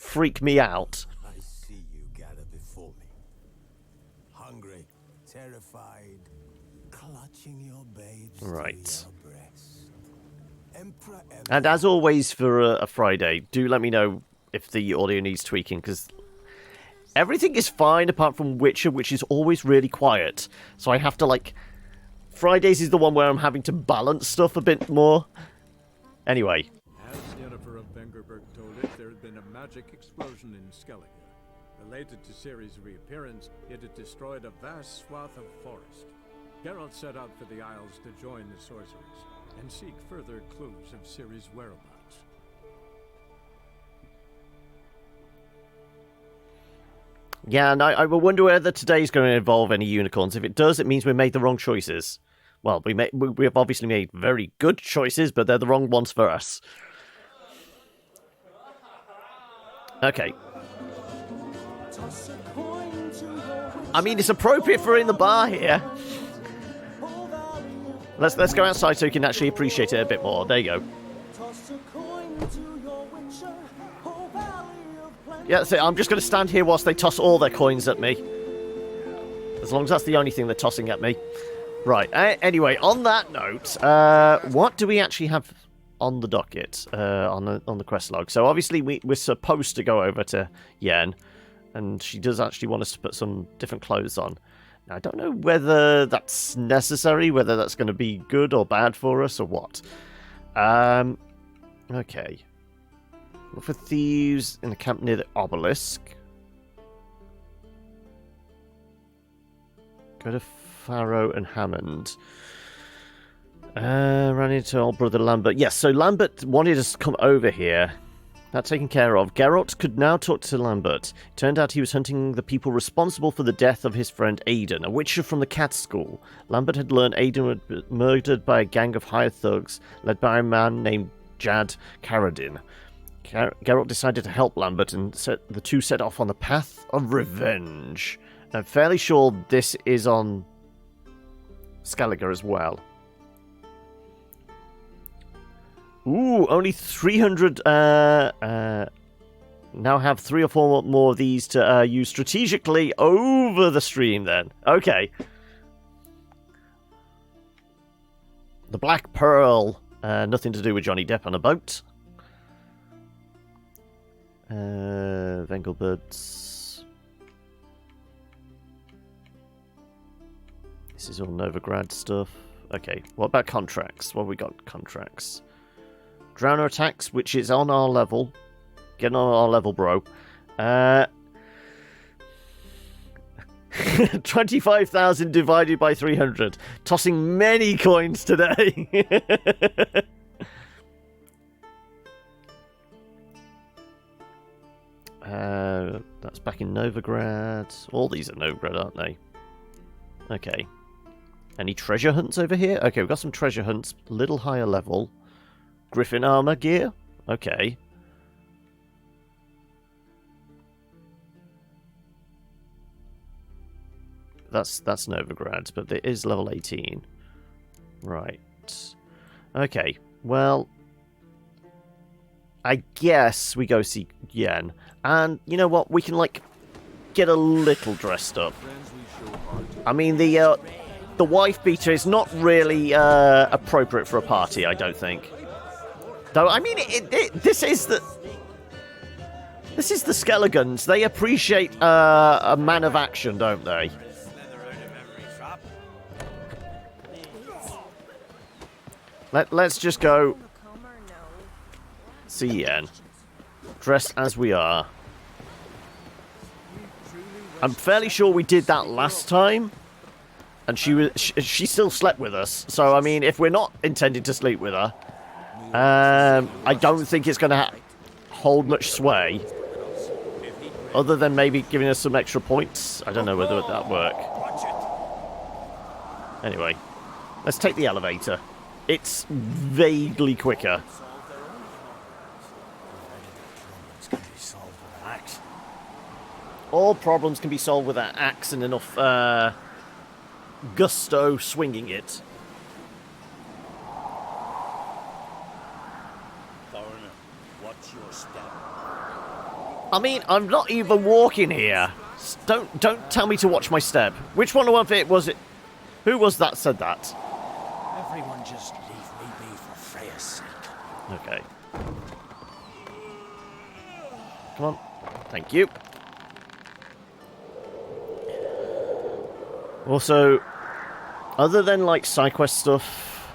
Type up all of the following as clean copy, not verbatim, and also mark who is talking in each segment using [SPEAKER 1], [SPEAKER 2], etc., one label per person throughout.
[SPEAKER 1] freak me out.
[SPEAKER 2] I see you gather before me. Hungry, terrified, clutching your babes
[SPEAKER 1] Right.
[SPEAKER 2] to your breast. Emperor
[SPEAKER 1] And as always for a Friday, do let me know if the audio needs tweaking, because everything is fine apart from Witcher, which is always really quiet. So I have to, like... Fridays is the one where I'm having to balance stuff a bit more. Anyway.
[SPEAKER 3] As Yennefer of Vengerberg told it, there had been a magic explosion in Skellige. Related to Ciri's reappearance, it had destroyed a vast swath of forest. Geralt set out for the Isles to join the sorcerers and seek further clues of Ciri's whereabouts.
[SPEAKER 1] Yeah, and I will wonder whether today's going to involve any unicorns. If it does, it means we made the wrong choices. Well, we have obviously made very good choices, but they're the wrong ones for us. Okay. I mean, it's appropriate for in the bar here. Let's go outside so you can actually appreciate it a bit more. There you go. Yeah, so I'm just going to stand here whilst they toss all their coins at me. As long as that's the only thing they're tossing at me. Right, anyway, on that note, what do we actually have on the docket, on the quest log? So obviously we're supposed to go over to Yen, and she does actually want us to put some different clothes on. Now, I don't know whether that's necessary, whether that's going to be good or bad for us, or what. Okay. Look for thieves in the camp near the obelisk. Go to Farrow and Hammond. Ran into old brother Lambert. Yes, so Lambert wanted us to come over here. That taken care of. Geralt could now talk to Lambert. It turned out he was hunting the people responsible for the death of his friend Aidan, a witcher from the Cat School. Lambert had learned Aidan had been murdered by a gang of hired thugs, led by a man named Jad Carradine. Geralt decided to help Lambert, and the two set off on the path of revenge. I'm fairly sure this is on Skellige as well. Ooh, only 300. Now have 3 or 4 more of these to use strategically over the stream then. Okay. The Black Pearl. Nothing to do with Johnny Depp on a boat. Vengelbirds. This is all Novigrad stuff. Okay, what about contracts? What have we got? Contracts. Drowner attacks, which is on our level. Get on our level, bro. 25,000 divided by 300. Tossing many coins today. That's back in Novigrad. All these are Novigrad, aren't they? Okay. Any treasure hunts over here? Okay, we've got some treasure hunts. A little higher level. Griffin armor gear? Okay. That's Novigrad, but it is level 18. Right. Okay, well, I guess we go see Yen. And you know what? We can, like, get a little dressed up. I mean, the wife beater is not really appropriate for a party, I don't think. Though, I mean, this is the Skelligans. They appreciate a man of action, don't they? Let's just go see Yen. Dressed as we are. I'm fairly sure we did that last time. And she still slept with us. So, I mean, if we're not intending to sleep with her, I don't think it's going to hold much sway. Other than maybe giving us some extra points. I don't know whether that work. Anyway, let's take the elevator. It's vaguely quicker. All problems can be solved with an axe and enough gusto swinging it.
[SPEAKER 2] Foreigner, watch your step.
[SPEAKER 1] I mean, I'm not even walking here. Don't tell me to watch my step. Which one of it was it? Who was that said that?
[SPEAKER 2] Everyone just leave me be for Freya's sake.
[SPEAKER 1] Okay. Come on. Thank you. Also, other than like side quest stuff,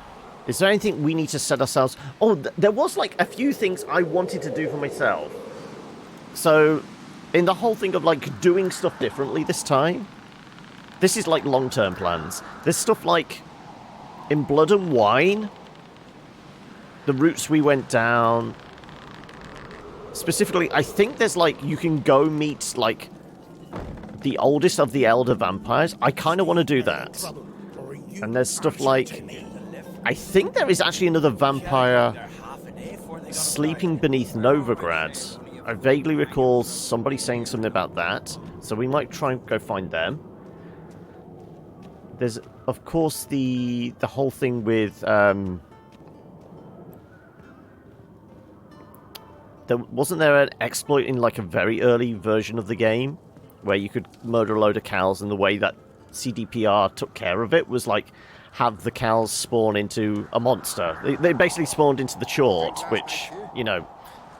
[SPEAKER 1] is there anything we need to set ourselves? Oh, there was like a few things I wanted to do for myself. So, in the whole thing of like doing stuff differently this time, this is like long-term plans. There's stuff like in Blood and Wine, the routes we went down. Specifically, I think there's like you can go meet like the oldest of the elder vampires. I kind of want to do that. And there's stuff like, I think there is actually another vampire sleeping beneath Novigrad. I vaguely recall somebody saying something about that, so we might try and go find them. There's, of course, the whole thing with wasn't there an exploit in like a very early version of the game where you could murder a load of cows, and the way that CDPR took care of it was like have the cows spawn into a monster. They basically spawned into the Chort, which, you know,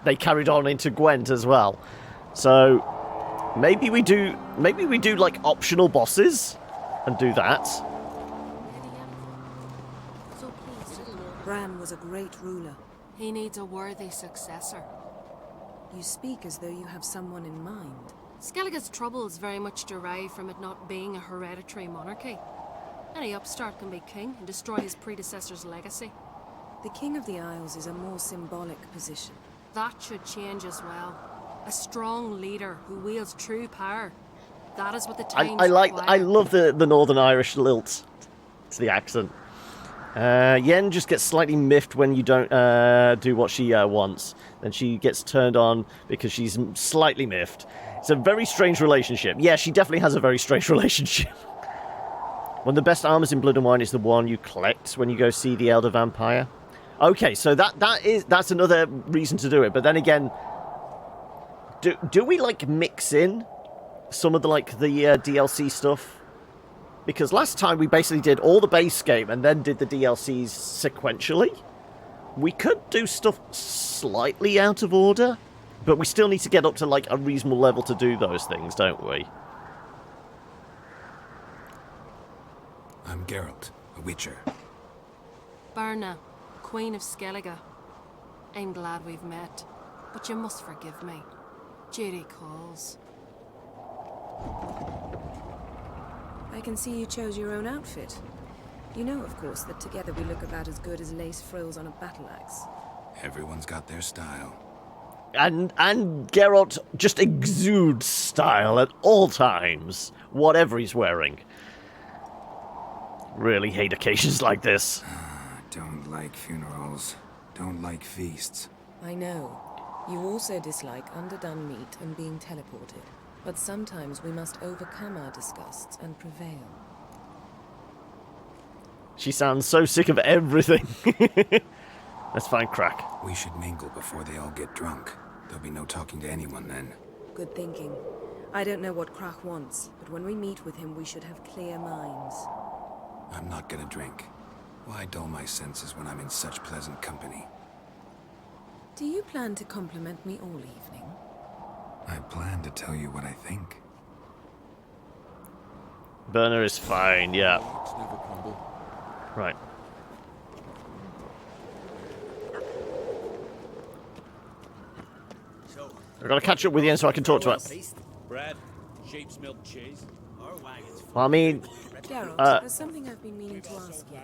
[SPEAKER 1] they carried on into Gwent as well. So maybe we do like optional bosses and do that.
[SPEAKER 4] Bran was a great ruler.
[SPEAKER 5] He needs a worthy successor.
[SPEAKER 4] You speak as though you have someone in mind.
[SPEAKER 5] Skellige's troubles very much derive from it not being a hereditary monarchy. Any upstart can be king and destroy his predecessor's legacy.
[SPEAKER 4] The King of the Isles is a more symbolic position.
[SPEAKER 5] That should change as well. A strong leader who wields true power. That is what the times require.
[SPEAKER 1] I love the Northern Irish lilt to the accent. Yen just gets slightly miffed when you don't do what she wants. Then she gets turned on because she's slightly miffed. It's a very strange relationship. Yeah, she definitely has a very strange relationship. One of the best armors in Blood and Wine is the one you collect when you go see the Elder Vampire. Okay, so that's another reason to do it. But then again, do we like mix in some of the like the DLC stuff? Because last time we basically did all the base game and then did the DLCs sequentially. We could do stuff slightly out of order, but we still need to get up to like a reasonable level to do those things, don't we?
[SPEAKER 2] I'm Geralt, a witcher.
[SPEAKER 5] Berna, Queen of Skellige. I'm glad we've met, but you must forgive me. Ciri calls.
[SPEAKER 4] I can see you chose your own outfit. You know, of course, that together we look about as good as lace frills on a battle axe.
[SPEAKER 2] Everyone's got their style.
[SPEAKER 1] And Geralt just exudes style at all times, whatever he's wearing. Really hate occasions like this.
[SPEAKER 2] Don't like funerals. Don't like feasts.
[SPEAKER 4] I know. You also dislike underdone meat and being teleported. But sometimes we must overcome our disgusts and prevail.
[SPEAKER 1] She sounds so sick of everything. Let's find Crack.
[SPEAKER 2] We should mingle before they all get drunk. There'll be no talking to anyone then.
[SPEAKER 4] Good thinking. I don't know what Krach wants, but when we meet with him, we should have clear minds.
[SPEAKER 2] I'm not gonna drink. Why dull my senses when I'm in such pleasant company?
[SPEAKER 4] Do you plan to compliment me all evening?
[SPEAKER 2] I plan to tell you what I think.
[SPEAKER 1] Burner is fine, yeah. Right. I've got to catch up with Yen so I can talk to her.
[SPEAKER 6] Bread, sheep's milk cheese.
[SPEAKER 1] Well, I mean,
[SPEAKER 4] Geralt, there's something I've been meaning to ask you.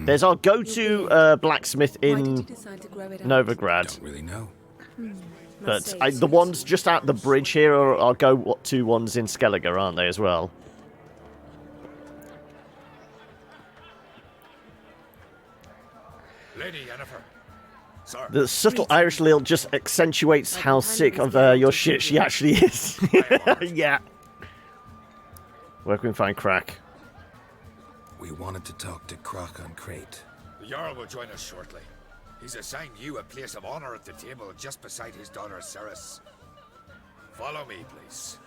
[SPEAKER 1] there's our go-to blacksmith
[SPEAKER 4] Why did
[SPEAKER 1] in
[SPEAKER 4] you decide to grow it out?
[SPEAKER 1] Novigrad.
[SPEAKER 2] Don't really know.
[SPEAKER 1] But
[SPEAKER 4] Must say
[SPEAKER 1] the
[SPEAKER 4] it's
[SPEAKER 1] ones just out the bridge here are our go-to ones in Skellige, aren't they, as well?
[SPEAKER 6] Lady Yennefer. Sir.
[SPEAKER 1] The subtle Irish lilt just accentuates how sick of your shit she actually is. Yeah. Where can we find Crack?
[SPEAKER 2] We wanted to talk to Krach on Crate.
[SPEAKER 6] The Jarl will join us shortly. He's assigned you a place of honor at the table just beside his daughter Ceres. Follow me, please.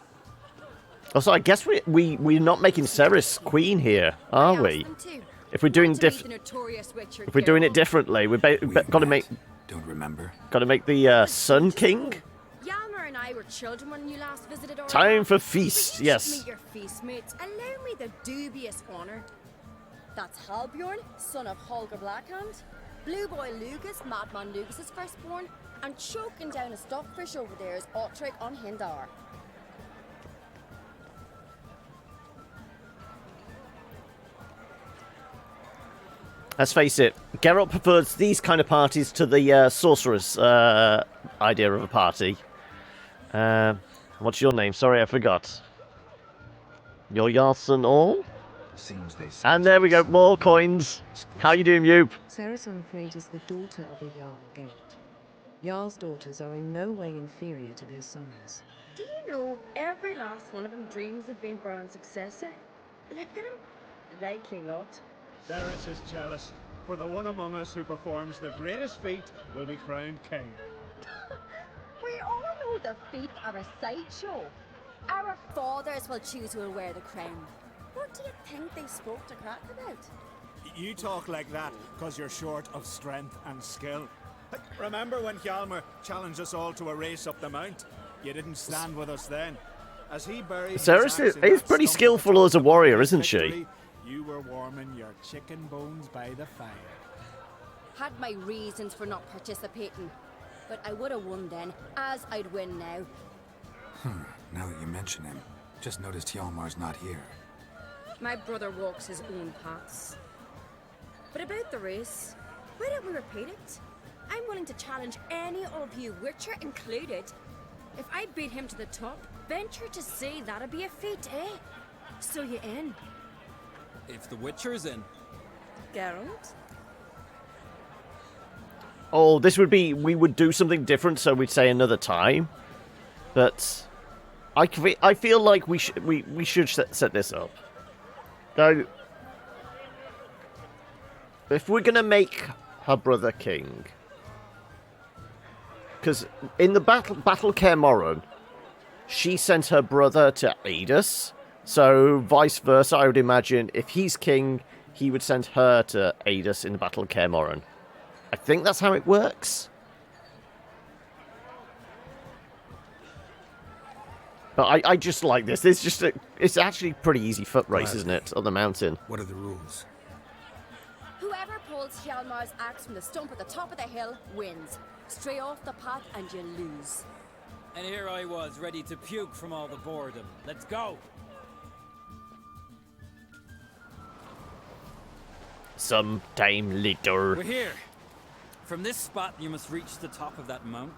[SPEAKER 1] Also, I guess we're not making Ceres queen here, are we? If we're doing if we're doing it differently, we've got to make
[SPEAKER 2] Don't remember.
[SPEAKER 1] the Sun King.
[SPEAKER 7] Yalmer and I were children when you last visited our
[SPEAKER 1] Time for feast.
[SPEAKER 7] Will you
[SPEAKER 1] Yes.
[SPEAKER 7] meet your feast mates? Allow me the dubious honour. That's Halbjorn, son of Holger Blackhand, Blue Boy Lugas, Madman Lugas's firstborn, and choking down a stockfish over there is Otric on Hindar.
[SPEAKER 1] Let's face it, Geralt prefers these kind of parties to the sorcerer's idea of a party. What's your name? Sorry, I forgot. Your Yarson all?
[SPEAKER 2] Seems they
[SPEAKER 1] And there we go, more coins. How you doing, Yoop?
[SPEAKER 4] Saracen Freyt is the daughter of a Jarl Geralt. Jarl's daughters are in no way inferior to their sons.
[SPEAKER 7] Do you know every last one of them dreams of being Brown's successor? Look at him. Likely not.
[SPEAKER 3] Ceres is jealous, for the one among us who performs the greatest feat will be crowned king.
[SPEAKER 7] We all know the feet are a sideshow. Our fathers will choose who will wear the crown. What do you think they spoke to Crack about?
[SPEAKER 8] You talk like that because you're short of strength and skill. Remember when Hjalmar challenged us all to a race up the mount? You didn't stand with us then. As he buried
[SPEAKER 1] Ceres
[SPEAKER 8] his axe in
[SPEAKER 1] is
[SPEAKER 8] that
[SPEAKER 1] pretty
[SPEAKER 8] stump
[SPEAKER 1] skillful
[SPEAKER 8] at the
[SPEAKER 1] as a
[SPEAKER 8] top
[SPEAKER 1] warrior,
[SPEAKER 8] of his
[SPEAKER 1] isn't she?
[SPEAKER 8] victory, you were warming your chicken bones by the fire.
[SPEAKER 7] Had my reasons for not participating, but I would have won then, as I'd win now.
[SPEAKER 2] Now that you mention him, just noticed Hjalmar's not here.
[SPEAKER 7] My brother walks his own paths. But about the race, why don't we repeat it? I'm willing to challenge any of you, Witcher included. If I beat him to the top, venture to say that'd be a feat, eh? So you in?
[SPEAKER 6] If the Witcher's in.
[SPEAKER 7] Geralt?
[SPEAKER 1] Oh, this would be... We would do something different, so we'd say another time. But... I feel like we should set this up. Though... If we're going to make her brother king... Because in the Battle Care Moran, she sent her brother to aid us. So, vice versa, I would imagine, if he's king, he would send her to aid us in the Battle of Kaer Morhen. I think that's how it works. But I just like this. It's actually a pretty easy foot race, isn't it, on the mountain?
[SPEAKER 2] What are the rules?
[SPEAKER 7] Whoever pulls Hjalmar's axe from the stump at the top of the hill wins. Stray off the path and you lose.
[SPEAKER 6] And here I was, ready to puke from all the boredom. Let's go!
[SPEAKER 1] Sometime later.
[SPEAKER 6] We're here. From this spot, you must reach the top of that mount.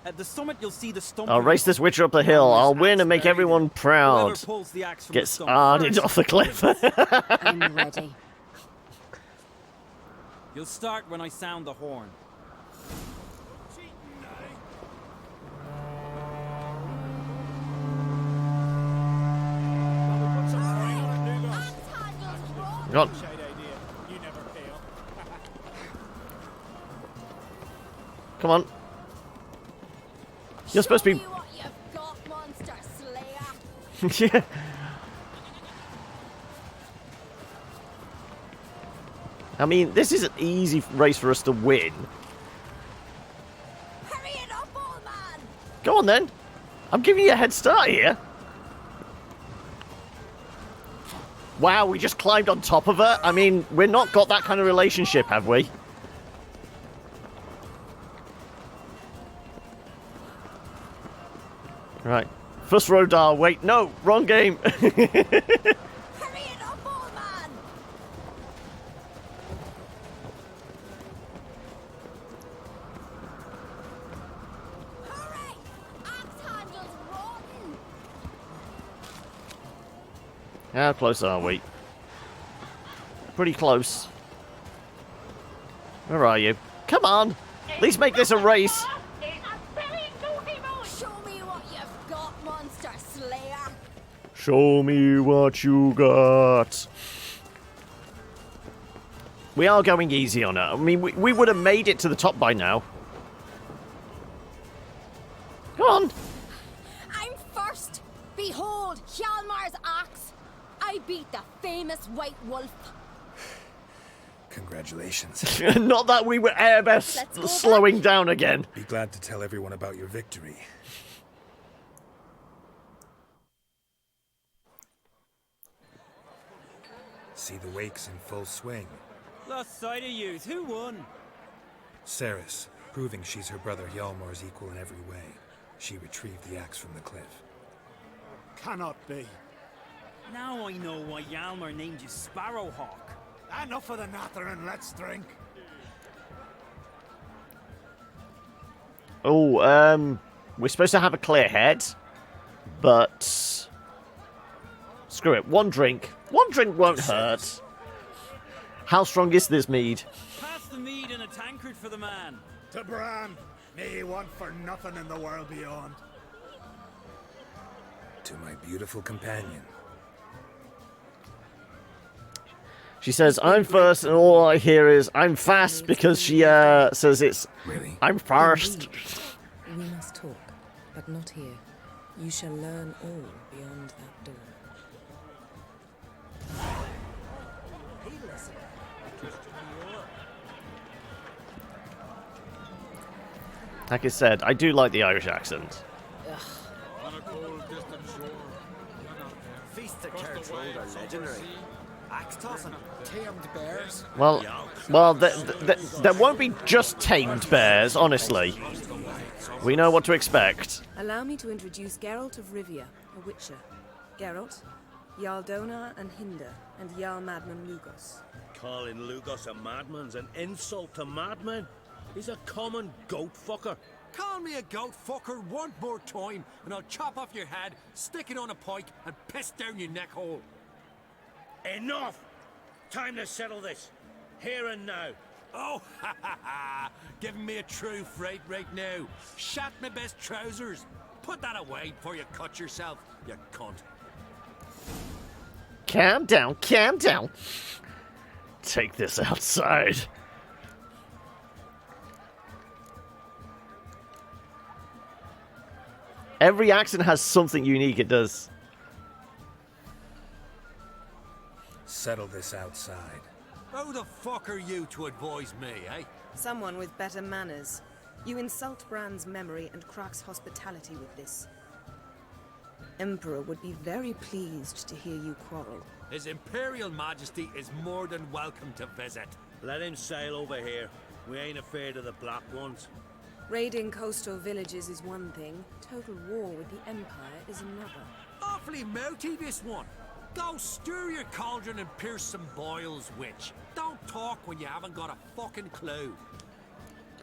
[SPEAKER 6] At the summit, you'll see the stump.
[SPEAKER 1] I'll race this Witcher up the hill. I'll win and make everyone proud.
[SPEAKER 6] Whoever pulls the axe from
[SPEAKER 1] Gets
[SPEAKER 6] the stump
[SPEAKER 1] arded
[SPEAKER 6] first
[SPEAKER 1] off the cliff.
[SPEAKER 7] I'm ready.
[SPEAKER 6] You'll start when I sound the horn.
[SPEAKER 1] Go on.
[SPEAKER 8] You never fail.
[SPEAKER 1] Come on. You're supposed to be...
[SPEAKER 7] Show me what you've got, monster slayer.
[SPEAKER 1] Yeah. I mean, this is an easy race for us to win.
[SPEAKER 7] Hurry it up, old man!
[SPEAKER 1] Go on then. I'm giving you a head start here. Wow, we just climbed on top of her. I mean, we've not got that kind of relationship, have we? Right. First Rodar, wait, no, wrong game.
[SPEAKER 7] Hurry it up, old man! Hurry! Axe handles rotten!
[SPEAKER 1] How close are we? Pretty close. Where are you? Come on! At least make this a race.
[SPEAKER 7] Show me what you've got, monster slayer!
[SPEAKER 1] Show me what you got. We are going easy on her. I mean, we would have made it to the top by now. Come on.
[SPEAKER 7] first! Behold Hjalmar's axe! I beat the famous White Wolf.
[SPEAKER 2] Congratulations.
[SPEAKER 1] Not that we were ever slowing down again.
[SPEAKER 2] Be glad to tell everyone about your victory. See the wakes in full swing.
[SPEAKER 6] Lost sight of yous. Who won?
[SPEAKER 2] Ceres, proving she's her brother Hjalmar's equal in every way. She retrieved the axe from the cliff.
[SPEAKER 8] Cannot be.
[SPEAKER 6] Now I know why Hjalmar named you Sparrowhawk.
[SPEAKER 8] Enough of the natter and let's drink.
[SPEAKER 1] Oh, we're supposed to have a clear head, but screw it. One drink won't hurt. How strong is this mead?
[SPEAKER 6] Pass the mead in a tankard for the man.
[SPEAKER 8] To Bran, may he want for nothing in the world beyond.
[SPEAKER 2] To my beautiful companion.
[SPEAKER 1] She says, I'm first, and all I hear is, I'm fast, because she says it's,
[SPEAKER 2] Really?
[SPEAKER 1] I'm first.
[SPEAKER 4] We must talk, but not here. You shall learn all beyond that door.
[SPEAKER 1] Like I said, I do like the Irish accent.
[SPEAKER 9] Feasts at Kertrode are legendary. Axe tossing, tamed bears.
[SPEAKER 1] Well, there won't be just tamed bears, honestly. We know what to expect.
[SPEAKER 4] Allow me to introduce Geralt of Rivia, a witcher. Geralt, Jarl Donar and Hinder, and Jarl Madman Lugos.
[SPEAKER 10] Calling Lugos a madman's an insult to madmen. He's a common goat fucker.
[SPEAKER 9] Call me a goat fucker one more time, and I'll chop off your head, stick it on a pike, and piss down your neck hole.
[SPEAKER 10] Enough! Time to settle this. Here and now.
[SPEAKER 9] Oh, ha ha ha! Giving me a true fright right now. Shat my best trousers. Put that away before you cut yourself, you cunt.
[SPEAKER 1] Calm down, calm down. Take this outside. Every accent has something unique it does.
[SPEAKER 2] Settle this outside.
[SPEAKER 9] Who the fuck are you to advise me, eh?
[SPEAKER 4] Someone with better manners. You insult Bran's memory and Crach's hospitality with this. Emperor would be very pleased to hear you quarrel.
[SPEAKER 9] His Imperial Majesty is more than welcome to visit.
[SPEAKER 10] Let him sail over here. We ain't afraid of the black ones.
[SPEAKER 4] Raiding coastal villages is one thing. Total war with the Empire is another.
[SPEAKER 9] Awfully mouthy, this one. Go stir your cauldron and pierce some boils, witch. Don't talk when you haven't got a fucking clue.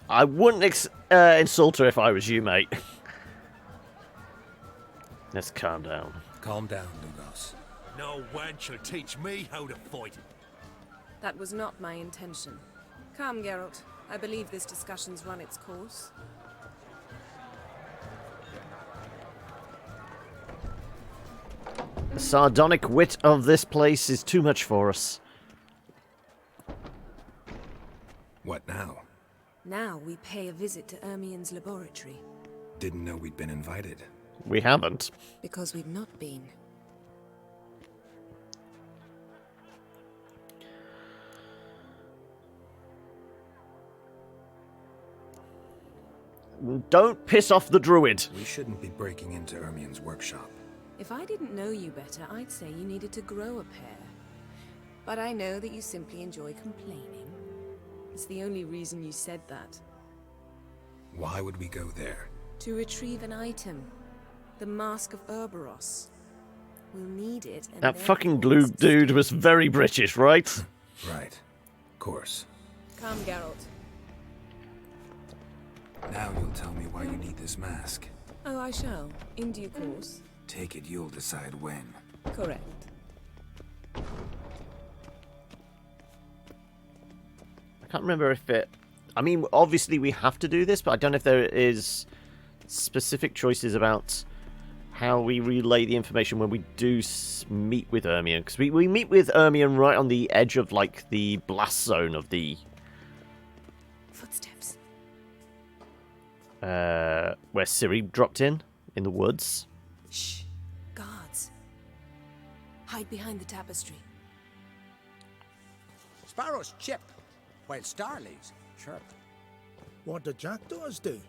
[SPEAKER 1] I wouldn't insult her if I was you, mate. Let's calm down.
[SPEAKER 2] Calm down, Lugos.
[SPEAKER 9] No wench will teach me how to fight.
[SPEAKER 4] That was not my intention. Come, Geralt. I believe this discussion's run its course.
[SPEAKER 1] The sardonic wit of this place is too much for us.
[SPEAKER 2] What now?
[SPEAKER 4] Now we pay a visit to Ermien's laboratory.
[SPEAKER 2] Didn't know we'd been invited.
[SPEAKER 1] We haven't.
[SPEAKER 4] Because we've not been.
[SPEAKER 1] Don't piss off the druid.
[SPEAKER 2] We shouldn't be breaking into Ermien's workshop.
[SPEAKER 4] If I didn't know you better, I'd say you needed to grow a pair. But I know that you simply enjoy complaining. It's the only reason you said that.
[SPEAKER 2] Why would we go there?
[SPEAKER 4] To retrieve an item. The Mask of Urboros. We'll need it, and
[SPEAKER 1] That
[SPEAKER 4] therefore
[SPEAKER 1] fucking blue dude was very British, right?
[SPEAKER 2] Right. Of course.
[SPEAKER 4] Come, Geralt.
[SPEAKER 2] Now you'll tell me why you need this mask.
[SPEAKER 4] Oh, I shall. In due course.
[SPEAKER 2] Take it you'll decide when.
[SPEAKER 4] Correct.
[SPEAKER 1] I can't remember if it... I mean, obviously we have to do this, but I don't know if there is specific choices about how we relay the information when we do meet with Ermien. Because we meet with Ermien right on the edge of, like, the blast zone of the...
[SPEAKER 4] Footsteps.
[SPEAKER 1] Where Ciri dropped in the woods.
[SPEAKER 4] Shh. Guards. Hide behind the tapestry.
[SPEAKER 9] Sparrows chip, while starlings chirp.
[SPEAKER 11] What do jackdaws do?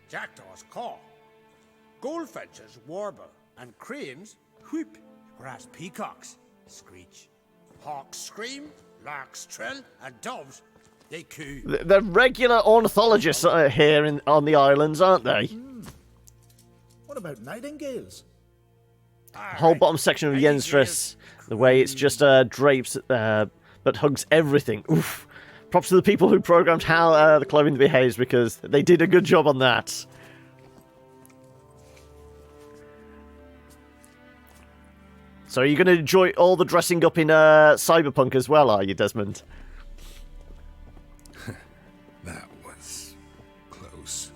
[SPEAKER 9] Jackdaws caw. Goldfinches warble, and cranes whoop, whereas peacocks screech. Hawks scream, larks trill, and doves, they coo.
[SPEAKER 1] They're regular ornithologists here on the islands, aren't they?
[SPEAKER 11] What about nightingales?
[SPEAKER 1] Whole bottom section of Yenstress, the way it's just drapes, but hugs everything. Oof. Props to the people who programmed how the clothing behaves, because they did a good job on that. So are you going to enjoy all the dressing up in Cyberpunk as well, are you, Desmond?
[SPEAKER 2] That was close.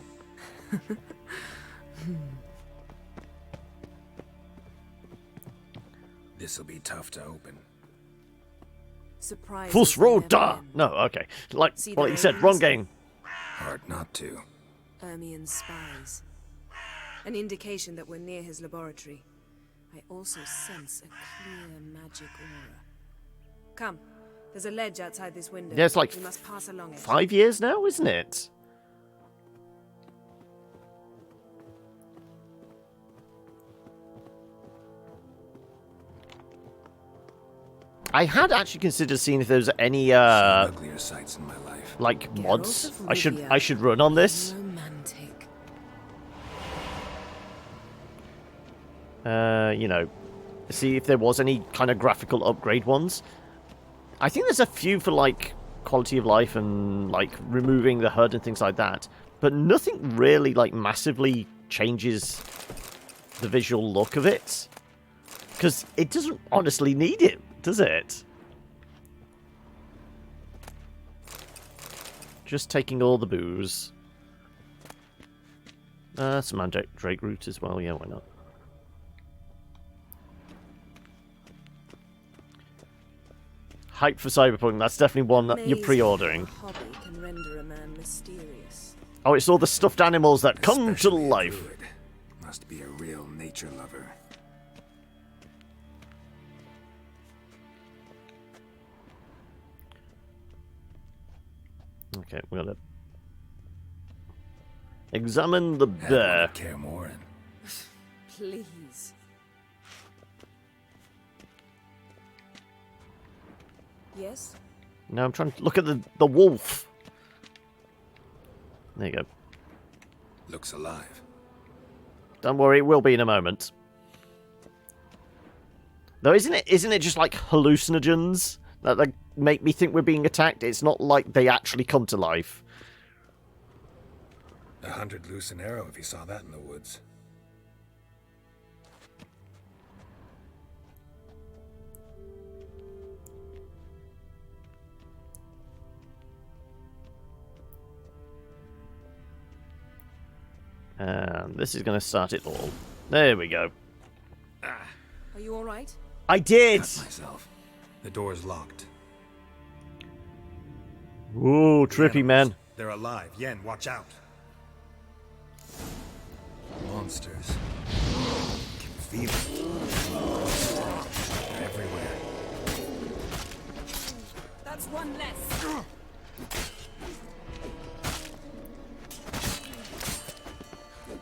[SPEAKER 2] This'll be tough to open.
[SPEAKER 4] Surprise.
[SPEAKER 1] Fusroda! No, okay. Like what you said, wrong game.
[SPEAKER 2] Hard not to.
[SPEAKER 4] Ermien's spies. An indication that we're near his laboratory. I also sense a clear magic aura. Come, there's a ledge outside this window.
[SPEAKER 1] Yeah, it's like
[SPEAKER 4] we must pass along it.
[SPEAKER 1] 5 years now, isn't it? I had actually considered seeing if there was any
[SPEAKER 2] uglier sights in my life.
[SPEAKER 1] like mods
[SPEAKER 4] Geralt of
[SPEAKER 1] I should run on this.
[SPEAKER 4] Romantic.
[SPEAKER 1] You know, see if there was any kind of graphical upgrade ones. I think there's a few for like quality of life and like removing the HUD and things like that, but nothing really like massively changes the visual look of it, because it doesn't honestly need it, does it? Just taking all the booze. Some mandrake root as well, yeah, why not? Hype for Cyberpunk, that's definitely one that you're pre-ordering.
[SPEAKER 4] Hobby can render a man mysterious.
[SPEAKER 1] Oh, it's all the stuffed animals that come to
[SPEAKER 2] Especially a
[SPEAKER 1] life.
[SPEAKER 2] druid. Must be a real nature lover.
[SPEAKER 1] Okay, we're gonna examine the bear.
[SPEAKER 2] Care more and
[SPEAKER 4] Please. Yes?
[SPEAKER 1] No, I'm trying to look at the wolf. There you go.
[SPEAKER 2] looks alive.
[SPEAKER 1] Don't worry, it will be in a moment. Though, isn't it just like hallucinogens that like, make me think we're being attacked? It's not like they actually come to life.
[SPEAKER 2] 100 loose an arrow if you saw that in the woods.
[SPEAKER 1] And this is going to start it all. There we go.
[SPEAKER 4] Are you all right?
[SPEAKER 1] I did!
[SPEAKER 2] Cut myself. The door's locked.
[SPEAKER 1] Ooh, trippy, man.
[SPEAKER 2] They're alive. Yen, watch out. Monsters. Can feel it. They're everywhere.
[SPEAKER 4] That's one less.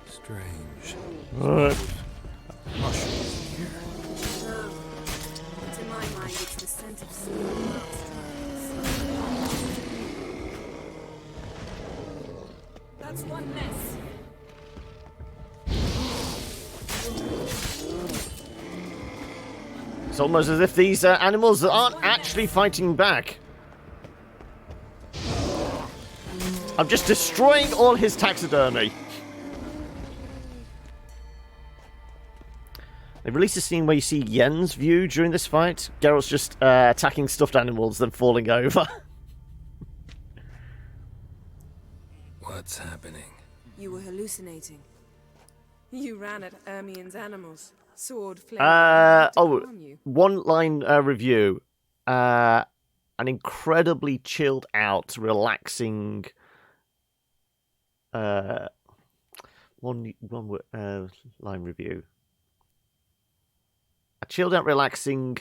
[SPEAKER 2] Strange.
[SPEAKER 1] Alright.
[SPEAKER 2] Mushrooms here.
[SPEAKER 4] To my mind, it's the scent of snow. That's one less.
[SPEAKER 1] It's almost as if these animals aren't actually fighting back. I'm just destroying all his taxidermy. They released a scene where you see Yen's view during this fight. Geralt's just attacking stuffed animals, then falling over.
[SPEAKER 2] What's happening?
[SPEAKER 4] You were hallucinating. You ran at Ermien's animals. Sword, flame. To calm you.
[SPEAKER 1] One line review. An incredibly chilled out, relaxing. One line review. chilled out, relaxing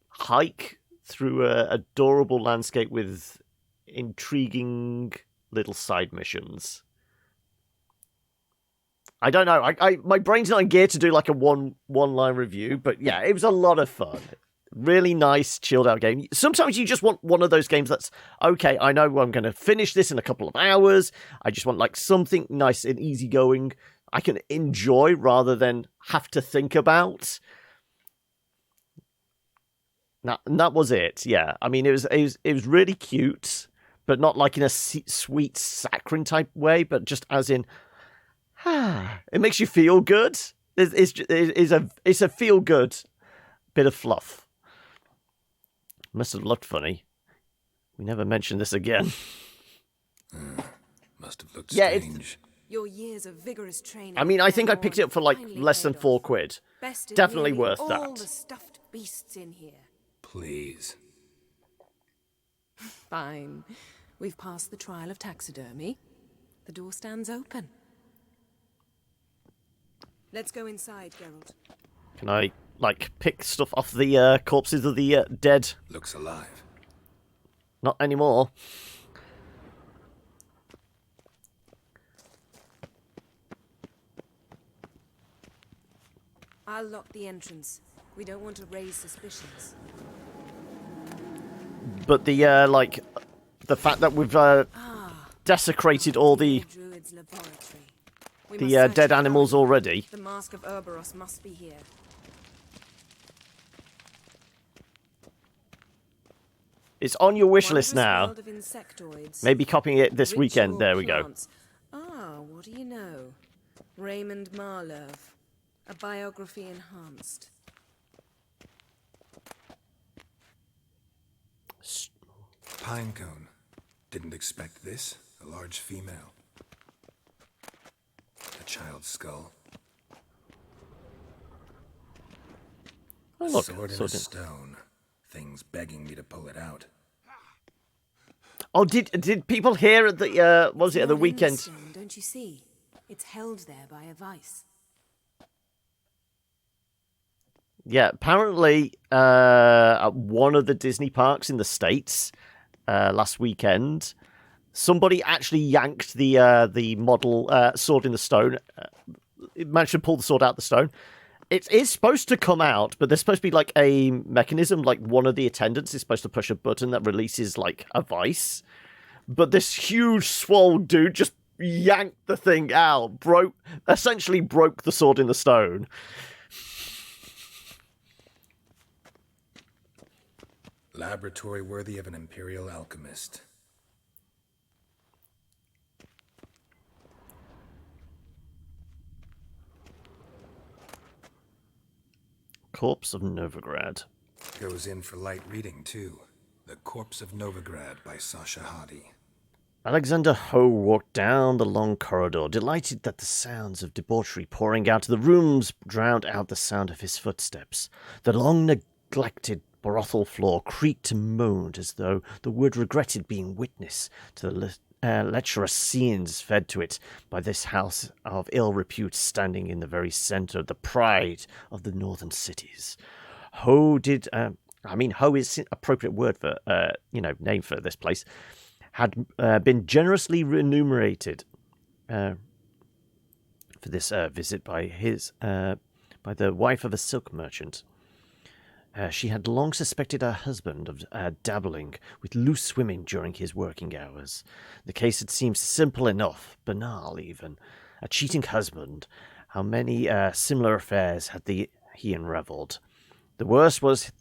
[SPEAKER 1] hike through a adorable landscape with intriguing little side missions. I don't know. My brain's not in gear to do like a one-line review, but yeah, it was a lot of fun. Really nice, chilled out game. Sometimes you just want one of those games that's, okay, I know I'm going to finish this in a couple of hours. I just want like something nice and easygoing I can enjoy rather than have to think about. And that was it. Yeah, I mean, it was really cute, but not like in a sweet saccharine type way, but just as in, it makes you feel good. It's a feel good bit of fluff. Must have looked funny. We never mentioned this again.
[SPEAKER 2] Must have looked strange.
[SPEAKER 4] Your years of vigorous training.
[SPEAKER 1] I mean, I think I picked it up for like less than £4. Definitely worth that.
[SPEAKER 4] All the stuffed beasts in here.
[SPEAKER 2] Please.
[SPEAKER 4] Fine. We've passed the trial of taxidermy. The door stands open. Let's go inside, Geralt.
[SPEAKER 1] Can I, like, pick stuff off the corpses of the dead?
[SPEAKER 2] Looks alive.
[SPEAKER 1] Not anymore.
[SPEAKER 4] I'll lock the entrance. We don't want to raise suspicions.
[SPEAKER 1] But the, like, the fact that we've desecrated all the dead animals already.
[SPEAKER 4] The mask of Ouroboros must be here.
[SPEAKER 1] It's on your wish list now. Maybe copying it this weekend. There we go.
[SPEAKER 4] Ah, what do you know? Raymond Marlowe. A biography enhanced.
[SPEAKER 2] Pinecone. Didn't expect this. A large female. A child's skull.
[SPEAKER 1] Oh, look,
[SPEAKER 2] sword in a stone. Things begging me to pull it out.
[SPEAKER 1] Oh, did people hear at the what was it at the weekend?
[SPEAKER 4] Stone, don't you see? It's held there by a vice.
[SPEAKER 1] Yeah, apparently at one of the Disney parks in the States last weekend, somebody actually yanked the model sword in the stone. It managed to pull the sword out the stone. It is supposed to come out, but there's supposed to be like a mechanism, like one of the attendants is supposed to push a button that releases like a vice. But this huge swole dude just yanked the thing out, essentially broke the sword in the stone.
[SPEAKER 2] Laboratory worthy of an imperial alchemist.
[SPEAKER 1] Corpse of Novigrad.
[SPEAKER 2] Goes in for light reading, too. The Corpse of Novigrad by Sasha Hadi.
[SPEAKER 1] Alexander Ho walked down the long corridor, delighted that the sounds of debauchery pouring out of the rooms drowned out the sound of his footsteps. The long-neglected brothel floor creaked and moaned as though the wood regretted being witness to the lecherous scenes fed to it by this house of ill repute standing in the very centre of the pride of the northern cities. Ho is an appropriate word for, name for this place, had been generously remunerated for this visit by the wife of a silk merchant. She had long suspected her husband of dabbling with loose women during his working hours. The case had seemed simple enough, banal even. A cheating husband. How many similar affairs had he unravelled? The worst was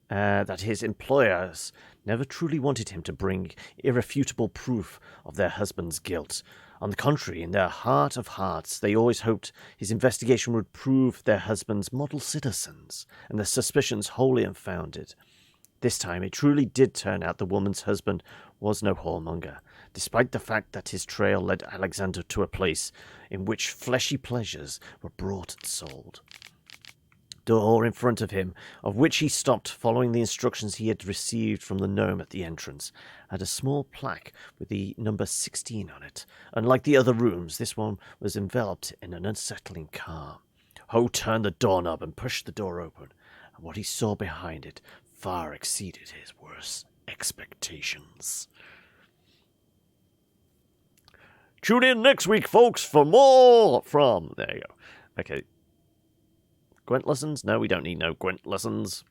[SPEAKER 1] that his employers never truly wanted him to bring irrefutable proof of their husband's guilt. On the contrary, in their heart of hearts, they always hoped his investigation would prove their husbands model citizens, and their suspicions wholly unfounded. This time, it truly did turn out the woman's husband was no whoremonger, despite the fact that his trail led Alexander to a place in which fleshy pleasures were bought and sold. Door in front of him, of which he stopped following the instructions he had received from the gnome at the entrance, had a small plaque with the number 16 on it. Unlike the other rooms, this one was enveloped in an unsettling calm. Ho turned the doorknob and pushed the door open. and what he saw behind it far exceeded his worst expectations. Tune in next week, folks, for more from... There you go. Okay. Gwent lessons? No, we don't need no Gwent lessons.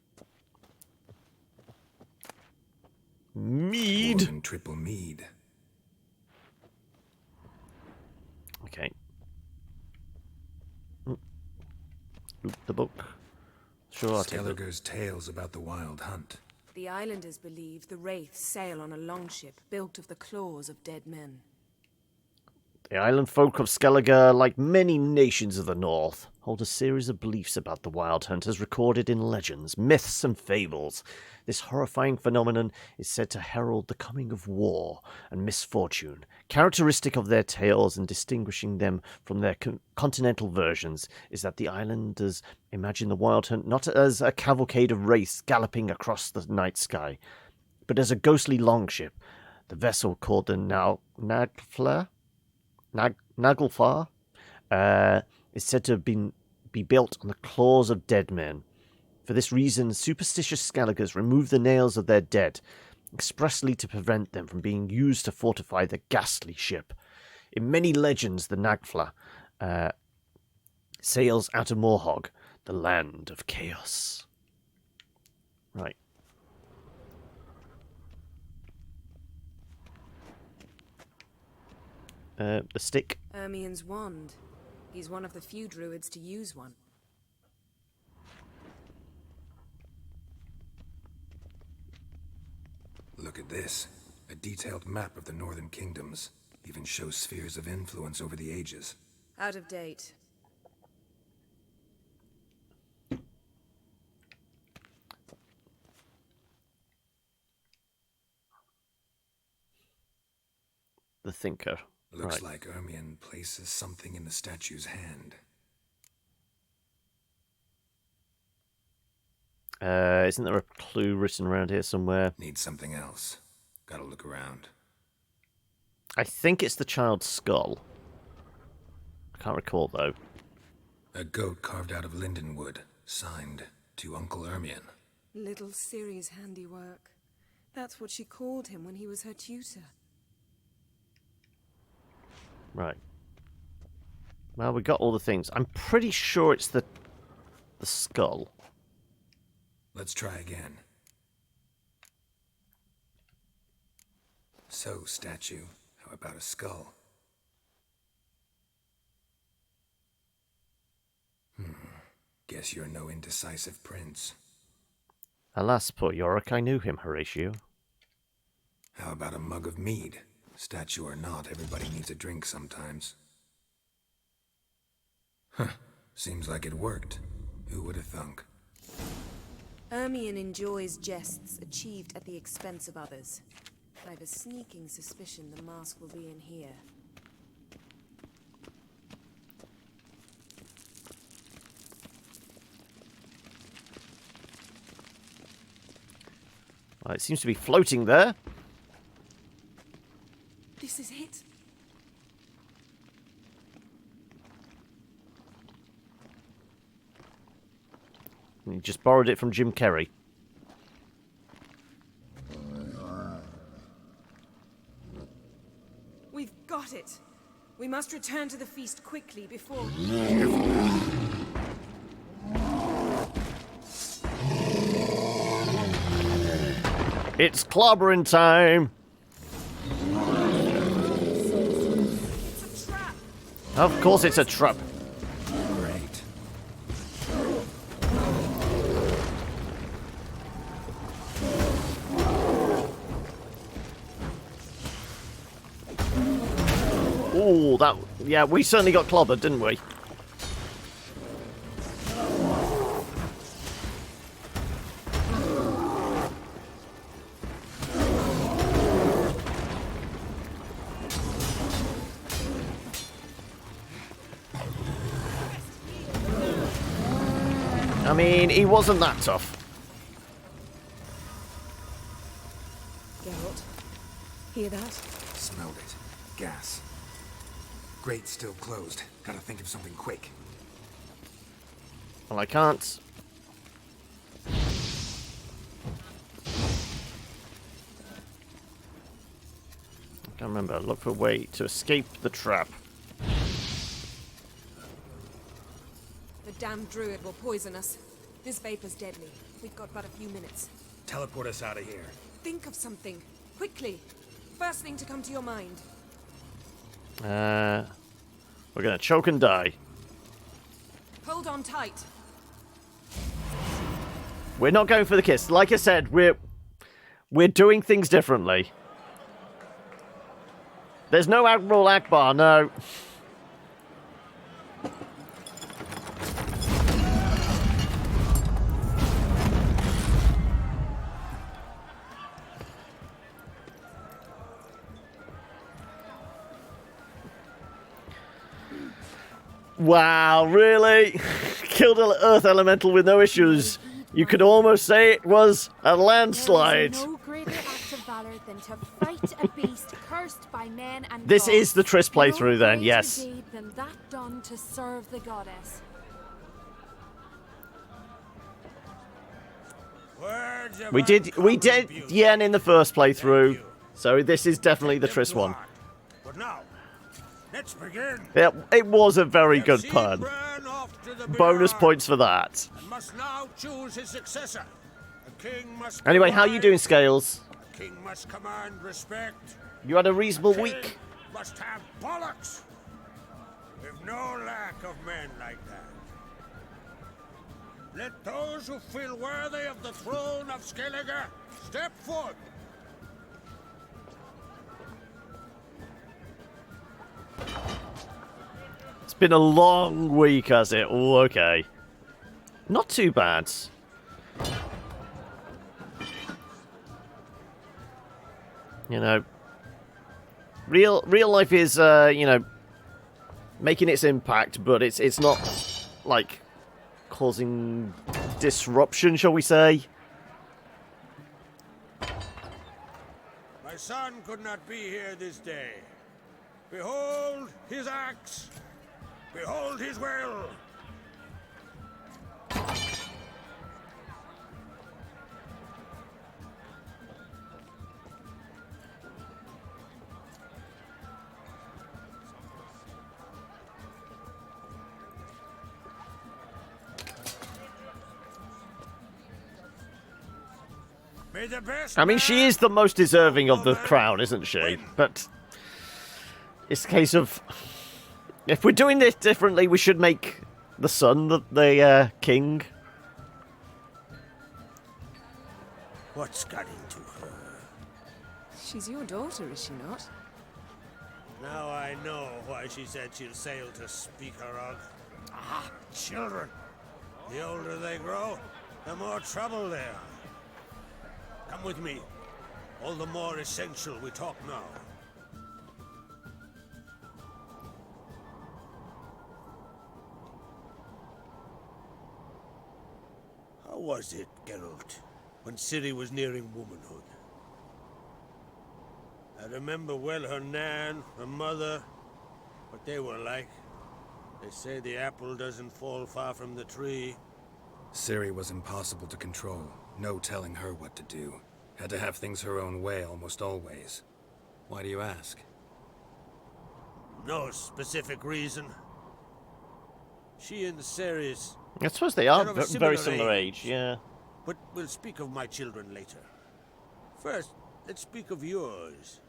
[SPEAKER 1] Mead.
[SPEAKER 2] Dwarven triple mead.
[SPEAKER 1] Okay. Oop, the book. Sure, I'll take it.
[SPEAKER 2] Skellige's tales about the wild hunt.
[SPEAKER 4] The islanders believe the wraiths sail on a longship built of the claws of dead men.
[SPEAKER 1] The island folk of Skellige, like many nations of the north, hold a series of beliefs about the wild hunt as recorded in legends, myths, and fables. This horrifying phenomenon is said to herald the coming of war and misfortune. Characteristic of their tales and distinguishing them from their continental versions is that the islanders imagine the wild hunt not as a cavalcade of wraiths galloping across the night sky, but as a ghostly longship. The vessel called the Naglfar is said to have be built on the claws of dead men. For this reason, superstitious Skelligers remove the nails of their dead, expressly to prevent them from being used to fortify the ghastly ship. In many legends, the Naglfar sails out of Morhog, the land of chaos. Right. The stick.
[SPEAKER 4] Ermien's wand. He's one of the few druids to use one.
[SPEAKER 2] Look at this. A detailed map of the northern kingdoms. Even shows spheres of influence over the ages.
[SPEAKER 4] Out of date.
[SPEAKER 1] The thinker.
[SPEAKER 2] Looks
[SPEAKER 1] Right.
[SPEAKER 2] like Ermien places something in the statue's hand.
[SPEAKER 1] Isn't there a clue written around here somewhere?
[SPEAKER 2] Need something else. Gotta look around.
[SPEAKER 1] I think it's the child's skull. I can't recall, though.
[SPEAKER 2] A goat carved out of linden wood. Signed, to Uncle Ermien.
[SPEAKER 4] Little Ciri's handiwork. That's what she called him when he was her tutor.
[SPEAKER 1] Right. Well, we got all the things. I'm pretty sure it's the skull.
[SPEAKER 2] Let's try again. So, statue, how about a skull? Guess you're no indecisive prince.
[SPEAKER 1] Alas, poor Yorick, I knew him, Horatio.
[SPEAKER 2] How about a mug of mead? Statue or not, everybody needs a drink sometimes. Huh. Seems like it worked. Who would have thunk?
[SPEAKER 4] Ermien enjoys jests achieved at the expense of others. I've a sneaking suspicion the mask will be in here.
[SPEAKER 1] Well, it seems to be floating there.
[SPEAKER 4] This is it.
[SPEAKER 1] You just borrowed it from Jim Carrey.
[SPEAKER 4] We've got it. We must return to the feast quickly before...
[SPEAKER 1] It's clobbering time!
[SPEAKER 4] It's a trap!
[SPEAKER 1] Of course it's a trap.
[SPEAKER 2] Great.
[SPEAKER 1] Ooh, that... Yeah, we certainly got clobbered, didn't we? I mean, he wasn't that tough.
[SPEAKER 4] Geralt, hear that?
[SPEAKER 2] Smelled it. Gas. Grate still closed. Gotta think of something quick.
[SPEAKER 1] Well, I can't Gotta remember, look for a way to escape the trap.
[SPEAKER 4] The damned druid will poison us. This vapor's deadly. We've got but a few minutes.
[SPEAKER 2] Teleport us out of here.
[SPEAKER 4] Think of something. Quickly. First thing to come to your mind.
[SPEAKER 1] We're gonna choke and die.
[SPEAKER 4] Hold on tight.
[SPEAKER 1] We're not going for the kiss. Like I said, we're doing things differently. There's no Admiral Akbar, no. Wow, really? Killed an Earth Elemental with no issues. You could almost say it was a landslide.
[SPEAKER 12] There is no greater act of valor than to fight a beast cursed by men and
[SPEAKER 1] This
[SPEAKER 12] gods.
[SPEAKER 1] is the Triss playthrough
[SPEAKER 12] No
[SPEAKER 1] then,
[SPEAKER 12] greater
[SPEAKER 1] yes.
[SPEAKER 12] deed than that done to serve the goddess.
[SPEAKER 1] We did Yen in the first playthrough, so this is definitely the Triss one.
[SPEAKER 10] But now, let's begin.
[SPEAKER 1] Yeah, it was a very good pun. Bonus points for that.
[SPEAKER 10] And must now choose his successor. A king must
[SPEAKER 1] Anyway, how you doing, Scales?
[SPEAKER 10] A king must command respect.
[SPEAKER 1] You had a reasonable
[SPEAKER 10] King
[SPEAKER 1] week?
[SPEAKER 10] must have bollocks. We've no lack of men like that. Let those who feel worthy of the throne of Skellige step forth.
[SPEAKER 1] It's been a long week, has it? Oh, okay. Not too bad. You know, real life is, you know, making its impact, but it's not like causing disruption, shall we say?
[SPEAKER 10] My son could not be here this day. Behold his axe. Behold his will. May the best
[SPEAKER 1] I mean, she is the most deserving of the crown, isn't she? But it's a case of, if we're doing this differently, we should make the son the king.
[SPEAKER 10] What's got into her?
[SPEAKER 4] She's your daughter, is she not?
[SPEAKER 10] Now I know why she said she'll sail to speak her of. Ah, children. The older they grow, the more trouble they are. Come with me. All the more essential we talk now. How was it, Geralt, when Ciri was nearing womanhood? I remember well her nan, her mother, what they were like. They say the apple doesn't fall far from the tree.
[SPEAKER 2] Ciri was impossible to control. No telling her what to do. Had to have things her own way almost always. Why do you ask?
[SPEAKER 10] No specific reason. She and Ceres...
[SPEAKER 1] I suppose they are
[SPEAKER 10] they're of a
[SPEAKER 1] very similar age, yeah.
[SPEAKER 10] But we'll speak of my children later. First, let's speak of yours.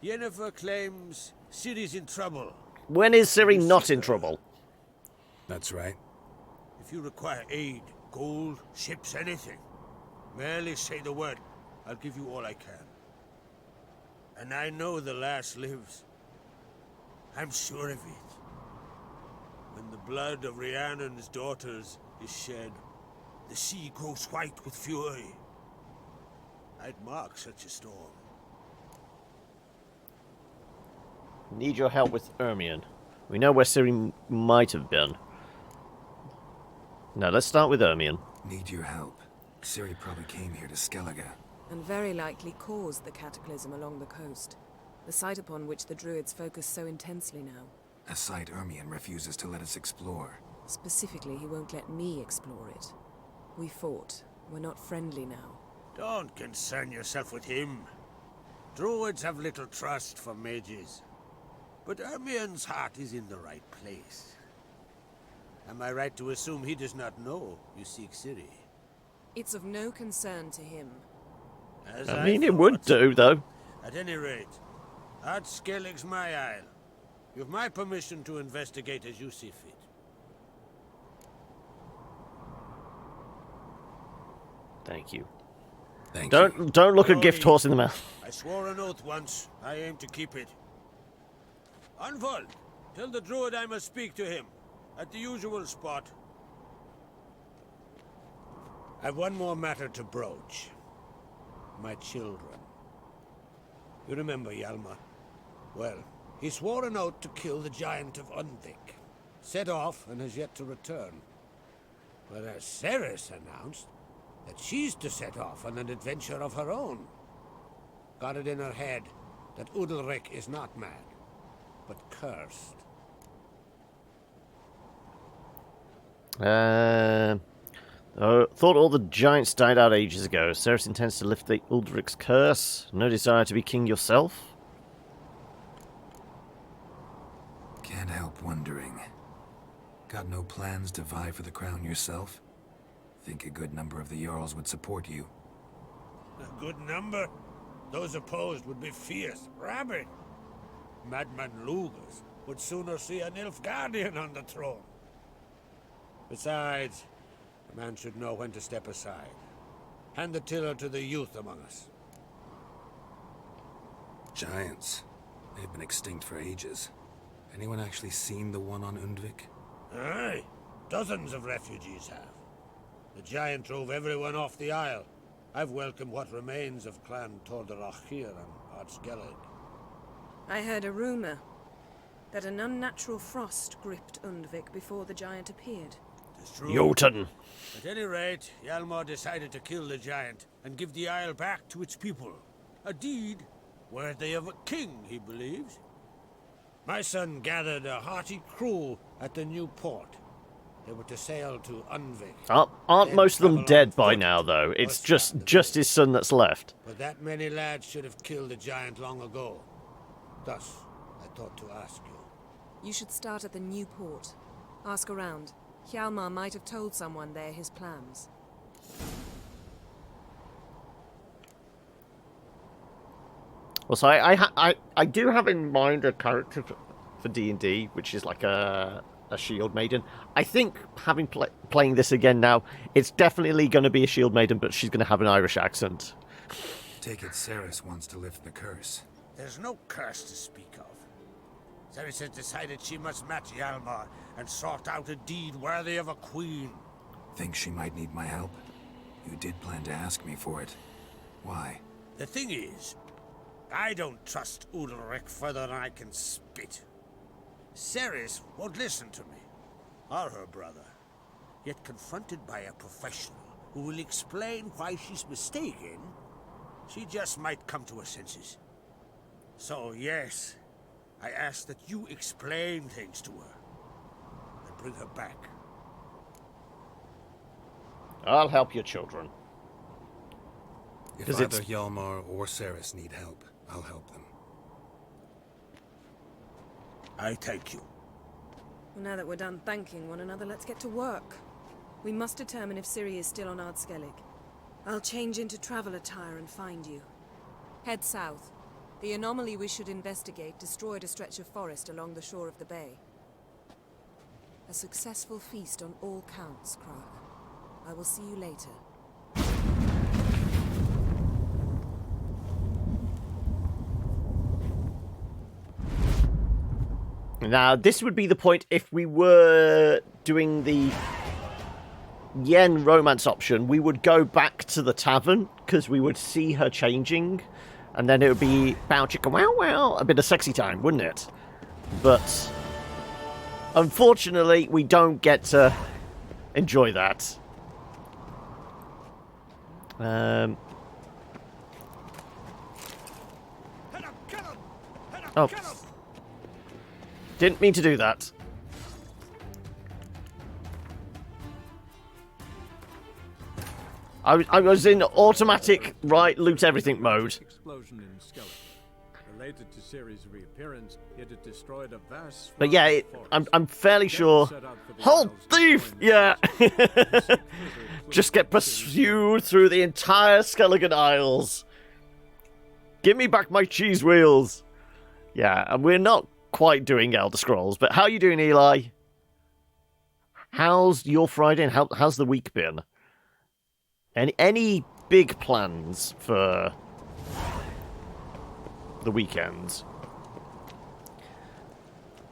[SPEAKER 10] Yennefer claims Ciri's in trouble.
[SPEAKER 1] When is Ciri not in trouble?
[SPEAKER 2] That's right.
[SPEAKER 10] If you require aid, gold, ships, anything, merely say the word. I'll give you all I can. And I know the lass lives. I'm sure of it. When the blood of Rhiannon's daughters is shed, the sea grows white with fury. I'd mark such a storm.
[SPEAKER 1] Need your help with Ermion. We know where Ciri might have been. Now, let's start with Ermion.
[SPEAKER 2] Need your help. Ciri probably came here to Skellige.
[SPEAKER 4] And very likely caused the cataclysm along the coast. The site upon which the druids focus so intensely now.
[SPEAKER 2] A site Ermion refuses to let us explore.
[SPEAKER 4] Specifically, he won't let me explore it. We fought. We're not friendly now.
[SPEAKER 10] Don't concern yourself with him. Druids have little trust for mages. But Ermien's heart is in the right place. Am I right to assume he does not know you seek Ciri?
[SPEAKER 4] It's of no concern to him.
[SPEAKER 10] As
[SPEAKER 1] I mean, it
[SPEAKER 10] thought.
[SPEAKER 1] would do, though.
[SPEAKER 10] At any rate, Ard Skellige's my isle. You've my permission to investigate as you see fit.
[SPEAKER 1] Thank you.
[SPEAKER 2] Thank you.
[SPEAKER 1] Don't look a gift horse in the mouth.
[SPEAKER 10] I swore an oath once. I aim to keep it. Unfold. Tell the druid I must speak to him. At the usual spot. I've one more matter to broach. My children. You remember Hjalmar? Well, he swore an oath to kill the giant of Undvik. Set off and has yet to return. Whereas Ceres announced that she's to set off on an adventure of her own. Got it in her head that Udalric is not mad, but cursed.
[SPEAKER 1] Thought all the giants died out ages ago. Ceres intends to lift the Uldric's curse. No desire to be king yourself?
[SPEAKER 2] Can't help wondering. Got no plans to vie for the crown yourself? Think a good number of the Jarls would support you.
[SPEAKER 10] A good number? Those opposed would be fierce, rabid. Madman Lugas would sooner see an Nilfgaardian on the throne. Besides, a man should know when to step aside. Hand the tiller to the youth among us.
[SPEAKER 2] Giants. They've been extinct for ages. Anyone actually seen the one on Undvik?
[SPEAKER 10] Aye. Dozens of refugees have. The giant drove everyone off the isle. I've welcomed what remains of Clan Torderachir and Ard Skellige.
[SPEAKER 4] I heard a rumor that an unnatural frost gripped Undvik before the giant appeared.
[SPEAKER 10] It's true.
[SPEAKER 1] Jotun.
[SPEAKER 10] At any rate, Hjalmar decided to kill the giant and give the isle back to its people. A deed worthy of a king, he believes. My son gathered a hearty crew at the new port. They were to sail to Undvik.
[SPEAKER 1] Aren't most of them dead by now, though? It's just his son that's left.
[SPEAKER 10] But that many lads should have killed the giant long ago. Thus, I thought to ask you.
[SPEAKER 4] You should start at the new port. Ask around. Hjalmar might have told someone there his plans.
[SPEAKER 1] Well, so I do have in mind a character for D&D, which is like a shield maiden. I think having playing this again now, it's definitely going to be a shield maiden, but she's going to have an Irish accent.
[SPEAKER 2] Take it Ceres wants to lift the curse.
[SPEAKER 10] There's no curse to speak of. Ceres has decided she must match Hjalmar and sort out a deed worthy of a queen.
[SPEAKER 2] Think she might need my help? You did plan to ask me for it. Why?
[SPEAKER 10] The thing is, I don't trust Udalric further than I can spit. Ceres won't listen to me, or her brother. Yet confronted by a professional who will explain why she's mistaken, she just might come to her senses. So yes, I ask that you explain things to her and bring her back.
[SPEAKER 1] I'll help your children.
[SPEAKER 2] If either Hjalmar or Ceres need help, I'll help them.
[SPEAKER 10] I thank you.
[SPEAKER 4] Well, now that we're done thanking one another, let's get to work. We must determine if Ciri is still on Ard Skellige. I'll change into travel attire and find you. Head south. The anomaly we should investigate destroyed a stretch of forest along the shore of the bay. A successful feast on all counts, Krark. I will see you later.
[SPEAKER 1] Now, this would be the point if we were doing the Yen romance option. We would go back to the tavern, because we would see her changing, and then it would be bow chicka wow wow, a bit of sexy time, wouldn't it? But unfortunately, we don't get to enjoy that. Oh. Didn't mean to do that. I was in automatic, right, loot everything mode.
[SPEAKER 3] Explosion in Skellige. Related to Ciri's reappearance, it had destroyed a vast
[SPEAKER 1] But yeah, I'm fairly sure. Hold thief! Yeah! Just get pursued through the entire Skellige Isles. Give me back my cheese wheels. Yeah, and we're not quite doing Elder Scrolls, but how are you doing, Eli? How's your Friday and how's the week been? Any big plans for the weekends?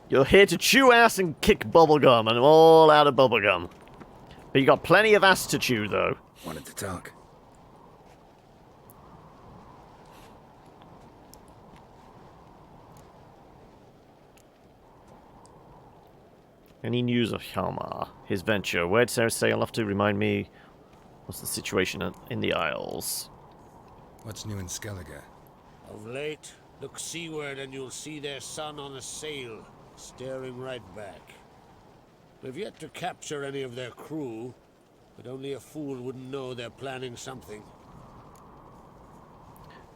[SPEAKER 1] You're here to chew ass and kick bubblegum, and I'm all out of bubblegum. But you got plenty of ass to chew, though.
[SPEAKER 2] Wanted to talk.
[SPEAKER 1] Any news of Hjalmar? His venture? Where'd Sarah say? You'll have to remind me. What's the situation in the Isles?
[SPEAKER 2] What's new in Skellige?
[SPEAKER 10] Of late, look seaward and you'll see their sun on a sail, staring right back. We've yet to capture any of their crew, but only a fool wouldn't know they're planning something.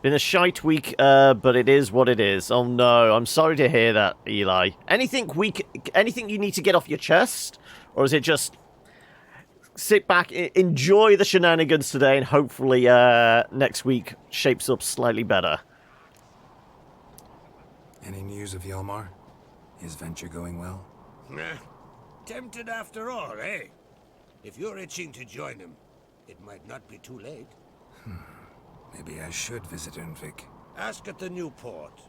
[SPEAKER 1] Been a shite week, but it is what it is. Oh no, I'm sorry to hear that, Eli. Anything you need to get off your chest? Or is it just sit back, enjoy the shenanigans today, and hopefully next week shapes up slightly better?
[SPEAKER 2] Any news of Hjalmar? His venture going well?
[SPEAKER 10] Nah. Tempted after all, eh? If you're itching to join him, it might not be too late.
[SPEAKER 2] Maybe I should visit Urnvik.
[SPEAKER 10] Ask at the new port.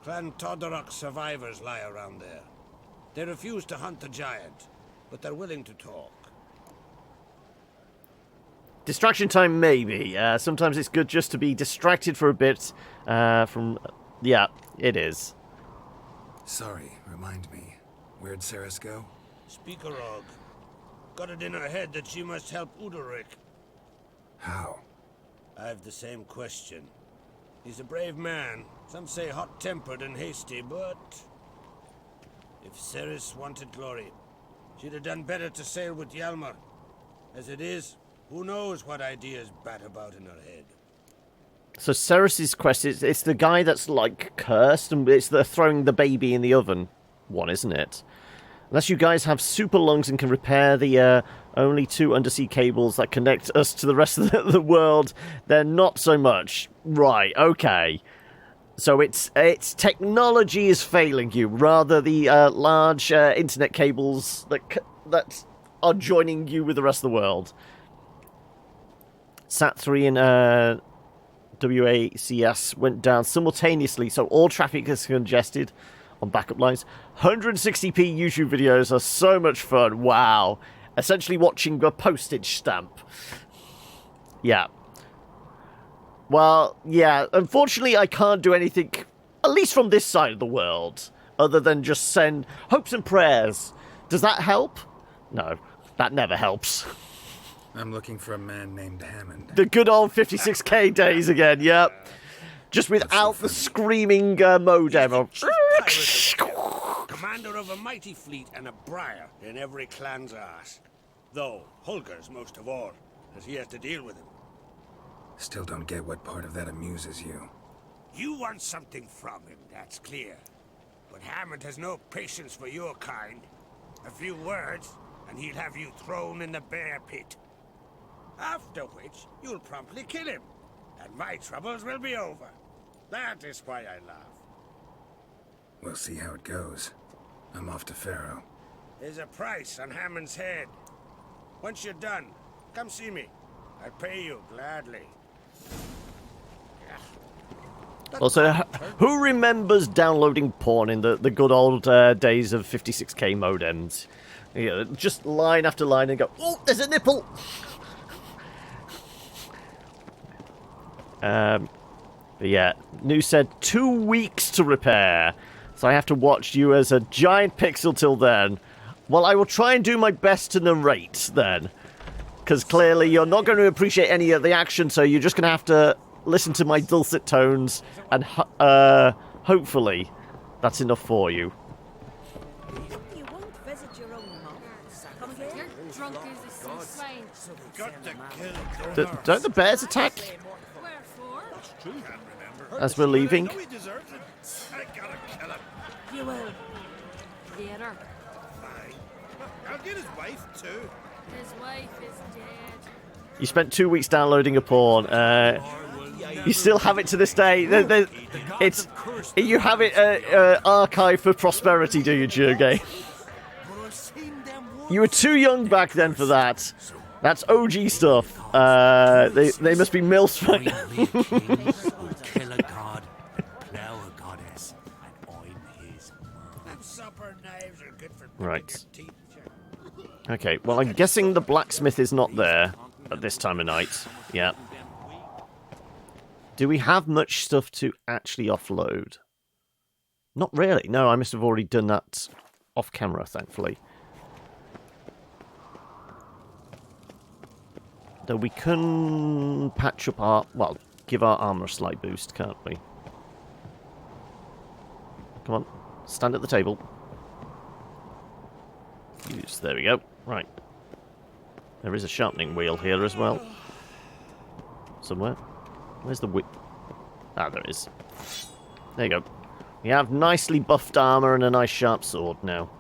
[SPEAKER 10] Clan Todorok survivors lie around there. They refuse to hunt the giant, but they're willing to talk.
[SPEAKER 1] Distraction time, maybe. Sometimes it's good just to be distracted for a bit from... Yeah, it is.
[SPEAKER 2] Sorry, remind me. Where'd Ceres go?
[SPEAKER 10] Speakerog. Got it in her head that she must help Udalric.
[SPEAKER 2] How?
[SPEAKER 10] I've the same question. He's a brave man. Some say hot-tempered and hasty, but... if Ceres wanted glory, she'd have done better to sail with Hjalmar. As it is, who knows what ideas bat about in her head.
[SPEAKER 1] So Ceres's quest, it's the guy that's, like, cursed, and it's the throwing the baby in the oven one, isn't it? Unless you guys have super lungs and can repair the only 2 undersea cables that connect us to the rest of the world, then not so much. Right, okay. So it's technology is failing you, rather the large internet cables that are joining you with the rest of the world. Sat3 and WACS went down simultaneously, so all traffic is congested on backup lines. 160p YouTube videos are so much fun. Wow. Essentially watching a postage stamp. Yeah. Well, yeah. Unfortunately, I can't do anything, at least from this side of the world, other than just send hopes and prayers. Does that help? No. That never helps.
[SPEAKER 2] I'm looking for a man named Hammond.
[SPEAKER 1] The good old 56k days again, yep. Just without the screaming modem.
[SPEAKER 10] Commander of a mighty fleet and a briar in every clan's arse. Though Holger's most of all, as he has to deal with him.
[SPEAKER 2] Still don't get what part of that amuses you.
[SPEAKER 10] You want something from him, that's clear. But Hammond has no patience for your kind. A few words, and he'll have you thrown in the bear pit. After which, you'll promptly kill him, and my troubles will be over. That is why I laugh.
[SPEAKER 2] We'll see how it goes. I'm off to Pharaoh.
[SPEAKER 10] There's a price on Hammond's head. Once you're done, come see me. I'll pay you gladly.
[SPEAKER 1] Also, who remembers downloading porn in the good old days of 56k modems? Yeah, just line after line and go, oh, there's a nipple! But yeah, New said 2 weeks to repair. So I have to watch you as a giant pixel till then. Well, I will try and do my best to narrate then. Because clearly you're not going to appreciate any of the action, so you're just going to have to listen to my dulcet tones, and hopefully that's enough for you.
[SPEAKER 7] You won't visit your own mom. Come again?
[SPEAKER 5] You're drunk as a sea swine.
[SPEAKER 10] Got to kill
[SPEAKER 1] Don't the bears attack?
[SPEAKER 5] Wherefore?
[SPEAKER 1] as we're leaving.
[SPEAKER 9] I know he deserves it. I gotta kill him.
[SPEAKER 5] You will. Later.
[SPEAKER 9] Fine. I'll get his wife too.
[SPEAKER 5] His wife is dead.
[SPEAKER 1] You spent 2 weeks downloading a porn. You still have it to this day. It's you have it archived for prosperity, do you, Jurgay? You were too young back then for that. That's OG stuff. They must be MILFs right now.
[SPEAKER 10] Kill a god, plow a goddess, and I'm his man. Supper knives are good for
[SPEAKER 1] Right. Okay, well, I'm guessing the blacksmith is not there at this time of night. Yeah. Do we have much stuff to actually offload? Not really. No, I must have already done that off camera, thankfully. Though we can patch up our... well, give our armor a slight boost, can't we? Come on. Stand at the table. Use. There we go. Right. There is a sharpening wheel here as well. Somewhere. Where's the whip? Ah, there it is. There you go. We have nicely buffed armor and a nice sharp sword now.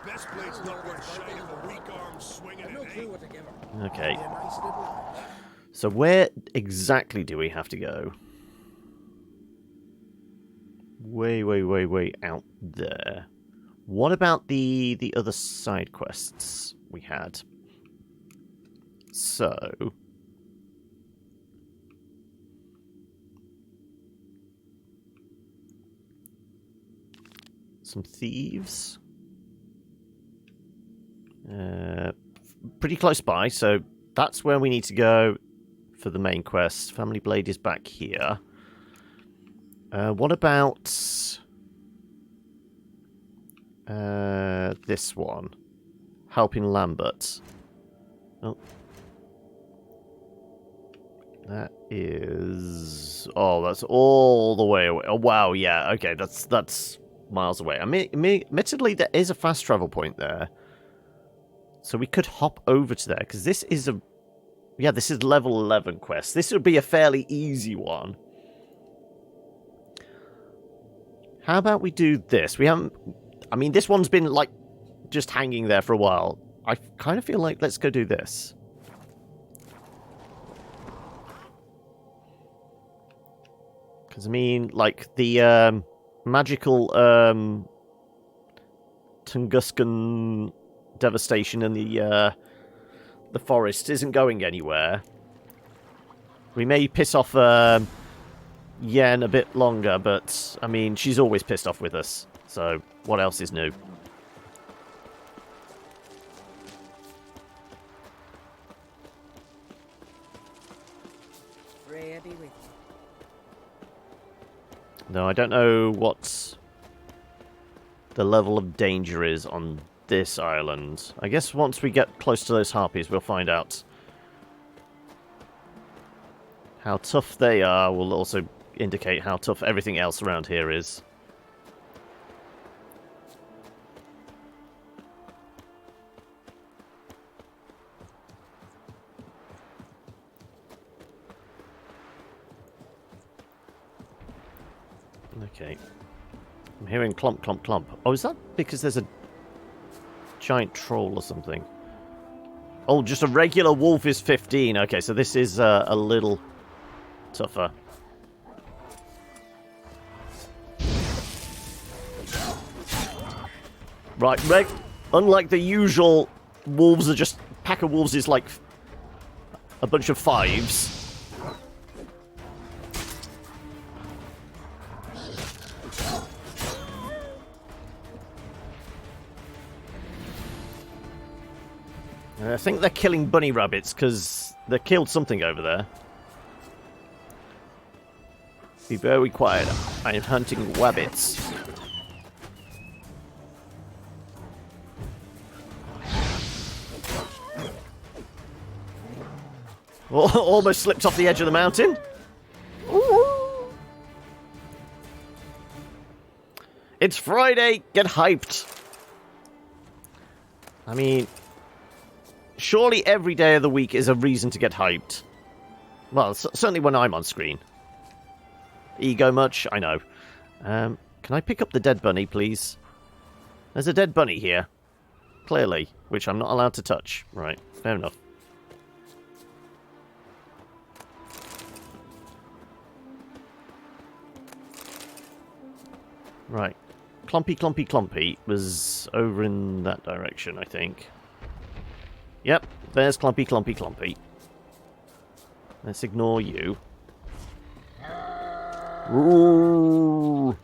[SPEAKER 9] Best blade's not worth shining if a weak arm swinging it, eh?
[SPEAKER 1] Okay. So where exactly do we have to go? Way out there. What about the other side quests we had? So... some thieves. Pretty close by, so that's where we need to go for the main quest. Family Blade is back here. What about this one? Helping Lambert. Oh. That is... oh, that's all the way away. Oh, wow, yeah, okay, that's miles away. I mean, admittedly, there is a fast travel point there. So we could hop over to there, because this is a... yeah, this is level 11 quest. This would be a fairly easy one. How about we do this? We haven't... I mean, this one's been, like, just hanging there for a while. I kind of feel like let's go do this. Because, I mean, like, the magical Tunguskan devastation in the forest isn't going anywhere. We may piss off Yen a bit longer, but, I mean, she's always pissed off with us. So, what else is new?
[SPEAKER 4] Freya be with you.
[SPEAKER 1] No, I don't know what the level of danger is on this island. I guess once we get close to those harpies, we'll find out. How tough they are will also indicate how tough everything else around here is. Okay. I'm hearing clump, clump, clump. Oh, is that because there's a giant troll or something? Oh, just a regular wolf is 15. Okay, so this is a little tougher. Right, unlike the usual wolves are just... pack of wolves is like a bunch of fives. I think they're killing bunny rabbits, because they killed something over there. Be very quiet. I am hunting rabbits. Almost slipped off the edge of the mountain. Ooh. It's Friday. Get hyped. I mean... Surely every day of the week is a reason to get hyped. Well, certainly when I'm on screen. Ego much? I know. Can I pick up the dead bunny, please? There's a dead bunny here. Clearly. Which I'm not allowed to touch. Right, fair enough. Right. Clumpy, Clumpy, Clumpy was over in that direction, I think. Yep, there's Clumpy, Clumpy, Clumpy. Let's ignore you. Ooh.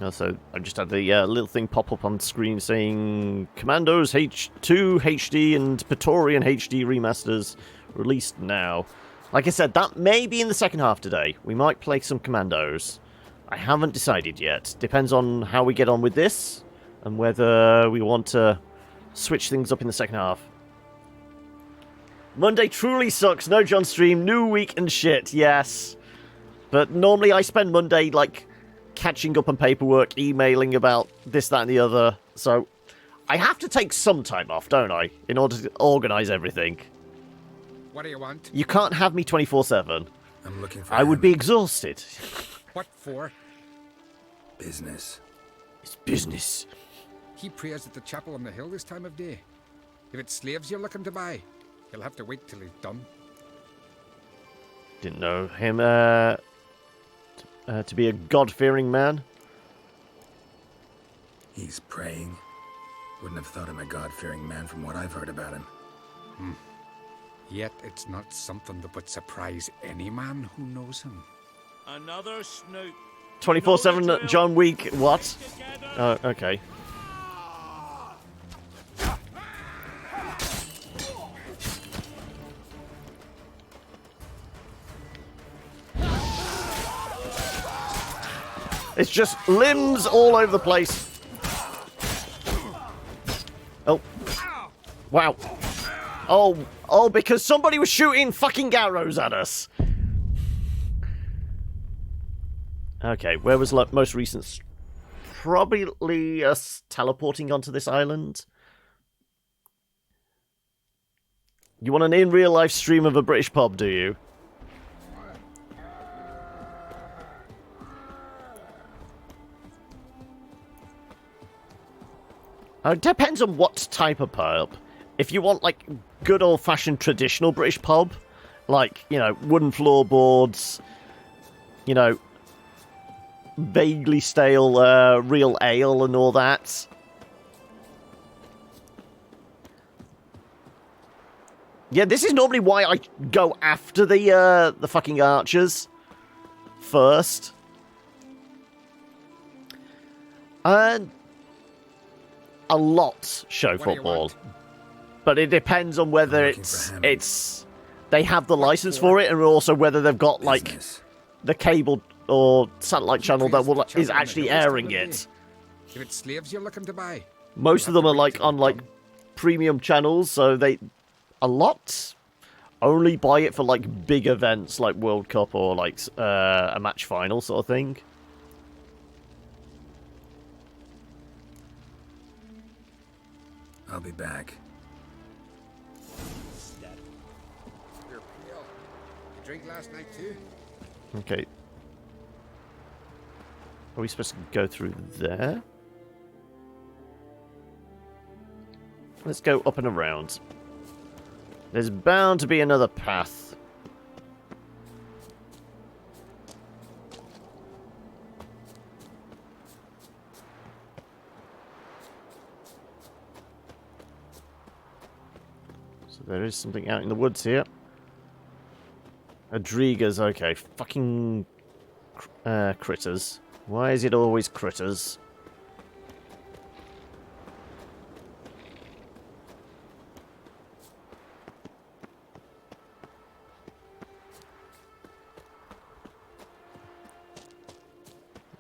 [SPEAKER 1] Also, I've just had the little thing pop up on screen saying Commandos H2 HD and Praetorian HD remasters released now. Like I said, that may be in the second half today. We might play some Commandos. I haven't decided yet. Depends on how we get on with this and whether we want to switch things up in the second half. Monday truly sucks. No John stream, new week and shit. Yes. But normally I spend Monday, like, catching up on paperwork, emailing about this, that, and the other. So I have to take some time off, don't I, in order to organise everything.
[SPEAKER 13] What do you want?
[SPEAKER 1] You can't have me 24/7.
[SPEAKER 2] I'm looking for
[SPEAKER 1] I would be exhausted.
[SPEAKER 13] What for?
[SPEAKER 2] Business.
[SPEAKER 1] It's business.
[SPEAKER 13] He prays at the chapel on the hill this time of day. If it's slaves you're looking to buy, you'll have to wait till he's done.
[SPEAKER 1] Didn't know him to be a God-fearing man.
[SPEAKER 2] He's praying. Wouldn't have thought him a God-fearing man from what I've heard about him.
[SPEAKER 13] Yet it's not something that would surprise any man who knows him.
[SPEAKER 9] Another snoop.
[SPEAKER 1] 24/7 John Wick, what? Oh, okay. It's just limbs all over the place. Oh. Wow. Oh, because somebody was shooting fucking arrows at us. Okay, where was most recent? Probably us teleporting onto this island. You want an in-real-life stream of a British pub, do you? It depends on what type of pub. If you want, like, good old-fashioned traditional British pub, like, you know, wooden floorboards, you know, vaguely stale real ale and all that. Yeah, this is normally why I go after the fucking archers first. And a lot show football, but it depends on whether it's they have the license for it, and also whether they've got like the cable or satellite channel that is actually airing it.
[SPEAKER 13] If it's slaves you're looking to buy,
[SPEAKER 1] most of them are like on like premium channels, so a lot only buy it for like big events like World Cup or like a match final sort of thing.
[SPEAKER 2] I'll be back.
[SPEAKER 13] you're pale. You drink last night too?
[SPEAKER 1] Okay. Are we supposed to go through there? Let's go up and around. There's bound to be another path. So there is something out in the woods here. Adrigas, okay. Fucking critters. Why is it always critters?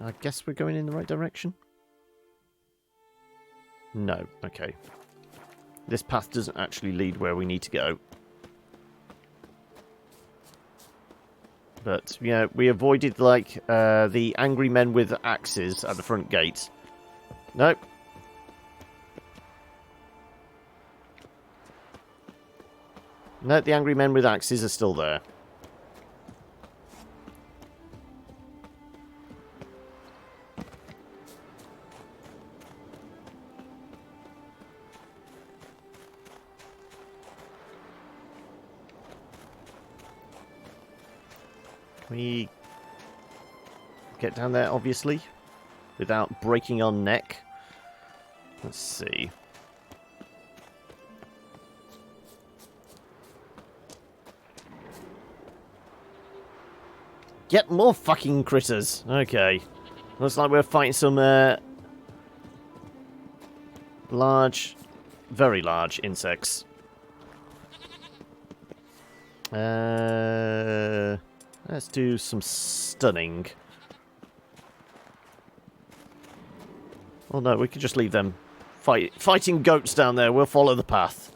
[SPEAKER 1] I guess we're going in the right direction? No, okay. This path doesn't actually lead where we need to go. But, yeah, we avoided, like, the angry men with axes at the front gate. Nope. No, the angry men with axes are still there. Can we get down there, obviously, without breaking our neck? Let's see. Get more fucking critters. Okay. Looks like we're fighting some large, very large insects. Let's do some stunning. Oh no, we could just leave them fighting goats down there. We'll follow the path.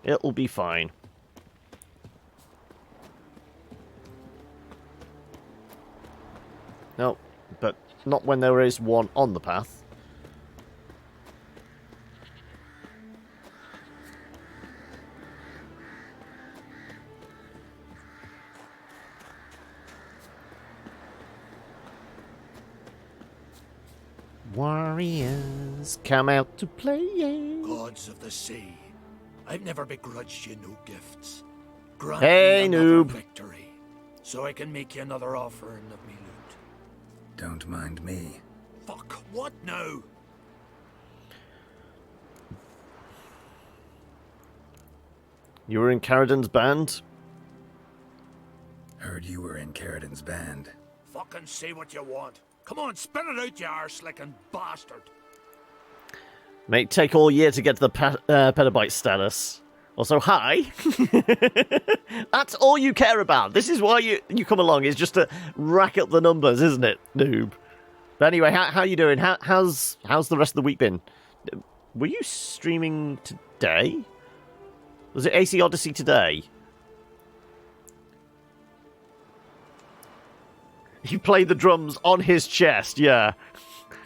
[SPEAKER 1] It'll be fine. No, but not when there is one on the path. Warriors, come out to play.
[SPEAKER 14] Gods of the sea, I've never begrudged you no gifts. Grant
[SPEAKER 1] Hey,
[SPEAKER 14] me another
[SPEAKER 1] noob.
[SPEAKER 14] victory, so I can make you another offering of me loot.
[SPEAKER 2] Don't mind me.
[SPEAKER 14] Fuck, what now?
[SPEAKER 1] You were in Caridan's band?
[SPEAKER 2] Heard you were in Caridan's band.
[SPEAKER 14] Fucking say what you want. Come on, spit it out, you arse-licking bastard.
[SPEAKER 1] Mate, take all year to get to the petabyte status. Also, hi. That's all you care about. This is why you come along, is just to rack up the numbers, isn't it, noob? But anyway, how you doing? How's the rest of the week been? Were you streaming today? Was it AC Odyssey today? He played the drums on his chest, yeah.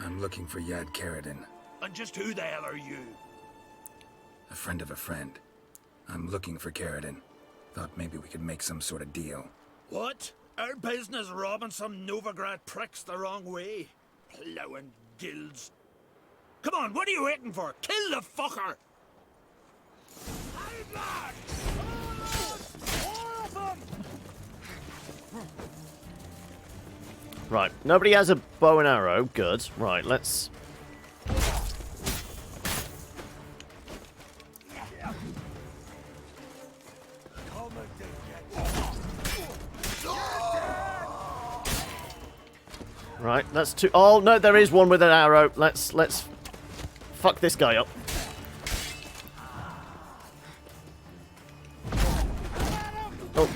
[SPEAKER 2] I'm looking for Yad Caridan.
[SPEAKER 14] And just who the hell are you?
[SPEAKER 2] A friend of a friend. I'm looking for Caridan. Thought maybe we could make some sort of deal.
[SPEAKER 14] What? Our business robbing some Novigrad pricks the wrong way? Plowing guilds. Come on, what are you waiting for? Kill the fucker! I'm back! All of them!
[SPEAKER 1] Right, nobody has a bow and arrow. Good. Right, let's... Right, that's two... Oh, no, there is one with an arrow. Let's fuck this guy up. Oh.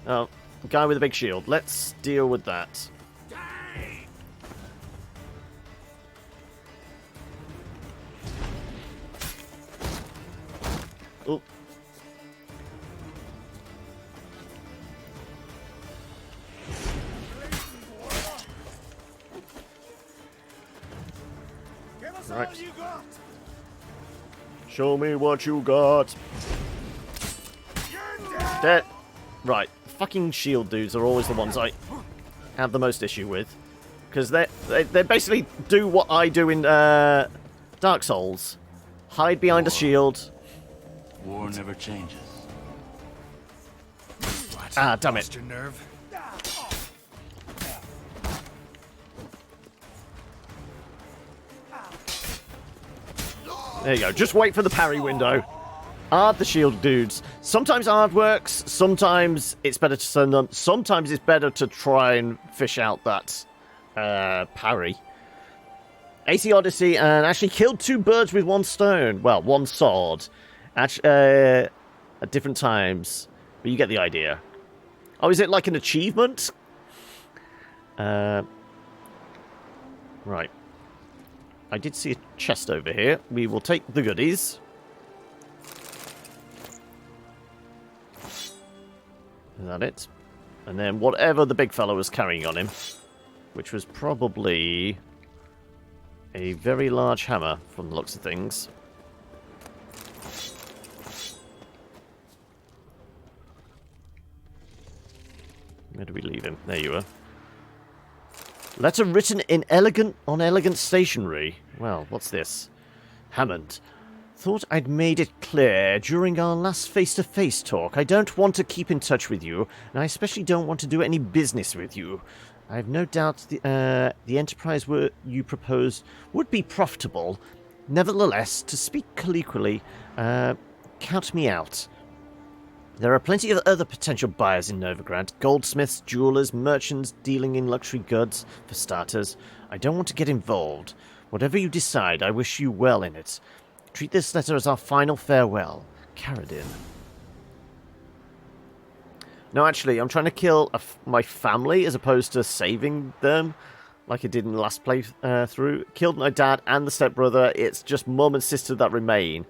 [SPEAKER 1] Oh, guy with a big shield. Let's deal with that. Oh. Right. Show me what you got. Dead. Right. Fucking shield dudes are always the ones I have the most issue with. Because they basically do what I do in Dark Souls. Hide behind a shield.
[SPEAKER 9] War never changes.
[SPEAKER 2] What?
[SPEAKER 1] Ah, damn it.
[SPEAKER 2] Lost your nerve?
[SPEAKER 1] There you go. Just wait for the parry window. Ard the shield dudes. Sometimes Ard works. Sometimes it's better to send them. Sometimes it's better to try and fish out that parry. AC Odyssey and actually killed two birds with one stone. Well, one sword. At different times. But you get the idea. Oh, is it like an achievement? Right. I did see a chest over here. We will take the goodies. Is that it? And then whatever the big fellow was carrying on him, which was probably a very large hammer from the looks of things. Where do we leave him? There you are. Letter written in elegant stationery. Well, what's this? Hammond. Thought I'd made it clear during our last face-to-face talk. I don't want to keep in touch with you, and I especially don't want to do any business with you. I have no doubt the enterprise you propose would be profitable. Nevertheless, to speak colloquially, count me out. There are plenty of other potential buyers in Novigrad. Goldsmiths, jewelers, merchants dealing in luxury goods, for starters. I don't want to get involved. Whatever you decide, I wish you well in it. Treat this letter as our final farewell. Caradin. No, actually, I'm trying to kill my family as opposed to saving them, like I did in the last playthrough. Killed my dad and the stepbrother. It's just mum and sister that remain.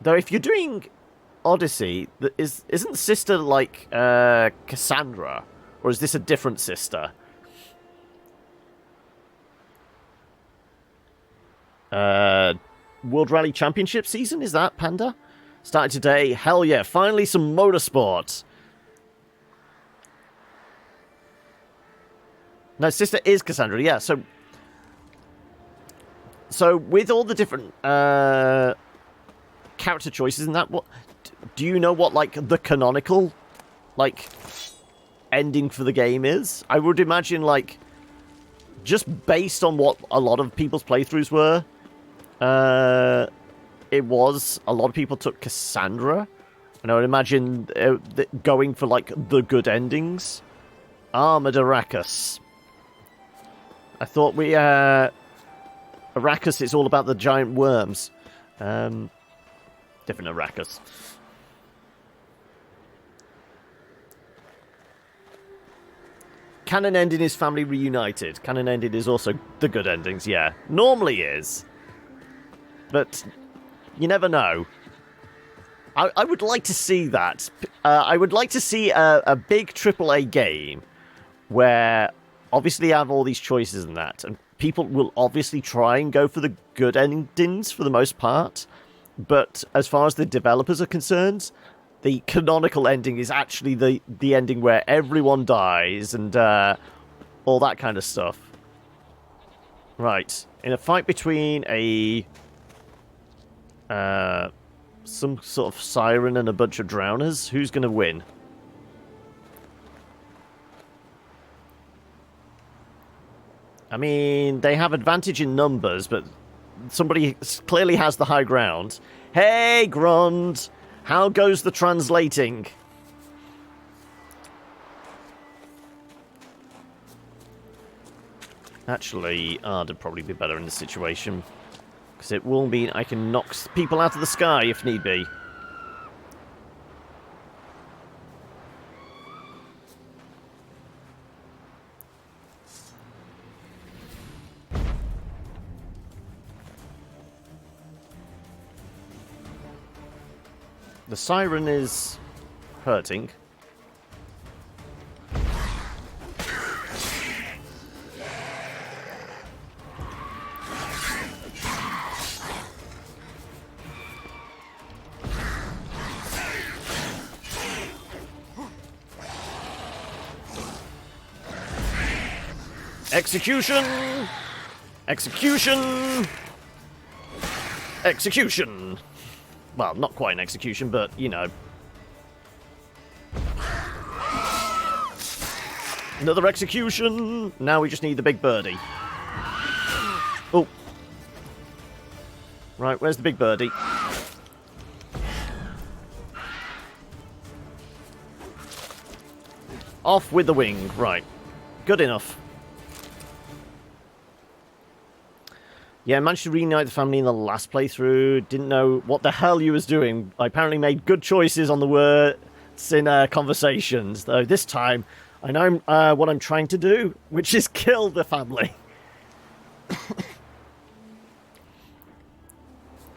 [SPEAKER 1] Though if you're doing Odyssey, isn't the sister like Cassandra? Or is this a different sister? World Rally Championship season? Is that, Panda? Started today. Hell yeah, finally some motorsport. No, sister is Cassandra, yeah. So with all the different character choices, isn't that what... Do you know what, like, the canonical, like, ending for the game is? I would imagine, like, just based on what a lot of people's playthroughs were, it was, a lot of people took Cassandra, and I would imagine going for, like, the good endings. Armored Arrakis. I thought Arrakis, it's all about the giant worms. Different Arrakis. Canon ending is family reunited. Canon ending is also the good endings, yeah. Normally is. But you never know. I would like to see that. I would like to see a big AAA game where obviously you have all these choices and that, and people will obviously try and go for the good endings for the most part. But as far as the developers are concerned, the canonical ending is actually the ending where everyone dies and all that kind of stuff. Right. In a fight between some sort of siren and a bunch of drowners, who's going to win? I mean, they have advantage in numbers, but somebody clearly has the high ground. Hey, Grond! How goes the translating? Actually, Ard would probably be better in this situation. Because it will mean I can knock people out of the sky if need be. The siren is hurting. Execution! Execution! Execution! Well, not quite an execution, but, you know. Another execution! Now we just need the big birdie. Oh. Right, where's the big birdie? Off with the wing. Right. Good enough. Yeah, I managed to reunite the family in the last playthrough. Didn't know what the hell you was doing. I apparently made good choices on the words in conversations. Though this time, I know what I'm trying to do, which is kill the family.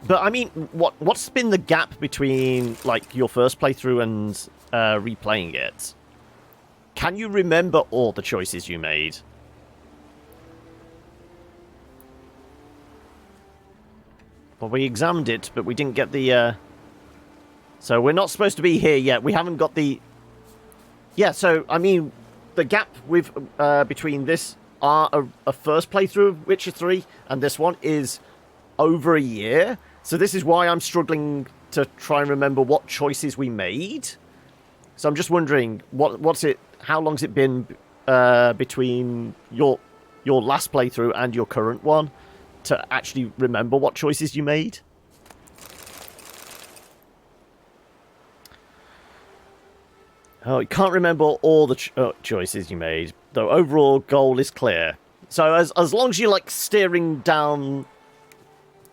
[SPEAKER 1] But, I mean, what's been the gap between, like, your first playthrough and replaying it? Can you remember all the choices you made? Well, we examined it, but we didn't get the... So we're not supposed to be here yet. We haven't got the... Yeah, so, I mean, the gap with between this, a first playthrough of Witcher 3 and this one is over a year. So this is why I'm struggling to try and remember what choices we made. So I'm just wondering, how long's it been between your last playthrough and your current one to actually remember what choices you made? Oh, you can't remember all the choices you made, though overall goal is clear. So as long as you're like steering down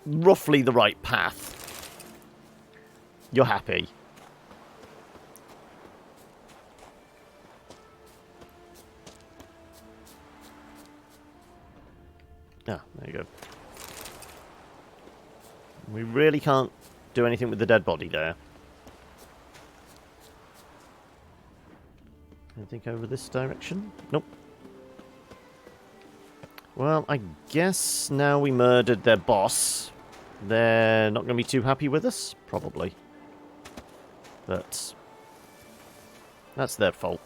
[SPEAKER 1] roughly the right path, you're happy. Ah, there you go. We really can't do anything with the dead body there. Anything over this direction? Nope. Well, I guess now we murdered their boss, they're not going to be too happy with us, probably. But that's their fault.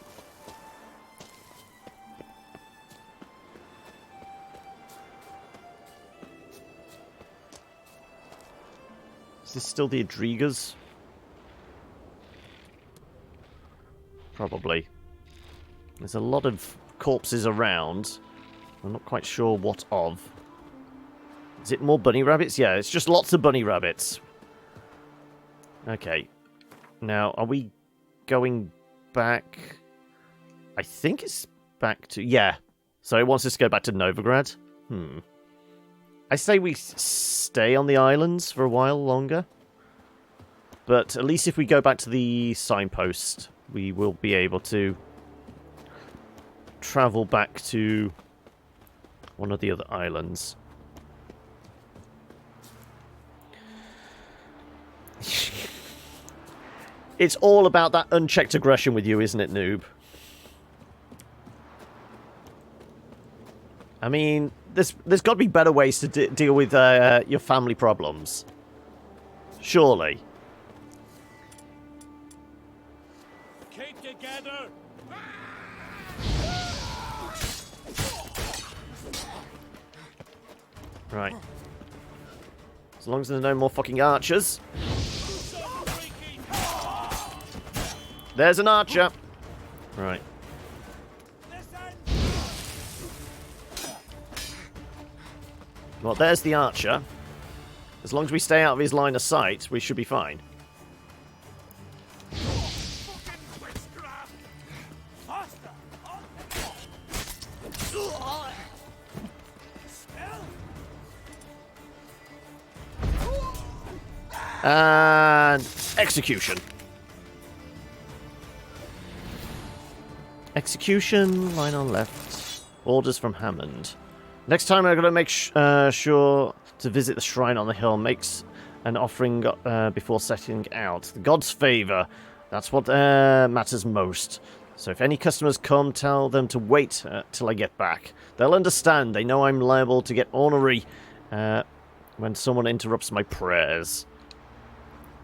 [SPEAKER 1] Is this still the Adrigas? Probably. There's a lot of corpses around. I'm not quite sure what of. Is it more bunny rabbits? Yeah, it's just lots of bunny rabbits. Okay. Now, are we going back? I think it's back to... Yeah. So it wants us to go back to Novigrad. I say we stay on the islands for a while longer. But at least if we go back to the signpost, we will be able to travel back to one of the other islands. It's all about that unchecked aggression with you, isn't it, noob? I mean, there's got to be better ways to deal with your family problems. Surely.
[SPEAKER 9] Keep together.
[SPEAKER 1] Right. As long as there's no more fucking archers. There's an archer. Right. Well, there's the archer. As long as we stay out of his line of sight, we should be fine. And execution. Execution, line on left. Orders from Hammond. Next time I'm going to make sure to visit the shrine on the hill. Makes an offering before setting out. The gods' favour. That's what matters most. So if any customers come, tell them to wait till I get back. They'll understand. They know I'm liable to get ornery when someone interrupts my prayers.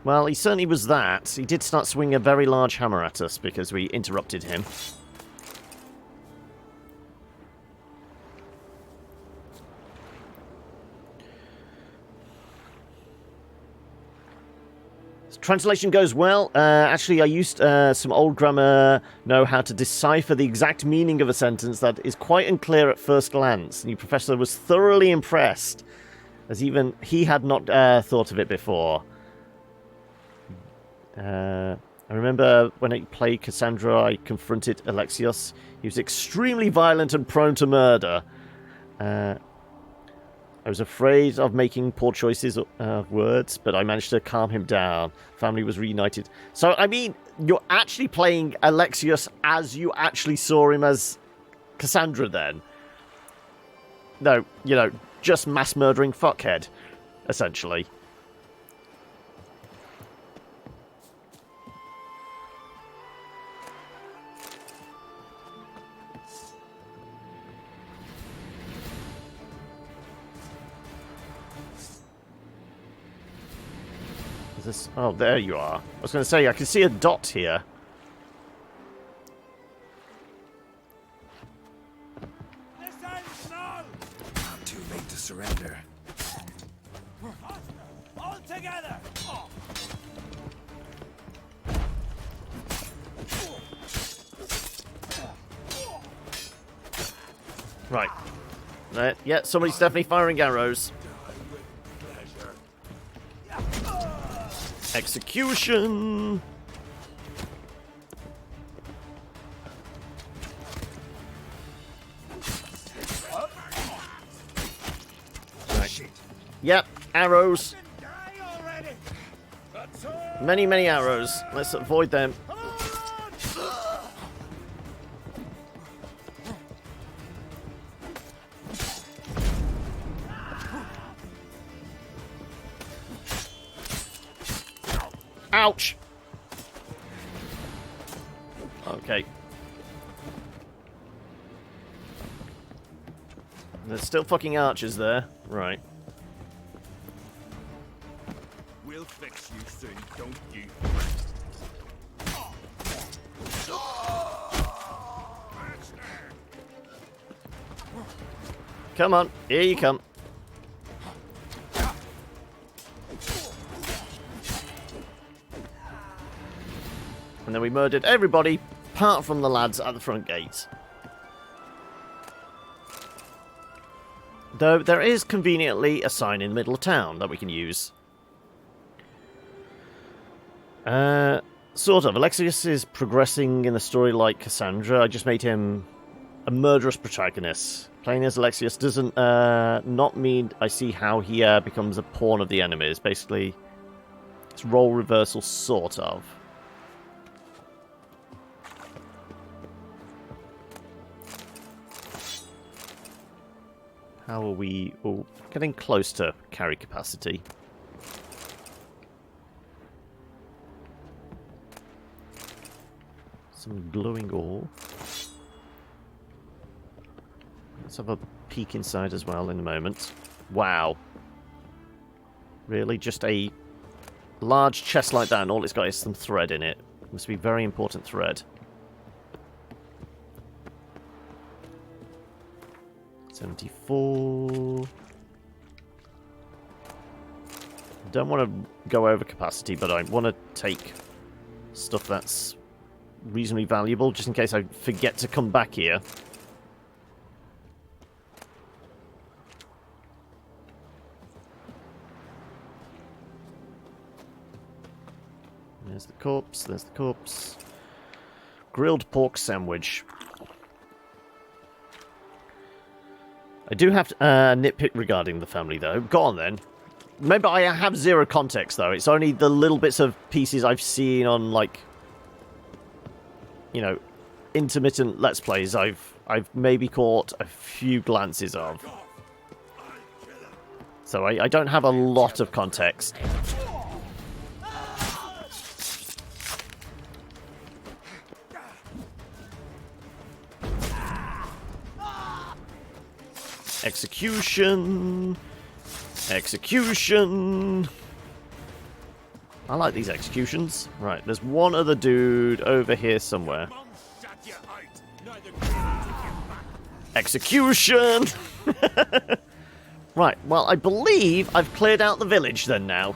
[SPEAKER 1] Well, he certainly was that. He did start swinging a very large hammer at us because we interrupted him. Translation goes well. Actually, I used some old grammar, know how to decipher the exact meaning of a sentence that is quite unclear at first glance. The new professor was thoroughly impressed, as even he had not thought of it before. I remember when I played Cassandra, I confronted Alexios. He was extremely violent and prone to murder. I was afraid of making poor choices of words, but I managed to calm him down. Family was reunited. So, I mean, you're actually playing Alexios as you actually saw him as Cassandra then. No, you know, just mass murdering fuckhead, essentially. this? Oh, there you are. I was going to say, I can see a dot here.
[SPEAKER 2] Not too late to surrender.
[SPEAKER 9] All together!
[SPEAKER 1] Right. Yeah, somebody's definitely firing arrows. Execution! Right. Yep, arrows. Many, many arrows. Let's avoid them. Ouch! Okay. There's still fucking archers there. Right.
[SPEAKER 9] We'll fix you soon, don't you?
[SPEAKER 1] Come on, here you come. And then we murdered everybody, apart from the lads at the front gate. Though there is conveniently a sign in the middle of town that we can use. Sort of. Alexius is progressing in the story like Cassandra. I just made him a murderous protagonist. Playing as Alexius doesn't not mean I see how he becomes a pawn of the enemies. Basically, it's role reversal, sort of. How are we? Oh, getting close to carry capacity. Some glowing ore. Let's have a peek inside as well in a moment. Wow. Really? Just a large chest like that and all it's got is some thread in it. Must be very important thread. 74. Don't want to go over capacity, but I want to take stuff that's reasonably valuable, just in case I forget to come back here. There's the corpse, there's the corpse. Grilled pork sandwich. I do have to nitpick regarding the family, though. Go on, then. Remember, I have zero context, though. It's only the little bits of pieces I've seen on, like, you know, intermittent Let's Plays. I've maybe caught a few glances of. So I don't have a lot of context. Execution! Execution! I like these executions. Right, there's one other dude over here somewhere. Execution! Right, well, I believe I've cleared out the village then now.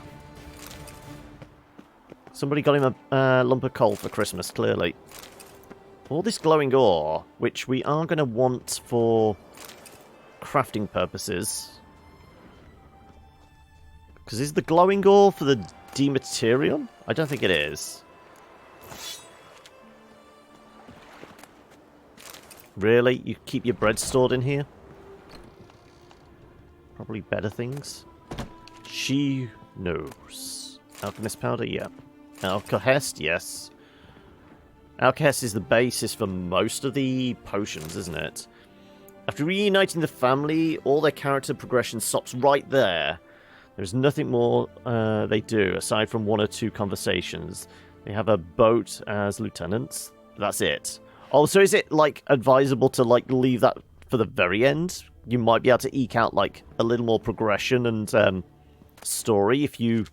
[SPEAKER 1] Somebody got him a lump of coal for Christmas, clearly. All this glowing ore, which we are going to want for crafting purposes. Because is the glowing ore for the dematerium? I don't think it is. Really? You keep your bread stored in here? Probably better things. She knows. Alchemist powder? Yeah. Alcohest? Yes. Alcohest is the basis for most of the potions, isn't it? After reuniting the family, all their character progression stops right there. There's nothing more they do, aside from one or two conversations. They have a boat as lieutenants. That's it. Oh, so is it, like, advisable to, like, leave that for the very end? You might be able to eke out, like, a little more progression and story if you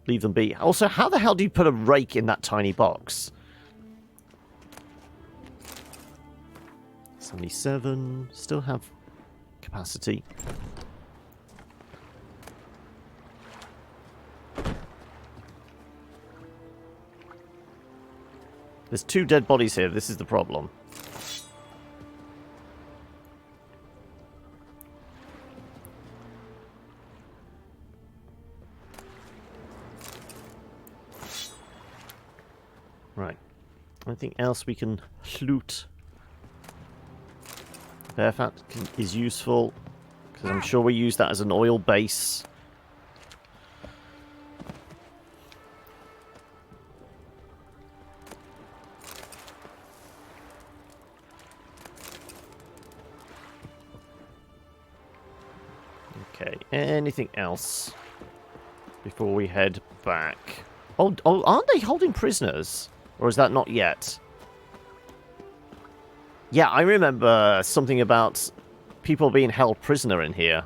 [SPEAKER 1] leave them be. Also, how the hell do you put a rake in that tiny box? 77. Still have capacity. There's 2 dead bodies here. This is the problem. Right. Anything else we can loot? Bear fat is useful, because I'm sure we use that as an oil base. Okay, anything else before we head back? Oh, aren't they holding prisoners? Or is that not yet? Yeah, I remember something about people being held prisoner in here.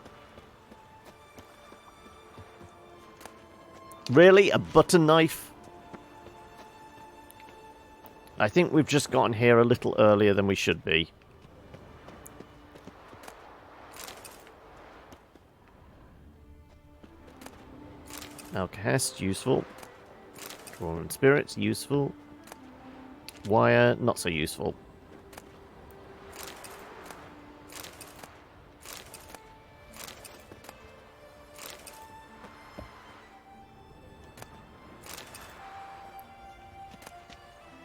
[SPEAKER 1] Really? A butter knife? I think we've just gotten here a little earlier than we should be. Alcahest, useful. Dwarven spirits, useful. Wire, not so useful.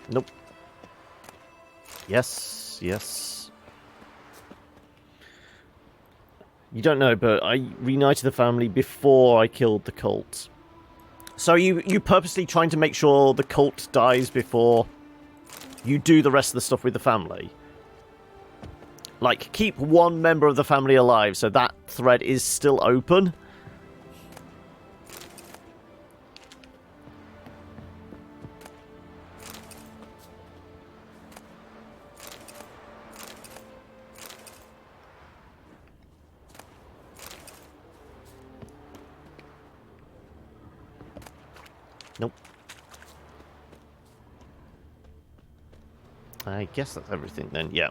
[SPEAKER 1] Nope. Yes, yes. You don't know, but I reunited the family before I killed the cult. So you purposely trying to make sure the cult dies before you do the rest of the stuff with the family? Like, keep one member of the family alive so that thread is still open? Nope. I guess that's everything then, yeah.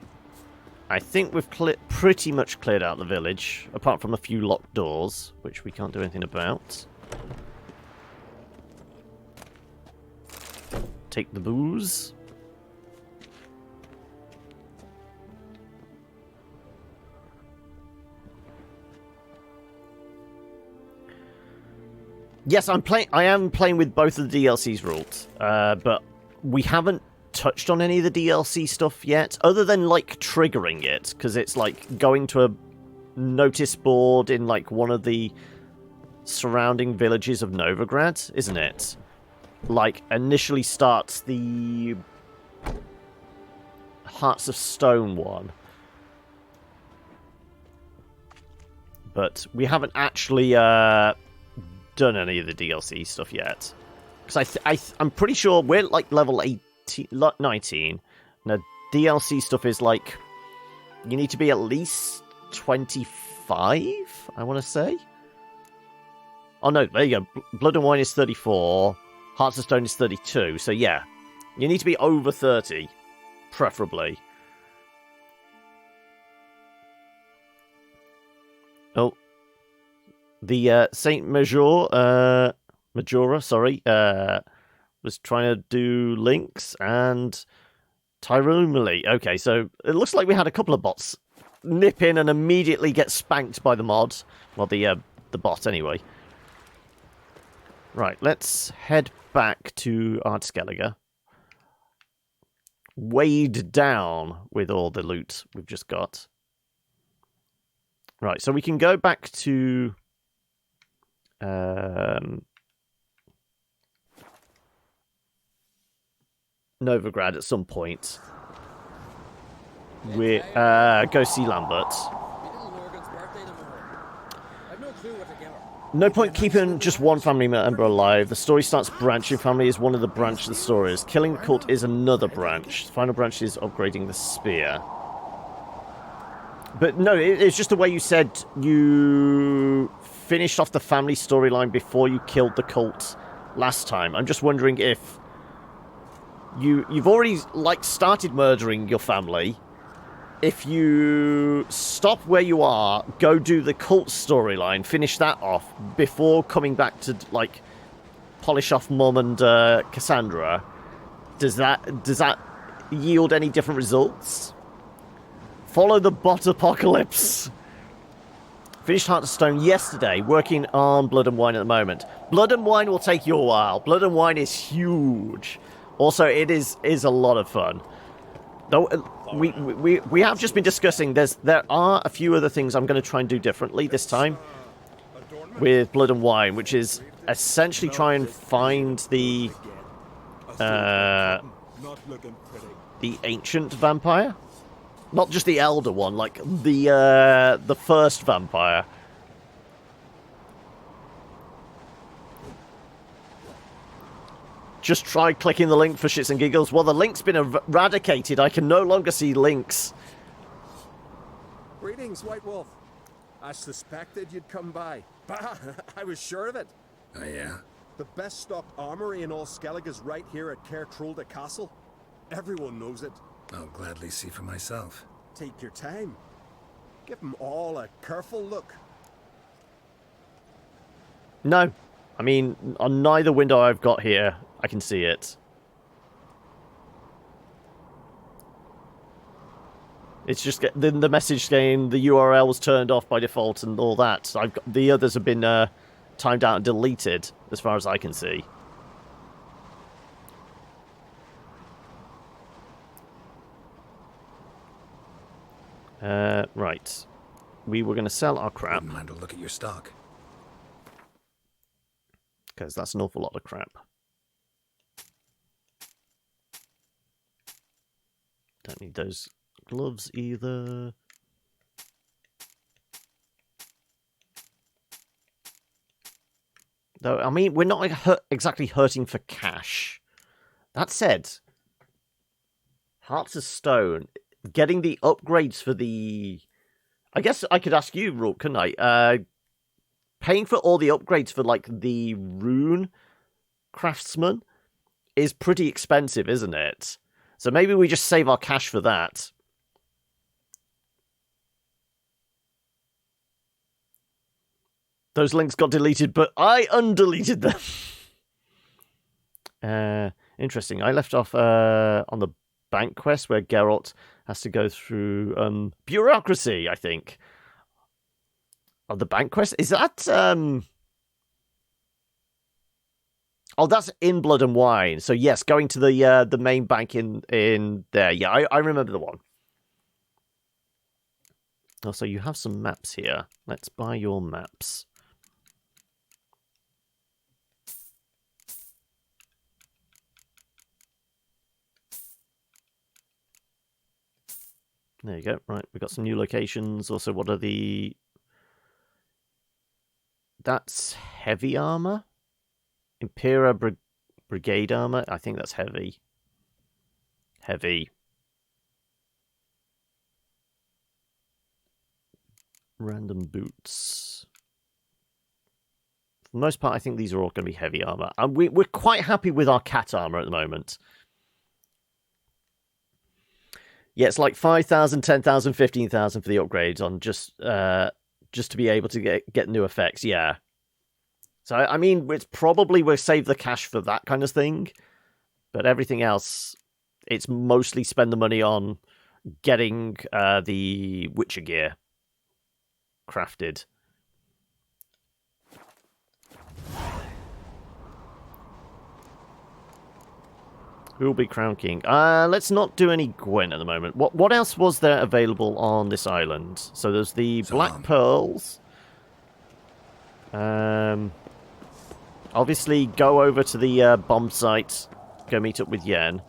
[SPEAKER 1] I think we've pretty much cleared out the village, apart from a few locked doors, which we can't do anything about. Take the booze. Yes, I am playing with both of the DLC's rules, but we haven't touched on any of the DLC stuff yet, other than, like, triggering it, because it's, like, going to a notice board in, like, one of the surrounding villages of Novigrad, isn't it? Like, initially starts the Hearts of Stone one. But we haven't actually, done any of the DLC stuff yet. Because I'm pretty sure we're, like, level 19. And the DLC stuff is, like, you need to be at least 25, I want to say. Oh, no, there you go. Blood and Wine is 34. Hearts of Stone is 32. So, yeah. You need to be over 30, preferably. Oh. The Saint Majora, was trying to do links, and Tyrumali. Okay, so it looks like we had a couple of bots nip in and immediately get spanked by the mod. Well, the bot, anyway. Right, let's head back to Skellige. Weighed down with all the loot we've just got. Right, so we can go back to Novigrad at some point. We go see Lambert. No point keeping just one family member alive. The story starts branching. Family is one of the branches of the stories. Killing the cult is another branch. The final branch is upgrading the spear. But no, it's just the way you said you finished off the family storyline before you killed the cult last time. I'm just wondering if you've already, like, started murdering your family. If you stop where you are, go do the cult storyline, finish that off before coming back to, like, polish off Mum and Cassandra, does that yield any different results? Follow the bot apocalypse. Finished Heart of Stone yesterday, working on Blood and Wine at the moment. Blood and Wine will take you a while. Blood and Wine is huge. Also, it is a lot of fun. Though we have just been discussing there are a few other things I'm going to try and do differently this time with Blood and Wine, which is essentially try and find the ancient vampire, not just the elder one, like the first vampire. Just try clicking the link for shits and giggles. Well, the link's been eradicated. I can no longer see links.
[SPEAKER 15] Greetings, White Wolf. I suspected you'd come by. Bah, I was sure of it.
[SPEAKER 2] Oh, yeah?
[SPEAKER 15] The best stocked armory in all Skellige's right here at Cair Castle. Everyone knows it.
[SPEAKER 2] I'll gladly see for myself.
[SPEAKER 15] Take your time. Give them all a careful look.
[SPEAKER 1] No. I mean, on neither window I've got here, I can see it. It's just the message saying the URL was turned off by default and all that. The others have been timed out and deleted, as far as I can see. Right. We were going to sell our crap.
[SPEAKER 2] Wouldn't mind to look at your stock.
[SPEAKER 1] Because that's an awful lot of crap. Don't need those gloves either. Though, I mean, we're not exactly hurting for cash. That said, Hearts of Stone, getting the upgrades for the... I guess I could ask you, Rook, couldn't I? Paying for all the upgrades for, like, the rune craftsman is pretty expensive, isn't it? So maybe we just save our cash for that. Those links got deleted, but I undeleted them. Interesting. I left off on the bank quest where Geralt has to go through bureaucracy, I think. Oh, the bank quest? Is that... Oh, that's in Blood and Wine. So yes, going to the main bank in there. Yeah, I remember the one. Oh, so you have some maps here. Let's buy your maps. There you go. Right, we've got some new locations. Also, what are the... That's heavy armor? Impera Brigade armor? I think that's heavy. Heavy. Random boots. For the most part, I think these are all going to be heavy armor. And we're quite happy with our cat armor at the moment. Yeah, it's like 5,000, 10,000, 15,000 for the upgrades on just to be able to get new effects. Yeah. So, I mean, it's probably we'll save the cash for that kind of thing. But everything else, it's mostly spend the money on getting the Witcher gear crafted. Who will be Crown King? Let's not do any Gwen at the moment. What else was there available on this island? So there's the Black Pearls. Obviously, go over to the bomb site. Go meet up with Yen.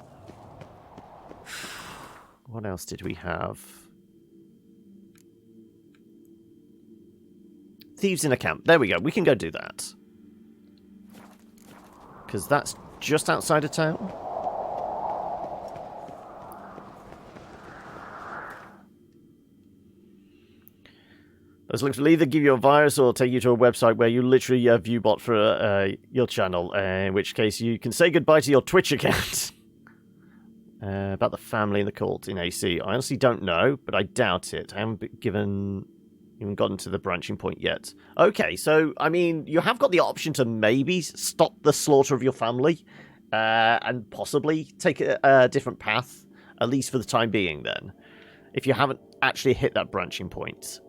[SPEAKER 1] What else did we have? Thieves in a camp. There we go. We can go do that. Because that's just outside of town. Those links will either give you a virus or take you to a website where you literally view bot for your channel, in which case you can say goodbye to your Twitch account. About the family and the cult in AC. I honestly don't know, but I doubt it. I haven't even gotten to the branching point yet. Okay, so, I mean, you have got the option to maybe stop the slaughter of your family and possibly take a different path, at least for the time being then, if you haven't actually hit that branching point.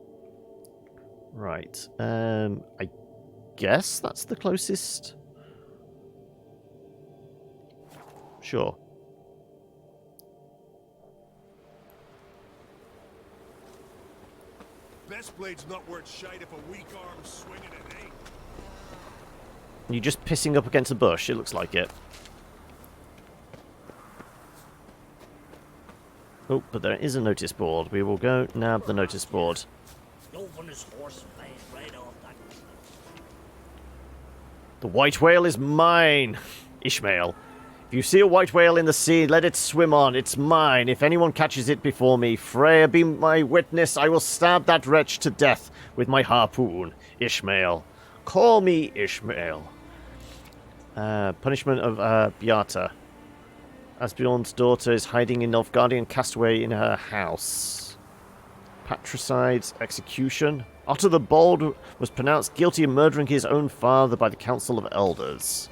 [SPEAKER 1] Right. I guess that's the closest. Sure.
[SPEAKER 10] Best blade's not worth shite if a weak arm's swinging it, eh?
[SPEAKER 1] You're just pissing up against a bush, it looks like it. Oh, but there is a notice board. We will go nab the notice board. The white whale is mine, Ishmael. If you see a white whale in the sea, let it swim on. It's mine. If anyone catches it before me, Freya be my witness. I will stab that wretch to death with my harpoon. Ishmael. Call me Ishmael. Punishment of Beata. Asbjorn's daughter is hiding in Novgardian castaway in her house. Patricide's execution. Otto the Bold was pronounced guilty of murdering his own father by the Council of Elders.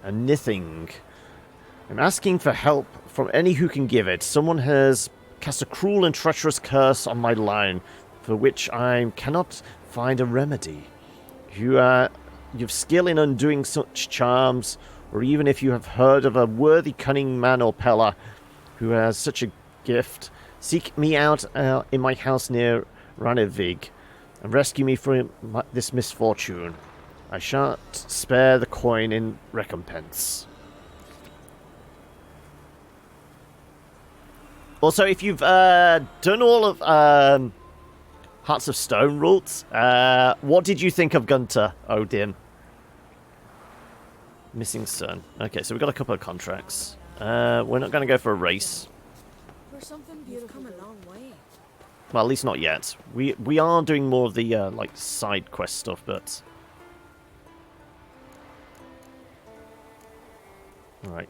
[SPEAKER 1] A nithing. I'm asking for help from any who can give it. Someone has cast a cruel and treacherous curse on my line, for which I cannot find a remedy. If you have skill in undoing such charms, or even if you have heard of a worthy cunning man or peller who has such a gift, seek me out in my house near Ranevig, and rescue me from this misfortune. I shan't spare the coin in recompense. Also, if you've done all of Hearts of Stone rules, what did you think of Gunter, Odin? Missing son. Okay, so we've got a couple of contracts. We're not going to go for a race.
[SPEAKER 4] For something beautiful. You've come a long way.
[SPEAKER 1] Well, at least not yet. We are doing more of the like side quest stuff, but all right.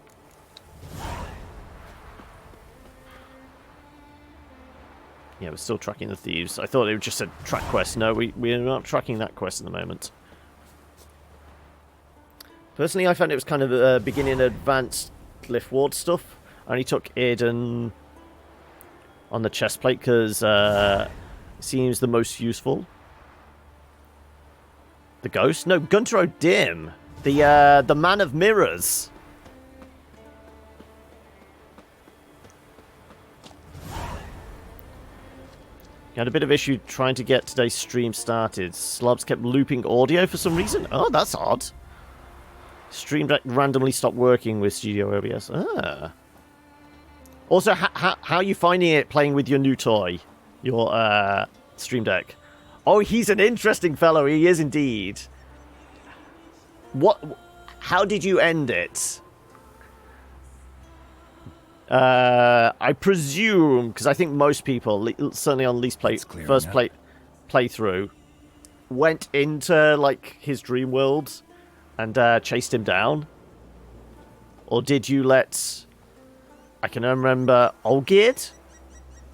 [SPEAKER 1] Yeah, we're still tracking the thieves. I thought it just said track quest. No, we're not tracking that quest at the moment. Personally, I found it was kind of beginning advanced Glyph Ward stuff. I only took Aiden on the chest plate because it seems the most useful. The ghost? No, Gunter O'Dim. The man of mirrors. Had a bit of issue trying to get today's stream started. Slobs kept looping audio for some reason. Oh, that's odd. Stream Deck randomly stopped working with Studio OBS. Ah. Also, how are you finding it playing with your new toy? Your Stream Deck? Oh, he's an interesting fellow. He is indeed. How did you end it? I presume, because I think most people, certainly on least playthrough, went into like his dream world and chased him down. Or did you let, I can remember, Olgierd?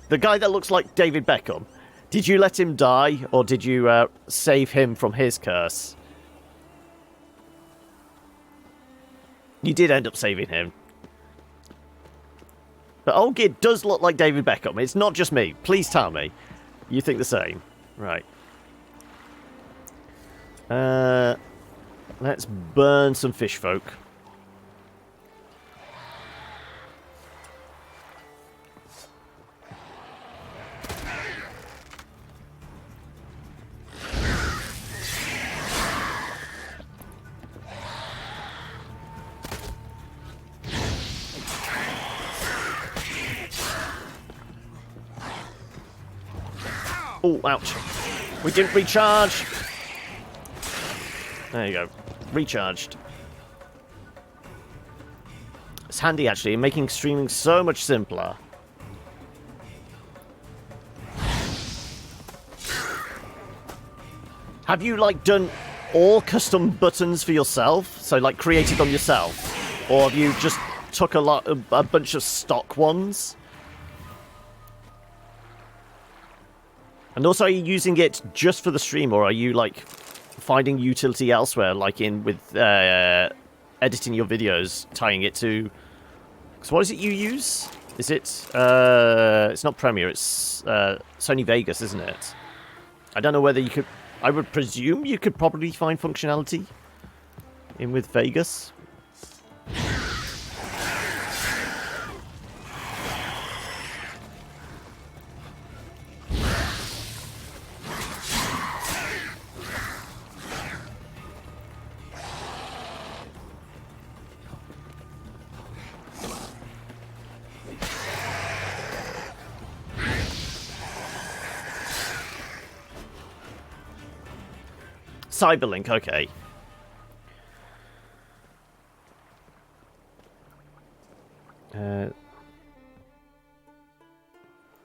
[SPEAKER 1] The guy that looks like David Beckham. Did you let him die, or did you save him from his curse? You did end up saving him. But Olgierd does look like David Beckham. It's not just me. Please tell me you think the same. Right. Let's burn some fish folk. Oh, ouch. We didn't recharge. There you go. Recharged. It's handy, actually, making streaming so much simpler. Have you, like, done all custom buttons for yourself? So, like, created them yourself? Or have you just took a bunch of stock ones? And also, are you using it just for the stream, or are you, like, finding utility elsewhere, like with editing your videos, tying it to... So what is it you use? Is it... it's not Premiere, it's Sony Vegas, isn't it? I don't know whether you could... I would presume you could probably find functionality in with Vegas. Cyberlink, okay.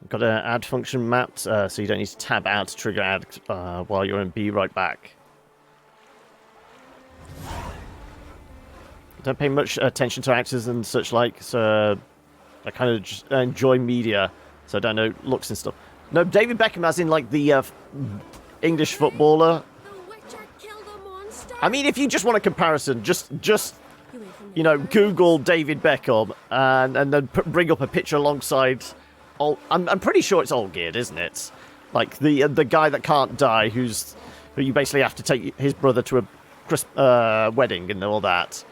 [SPEAKER 1] Got an add function mapped, so you don't need to tab out to trigger add while you're in Be Right Back. Don't pay much attention to actors and such like, so I kind of just enjoy media, so I don't know looks and stuff. No, David Beckham as in like the English footballer. I mean, if you just want a comparison, just you know, Google David Beckham and then bring up a picture alongside. I'm pretty sure it's Old Geared, isn't it? Like the guy that can't die, who you basically have to take his brother to a wedding and all that.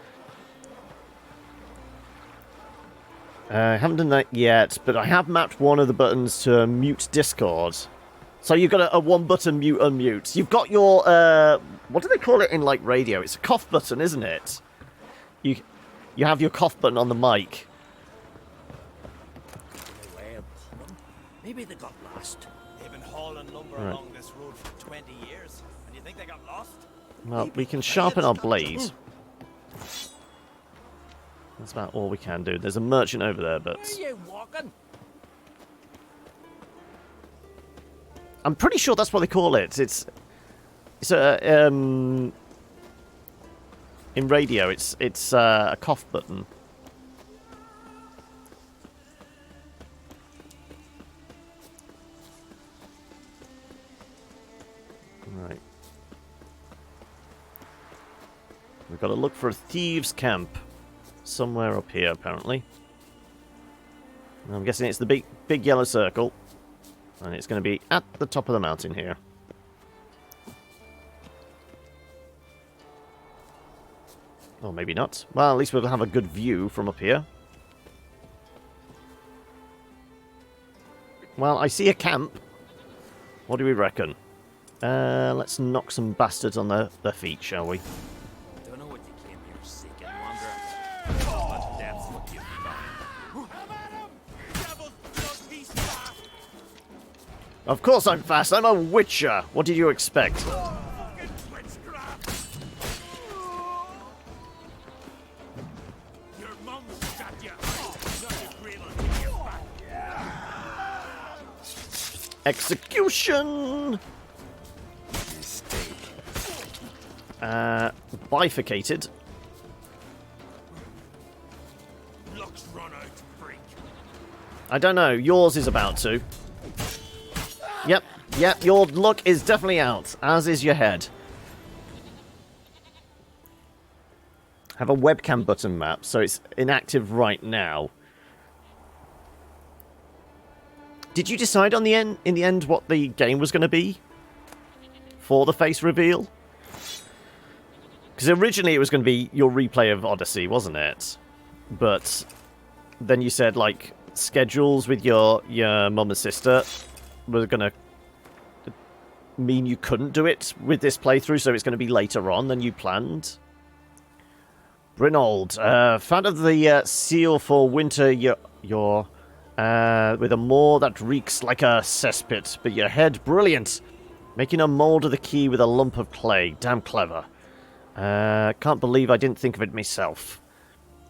[SPEAKER 1] I haven't done that yet, but I have mapped one of the buttons to mute Discord. So you've got a one-button mute unmute. You've got your what do they call it in like radio? It's a cough button, isn't it? You have your cough button on the mic.
[SPEAKER 9] Maybe they got lost. They've been hauling lumber along this road for 20 years, and you think they got lost?
[SPEAKER 1] Well, we can sharpen our blade. That's about all we can do. There's a merchant over there, but...
[SPEAKER 9] Where are you walking?
[SPEAKER 1] I'm pretty sure that's what they call it. It's a in radio. It's a cough button. Right. We've got to look for a thieves' camp somewhere up here, apparently. I'm guessing it's the big yellow circle. And it's going to be at the top of the mountain here. Or maybe not. Well, at least we'll have a good view from up here. Well, I see a camp. What do we reckon? Let's knock some bastards on their feet, shall we?
[SPEAKER 9] Don't know what you came here seeking, wanderer. That's what you found.
[SPEAKER 1] Of course I'm fast. I'm a witcher. What did you expect? Execution! Bifurcated.
[SPEAKER 9] Luck's run out, freak.
[SPEAKER 1] I don't know. Yours is about to. Yep, your luck is definitely out, as is your head. Have a webcam button map, so it's inactive right now. Did you decide on in the end what the game was going to be for the face reveal? Because originally it was going to be your replay of Odyssey, wasn't it? But then you said like schedules with your mum and sister were going to mean you couldn't do it with this playthrough, so it's going to be later on than you planned. Brinold, fan of the seal for winter, your with a maw that reeks like a cesspit, but your head brilliant, making a mold of the key with a lump of clay. Damn clever. Can't believe I didn't think of it myself.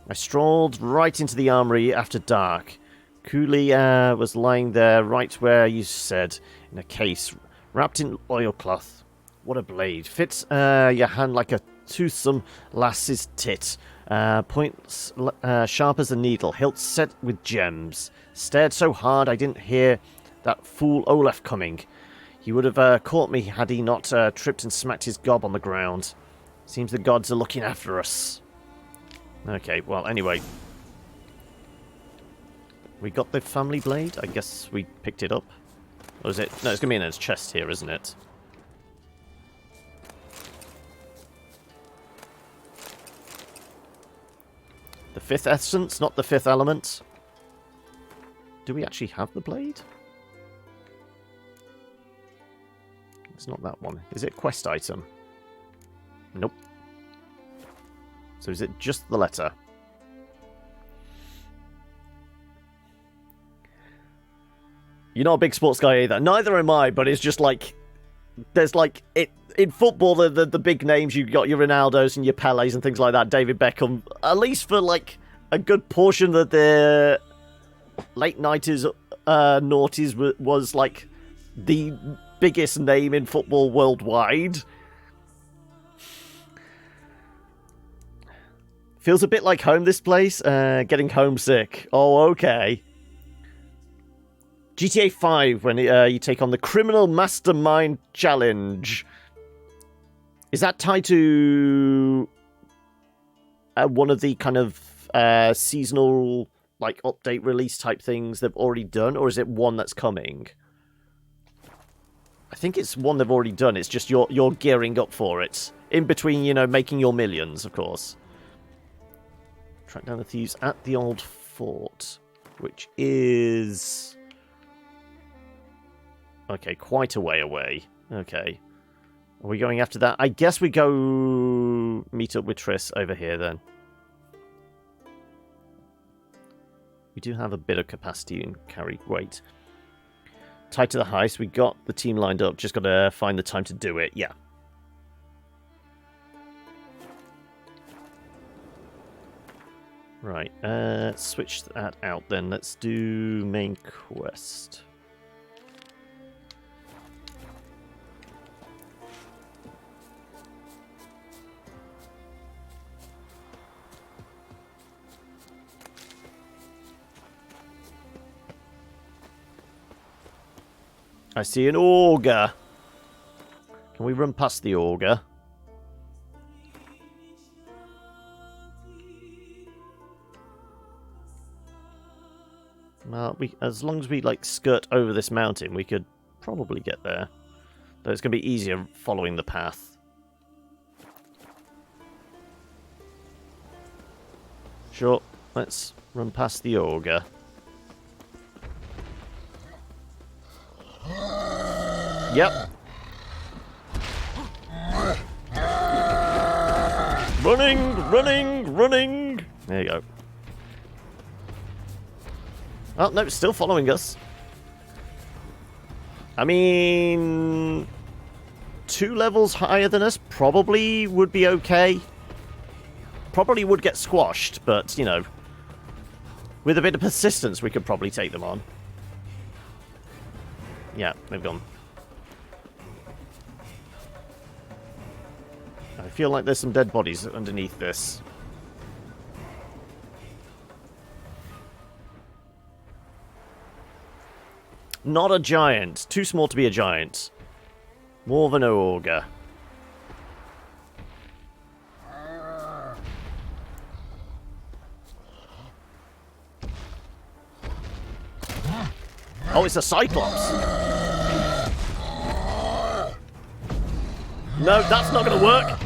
[SPEAKER 1] I strolled right into the armory after dark. Cooley was lying there right where you said, in a case, wrapped in oilcloth. What a blade. Fits your hand like a toothsome lass's tit. Points sharp as a needle. Hilt set with gems. Stared so hard I didn't hear that fool Olaf coming. He would have caught me had he not tripped and smacked his gob on the ground. Seems the gods are looking after us. Okay, well, anyway. We got the family blade? I guess we picked it up. Or is it? No, it's going to be in his chest here, isn't it? The fifth essence, not the fifth element. Do we actually have the blade? It's not that one. Is it a quest item? Nope. So is it just the letter? You're not a big sports guy either. Neither am I, but it's just like... There's like... In football, the big names, you've got your Ronaldos and your Pelés and things like that, David Beckham. At least for like a good portion of the late 90s, noughties was like the biggest name in football worldwide. Feels a bit like home, this place. Getting homesick. Oh, okay. GTA 5, when you take on the Criminal Mastermind Challenge. Is that tied to one of the kind of seasonal, like, update release type things they've already done? Or is it one that's coming? I think it's one they've already done. It's just you're gearing up for it. In between, you know, making your millions, of course. Track down the thieves at the old fort, which is... Okay, quite a way away. Okay. Are we going after that? I guess we go meet up with Triss over here, then. We do have a bit of capacity and carry weight. Tied to the heist. We got the team lined up. Just got to find the time to do it. Yeah. Right. Switch that out, then. Let's do main quest. I see an auger. Can we run past the auger? Well, as long as we like skirt over this mountain, we could probably get there. Though it's going to be easier following the path. Sure, let's run past the auger. Yep. Running! There you go. Oh, no, it's still following us. I mean... 2 levels higher than us probably would be okay. Probably would get squashed, but, you know... With a bit of persistence, we could probably take them on. Yeah, they've gone. I feel like there's some dead bodies underneath this. Not a giant. Too small to be a giant. More than an ogre. Oh, it's a Cyclops. No, that's not going to work.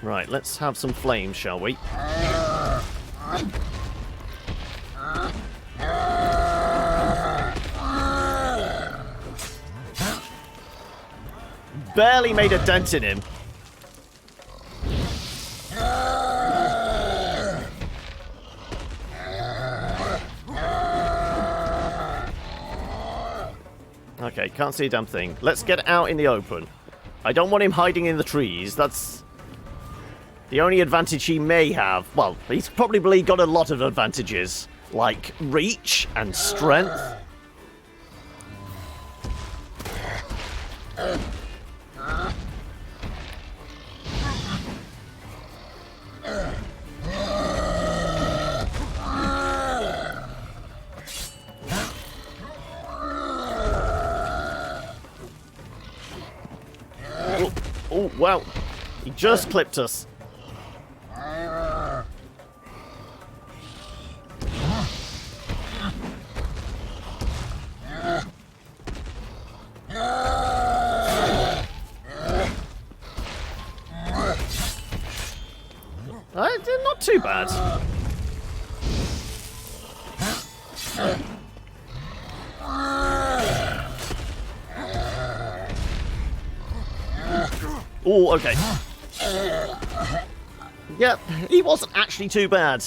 [SPEAKER 1] Right, let's have some flames, shall we? Barely made a dent in him. Okay, can't see a damn thing. Let's get out in the open. I don't want him hiding in the trees. That's the only advantage he may have. Well, he's probably got a lot of advantages. like, reach and strength. Oh, wow. He just clipped us. Not too bad. Oh, okay. Yep, he wasn't actually too bad.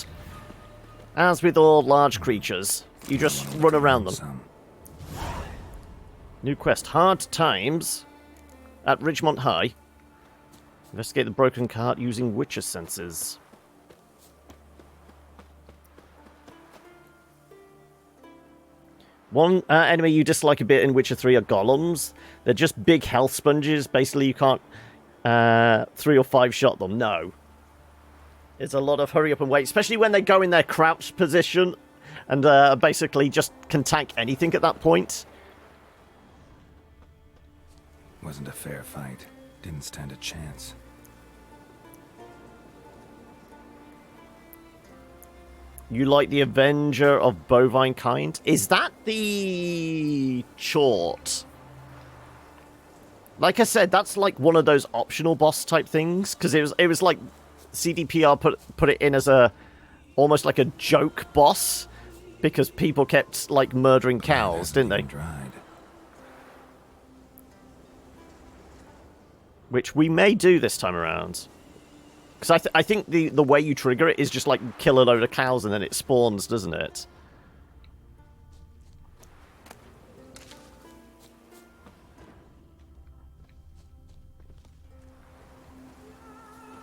[SPEAKER 1] As with all large creatures, you just run around them. New quest, Hard Times at Ridgemont High. Investigate the broken cart using Witcher senses. One enemy you dislike a bit in Witcher 3 are golems. They're just big health sponges. Basically, you can't 3 or 5 shot them. No. It's a lot of hurry up and wait, especially when they go in their crouched position and basically just can tank anything at that point.
[SPEAKER 2] Wasn't a fair fight. Didn't stand a chance.
[SPEAKER 1] You like the Avenger of Bovine Kind? Is that the Chort? Like I said, that's like one of those optional boss type things, because it was like CDPR put it in as almost like a joke boss, because people kept like murdering cows, didn't they? Which we may do this time around. Because I think the way you trigger it is just like kill a load of cows and then it spawns, doesn't it?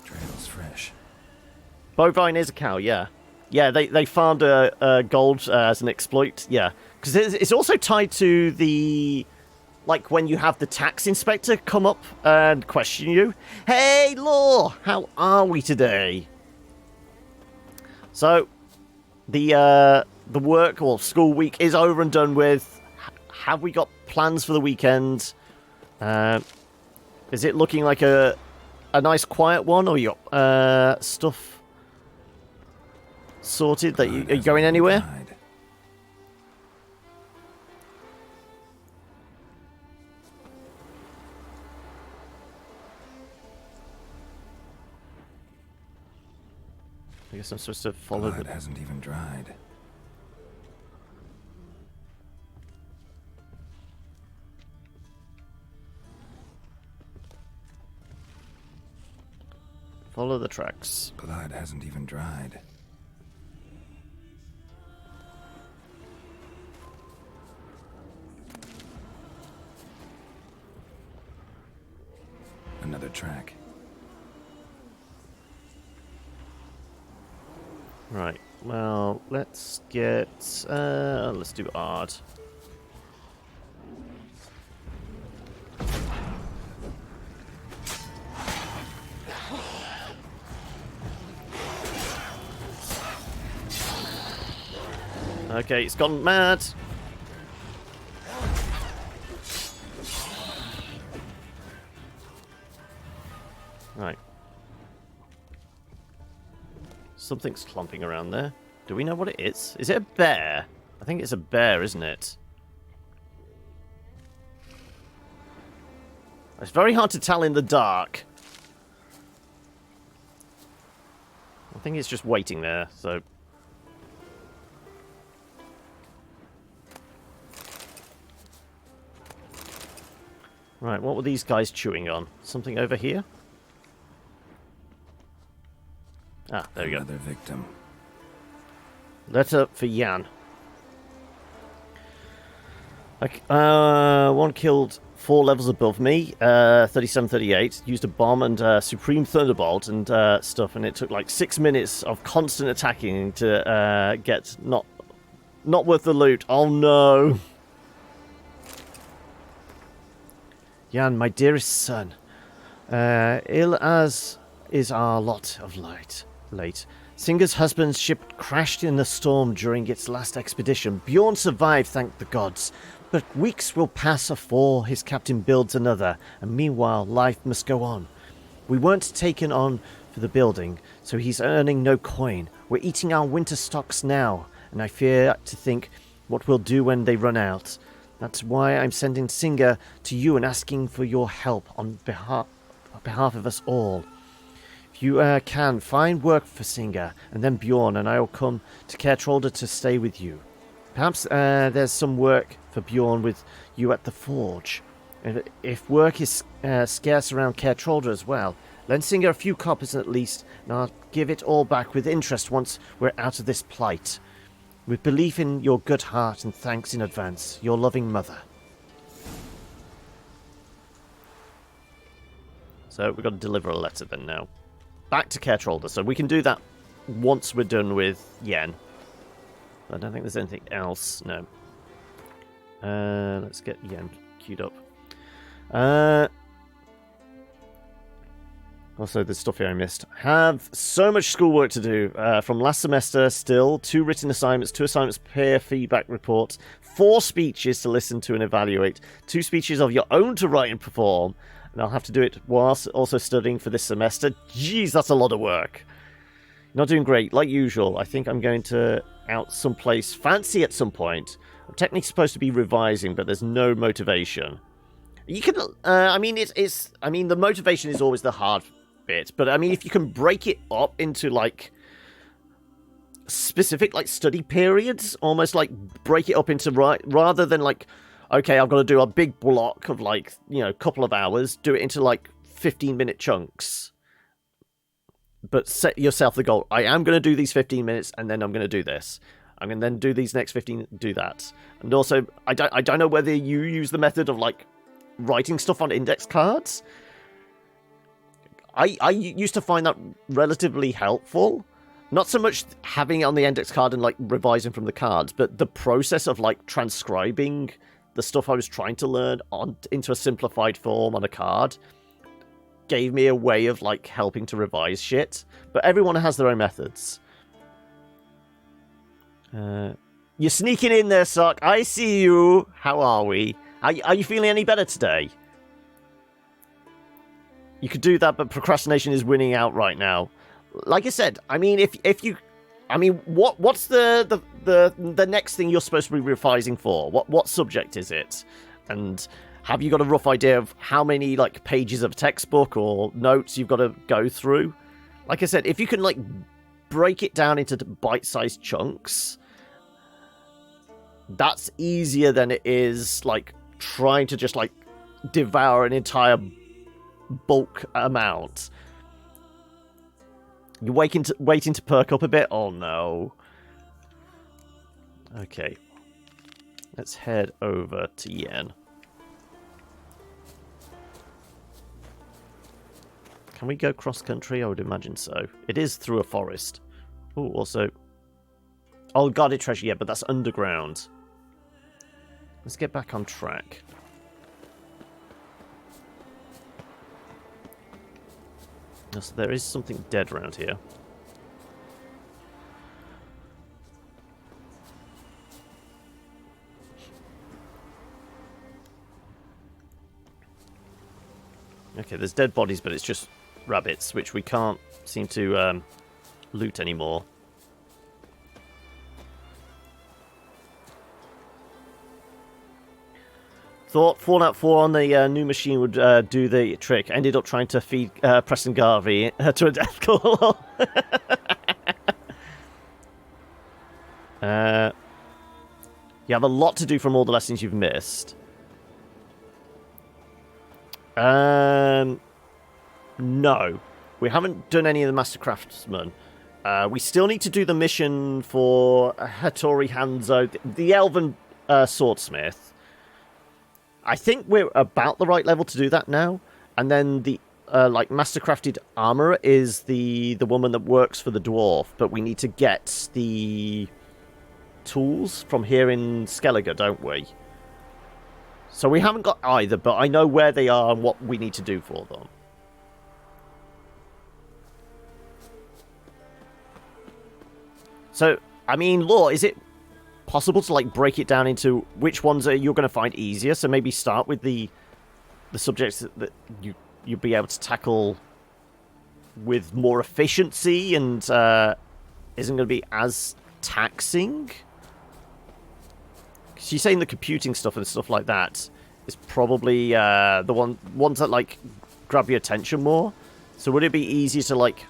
[SPEAKER 2] Trail's fresh.
[SPEAKER 1] Bovine is a cow, yeah. Yeah, they found gold as an exploit, yeah. Because it's also tied to the... Like when you have the tax inspector come up and question you. Hey, Law, how are we today? So, the work or school week is over and done with. Have we got plans for the weekend? Is it looking like a nice quiet one, or you got stuff sorted that are you going anywhere? I guess I'm supposed to follow
[SPEAKER 2] Blood hasn't even dried.
[SPEAKER 1] Follow the tracks.
[SPEAKER 2] Blood hasn't even dried. Another track.
[SPEAKER 1] Right, well, let's get, let's do art. Okay, it's gone mad. Right. Something's clumping around there. Do we know what it is? Is it a bear? I think it's a bear, isn't it? It's very hard to tell in the dark. I think it's just waiting there, so... Right, what were these guys chewing on? Something over here? Ah, there we go.
[SPEAKER 2] Another victim.
[SPEAKER 1] Letter for Jan. One killed 4 levels above me, 37-38. Used a bomb and Supreme Thunderbolt and stuff, and it took like 6 minutes of constant attacking to get not Not worth the loot. Oh no. Jan, my dearest son. Ill as is our lot of late. Singer's husband's ship crashed in the storm during its last expedition. Bjorn survived, thank the gods. But weeks will pass afore his captain builds another, and meanwhile life must go on. We weren't taken on for the building, so he's earning no coin. We're eating our winter stocks now, and I fear to think what we'll do when they run out. That's why I'm sending Singer to you and asking for your help on behalf of us all. If you can, find work for Singer, and then Bjorn and I will come to Kertrolda to stay with you. Perhaps there's some work for Bjorn with you at the forge. If work is scarce around Kertrolda as well, lend Singer a few coppers at least, and I'll give it all back with interest once we're out of this plight. With belief in your good heart and thanks in advance, your loving mother. So we've got to deliver a letter then now. Back to Kertrolda, so we can do that once we're done with Yen. I don't think there's anything else, no. Let's get Yen queued up. Also, there's stuff here I missed. Have so much schoolwork to do from last semester still. 2 written assignments, 2 assignments peer feedback reports, 4 speeches to listen to and evaluate, 2 speeches of your own to write and perform. And I'll have to do it whilst also studying for this semester. Jeez, that's a lot of work. Not doing great, like usual. I think I'm going to out someplace fancy at some point. I'm technically supposed to be revising, but there's no motivation. You can, I mean, the motivation is always the hard bit, but I mean, if you can break it up into like specific like study periods, almost like break it up into rather than like, okay, I've got to do a big block of like, you know, a couple of hours, do it into like 15-minute chunks. But set yourself the goal. I am going to do these 15 minutes, and then I'm going to do this. I'm going to then do these next 15, do that. And also, I don't know whether you use the method of, like, writing stuff on index cards. I used to find that relatively helpful. Not so much having it on the index card and, like, revising from the cards, but the process of, like, transcribing the stuff I was trying to learn into a simplified form on a card gave me a way of, like, helping to revise shit. But everyone has their own methods. You're sneaking in there, Sock. I see you. How are we? Are you feeling any better today? You could do that, but procrastination is winning out right now. Like I said, I mean, if you... I mean, what's the next thing you're supposed to be revising for? What subject is it? And... have you got a rough idea of how many, like, pages of textbook or notes you've got to go through? Like I said, if you can, like, break it down into bite-sized chunks, that's easier than it is, like, trying to just, like, devour an entire bulk amount. You're waiting to perk up a bit? Oh, no. Okay. Let's head over to Yen. Can we go cross-country? I would imagine so. It is through a forest. Oh, also... oh, guarded treasure, yeah, but that's underground. Let's get back on track. So there is something dead around here. Okay, there's dead bodies, but it's just rabbits, which we can't seem to loot anymore. Thought Fallout 4 on the new machine would do the trick. Ended up trying to feed Preston Garvey to a death call. You have a lot to do from all the lessons you've missed. No. We haven't done any of the Master Craftsmen. We still need to do the mission for Hattori Hanzo, the Elven Swordsmith. I think we're about the right level to do that now. And then the like Mastercrafted Armorer is the woman that works for the dwarf, but we need to get the tools from here in Skellige, don't we? So we haven't got either, but I know where they are and what we need to do for them. So, I mean, Law, is it possible to, like, break it down into which ones are you're going to find easier? So maybe start with the subjects that you'll be able to tackle with more efficiency and isn't going to be as taxing? Because you're saying the computing stuff and stuff like that is probably the ones that, like, grab your attention more. So would it be easier to, like,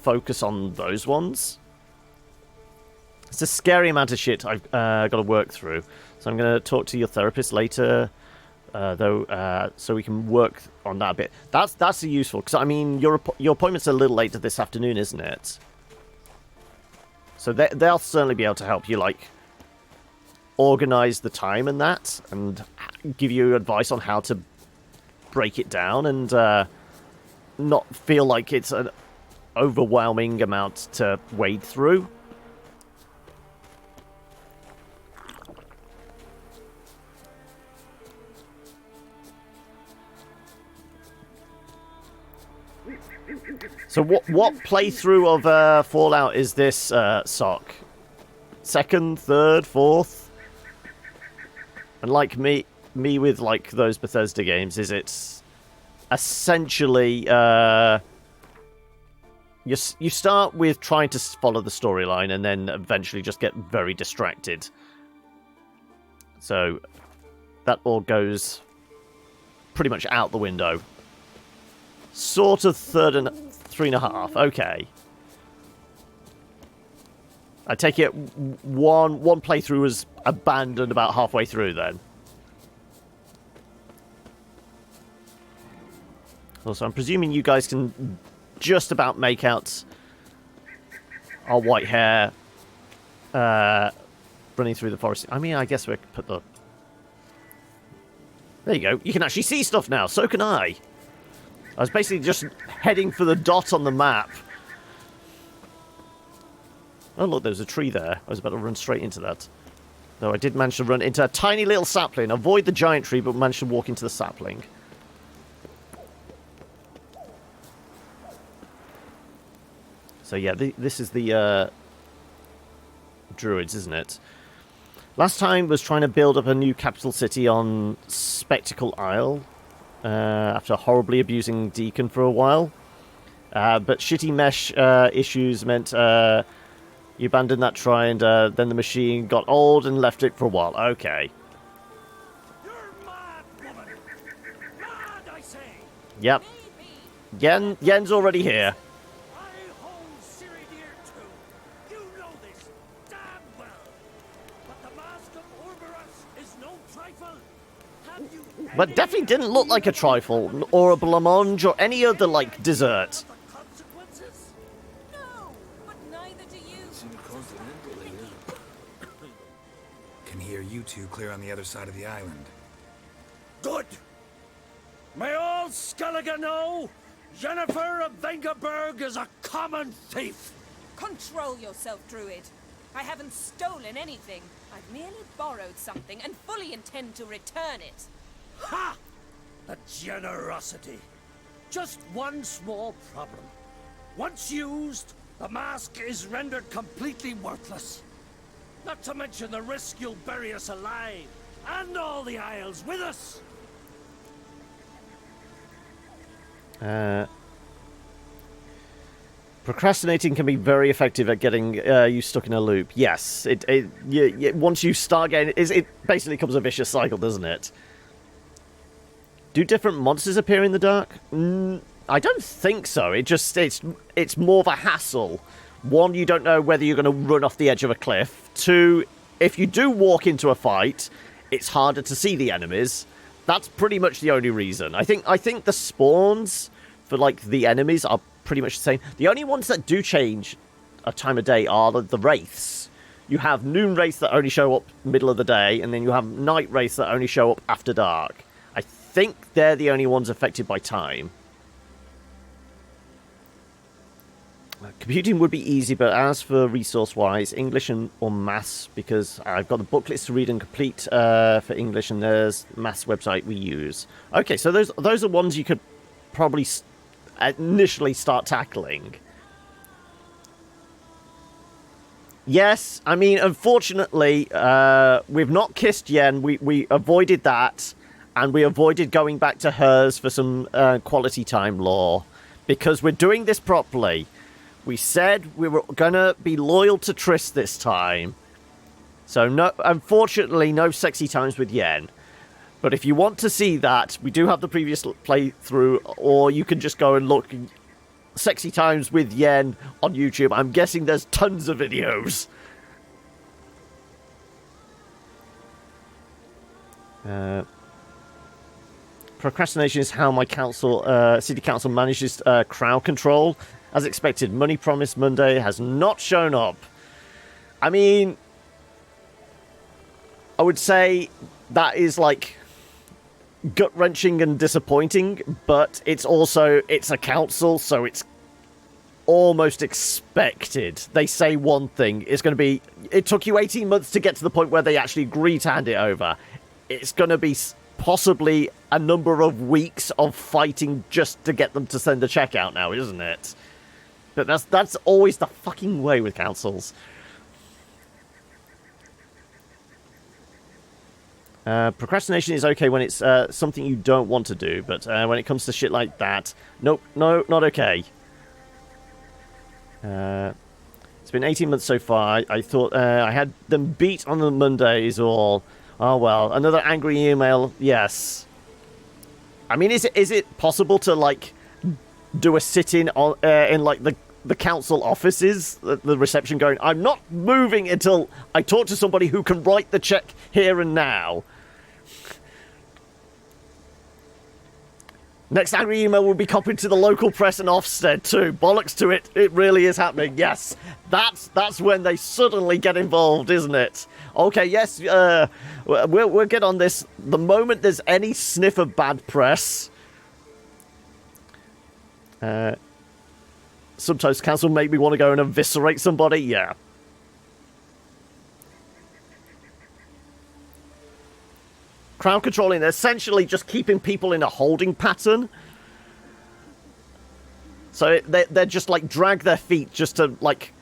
[SPEAKER 1] focus on those ones? It's a scary amount of shit I've got to work through. So I'm going to talk to your therapist later, though, so we can work on that a bit. That's useful, because, I mean, your appointment's a little later this afternoon, isn't it? So they'll certainly be able to help you, like, organize the time and that, and give you advice on how to break it down and not feel like it's an overwhelming amount to wade through. So what playthrough of Fallout is this, Sock? Second, third, fourth? And like me with, like, those Bethesda games, is it essentially you start with trying to follow the storyline and then eventually just get very distracted. So that all goes pretty much out the window. Sort of third and 3.5. Okay. I take it one playthrough was abandoned about halfway through then. Also, I'm presuming you guys can just about make out our white hair running through the forest. I mean, I guess we could put the... There you go. You can actually see stuff now. So can I. I was basically just heading for the dot on the map. Oh, look, there's a tree there. I was about to run straight into that. Though I did manage to run into a tiny little sapling. Avoid the giant tree, but managed to walk into the sapling. So yeah, this is the Druids, isn't it? Last time was trying to build up a new capital city on Spectacle Isle. After horribly abusing Deacon for a while. But shitty mesh issues meant you abandoned that try, and then the machine got old and left it for a while. Okay.
[SPEAKER 9] You're mad, woman! Mad, I say!
[SPEAKER 1] Yep. Yen's already here.
[SPEAKER 9] I hold Ciri dear too. You know this damn well. But the mask of Orberus is no trifle. Have you...
[SPEAKER 1] But definitely didn't look like a trifle, or a blancmange, or any other, like, dessert.
[SPEAKER 7] No, but neither do you.
[SPEAKER 2] Can hear you two clear on the other side of the island.
[SPEAKER 9] Good! May all Skellige know Jennifer of Vengerberg is a common thief!
[SPEAKER 4] Control yourself, Druid. I haven't stolen anything. I've merely borrowed something and fully intend to return it.
[SPEAKER 9] Ha! The generosity. Just one small problem. Once used, the mask is rendered completely worthless. Not to mention the risk you'll bury us alive, and all the Isles with us.
[SPEAKER 1] Procrastinating can be very effective at getting you stuck in a loop. Yes, once you start getting it basically becomes a vicious cycle, doesn't it? Do different monsters appear in the dark? I don't think so. It's more of a hassle. One, you don't know whether you're going to run off the edge of a cliff. Two, if you do walk into a fight, it's harder to see the enemies. That's pretty much the only reason. I think the spawns for, like, the enemies are pretty much the same. The only ones that do change a time of day are the wraiths. You have noon wraiths that only show up middle of the day, and then you have night wraiths that only show up after dark. I think they're the only ones affected by time. Computing would be easy, but as for resource-wise, English or maths, because I've got the booklets to read and complete for English, and there's maths website we use. Okay, so those are ones you could probably initially start tackling. Yes, I mean, unfortunately, we've not kissed Yen. We avoided that, and we avoided going back to hers for some quality time lore, because we're doing this properly. We said we were gonna be loyal to Triss this time. So, no, unfortunately, no sexy times with Yen. But if you want to see that, we do have the previous playthrough, or you can just go and look sexy times with Yen on YouTube. I'm guessing there's tons of videos. Procrastination is how my city council manages crowd control. As expected, money promised Monday has not shown up. I mean, I would say that is like gut-wrenching and disappointing, but it's a council, so it's almost expected. They say one thing, it's going to be, it took you 18 months to get to the point where they actually agree to hand it over. It's going to be possibly a number of weeks of fighting just to get them to send the check out now, isn't it? But that's always the fucking way with councils. Procrastination is okay when it's something you don't want to do, but when it comes to shit like that, nope, no, not okay. It's been 18 months so far. I thought I had them beat on the Mondays, or oh well, another angry email. Yes. I mean, is it possible to like do a sit-in on in like the council offices, the reception, going, I'm not moving until I talk to somebody who can write the check here and now. Next angry email will be copied to the local press and Ofsted too. Bollocks to it. It really is happening. Yes, that's when they suddenly get involved, isn't it? Okay, yes, we'll get on this. The moment there's any sniff of bad press, sometimes council make me want to go and eviscerate somebody. Yeah. Crowd controlling, essentially just keeping people in a holding pattern. So they're just like drag their feet just to like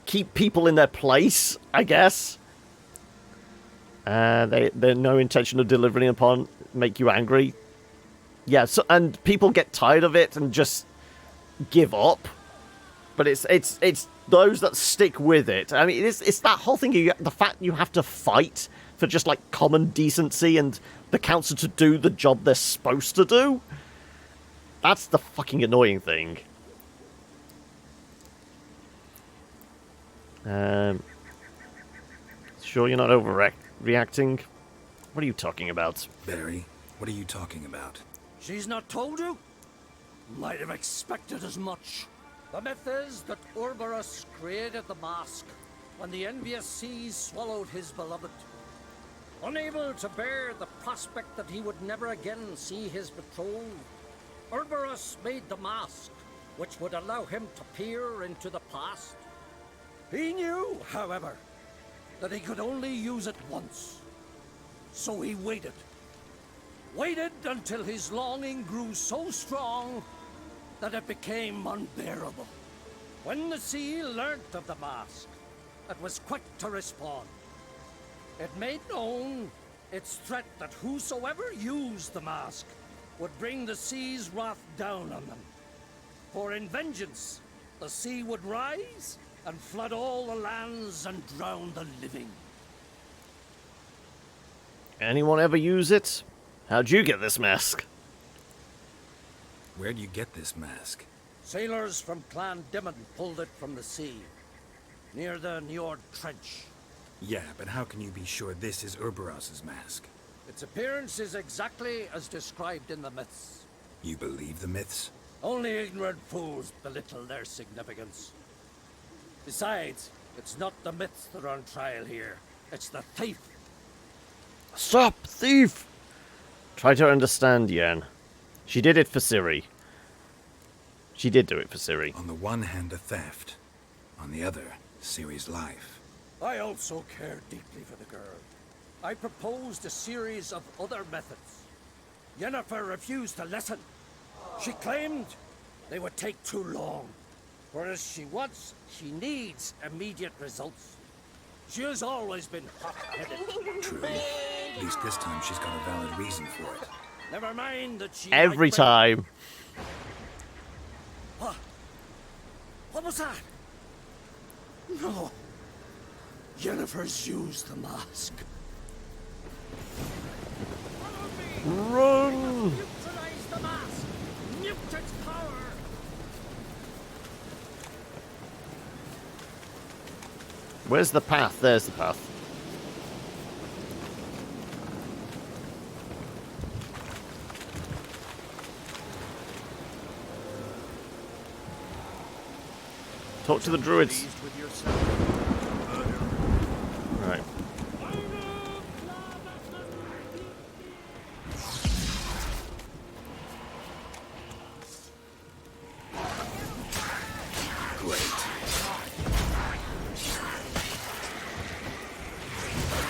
[SPEAKER 1] keep people in their place, I guess. They're no intention of delivering upon make you angry. Yeah, so, and people get tired of it and just give up. But it's those that stick with it. I mean, it's that whole thing. The fact you have to fight for just like common decency and the council to do the job they're supposed to do. That's the fucking annoying thing. Sure you're not overreacting? What are you talking about?
[SPEAKER 2] Barry, what are you talking about?
[SPEAKER 9] She's not told you? Might have expected as much. The myth is that Ouroboros created the mask when the envious seas swallowed his beloved. Unable to bear the prospect that he would never again see his betrothed, Ouroboros made the mask, which would allow him to peer into the past. He knew, however, that he could only use it once. So he waited. Waited until his longing grew so strong that it became unbearable. When the sea learnt of the mask, it was quick to respond. It made known its threat that whosoever used the mask would bring the sea's wrath down on them. For in vengeance, the sea would rise and flood all the lands and drown the living.
[SPEAKER 1] Anyone ever use it? How'd you get this mask?
[SPEAKER 2] Where'd you get this mask?
[SPEAKER 9] Sailors from Clan Dimon pulled it from the sea, near the Njord Trench.
[SPEAKER 2] Yeah, but how can you be sure this is Ouroboros' mask?
[SPEAKER 9] Its appearance is exactly as described in the myths.
[SPEAKER 2] You believe the myths?
[SPEAKER 9] Only ignorant fools belittle their significance. Besides, it's not the myths that are on trial here. It's the thief.
[SPEAKER 1] Stop, thief! Try to understand, Yen. She did it for Ciri. She did do it for Ciri.
[SPEAKER 2] On the one hand, a theft. On the other, Ciri's life.
[SPEAKER 9] I also care deeply for the girl. I proposed a series of other methods. Yennefer refused to listen. She claimed they would take too long. Whereas she needs immediate results. She has always been hot-headed.
[SPEAKER 2] True. At least this time she's got a valid reason for it.
[SPEAKER 9] Never mind that she
[SPEAKER 1] Every time.
[SPEAKER 9] What was that? No. Yennefer's used the mask.
[SPEAKER 1] Run!
[SPEAKER 9] Neutralize the mask! Nuke its power!
[SPEAKER 1] Where's the path? There's the path. Talk to the druids. Right.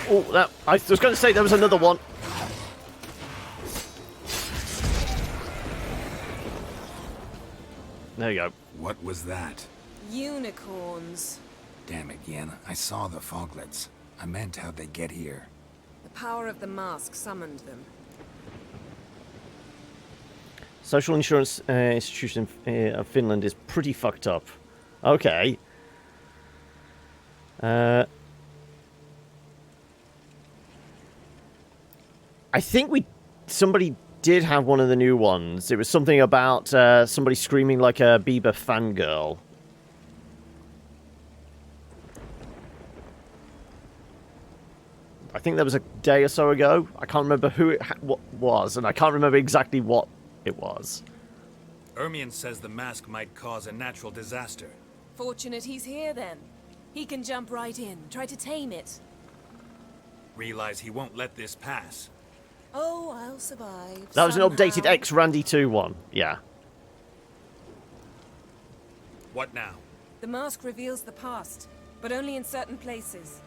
[SPEAKER 1] Oh, that I was going to say there was another one. There you go.
[SPEAKER 2] What was that?
[SPEAKER 4] Unicorns.
[SPEAKER 2] Damn it, Yen. I saw the foglets. I meant how'd they get here.
[SPEAKER 4] The power of the mask summoned them.
[SPEAKER 1] Social insurance institution of Finland is pretty fucked up. Okay. I think somebody did have one of the new ones. It was something about somebody screaming like a Bieber fangirl. I think that was a day or so ago. I can't remember who it was, and I can't remember exactly what it was.
[SPEAKER 2] Ermion says the mask might cause a natural disaster.
[SPEAKER 4] Fortunate he's here then. He can jump right in, try to tame it.
[SPEAKER 2] Realize he won't let this pass.
[SPEAKER 4] Oh, I'll survive.
[SPEAKER 1] That was an updated
[SPEAKER 4] somehow.
[SPEAKER 1] X-Randy 2 one. Yeah.
[SPEAKER 2] What now?
[SPEAKER 4] The mask reveals the past, but only in certain places.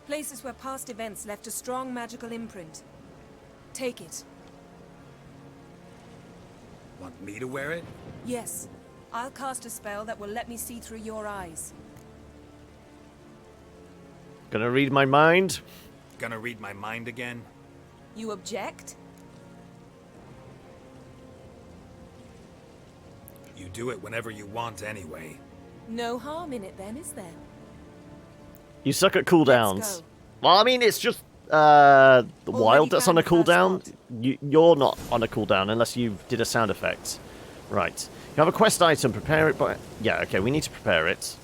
[SPEAKER 4] Places where past events left a strong magical imprint. Take it.
[SPEAKER 2] Want me to wear it?
[SPEAKER 4] Yes. I'll cast a spell that will let me see through your eyes.
[SPEAKER 1] Gonna read my mind?
[SPEAKER 2] Gonna read my mind again?
[SPEAKER 4] You object?
[SPEAKER 2] You do it whenever you want anyway.
[SPEAKER 4] No harm in it then, is there?
[SPEAKER 1] You suck at cooldowns.
[SPEAKER 4] Let's go.
[SPEAKER 1] Well, I mean, it's just the wild that's on a cooldown. You're not on a cooldown unless you did a sound effect. Right. You have a quest item. Prepare it by... Yeah, okay, we need to prepare it.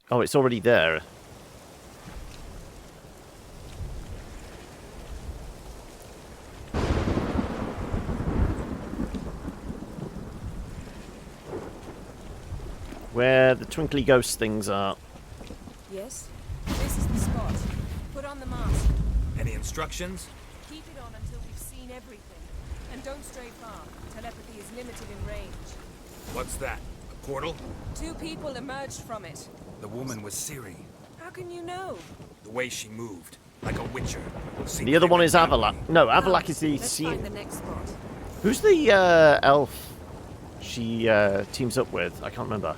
[SPEAKER 1] Oh, it's already there. Where the twinkly ghost things are.
[SPEAKER 4] Yes? This is the spot. Put on the mask.
[SPEAKER 2] Any instructions?
[SPEAKER 4] Keep it on until we've seen everything. And don't stray far. Telepathy is limited in range.
[SPEAKER 2] What's that? A portal?
[SPEAKER 4] 2 people emerged from it.
[SPEAKER 2] The woman was Ciri.
[SPEAKER 4] How can you know?
[SPEAKER 2] The way she moved. Like a witcher.
[SPEAKER 1] The other one is Avalak. No, Avalak is the...
[SPEAKER 4] Let's find the next spot.
[SPEAKER 1] Who's the elf she teams up with? I can't remember.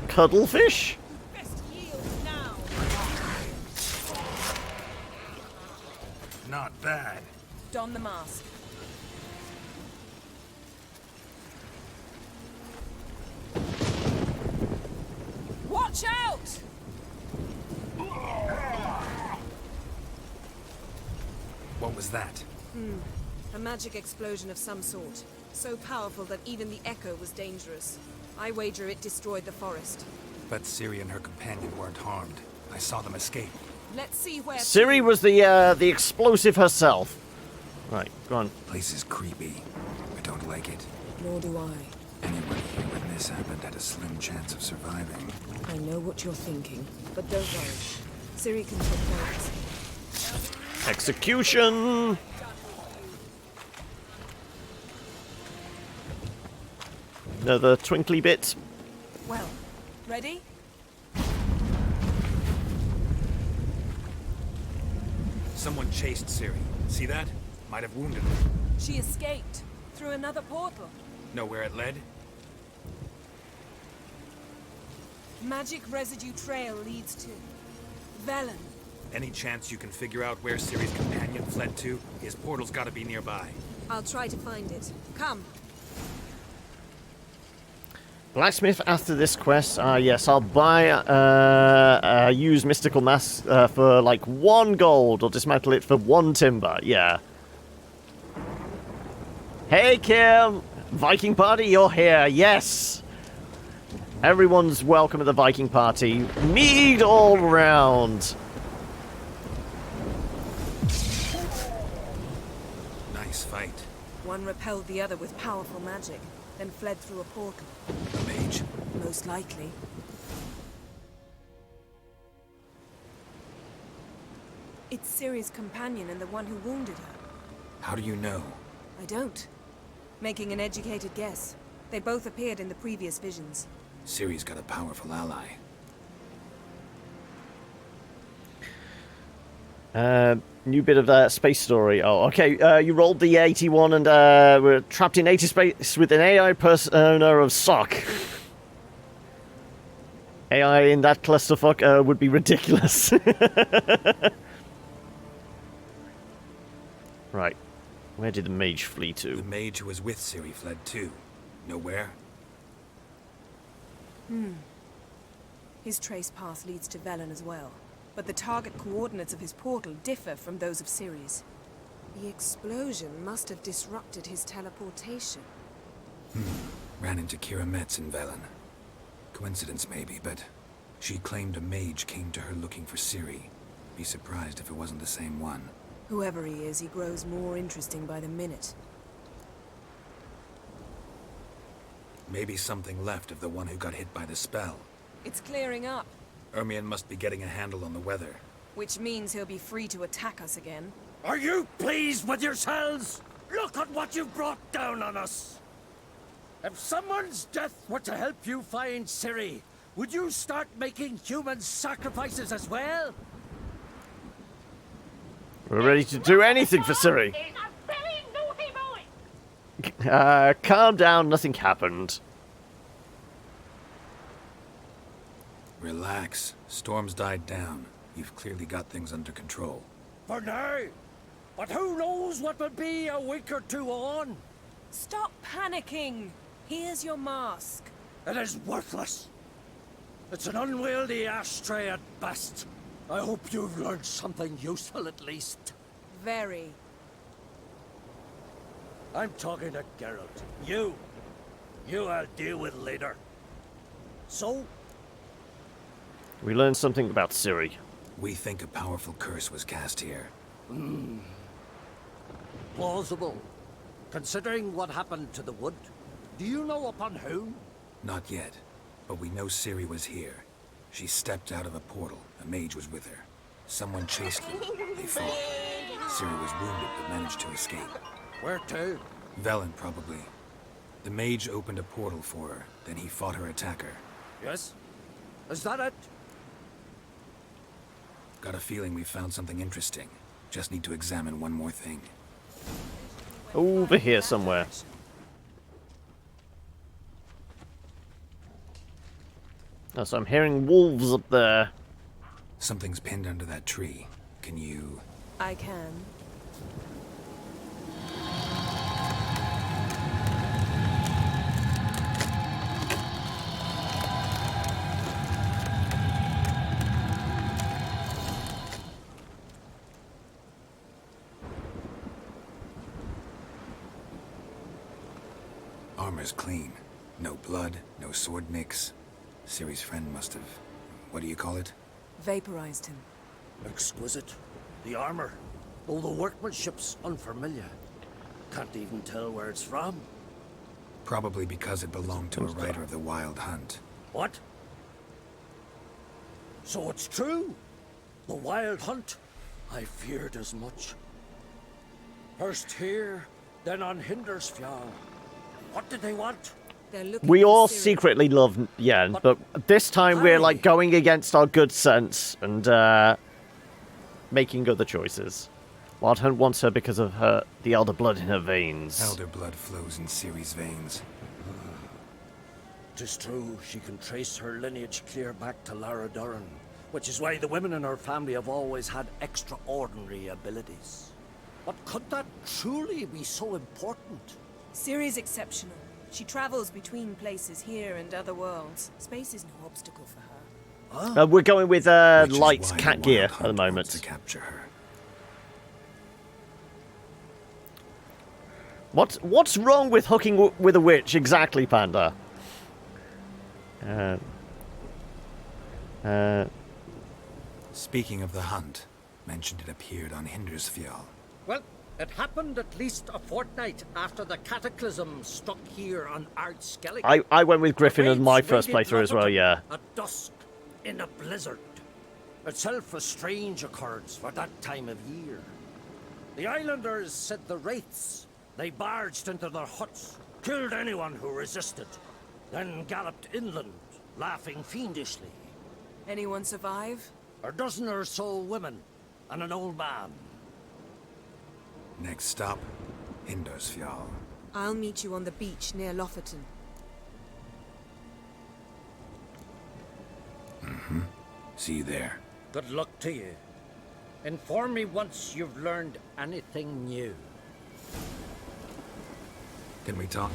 [SPEAKER 1] Cuddlefish?
[SPEAKER 4] Best yield now.
[SPEAKER 2] Not bad.
[SPEAKER 4] Don the mask. Watch out!
[SPEAKER 2] What was that?
[SPEAKER 4] A magic explosion of some sort. So powerful that even the echo was dangerous. I wager it destroyed the forest.
[SPEAKER 2] But Ciri and her companion weren't harmed. I saw them escape.
[SPEAKER 4] Let's see where...
[SPEAKER 1] Ciri was the explosive herself. Right, go on.
[SPEAKER 2] Place is creepy. I don't like it.
[SPEAKER 4] Nor do I.
[SPEAKER 2] Anyone here when this happened had a slim chance of surviving.
[SPEAKER 4] I know what you're thinking, but don't worry. Ciri can take care of us.
[SPEAKER 1] Execution! Another twinkly bit.
[SPEAKER 4] Well, ready?
[SPEAKER 2] Someone chased Ciri. See that? Might have wounded her.
[SPEAKER 4] She escaped through another portal.
[SPEAKER 2] Know where it led?
[SPEAKER 4] Magic residue trail leads to Velen.
[SPEAKER 2] Any chance you can figure out where Ciri's companion fled to? His portal's gotta be nearby.
[SPEAKER 4] I'll try to find it. Come.
[SPEAKER 1] Blacksmith after this quest. Yes, I'll buy use mystical mask for like 1 gold or dismantle it for 1 timber. Yeah. Hey Kim! Viking party, you're here. Yes! Everyone's welcome at the Viking party. Mead all round.
[SPEAKER 2] Nice fight.
[SPEAKER 4] One repelled the other with powerful magic, then fled through a portal.
[SPEAKER 2] A mage?
[SPEAKER 4] Most likely. It's Ciri's companion and the one who wounded her.
[SPEAKER 2] How do you know?
[SPEAKER 4] I don't. Making an educated guess. They both appeared in the previous visions.
[SPEAKER 2] Ciri's got a powerful ally.
[SPEAKER 1] New bit of space story. Oh, okay. You rolled the 81 and we're trapped in 80 space with an AI persona of Sock. AI in that clusterfuck would be ridiculous. Right. Where did the mage flee to?
[SPEAKER 2] The mage who was with Ciri fled too. Know where?
[SPEAKER 4] His trace path leads to Velen as well. But the target coordinates of his portal differ from those of Ciri's. The explosion must have disrupted his teleportation.
[SPEAKER 2] Ran into Kira Metz in Velen. Coincidence maybe, but she claimed a mage came to her looking for Ciri. Be surprised if it wasn't the same one.
[SPEAKER 4] Whoever he is, he grows more interesting by the minute.
[SPEAKER 2] Maybe something left of the one who got hit by the spell.
[SPEAKER 4] It's clearing up,
[SPEAKER 2] Ermion must be getting a handle on the weather.
[SPEAKER 4] which means he'll be free to attack us again.
[SPEAKER 9] Are you pleased with yourselves? Look at what you've brought down on us. If someone's death were to help you find Ciri, would you start making human sacrifices as well?
[SPEAKER 1] We're ready to do anything for Ciri. Calm down, nothing happened.
[SPEAKER 2] Relax. Storm's died down. You've clearly got things under control.
[SPEAKER 9] For now. But who knows what will be a week or two on?
[SPEAKER 4] Stop panicking! Here's your mask.
[SPEAKER 9] It is worthless. It's an unwieldy ashtray at best. I hope you've learned something useful at least.
[SPEAKER 4] Very.
[SPEAKER 9] I'm talking to Geralt. You I'll deal with later. So?
[SPEAKER 1] We learned something about Ciri.
[SPEAKER 2] We think a powerful curse was cast here.
[SPEAKER 9] Plausible. Considering what happened to the wood, do you know upon whom?
[SPEAKER 2] Not yet, but we know Ciri was here. She stepped out of a portal. A mage was with her. Someone chased them. They fought. Ciri was wounded but managed to escape.
[SPEAKER 9] Where to?
[SPEAKER 2] Velen, probably. The mage opened a portal for her, then he fought her attacker.
[SPEAKER 9] Yes? Is that it?
[SPEAKER 2] Got a feeling we found something interesting. Just need to examine one more thing.
[SPEAKER 1] Over here somewhere. Oh, so I'm hearing wolves up there.
[SPEAKER 2] Something's pinned under that tree. Can you...
[SPEAKER 4] I can.
[SPEAKER 2] Armor's clean. No blood, no sword nicks. Ciri's friend must have... what do you call it?
[SPEAKER 4] Vaporized him.
[SPEAKER 9] Exquisite. The armor, though the workmanship's unfamiliar. Can't even tell where it's from.
[SPEAKER 2] Probably because it belonged to a rider of the Wild Hunt.
[SPEAKER 9] What? So it's true? The Wild Hunt? I feared as much. First here, then on Hindersfjall. What did they want?
[SPEAKER 4] They're looking
[SPEAKER 1] We
[SPEAKER 4] for
[SPEAKER 1] all
[SPEAKER 4] Ciri.
[SPEAKER 1] secretly love Yen, but this time we're like going against our good sense and making other choices. Wildhunt wants her because of the elder blood in her veins.
[SPEAKER 2] Elder blood flows in Ciri's veins.
[SPEAKER 9] 'Tis true, she can trace her lineage clear back to Lara Duran, which is why the women in her family have always had extraordinary abilities. But could that truly be so important?
[SPEAKER 4] Ciri's exceptional. She travels between places here and other worlds. Space is no obstacle for her.
[SPEAKER 1] We're going with
[SPEAKER 2] Which is
[SPEAKER 1] light
[SPEAKER 2] why
[SPEAKER 1] cat
[SPEAKER 2] the
[SPEAKER 1] gear
[SPEAKER 2] Wild
[SPEAKER 1] at the
[SPEAKER 2] Hunt wants
[SPEAKER 1] moment.
[SPEAKER 2] to capture her.
[SPEAKER 1] What's wrong with hooking with a witch exactly, Panda?
[SPEAKER 2] Speaking of the hunt, mentioned it appeared on Hindersfjall.
[SPEAKER 9] Well, it happened at least a fortnight after the cataclysm struck here on Ard Skellige.
[SPEAKER 1] I went with Griffin
[SPEAKER 9] The
[SPEAKER 1] in my
[SPEAKER 9] raids
[SPEAKER 1] first
[SPEAKER 9] raided
[SPEAKER 1] playthrough as well,
[SPEAKER 9] Rotherham
[SPEAKER 1] yeah.
[SPEAKER 9] At dusk, in a blizzard. Itself a strange occurrence for that time of year. The islanders said the wraiths. They barged into their huts, killed anyone who resisted, then galloped inland, laughing fiendishly.
[SPEAKER 4] Anyone survive?
[SPEAKER 9] A dozen or so women, and an old man.
[SPEAKER 2] Next stop, Hindersfjall.
[SPEAKER 4] I'll meet you on the beach near Lofoten.
[SPEAKER 2] Mm-hmm. See you there.
[SPEAKER 9] Good luck to you. Inform me once you've learned anything new.
[SPEAKER 2] Can we talk?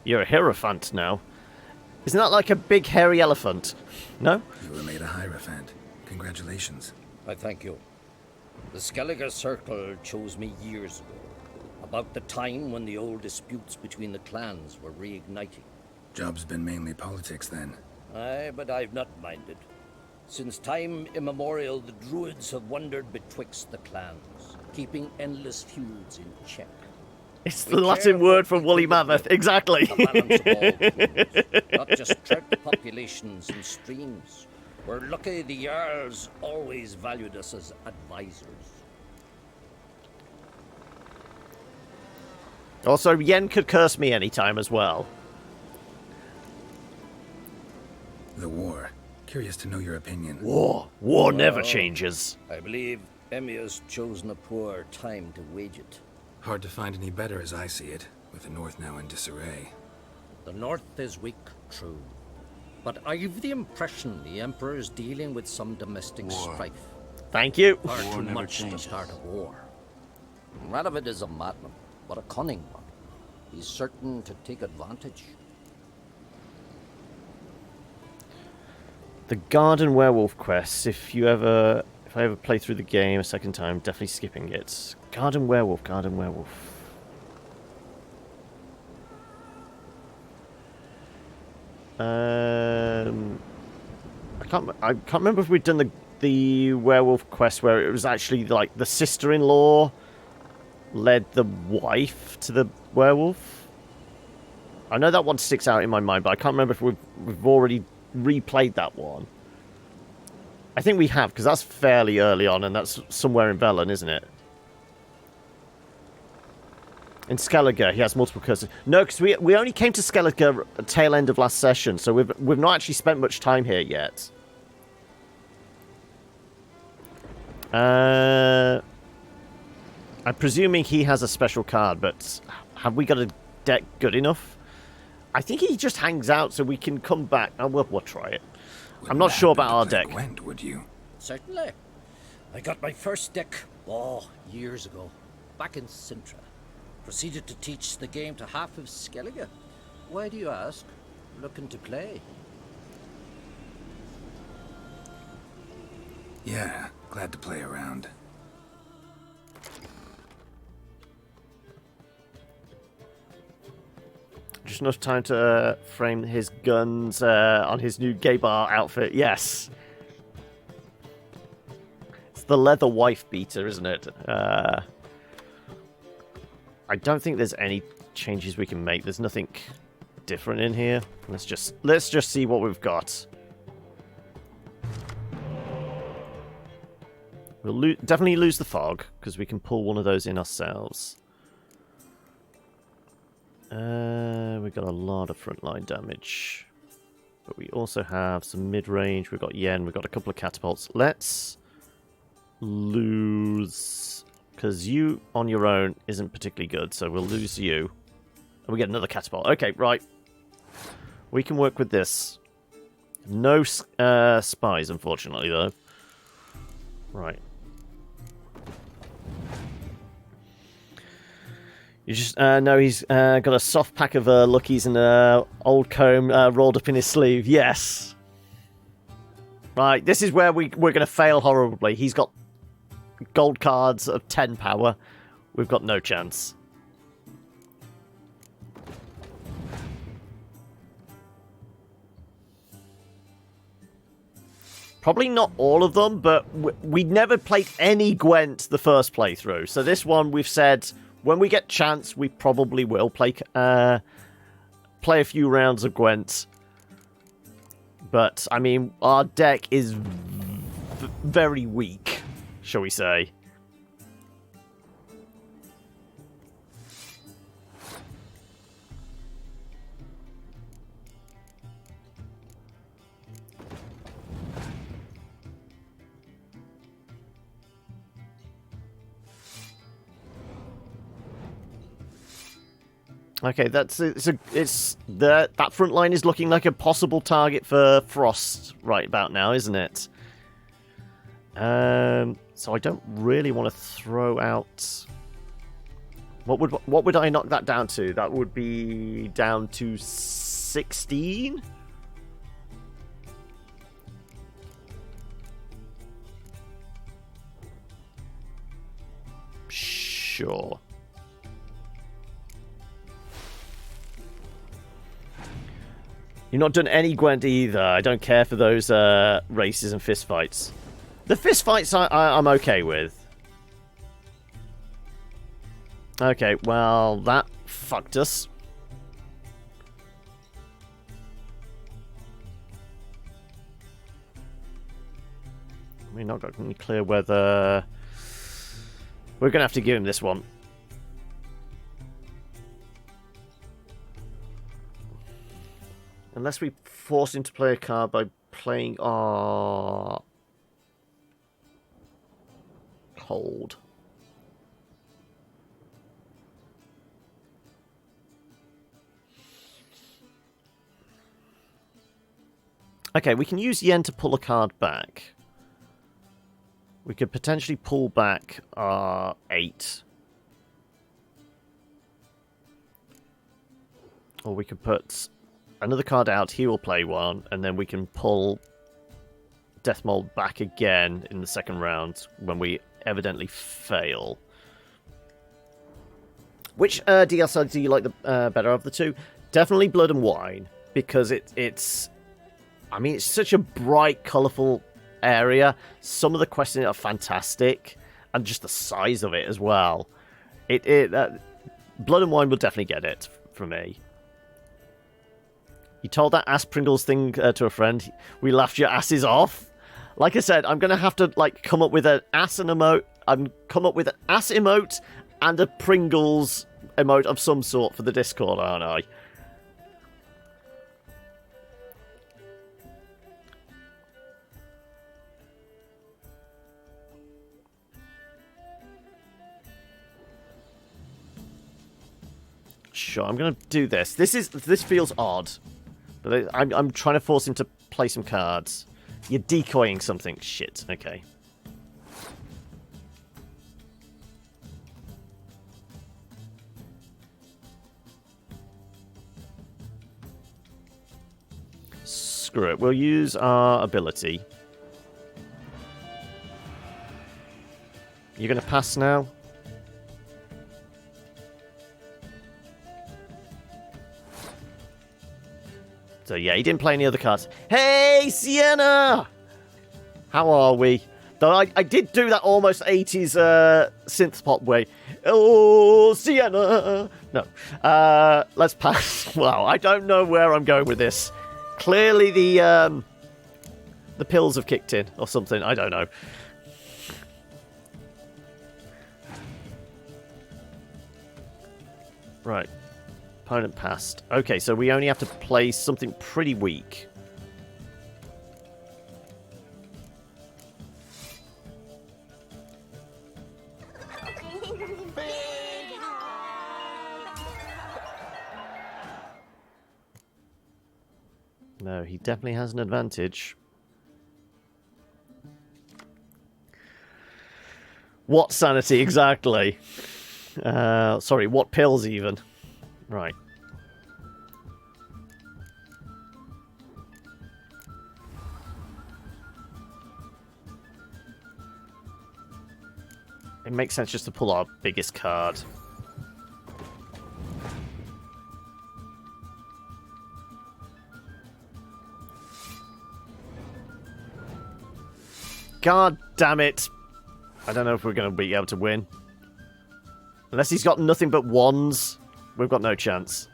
[SPEAKER 1] You're a hierophant now. Isn't that like a big hairy elephant? No?
[SPEAKER 2] You were made a Hierophant. Congratulations.
[SPEAKER 9] I thank you. The Skellige Circle chose me years ago, about the time when the old disputes between the clans were reigniting.
[SPEAKER 2] Job's been mainly politics then.
[SPEAKER 9] Aye, but I've not minded. Since time immemorial, the druids have wandered betwixt the clans, keeping endless feuds in check.
[SPEAKER 1] It's the Latin word for woolly mammoth, exactly.
[SPEAKER 9] The balance of all feuds, not just trout populations and streams. We're lucky the Jarls always valued us as advisors.
[SPEAKER 1] Also, Yen could curse me anytime as well.
[SPEAKER 2] The war. Curious to know your opinion.
[SPEAKER 1] War never changes.
[SPEAKER 9] I believe Emmia's chosen a poor time to wage it.
[SPEAKER 2] Hard to find any better as I see it, with the North now in disarray.
[SPEAKER 9] The North is weak, true. But I've the impression the Emperor is dealing with some domestic strife.
[SPEAKER 1] Thank you.
[SPEAKER 9] Far too much to start a war. Radovid is a madman, but a cunning one. He's certain to take advantage.
[SPEAKER 1] The Garden Werewolf quest. If I ever play through the game a second time, definitely skipping it. Garden Werewolf, Garden Werewolf. I can't remember if we'd done the werewolf quest where it was actually like the sister-in-law led the wife to the werewolf. I know that one sticks out in my mind, but I can't remember if we've already replayed that one. I think we have, because that's fairly early on, and that's somewhere in Velen, isn't it? In Skellige, he has multiple curses. No, because we only came to Skellige at tail end of last session, so we've not actually spent much time here yet. I'm presuming he has a special card, but have we got a deck good enough? I think he just hangs out so we can come back. Oh, we'll try it. I'm not sure about our deck.
[SPEAKER 2] Gwent, would you?
[SPEAKER 9] Certainly. I got my first deck, years ago, back in Sintra. Proceeded to teach the game to half of Skellige. Why do you ask? Looking to play?
[SPEAKER 2] Yeah, glad to play around.
[SPEAKER 1] Just enough time to frame his guns on his new gay bar outfit. Yes. It's the leather wife beater, isn't it? I don't think there's any changes we can make. There's nothing different in here. Let's just see what we've got. We'll definitely lose the fog, because we can pull one of those in ourselves. We've got a lot of frontline damage. But we also have some mid-range. We've got Yen. We've got a couple of catapults. Let's lose... because you on your own isn't particularly good, so we'll lose you. And we get another catapult. Okay, right. We can work with this. No spies, unfortunately, though. Right. You just know he's got a soft pack of luckies and an old comb rolled up in his sleeve. Yes. Right, this is where we're going to fail horribly. He's got gold cards of 10 power. We've got no chance. Probably not all of them, but we never played any Gwent the first playthrough. So this one, we've said, when we get chance, we probably will play a few rounds of Gwent. But, I mean, our deck is very weak, shall we say. Okay, that front line is looking like a possible target for Frost right about now, isn't it? So I don't really want to throw out. What would I knock that down to? That would be down to 16. Sure. You've not done any Gwent either. I don't care for those races and fistfights. The fistfights I'm okay with. Okay, well, that fucked us. We're not got any clear whether... We're going to have to give him this one. Unless we force him to play a card by playing our cold. Okay, we can use Yen to pull a card back. We could potentially pull back our 8. Or we could put another card out, he will play one, and then we can pull Deathmold back again in the second round when we evidently fail. Which DLC do you like the better of the two? Definitely Blood and Wine, because it's... I mean, it's such a bright, colourful area. Some of the questions are fantastic, and just the size of it as well. Blood and Wine will definitely get it from me. You told that ass Pringles thing to a friend. We laughed your asses off. Like I said, I'm gonna have to come up with an ass and emote. Come up with an ass emote and a Pringles emote of some sort for the Discord, aren't I? Sure, I'm gonna do this. This feels odd. But I'm trying to force him to play some cards. You're decoying something. Shit. Okay. Screw it. We'll use our ability. You're going to pass now? So yeah, he didn't play any other cards. Hey, Sienna! How are we? Though I did do that almost 80s synth pop way. Oh, Sienna! No. Let's pass. Wow, I don't know where I'm going with this. Clearly the pills have kicked in or something. I don't know. Right. Opponent passed. Okay, so we only have to play something pretty weak. No, he definitely has an advantage. What sanity exactly? Sorry, what pills even? Right. It makes sense just to pull our biggest card. God damn it! I don't know if we're going to be able to win. Unless he's got nothing but wands, we've got no chance.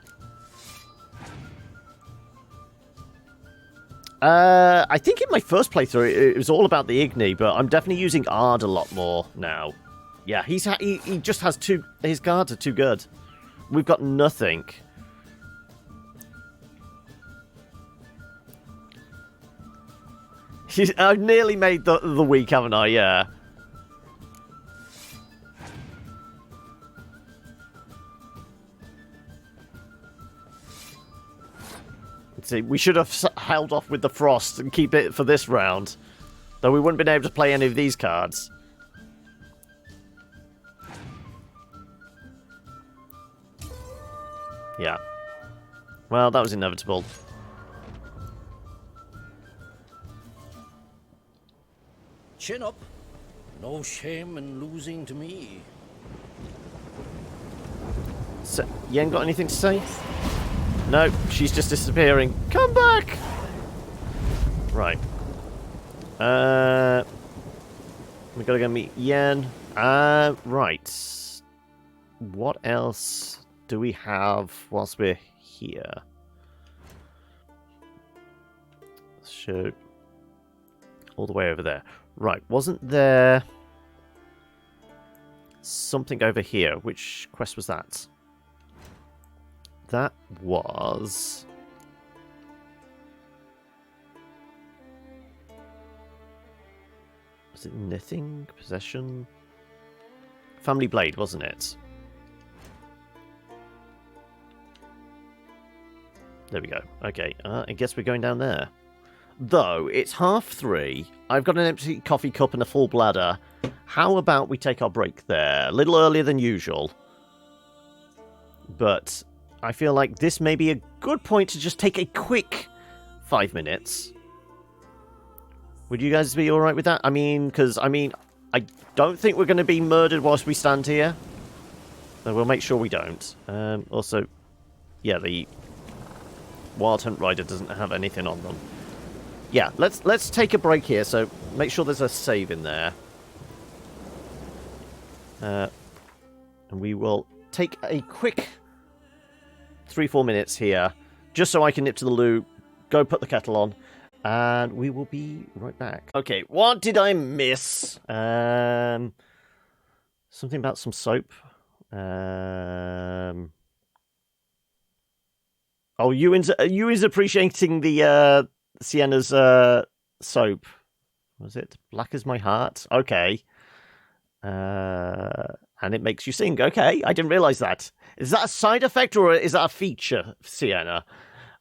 [SPEAKER 1] I think in my first playthrough it was all about the Igni, but I'm definitely using Ard a lot more now. Yeah, he just has two... His cards are too good. We've got nothing. I've nearly made the week, haven't I? Yeah. See, we should have held off with the frost and keep it for this round. Though we wouldn't have been able to play any of these cards. Yeah. Well, that was inevitable.
[SPEAKER 9] Chin up. No shame in losing to me.
[SPEAKER 1] So, you ain't got anything to say? No, she's just disappearing. Come back! Right. We gotta go meet Yen. Right. What else do we have whilst we're here? Shoot. All the way over there. Right, wasn't there something over here? Which quest was that? That was... Was it knitting? Possession? Family Blade, wasn't it? There we go. Okay, I guess we're going down there. Though, it's 3:30. I've got an empty coffee cup and a full bladder. How about we take our break there? A little earlier than usual. But I feel like this may be a good point to just take a quick 5 minutes. Would you guys be alright with that? I mean, I don't think we're going to be murdered whilst we stand here. So we'll make sure we don't. Also, yeah, the Wild Hunt Rider doesn't have anything on them. Yeah, let's take a break here, so make sure there's a save in there. And we will take a quick 3-4 minutes here, just so I can nip to the loo, go put the kettle on, and we will be right back. Okay, what did I miss? Something about some soap. Oh, Ewan's appreciating the Sienna's soap. Was it Black as My Heart? Okay. And it makes you sing. Okay, I didn't realise that. Is that a side effect or is that a feature, Sienna?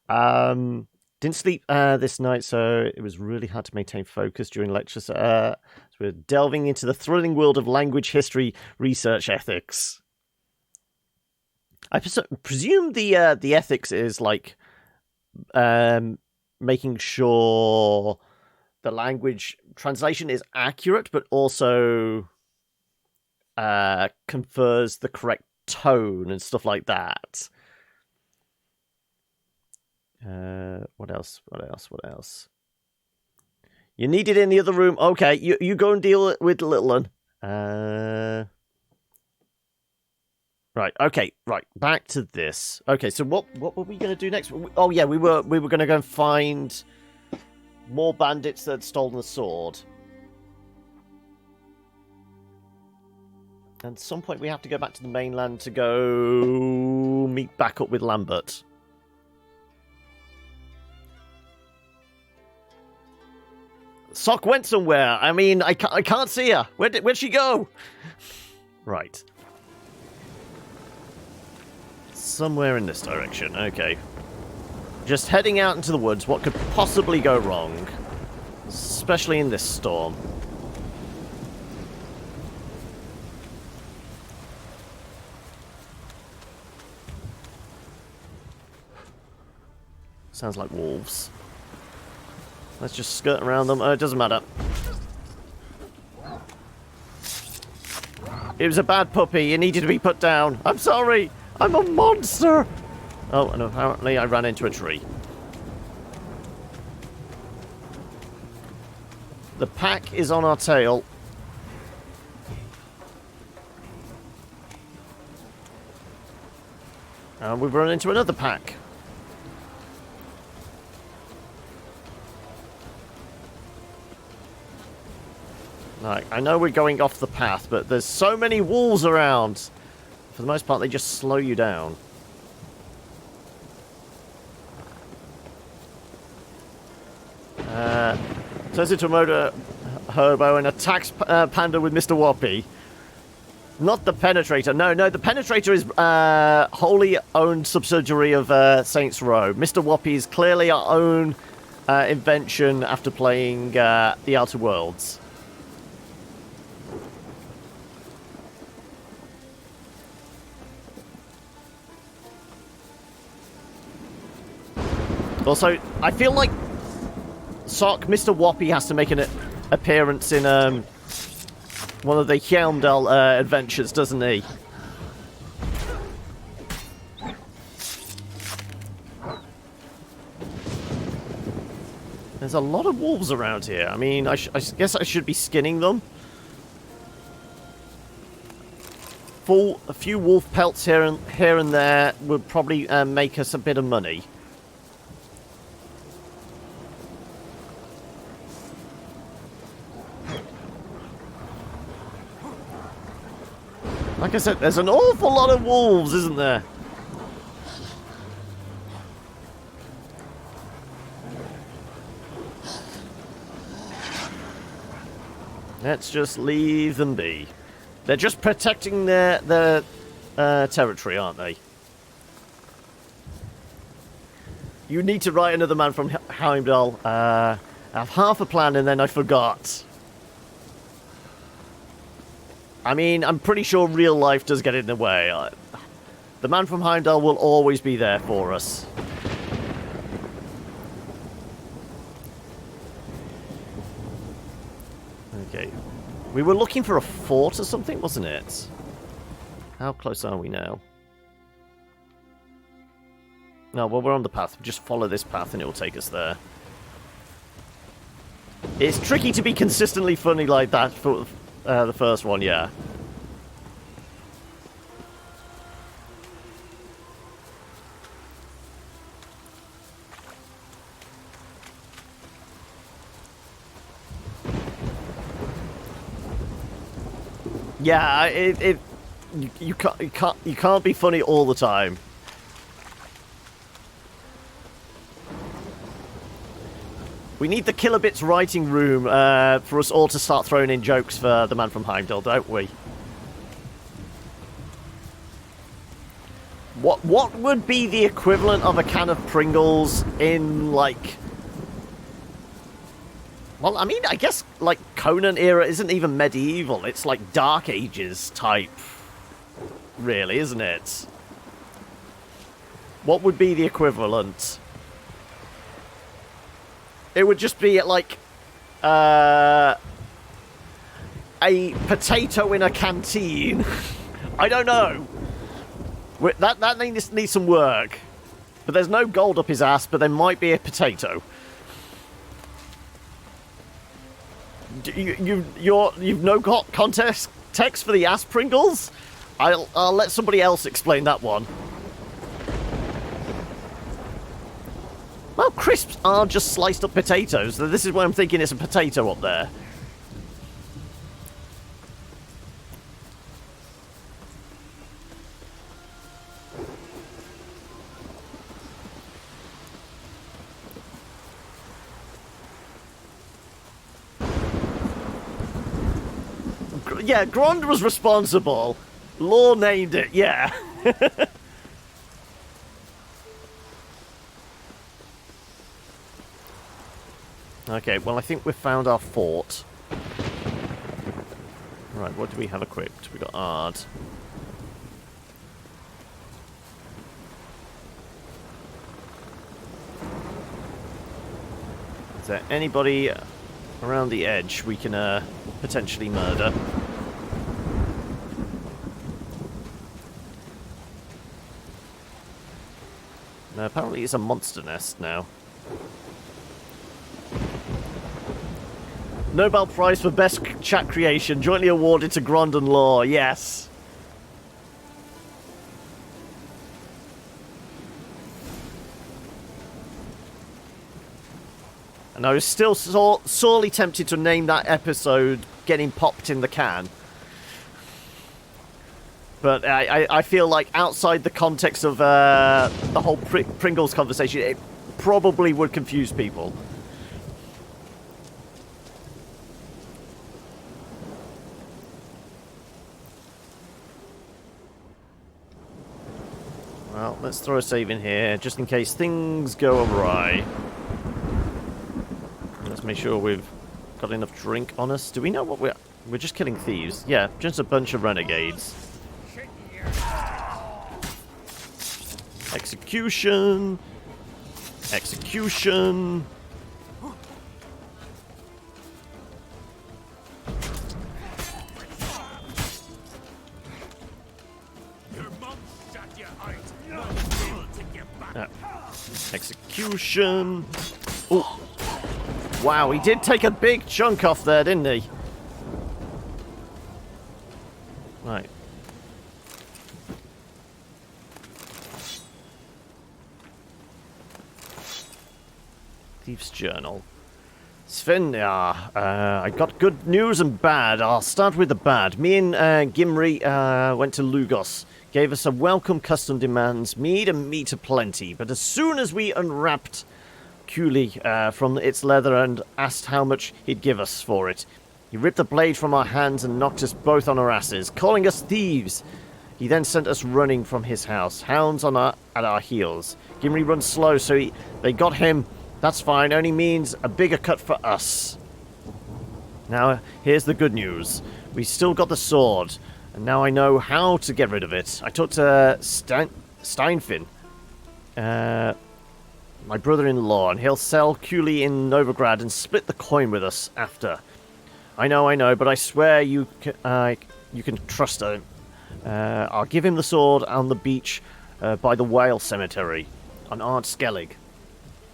[SPEAKER 1] Didn't sleep this night, so it was really hard to maintain focus during lectures. So we're delving into the thrilling world of language history research ethics. I presume the ethics is like making sure the language translation is accurate, but also confers the correct tone and stuff like that. What else? You need it in the other room. Okay, you go and deal with little one. Right, okay, right, back to this. Okay, so what were we going to do next? Oh yeah, we were going to go and find more bandits that had stolen the sword. At some point we have to go back to the mainland to go meet back up with Lambert. Sock went somewhere. I mean, I can't see her. Where'd she go? Right. Somewhere in this direction. Okay. Just heading out into the woods. What could possibly go wrong? Especially in this storm. Sounds like wolves. Let's just skirt around them. Oh, it doesn't matter. It was a bad puppy. It needed to be put down. I'm sorry. I'm a monster. Oh, and apparently I ran into a tree. The pack is on our tail. And we've run into another pack. Like, I know we're going off the path, but there's so many wolves around. For the most part, they just slow you down. Turns into a motor hobo and attacks Panda with Mr. Whoppy. Not the Penetrator. No, the Penetrator is wholly owned subsidiary of Saints Row. Mr. Whoppy is clearly our own invention after playing The Outer Worlds. Also, I feel like Sock, Mr. Whoppy has to make an appearance in one of the Hjelmdal adventures, doesn't he? There's a lot of wolves around here. I mean, I guess I should be skinning them. A few wolf pelts here and there would probably make us a bit of money. Like I said, there's an awful lot of wolves, isn't there? Let's just leave them be. They're just protecting their territory, aren't they? You need to write another man from Heimdall. I have half a plan and then I forgot. I mean, I'm pretty sure real life does get in the way. The man from Heimdall will always be there for us. Okay. We were looking for a fort or something, wasn't it? How close are we now? No, well, we're on the path. Just follow this path and it will take us there. It's tricky to be consistently funny like that for the first one, yeah. Yeah, you can't be funny all the time. We need the Kilobits writing room for us all to start throwing in jokes for the man from Heimdall, don't we? What would be the equivalent of a can of Pringles in, like... Well, I mean, I guess, like, Conan era isn't even medieval. It's, like, Dark Ages type, really, isn't it? What would be the equivalent? It would just be like a potato in a canteen. I don't know. That needs some work. But there's no gold up his ass, but there might be a potato. You've no context text for the ass Pringles? I'll let somebody else explain that one. Well, crisps are just sliced up potatoes. So this is why I'm thinking it's a potato up there. Yeah, Grond was responsible. Law named it, yeah. Okay, well, I think we've found our fort. Right, what do we have equipped? We got Ard. Is there anybody around the edge we can potentially murder? No, apparently it's a monster nest now. Nobel Prize for Best Chat Creation, jointly awarded to Grond and Law, yes. And I was still sorely tempted to name that episode Getting Popped in the Can. But I feel like outside the context of the whole Pringles conversation, it probably would confuse people. Well, let's throw a save in here, just in case things go awry. Let's make sure we've got enough drink on us. Do we know what we're just killing thieves? Yeah, just a bunch of renegades. Execution! Execution! Execution! Oh! Wow, he did take a big chunk off there, didn't he? Right. Thief's Journal. Sven, I got good news and bad. I'll start with the bad. Me and Gimri went to Lugos. Gave us a welcome custom demands, mead and meat aplenty. But as soon as we unwrapped Culi from its leather and asked how much he'd give us for it, he ripped the blade from our hands and knocked us both on our asses, calling us thieves. He then sent us running from his house, hounds at our heels. Gimri runs slow, so they got him. That's fine, only means a bigger cut for us. Now, here's the good news. We still got the sword, and now I know how to get rid of it. I talked to Steinfin, my brother-in-law, and he'll sell Culi in Novigrad and split the coin with us after. I know, but I swear you can trust him. I'll give him the sword on the beach by the whale cemetery on Aunt Skellige.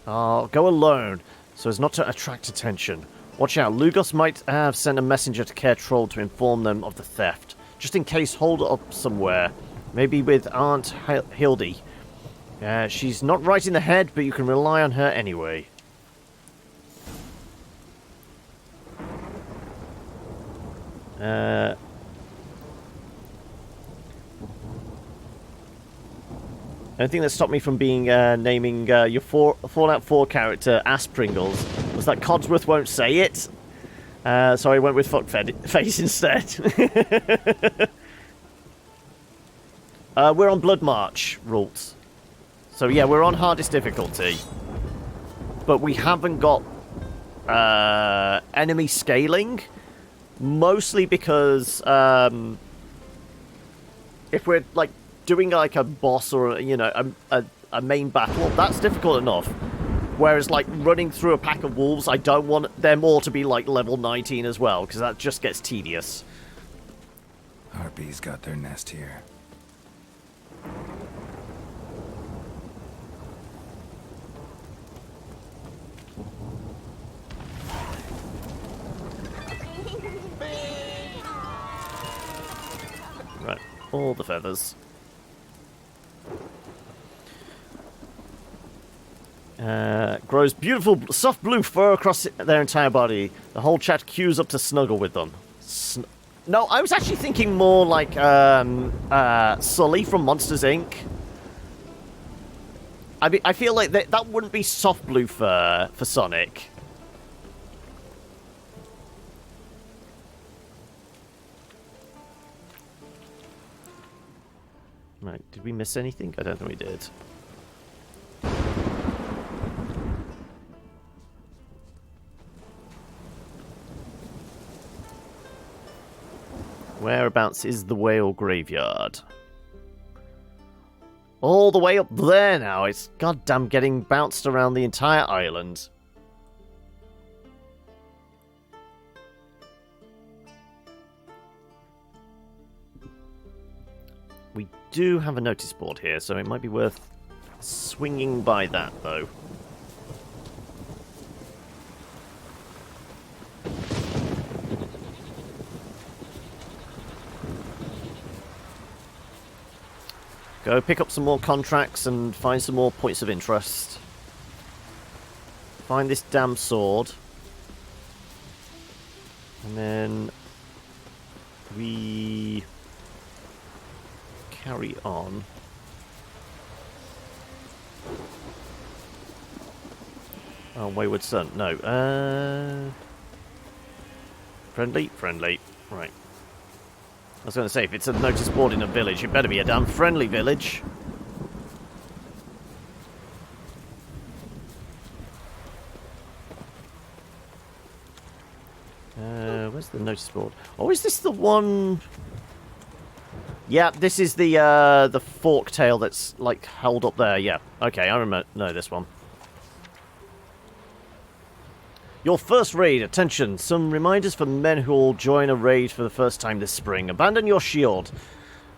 [SPEAKER 1] I'll go alone, so as not to attract attention. Watch out, Lugos might have sent a messenger to Care Troll to inform them of the theft. Just in case, hold up somewhere. Maybe with Aunt Hildy. She's not right in the head, but you can rely on her anyway. The thing that stopped me from naming your Fallout 4 character Ass Pringles was that Codsworth won't say it. So I went with Fuckface instead. We're on Blood March rules. So yeah, we're on hardest difficulty. But we haven't got enemy scaling. Mostly because if we're like doing like a boss or, you know, a main battle, that's difficult enough. Whereas like running through a pack of wolves, I don't want them all to be like level 19 as well, because that just gets tedious.
[SPEAKER 2] Harpies got their nest here.
[SPEAKER 1] Right, all the feathers. Grows beautiful soft blue fur across their entire body. The whole chat queues up to snuggle with them. No, I was actually thinking more like Sully from Monsters, Inc. I feel like that wouldn't be soft blue fur for Sonic. Right, did we miss anything? I don't think we did. Whereabouts is the whale graveyard? All the way up there now. It's goddamn getting bounced around the entire island. We do have a notice board here, so it might be worth swinging by that, though. Go pick up some more contracts and find some more points of interest. Find this damn sword. And then we carry on. Oh, Wayward Son. No. Friendly? Friendly. Right. I was going to say, if it's a notice board in a village, it better be a damn friendly village. Where's the notice board? Oh, is this the one? Yeah, this is the fork tail that's, like, held up there. Yeah. Okay, I remember. No, this one. Your first raid, attention, some reminders for men who will join a raid for the first time this spring. Abandon your shield.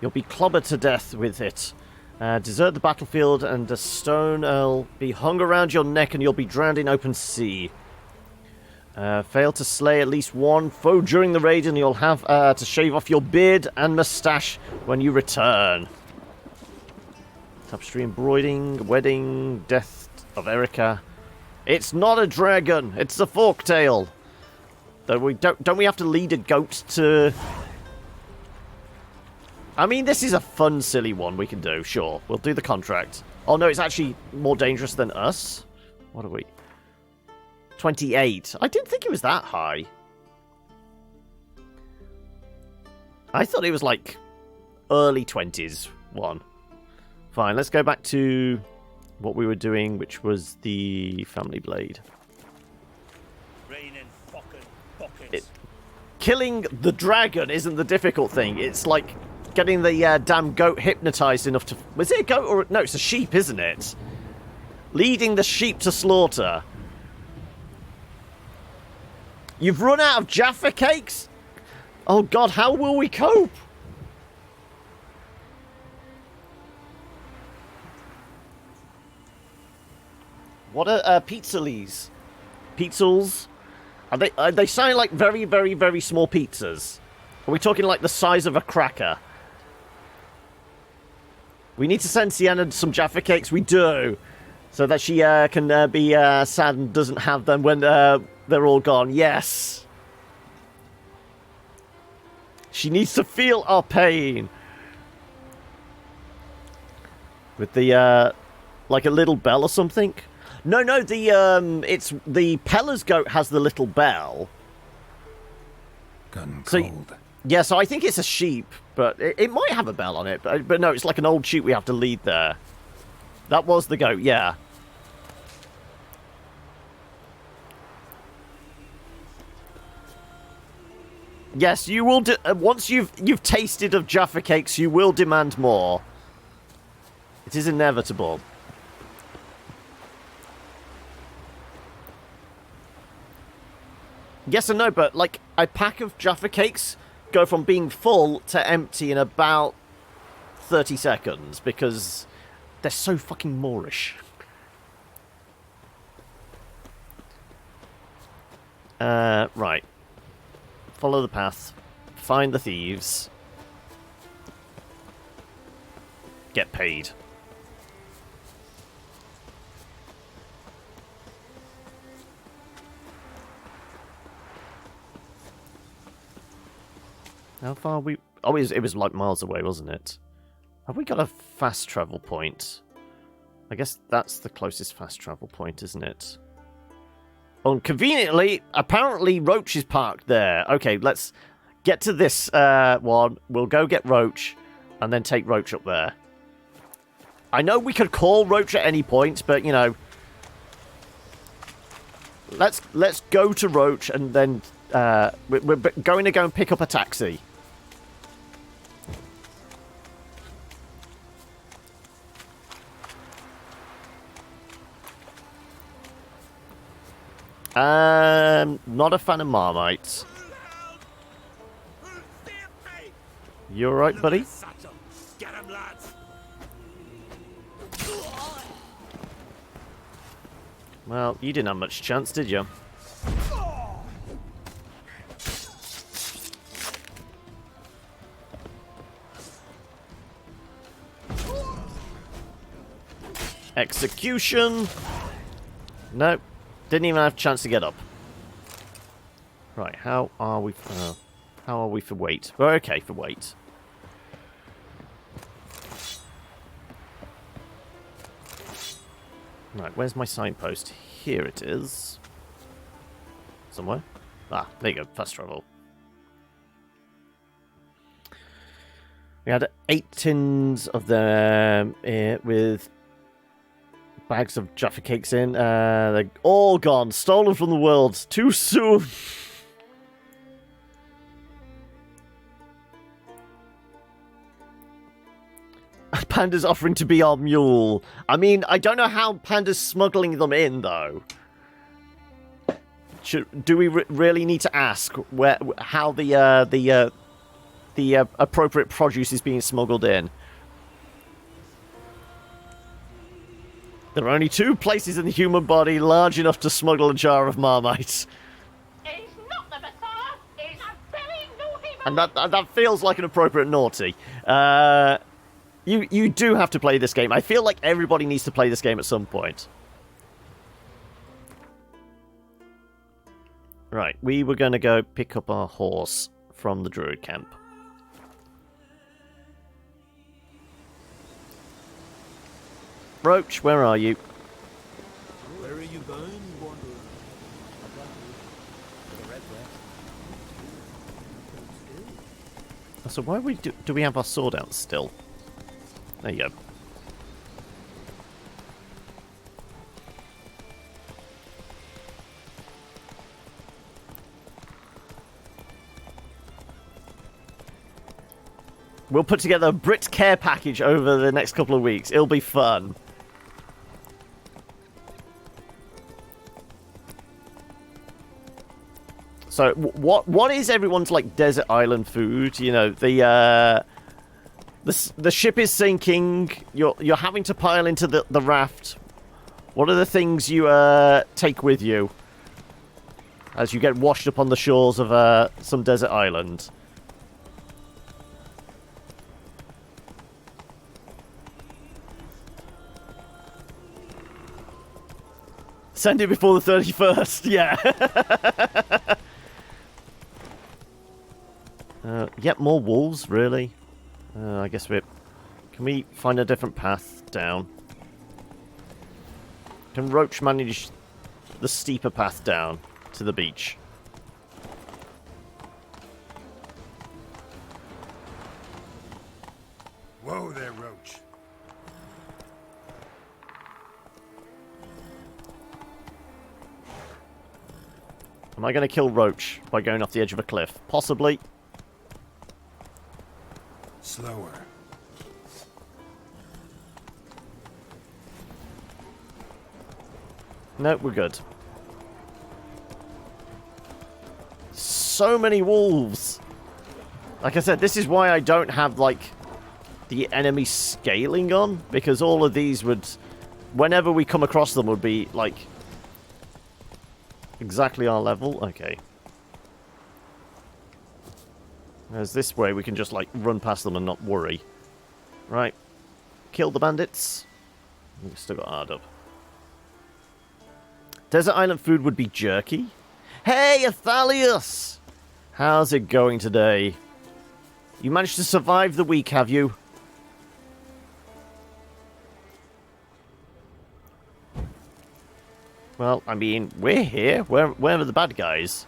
[SPEAKER 1] You'll be clobbered to death with it. Desert the battlefield and a stone will be hung around your neck and you'll be drowned in open sea. Fail to slay at least one foe during the raid and you'll have to shave off your beard and moustache when you return. Tapestry embroidering, wedding, death of Erica. It's not a dragon. It's a forktail. Though we don't we have to lead a goat to? I mean, this is a fun, silly one we can do. Sure, we'll do the contract. Oh no, it's actually more dangerous than us. What are we? 28. I didn't think it was that high. I thought it was like early 20s one. Fine, let's go back to what we were doing, which was the family blade. Killing the dragon isn't the difficult thing. It's like getting the damn goat hypnotized enough to... Was it a goat or... No, it's a sheep, isn't it? Leading the sheep to slaughter. You've run out of Jaffa cakes? Oh god, how will we cope? What are pizzalies? Pizzals? They sound like very, very, very small pizzas. Are we talking like the size of a cracker? We need to send Sienna some Jaffa cakes. We do. So that she can be sad and doesn't have them when they're all gone. Yes. She needs to feel our pain. With the, like a little bell or something. No, it's the Peller's goat has the little bell.
[SPEAKER 2] Gone
[SPEAKER 1] So,
[SPEAKER 2] cold.
[SPEAKER 1] yeah, so I think it's a sheep, but it might have a bell on it. But no, it's like an old sheep we have to lead there. That was the goat, yeah. Yes, you will. Once you've tasted of Jaffa cakes, you will demand more. It is inevitable. Yes and no, but like a pack of Jaffa cakes go from being full to empty in about 30 seconds because they're so fucking Moorish. Right. Follow the path. Find the thieves. Get paid. How far are we... Oh, it was like miles away, wasn't it? Have we got a fast travel point? I guess that's the closest fast travel point, isn't it? Oh, conveniently, apparently Roach is parked there. Okay, let's get to this one. We'll go get Roach, and then take Roach up there. I know we could call Roach at any point, but, you know... Let's go to Roach, and then... we're going to go and pick up a taxi. Not a fan of Marmite. You alright, buddy?
[SPEAKER 14] Get him, lads.
[SPEAKER 1] Well, you didn't have much chance, did you? Execution! Nope. Didn't even have a chance to get up. Right, how are we for weight? We're okay for weight. Right, where's my signpost? Here it is. Somewhere? Ah, there you go, fast travel. We had 8 tins of them with bags of Jaffa cakes in. They're all gone. Stolen from the world. Too soon. Panda's offering to be our mule. I mean, I don't know how Panda's smuggling them in, though. Do we really need to ask how the appropriate produce is being smuggled in? There are only 2 places in the human body large enough to smuggle a jar of Marmite.
[SPEAKER 16] He's not the Messiah. He's a very naughty
[SPEAKER 1] And that feels like an appropriate naughty. You do have to play this game. I feel like everybody needs to play this game at some point. Right, we were going to go pick up our horse from the druid camp. Roach, where are you?
[SPEAKER 14] Where are you going, wanderer?
[SPEAKER 1] So why do we have our sword out still? There you go. We'll put together a Brit care package over the next couple of weeks. It'll be fun. So, what is everyone's, like, desert island food? You know, the ship is sinking. You're having to pile into the raft. What are the things you take with you as you get washed up on the shores of some desert island? Send it before the 31st, yeah. Yep, more wolves, really. I guess can we find a different path down? Can Roach manage the steeper path down to the beach?
[SPEAKER 10] Whoa there, Roach.
[SPEAKER 1] Am I going to kill Roach by going off the edge of a cliff? Possibly.
[SPEAKER 2] Slower.
[SPEAKER 1] No, we're good. So many wolves! Like I said, this is why I don't have, like, the enemy scaling on, because all of these would, whenever we come across them, would be, like, exactly our level. Okay. Whereas this way, we can just, like, run past them and not worry. Right. Kill the bandits. We've still got hard up. Desert island food would be jerky. Hey, Athalius! How's it going today? You managed to survive the week, have you? Well, I mean, we're here. Where are the bad guys?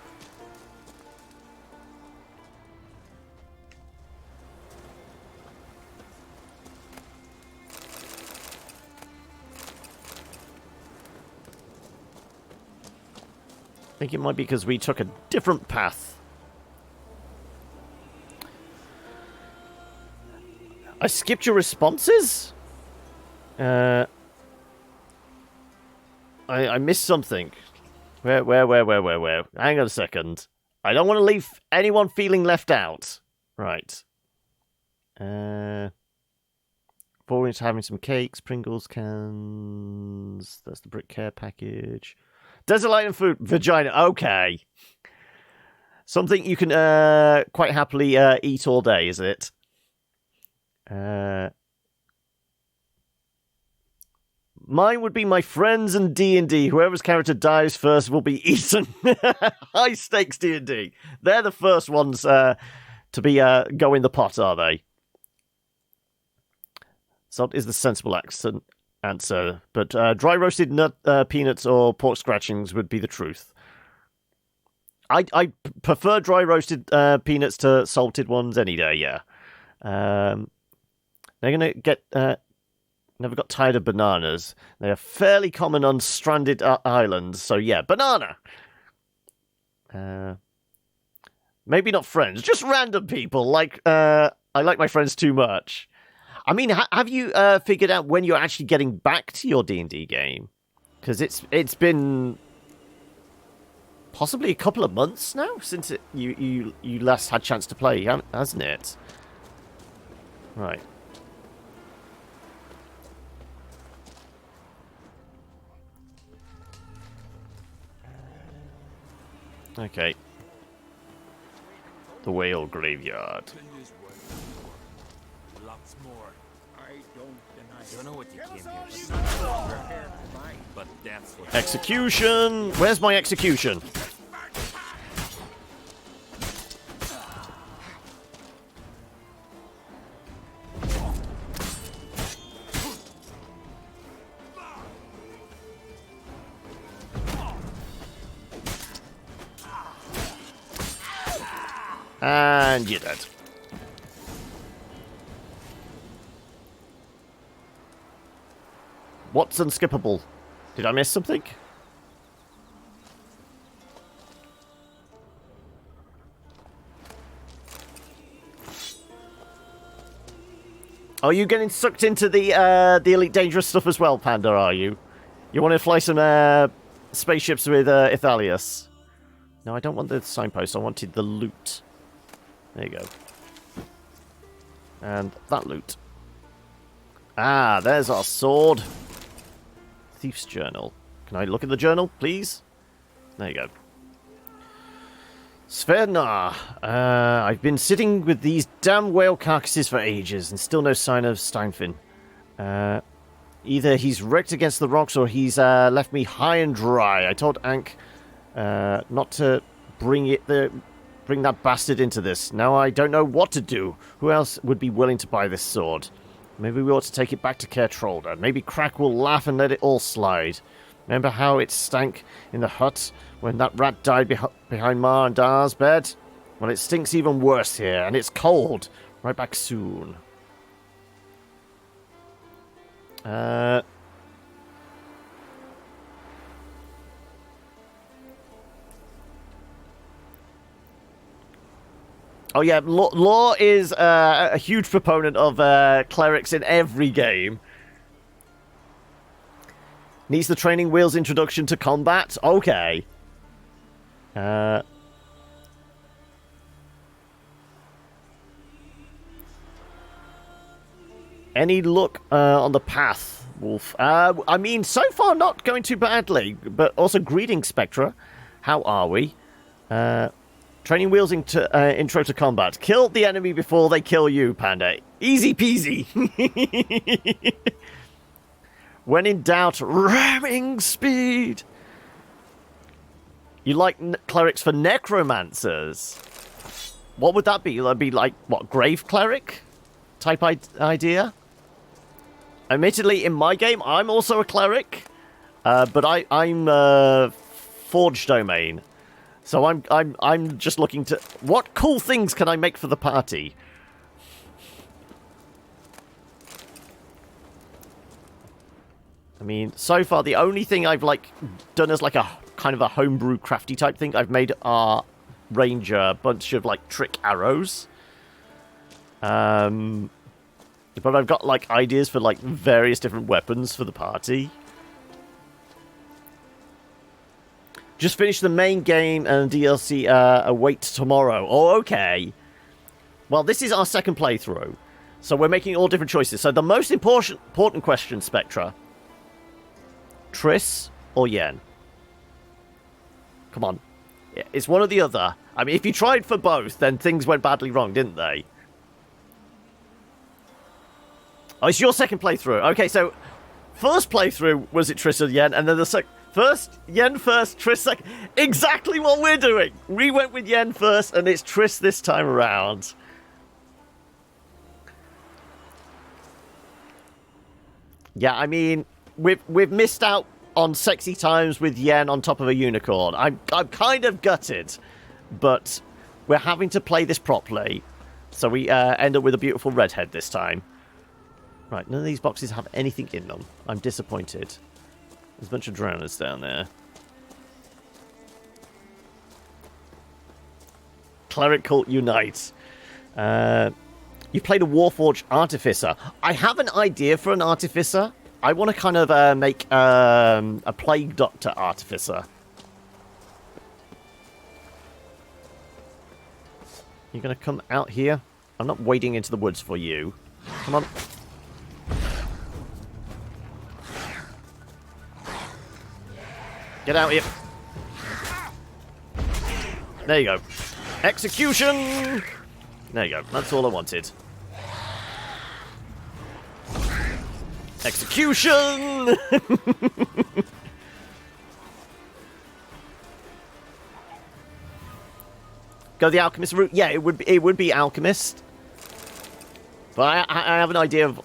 [SPEAKER 1] think it might be because we took a different path. I skipped your responses? I missed something. Where? Hang on a second. I don't want to leave anyone feeling left out. Right. Forward to having some cakes, Pringles cans. That's the brick care package. Desert light and food. Vagina. Okay. Something you can quite happily eat all day, is it? Mine would be my friends and D&D. Whoever's character dies first will be eaten. High stakes D&D. They're the first ones to be go in the pot, are they? Salt is the sensible answer, but dry roasted nut peanuts or pork scratchings would be the truth. I prefer dry roasted peanuts to salted ones any day. Yeah. They're gonna get. Never got tired of bananas. They are fairly common on stranded islands, so yeah, banana. Maybe not friends, just random people. Like I like my friends too much. I mean, have you figured out when you're actually getting back to your D&D game? Because it's been possibly a couple of months now since you last had a chance to play, hasn't it? Right. Okay. The whale graveyard.
[SPEAKER 10] Lots more. I don't know what you came here but that's what.
[SPEAKER 1] Execution! Where's my execution? And you're dead. What's unskippable? Did I miss something? Are you getting sucked into the Elite Dangerous stuff as well, Panda, are you? You want to fly some spaceships with Ithalius? No, I don't want the signpost. I wanted the loot. There you go. And that loot. Ah, there's our sword. Thief's journal. Can I look at the journal, please? There you go. Sverna. I've been sitting with these damn whale carcasses for ages and still no sign of Steinfin. Either he's wrecked against the rocks or he's left me high and dry. I told Ankh not to bring that bastard into this. Now I don't know what to do. Who else would be willing to buy this sword? Maybe we ought to take it back to Kertrolda. Maybe Crack will laugh and let it all slide. Remember how it stank in the hut when that rat died behind Ma and Da's bed? Well, it stinks even worse here, and it's cold. Right back soon. Oh yeah, Law is a huge proponent of clerics in every game. Needs the training wheels introduction to combat? Okay. Any luck on the path, Wolf? I mean, so far not going too badly, but also greeting, Spectra. How are we? Training wheels intro to combat. Kill the enemy before they kill you, Panda. Easy peasy. When in doubt, ramming speed. You like clerics for necromancers? What would that be? That'd be like, what, grave cleric type idea? Admittedly, in my game, I'm also a cleric, but I'm Forge domain. So I'm just looking to... What cool things can I make for the party? I mean, so far the only thing I've done as a kind of a homebrew crafty type thing. I've made our ranger a bunch of like trick arrows. But I've got like ideas for like various different weapons for the party. Just finished the main game and DLC await tomorrow. Oh, okay. Well, this is our second playthrough. So we're making all different choices. So the most important question, Spectra. Triss or Yen? Come on. It's one or the other. I mean, if you tried for both, then things went badly wrong, didn't they? Oh, it's your second playthrough. Okay, so first playthrough, was it Triss or Yen? And then the first, Yen first, Triss second. Exactly what we're doing. We went with Yen first, and it's Triss this time around. Yeah, I mean, we've missed out on sexy times with Yen on top of a unicorn. I'm kind of gutted, but we're having to play this properly, so we end up with a beautiful redhead this time. Right, none of these boxes have anything in them. I'm disappointed. There's a bunch of drowners down there. Cleric Cult Unite. You played a Warforged Artificer. I have an idea for an Artificer. I want to kind of make a Plague Doctor Artificer. You're going to come out here? I'm not wading into the woods for you. Come on. Get out here. There you go. Execution! There you go. That's all I wanted. Execution! Go the alchemist route? Yeah, it would be alchemist. But I have an idea of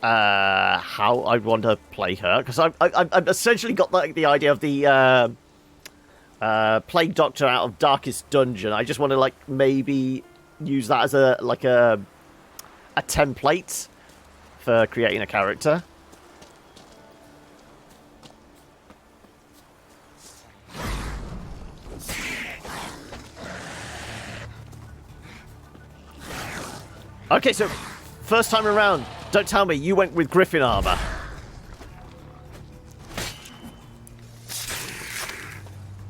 [SPEAKER 1] how I want to play her, because I've essentially got like the idea of the Plague Doctor out of Darkest Dungeon. I just want to like maybe use that as a template for creating a character. Okay, so first time around, don't tell me you went with Griffin armor.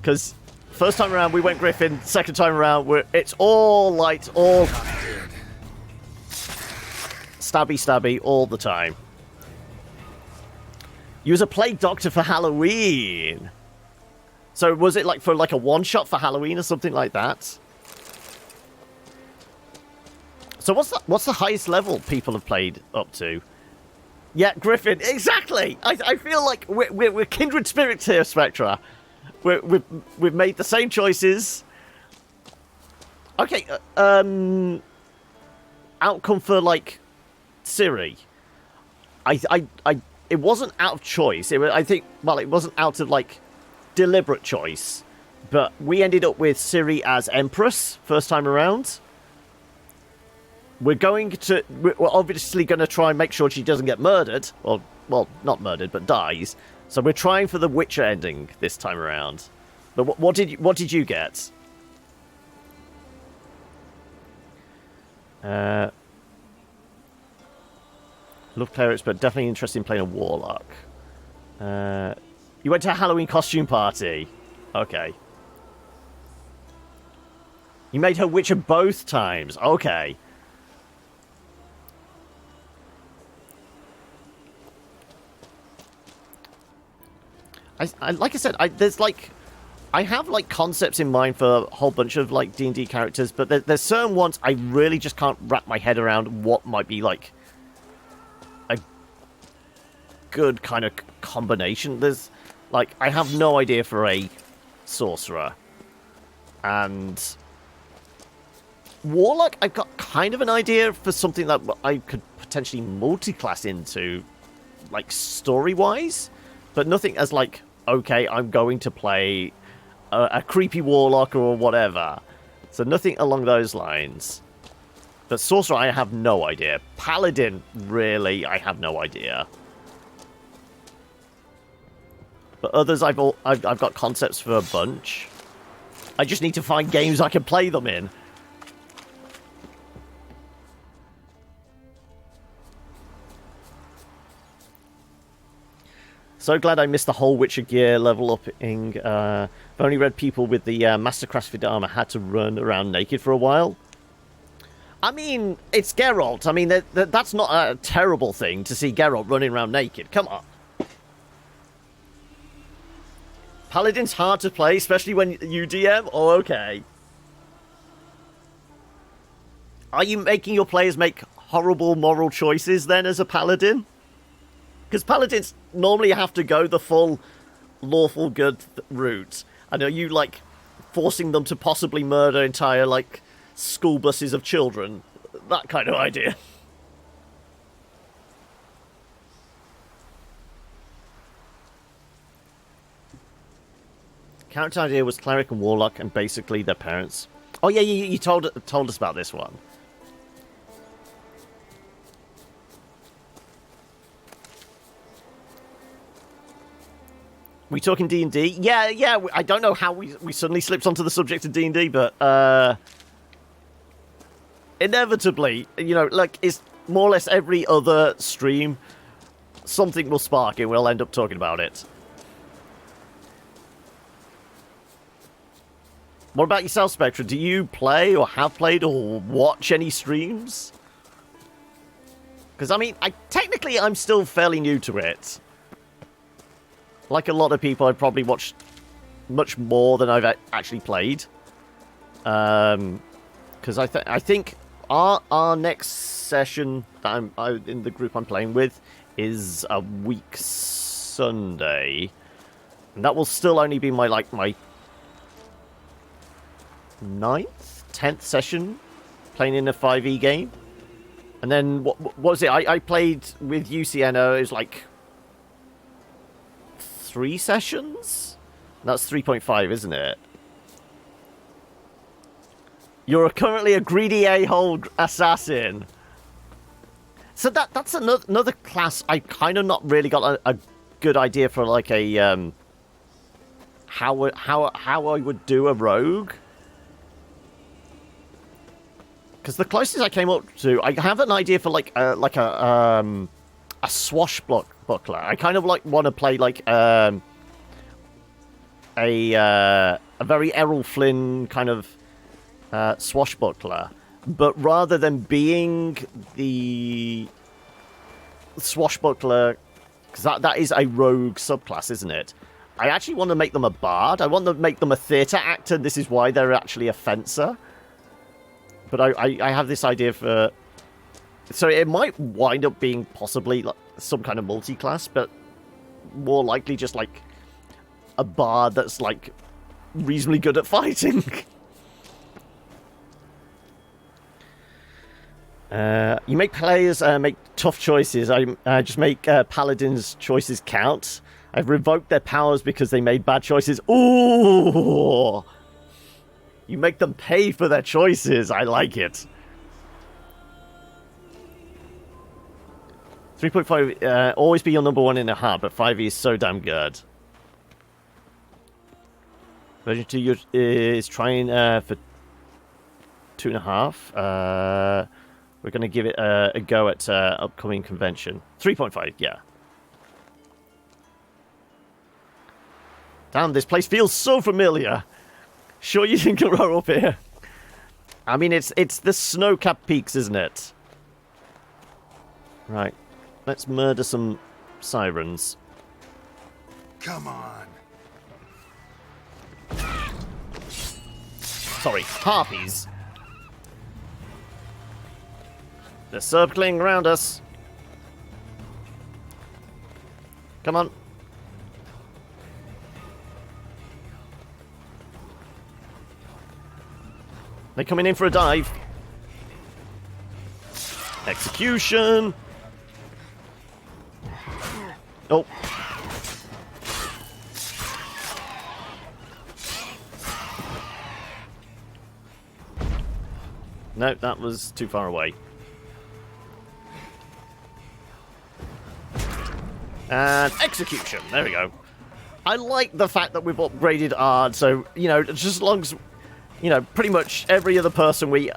[SPEAKER 1] Because first time around we went Griffin, second time around it's all light, all stabby all the time. Use a Plague Doctor for Halloween. So was it like for like a one-shot for Halloween or something like that? So what's the highest level people have played up to? Yeah, Griffin, exactly. I feel like we're kindred spirits here, Spectra. We've made the same choices. Okay, outcome for like Ciri. It wasn't out of choice. It wasn't out of like deliberate choice, but we ended up with Ciri as Empress first time around. We're obviously going to try and make sure she doesn't get murdered. Well, not murdered, but dies. So we're trying for the Witcher ending this time around. But what did you get? Love clerics, but definitely interested in playing a warlock. You went to a Halloween costume party. Okay. You made her Witcher both times. Okay. Like I said, I have like concepts in mind for a whole bunch of like D&D characters, but there's certain ones I really just can't wrap my head around what might be like a good kind of combination. There's like I have no idea for a sorcerer, and warlock I've got kind of an idea for something that I could potentially multi-class into, like story-wise. But nothing as like, okay, I'm going to play a creepy warlock or whatever. So nothing along those lines. But sorcerer, I have no idea. Paladin, really, I have no idea. But others I've got concepts for a bunch. I just need to find games I can play them in. So glad I missed the whole Witcher gear level upping. I've only read people with the Mastercraft armor had to run around naked for a while. I mean, it's Geralt. I mean, that's not a terrible thing to see Geralt running around naked. Come on. Paladin's hard to play, especially when you DM? Oh, okay. Are you making your players make horrible moral choices then as a Paladin? Because Paladins normally have to go the full lawful good route. And are you, like, forcing them to possibly murder entire, like, school buses of children? That kind of idea. Character idea was cleric and warlock, and basically their parents. Oh yeah, you told us about this one. We talking D&D? Yeah. I don't know how we suddenly slipped onto the subject of D&D, but inevitably, you know, like it's more or less every other stream, something will spark and we'll end up talking about it. What about yourself, Spectra? Do you play or have played or watch any streams? Because, I mean, technically I'm still fairly new to it. Like a lot of people, I've probably watched much more than I've actually played. Because I think our next session that I'm in the group I'm playing with is a week Sunday. And that will still only be my 9th, 10th session playing in a 5e game. And then, what was it? I played with UCNO, it was like 3 sessions? That's 3.5, isn't it? You're currently a greedy a-hole assassin. So that's another class I kind of not really got a good idea for, like a how I would do a rogue. Because the closest I came up to, I have an idea for like a swashbuckler. I kind of like want to play like a very Errol Flynn kind of swashbuckler, but rather than being the swashbuckler, because that is a rogue subclass, isn't it? I actually want to make them a bard. I want to make them a theatre actor. This is why they're actually a fencer. But I have this idea for... So it might wind up being possibly like some kind of multi-class, but more likely just like a bard that's like reasonably good at fighting. You make players make tough choices. I just make paladins' choices count. I've revoked their powers because they made bad choices. Ooh! You make them pay for their choices. I like it. 3.5, always be your number one in a heart, but 5e is so damn good. Version 2 is trying for 2.5. We're going to give it a go at upcoming convention. 3.5, yeah. Damn, this place feels so familiar. Sure you can grow up here? I mean, it's the snow-capped peaks, isn't it? Right. Let's murder some sirens.
[SPEAKER 10] Come on.
[SPEAKER 1] Sorry, harpies. They're circling around us. Come on. They're coming in for a dive. Execution. Oh. No, that was too far away. And execution. There we go. I like the fact that we've upgraded Ard, so, you know, just as long as, you know, pretty much every other person we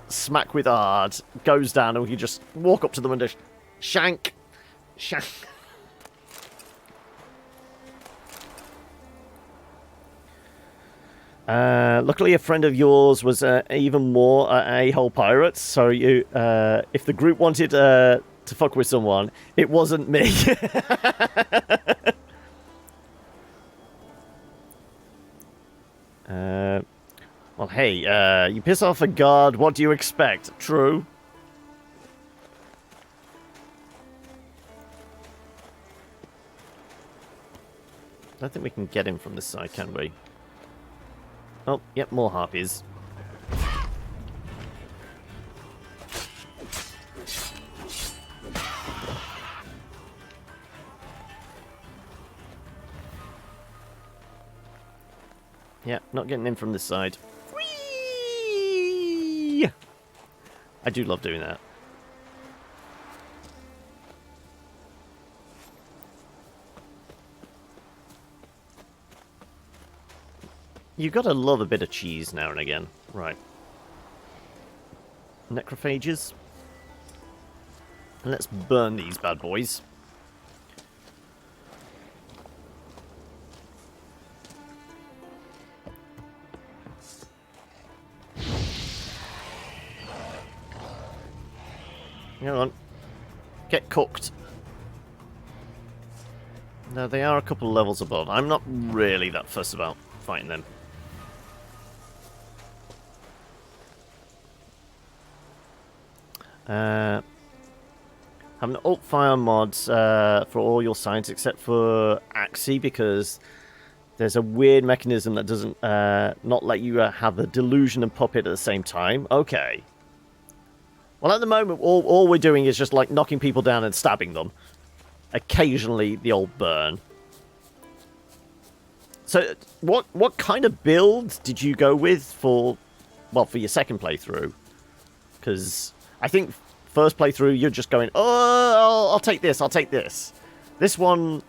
[SPEAKER 1] smack with Ard goes down and we can just walk up to them and just shank. Luckily, a friend of yours was even more a-hole pirate, so you, if the group wanted to fuck with someone, it wasn't me. Well, hey, you piss off a guard, what do you expect? True. I don't think we can get him from this side, can we? Oh, yep, more harpies. Yeah, not getting in from this side. Whee! I do love doing that. You gotta love a bit of cheese now and again. Right. Necrophages. Let's burn these bad boys. Hang on. Get cooked. No, they are a couple of levels above. I'm not really that fussed about fighting them. Have an alt fire mods for all your signs except for Axie, because there's a weird mechanism that doesn't not let you have a delusion and puppet at the same time. Okay. Well, at the moment, all we're doing is just like knocking people down and stabbing them. Occasionally, the old burn. So, what kind of build did you go with for your second playthrough? Because I think first playthrough, you're just going, oh, I'll take this, I'll take this. This one,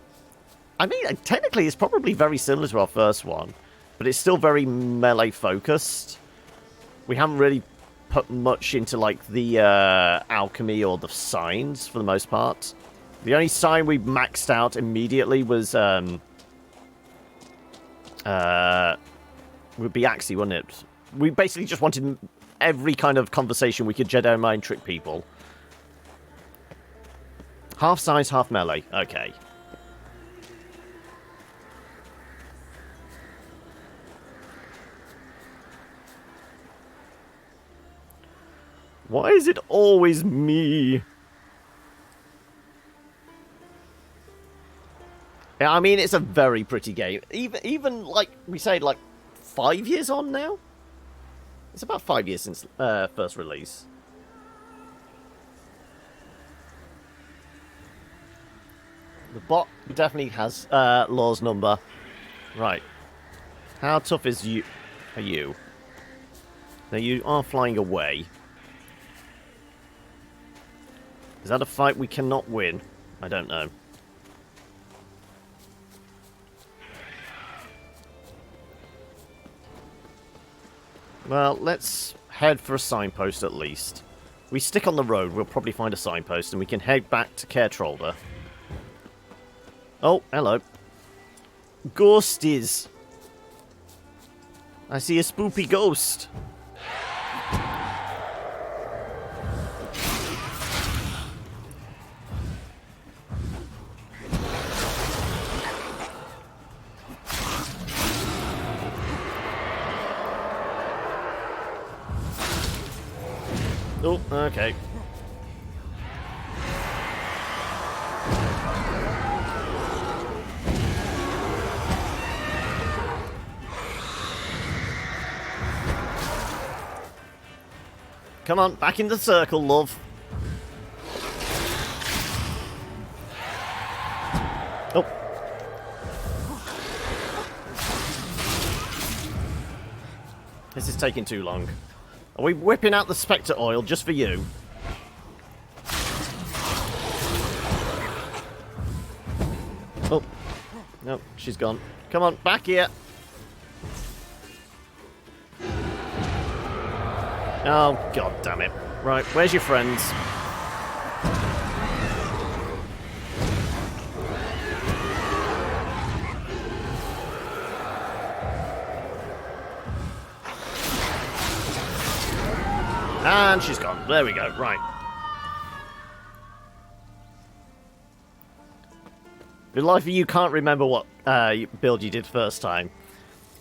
[SPEAKER 1] I mean, technically it's probably very similar to our first one, but it's still very melee focused. We haven't really put much into, like, the alchemy or the signs, for the most part. The only sign we maxed out immediately was, would be Axie, wouldn't it? We basically just wanted every kind of conversation we could Jedi mind trick people. Half size, half melee. Okay. Why is it always me? Yeah, I mean, it's a very pretty game. Even like, we say, like, 5 years on now? It's about 5 years since first release. The bot definitely has Law's number. Right. How tough are you? Now, you are flying away. Is that a fight we cannot win? I don't know. Well, let's head for a signpost at least. We stick on the road, we'll probably find a signpost, and we can head back to Caertrolda. Oh, hello. Ghosties. I see a spoopy ghost. Oh, okay. Come on, back in the circle, love. Oh. This is taking too long. Are we whipping out the Spectre oil just for you? Oh. Nope, she's gone. Come on, back here. Oh, god damn it. Right, where's your friends? And she's gone. There we go. Right. The life of you can't remember what build you did first time.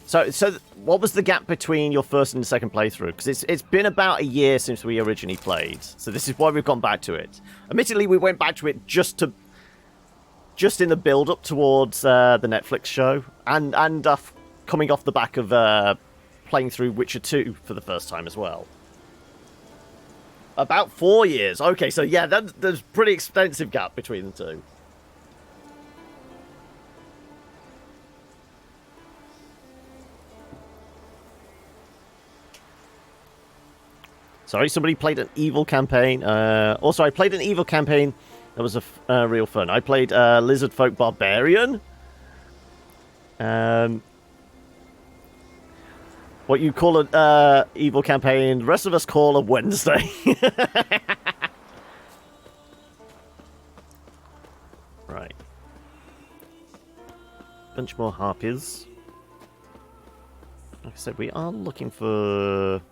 [SPEAKER 1] So what was the gap between your first and second playthrough? Because it's been about a year since we originally played. So this is why we've gone back to it. Admittedly, we went back to it just in the build-up towards the Netflix show. And coming off the back of playing through Witcher 2 for the first time as well. About 4 years. Okay, so yeah, there's a pretty extensive gap between the two. Sorry, somebody played an evil campaign. Also, I played an evil campaign that was real fun. I played Lizard Folk Barbarian. What you call an evil campaign, the rest of us call a Wednesday. Right. Bunch more harpies. Like I said, we are looking for...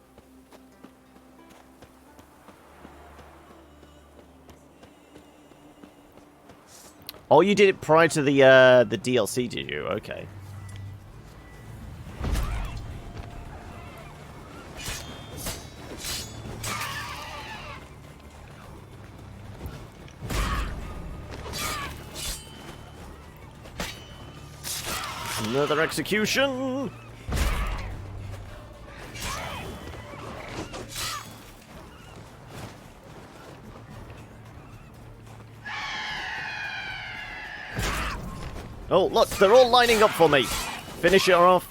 [SPEAKER 1] Oh, you did it prior to the DLC, did you? Okay. Another execution! Oh, look, they're all lining up for me. Finish her off.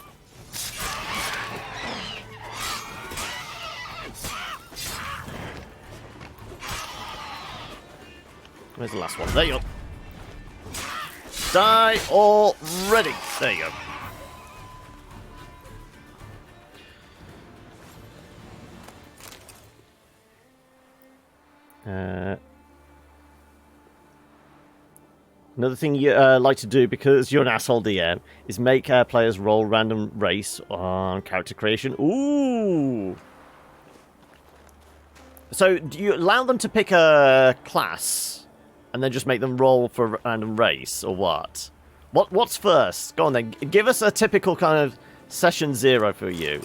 [SPEAKER 1] Where's the last one? There you go. Die already. There you go. Another thing you like to do, because you're an asshole DM, is make players roll random race on character creation. Ooh! So, do you allow them to pick a class, and then just make them roll for a random race, or what? What's first? Go on then, give us a typical kind of session 0 for you.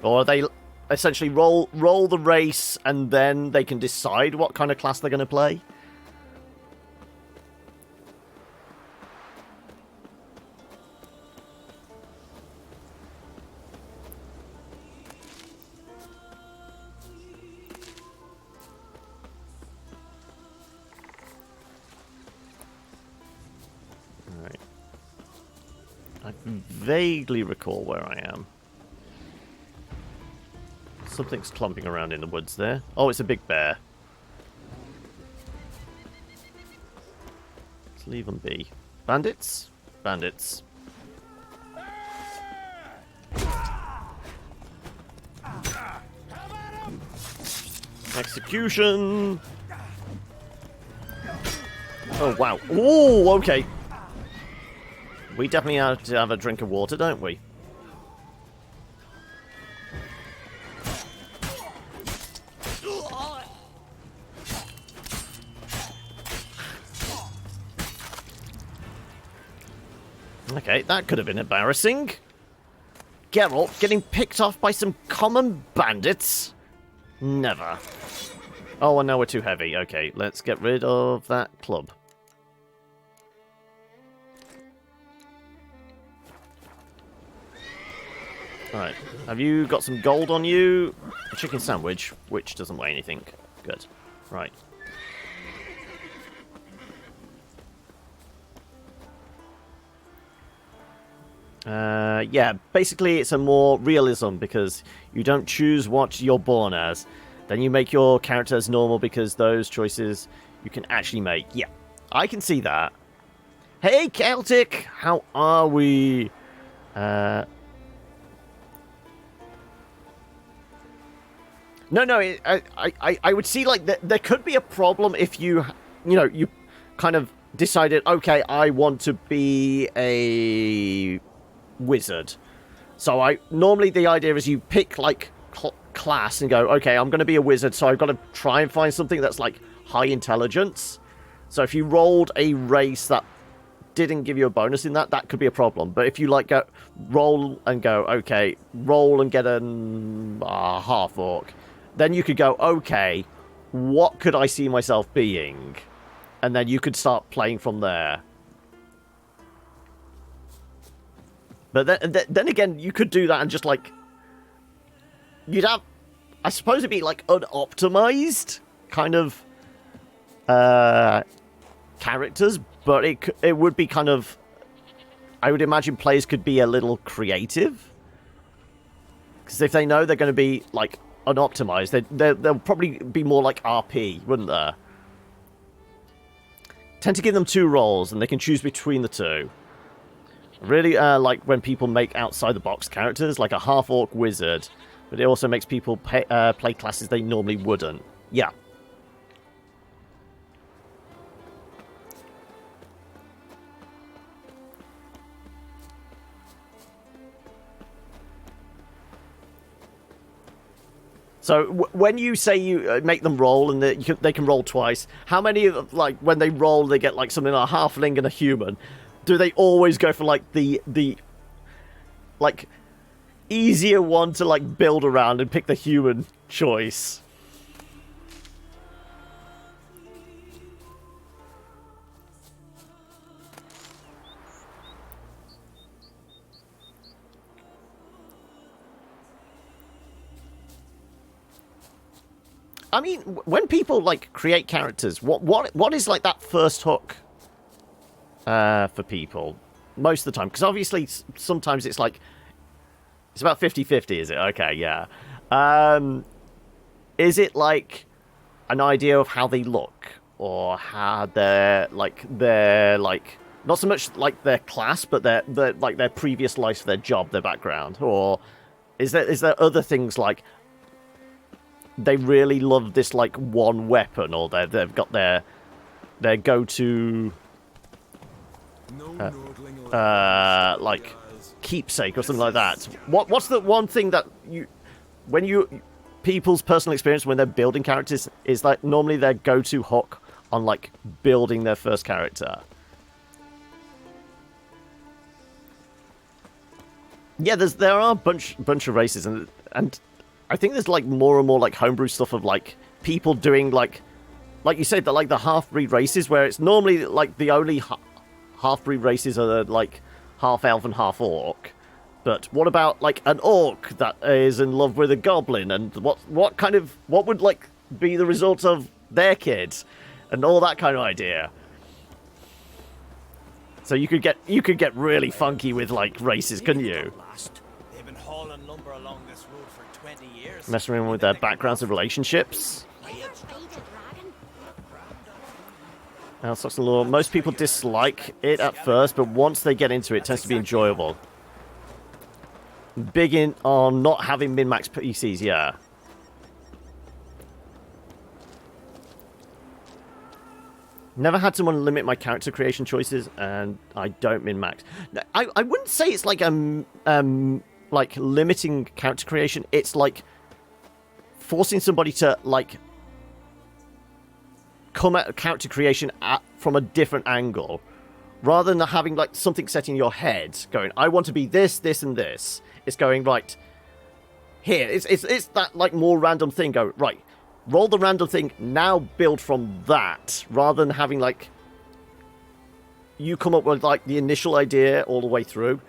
[SPEAKER 1] Or they essentially roll the race and then they can decide what kind of class they're going to play? Alright. I can vaguely recall where I am. Something's clumping around in the woods there. Oh, it's a big bear. Let's leave them be. Bandits? Bandits. Execution! Oh, wow. Ooh, okay. We definitely have to have a drink of water, don't we? Okay, that could have been embarrassing. Geralt getting picked off by some common bandits? Never. Oh, and now we're too heavy. Okay, let's get rid of that club. Alright, have you got some gold on you? A chicken sandwich, which doesn't weigh anything. Good. Right. Yeah, basically it's a more realism because you don't choose what you're born as. Then you make your character as normal because those choices you can actually make. Yeah, I can see that. Hey, Celtic! How are we? No, I would see, like, there could be a problem if you kind of decided, okay, I want to be a wizard. So normally the idea is you pick, like, class and go, okay, I'm going to be a wizard, so I've got to try and find something that's, like, high intelligence. So if you rolled a race that didn't give you a bonus in that, that could be a problem. But if you, like, roll and go, okay, roll and get a half-orc, then you could go, okay, what could I see myself being? And then you could start playing from there. But then again, you could do that and just, like, you'd have, I suppose it'd be, like, unoptimized kind of characters, but it would be kind of, I would imagine players could be a little creative. Because if they know they're going to be, like, unoptimized, they'll probably be more like RP, wouldn't they? Tend to give them 2 roles, and they can choose between the 2. Really like when people make outside-the-box characters, like a half-orc wizard, but it also makes people play classes they normally wouldn't. Yeah. So when you say you make them roll and they can roll twice, how many, like, when they roll, they get, like, something like a halfling and a human? Do they always go for, like, the like, easier one to, like, build around and pick the human choice? I mean, when people, like, create characters, what is, like, that first hook for people most of the time? Because obviously sometimes it's like, it's about 50-50, is it? Okay, yeah. Is it, like, an idea of how they look, or how they're like, not so much like their class, but their like their previous life, their job, their background? Or is there other things, like they really love this, like, one weapon, or they've got their go-to like keepsake or something like that? What's the one thing that people's personal experience when they're building characters is, like, normally their go-to hook on, like, building their first character? Yeah, there are a bunch of races, and I think there's, like, more and more, like, homebrew stuff of, like, people doing, like you said, that, like, the half-breed races, where it's normally, like, the only half-breed races are, like, half-elf and half-orc. But what about, like, an orc that is in love with a goblin, and what would, like, be the result of their kids, and all that kind of idea? So you could get really funky with, like, races, couldn't you?
[SPEAKER 17] They've been hauling lumber along this road for 20 years.
[SPEAKER 1] Messing around with their backgrounds and relationships. Sucks the law. Most people dislike it at first, but once they get into it, it tends to be enjoyable. Big in on not having min-max PCs, yeah. Never had someone limit my character creation choices, and I don't min-max. I wouldn't say it's like like limiting character creation. It's like forcing somebody to, like, come at character creation from a different angle, rather than having, like, something set in your head going, I want to be this, this, and this. It's going, right, here. It's that, like, more random thing. Go, right, roll the random thing, now build from that, rather than having, like, you come up with, like, the initial idea all the way through,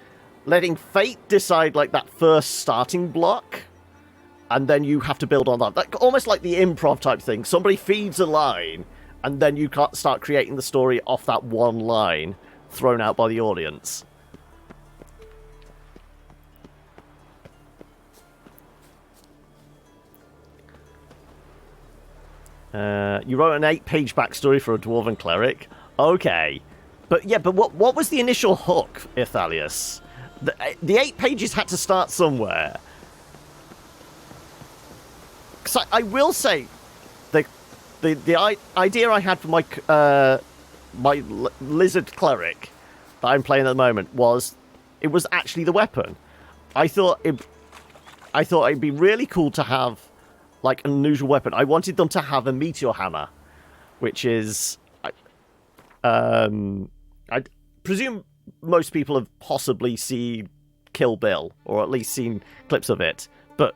[SPEAKER 1] letting fate decide, like, that first starting block, and then you have to build on that. Like, almost like the improv type thing. Somebody feeds a line, and then you can't start creating the story off that one line thrown out by the audience. You wrote an 8-page backstory for a dwarven cleric. Okay. But what was the initial hook, Ithalius? The 8 pages had to start somewhere. Because I will say, the idea I had for my lizard cleric that I'm playing at the moment was actually the weapon. I thought it'd be really cool to have like an unusual weapon. I wanted them to have a meteor hammer, which is I presume most people have possibly seen Kill Bill, or at least seen clips of it, but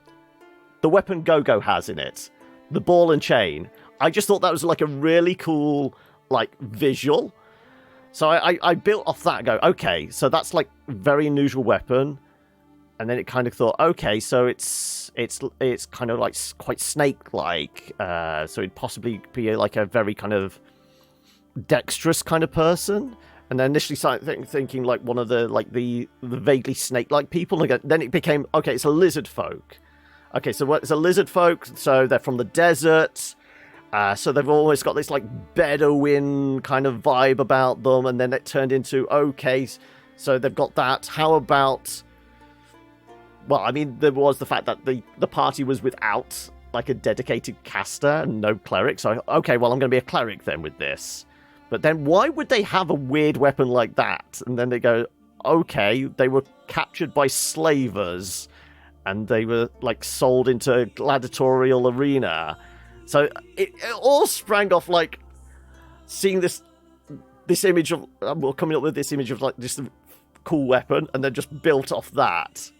[SPEAKER 1] the weapon Go-Go has in it, the ball and chain, I just thought that was like a really cool like visual. So I built off that and go, okay, so that's like a very unusual weapon. And then it kind of thought, okay, so it's kind of like quite snake-like, so it'd possibly be like a very kind of dexterous kind of person. And then initially started thinking like one of the vaguely snake-like people. And then it became, okay, it's a lizard folk. Okay, so it's a lizard folk, so they're from the desert. So they've always got this like Bedouin kind of vibe about them. And then it turned into, okay, so they've got that. How about... Well, I mean, there was the fact that the party was without like a dedicated caster and no cleric. So, okay, well, I'm going to be a cleric then with this. But then why would they have a weird weapon like that? And then they go, okay, they were captured by slavers and they were like sold into a gladiatorial arena. So it all sprang off like seeing this image of, well, coming up with this image of like just a cool weapon and then just built off that.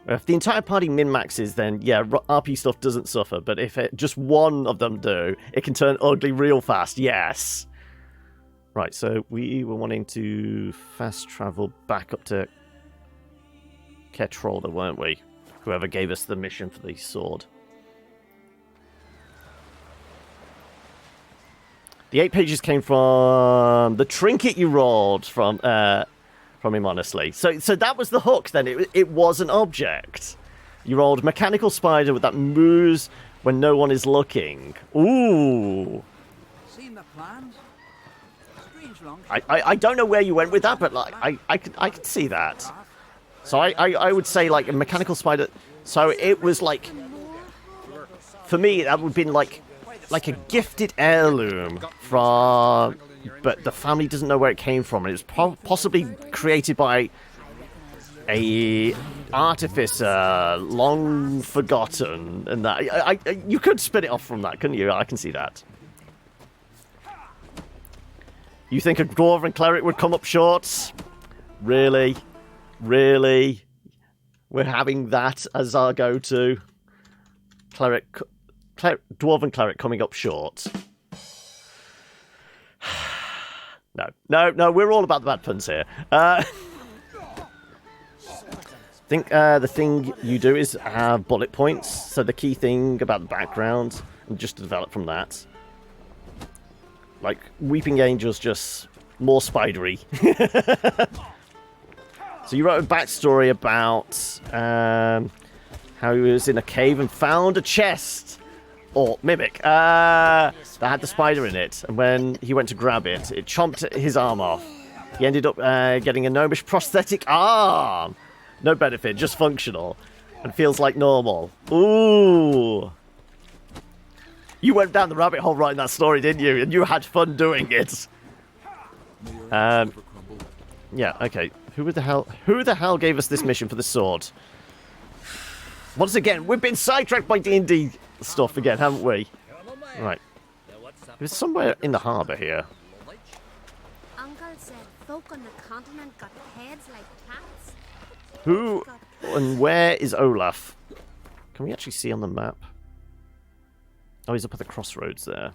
[SPEAKER 1] If the entire party min-maxes, then yeah, RP stuff doesn't suffer. But if just one of them do, it can turn ugly real fast. Yes. Right, so we were wanting to fast travel back up to Ketrolda, weren't we? Whoever gave us the mission for the sword. The 8 pages came from the trinket you rolled from him, honestly. So that was the hook then. It was an object. You rolled mechanical spider that moves when no one is looking. Ooh.
[SPEAKER 6] Seen the plans? Strange long.
[SPEAKER 1] I don't know where you went with that, but like I could see that. So I would say like a mechanical spider. So it was like, for me that would have been like a gifted heirloom from, but the family doesn't know where it came from. And it was possibly created by a artificer long forgotten, and that you could spin it off from that, couldn't you? I can see that. You think a dwarven cleric would come up short? Really? Really? We're having that as our go-to? Dwarven cleric coming up short. No, we're all about the bad puns here. I think the thing you do is have bullet points, so the key thing about the background, and just to develop from that. Like, Weeping Angel's just more spidery. So you wrote a backstory about how he was in a cave and found a chest, or mimic, that had the spider in it, and when he went to grab it, it chomped his arm off. He ended up getting a gnomish prosthetic arm. No benefit, just functional, and feels like normal. Ooh. You went down the rabbit hole writing that story, didn't you? And you had fun doing it. Yeah, okay. Who the hell gave us this mission for the sword? Once again, we've been sidetracked by D&D stuff again, haven't we? Right. There's somewhere in the harbour here.
[SPEAKER 12] Uncle said folk on the continent got heads like cats.
[SPEAKER 1] Who and where is Olaf? Can we actually see on the map? Oh, he's up at the crossroads there.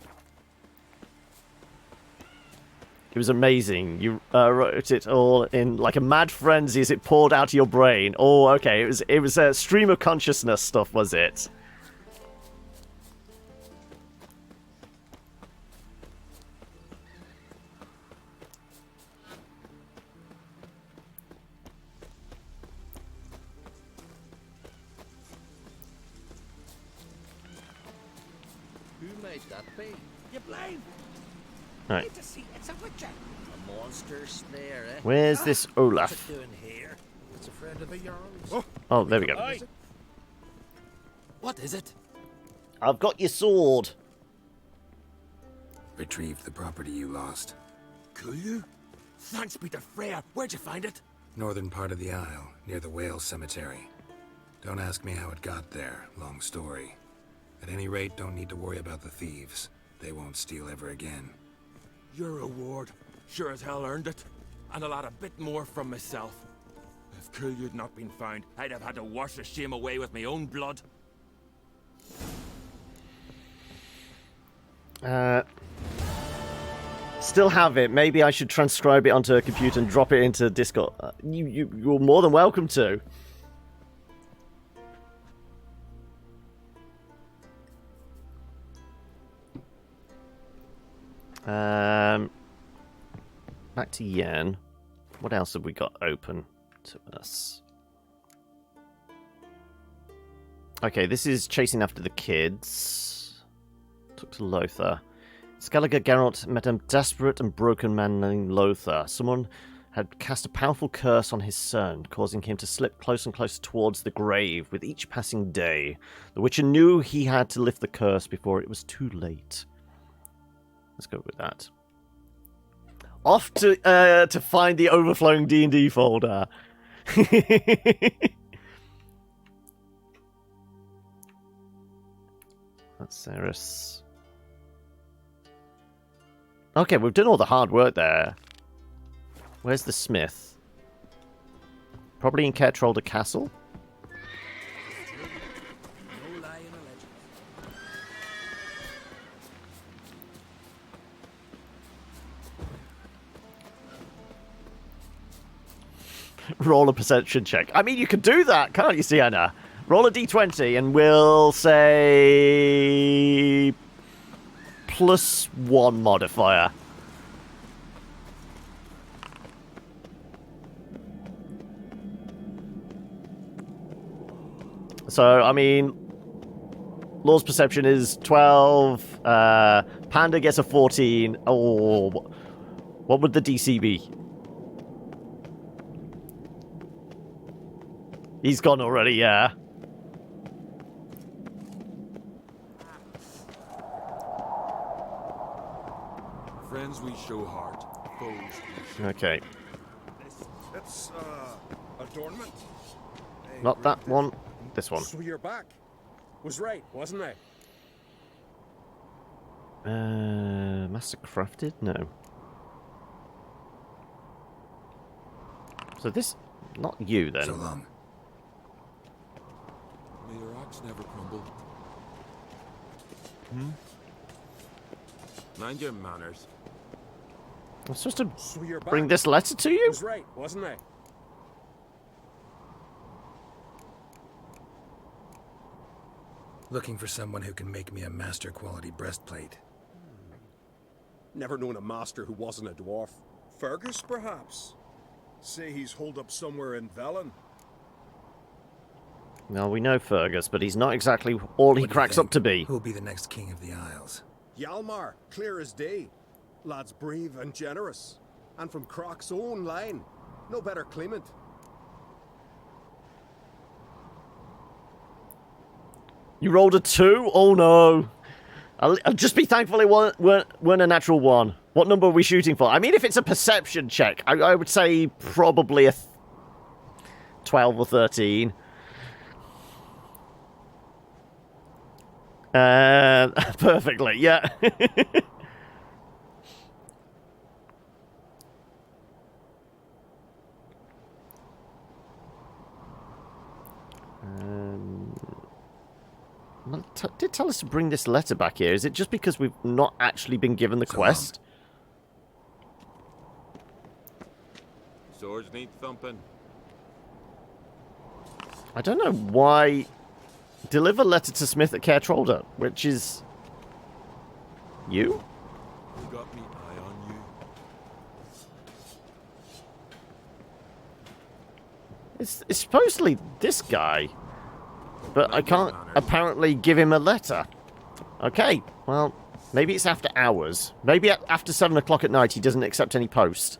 [SPEAKER 1] It was amazing. You wrote it all in like a mad frenzy as it poured out of your brain. Oh, okay. It was a stream of consciousness stuff, was it?
[SPEAKER 9] Who might that be? You blind?
[SPEAKER 1] Right.
[SPEAKER 9] Need to see it's a witcher. A monster snare, eh?
[SPEAKER 1] Where's this Olaf?
[SPEAKER 9] What's it doing here? It's a friend of the Jarl's.
[SPEAKER 1] Oh, there we go.
[SPEAKER 9] Aye. What is it?
[SPEAKER 1] I've got your sword.
[SPEAKER 2] Retrieved the property you lost.
[SPEAKER 14] Could you? Thanks be to Freya. Where'd you find it?
[SPEAKER 2] Northern part of the Isle, near the whale cemetery. Don't ask me how it got there. Long story. At any rate, don't need to worry about the thieves. They won't steal ever again.
[SPEAKER 14] Your reward sure as hell earned it. And I'll add a bit more from myself. If Killiud not been found, I'd have had to wash the shame away with my own blood.
[SPEAKER 1] Still have it. Maybe I should transcribe it onto a computer and drop it into Discord. You're more than welcome to. Back to Yen. What else have we got open to us? Okay, this is chasing after the kids. Took to Lothar. Skellige Geralt met a desperate and broken man named Lothar. Someone had cast a powerful curse on his son, causing him to slip closer and closer towards the grave with each passing day. The Witcher knew he had to lift the curse before it was too late. Let's go with that. Off to find the overflowing D&D folder. That's Ceres. Okay, we've done all the hard work there. Where's the smith? Probably in Catapulted Castle. Roll a perception check. I mean, you could do that, can't you, Sienna? Roll a d20 and we'll say +1 modifier. So, I mean, Law's perception is 12. Panda gets a 14. Oh, what would the DC be? He's gone already, yeah.
[SPEAKER 14] Friends we show heart, foes we show.
[SPEAKER 1] Okay.
[SPEAKER 15] It's, adornment.
[SPEAKER 1] Not that one. This one.
[SPEAKER 15] So you're back. Was right, wasn't I?
[SPEAKER 1] Master Crafted? No. So this... Not you, then.
[SPEAKER 2] So long.
[SPEAKER 14] May your axe never crumble. Mind your manners.
[SPEAKER 1] I'm supposed to
[SPEAKER 15] So you're
[SPEAKER 1] bring
[SPEAKER 15] back.
[SPEAKER 1] this letter to you?
[SPEAKER 15] Was right, wasn't I?
[SPEAKER 2] Looking for someone who can make me a master quality breastplate.
[SPEAKER 15] Never known a master who wasn't a dwarf. Fergus, perhaps? Say he's holed up somewhere in Velen.
[SPEAKER 1] Well, we know Fergus, but he's not exactly all he cracks up to be.
[SPEAKER 2] Who'll be the next king of the Isles?
[SPEAKER 15] Hjalmar, clear as day. Lad's brave and generous. And from Croc's own line. No better claimant.
[SPEAKER 1] You rolled a 2? Oh no. I'll just be thankful it weren't a natural 1. What number are we shooting for? I mean, if it's a perception check, I would say probably a 12 or 13. Perfectly, yeah. Well, did tell us to bring this letter back here. Is it just because we've not actually been given the quest?
[SPEAKER 14] Swords need thumping.
[SPEAKER 1] I don't know why. Deliver letter to Smith at Cairtrolder, which is you?
[SPEAKER 14] You got me eye on you.
[SPEAKER 1] It's supposedly this guy, but I can't apparently give him a letter. Okay, well, maybe it's after hours. Maybe after 7 o'clock at night he doesn't accept any post.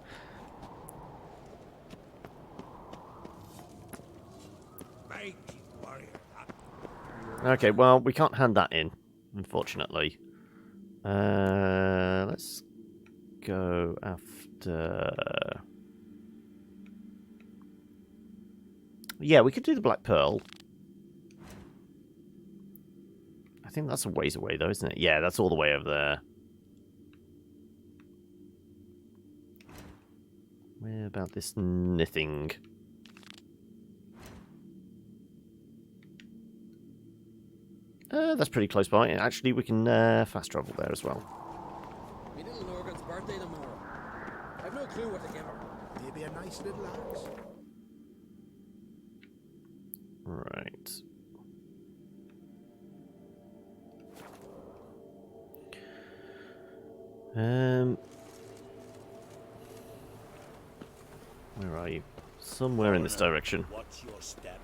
[SPEAKER 1] Okay, well, we can't hand that in, unfortunately. Let's go after... Yeah, we could do the Black Pearl. I think that's a ways away, though, isn't it? Yeah, that's all the way over there. Where about this Nithing? That's pretty close by. Actually, we can fast travel there as well.
[SPEAKER 18] My little Norgan's birthday tomorrow. I've no clue what to give her.
[SPEAKER 11] Maybe a nice little axe.
[SPEAKER 1] Right. Where are you? Somewhere in this direction.
[SPEAKER 9] What's your step?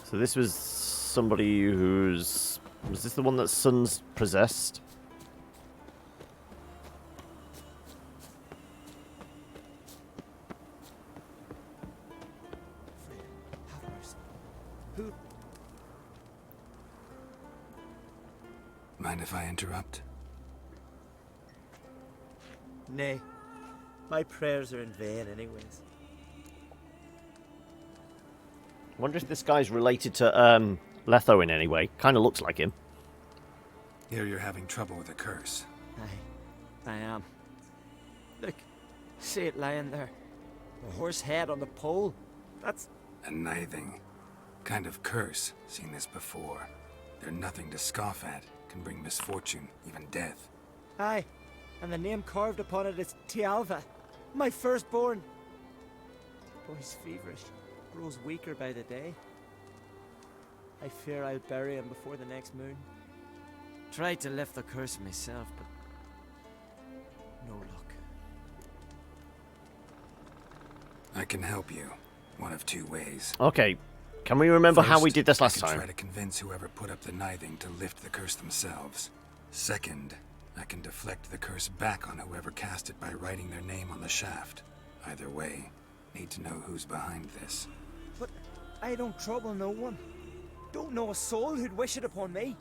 [SPEAKER 1] So this was somebody who's... Was this the one that Sun's possessed?
[SPEAKER 2] Mind if I interrupt?
[SPEAKER 17] Nay. My prayers are in vain anyways.
[SPEAKER 1] Wonder if this guy's related to Letho in any way. Kind of looks like him.
[SPEAKER 2] Here you're having trouble with a curse.
[SPEAKER 17] I am. Look, see it lying there. A horse head on the pole. That's...
[SPEAKER 2] A nithing. Kind of curse. Seen this before. They're nothing to scoff at. Can bring misfortune, even death.
[SPEAKER 17] Aye, and the name carved upon it is Tialva, my firstborn. Boy's feverish, grows weaker by the day. I fear I'll bury him before the next moon. Tried to lift the curse myself, but no luck.
[SPEAKER 2] I can help you. One of two ways.
[SPEAKER 1] Okay. Can we remember how we
[SPEAKER 2] First,
[SPEAKER 1] did this last
[SPEAKER 2] I can
[SPEAKER 1] time?
[SPEAKER 2] try to convince whoever put up the nithing to lift the curse themselves. Second, I can deflect the curse back on whoever cast it by writing their name on the shaft. Either way, need to know who's behind this.
[SPEAKER 17] But I don't trouble no one. Don't know a soul who'd wish it upon me.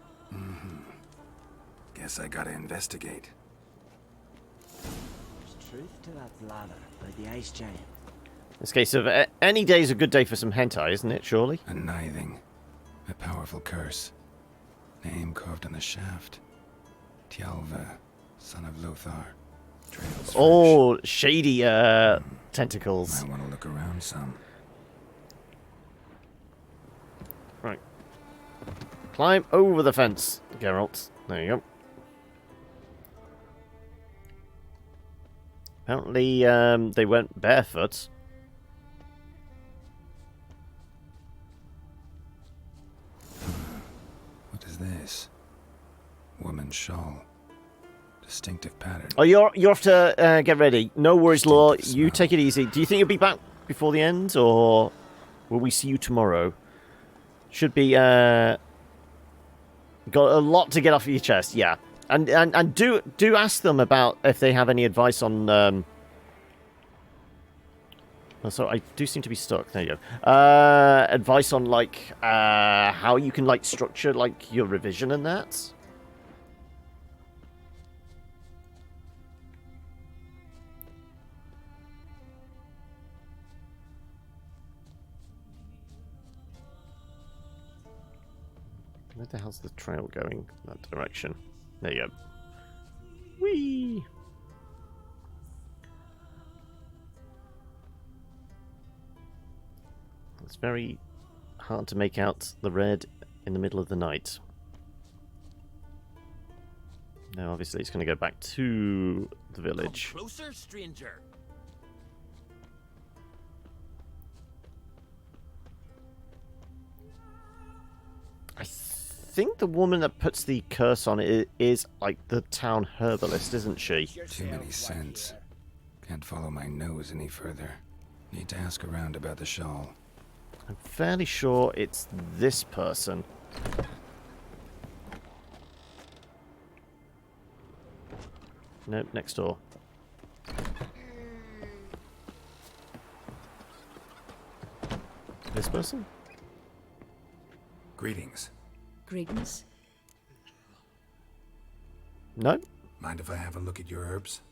[SPEAKER 2] Guess I gotta investigate.
[SPEAKER 17] There's truth to that blather by the ice giant.
[SPEAKER 1] In this case of any day is a good day for some hentai, isn't it, surely?
[SPEAKER 2] A nithing. A powerful curse. Name carved on the shaft. Tialva, son of Lothar. Trails
[SPEAKER 1] Oh, shady tentacles.
[SPEAKER 2] I want to look around some.
[SPEAKER 1] Right. Climb over the fence, Geralt. There you go. Apparently, they went barefoot.
[SPEAKER 2] What is this? Woman's shawl. Distinctive pattern.
[SPEAKER 1] Oh, you're off to get ready. No worries, Law. You take it easy. Do you think you'll be back before the end, or will we see you tomorrow? Should be got a lot to get off your chest, yeah. And do ask them about if they have any advice on. Oh, so I do seem to be stuck. There you go. Advice on like how you can like structure like your revision and that. Where the hell's the trail going? That direction. There you go. Whee! It's very hard to make out the red in the middle of the night. Now, obviously, it's going to go back to the village.
[SPEAKER 6] Come closer, stranger.
[SPEAKER 1] I think the woman that puts the curse on it is like the town herbalist, isn't she?
[SPEAKER 2] Too many scents. Can't follow my nose any further. Need to ask around about the shawl.
[SPEAKER 1] I'm fairly sure it's this person. Nope, next door. This person?
[SPEAKER 2] Greetings.
[SPEAKER 4] Greetings.
[SPEAKER 1] No.
[SPEAKER 2] Mind if I have a look at your herbs?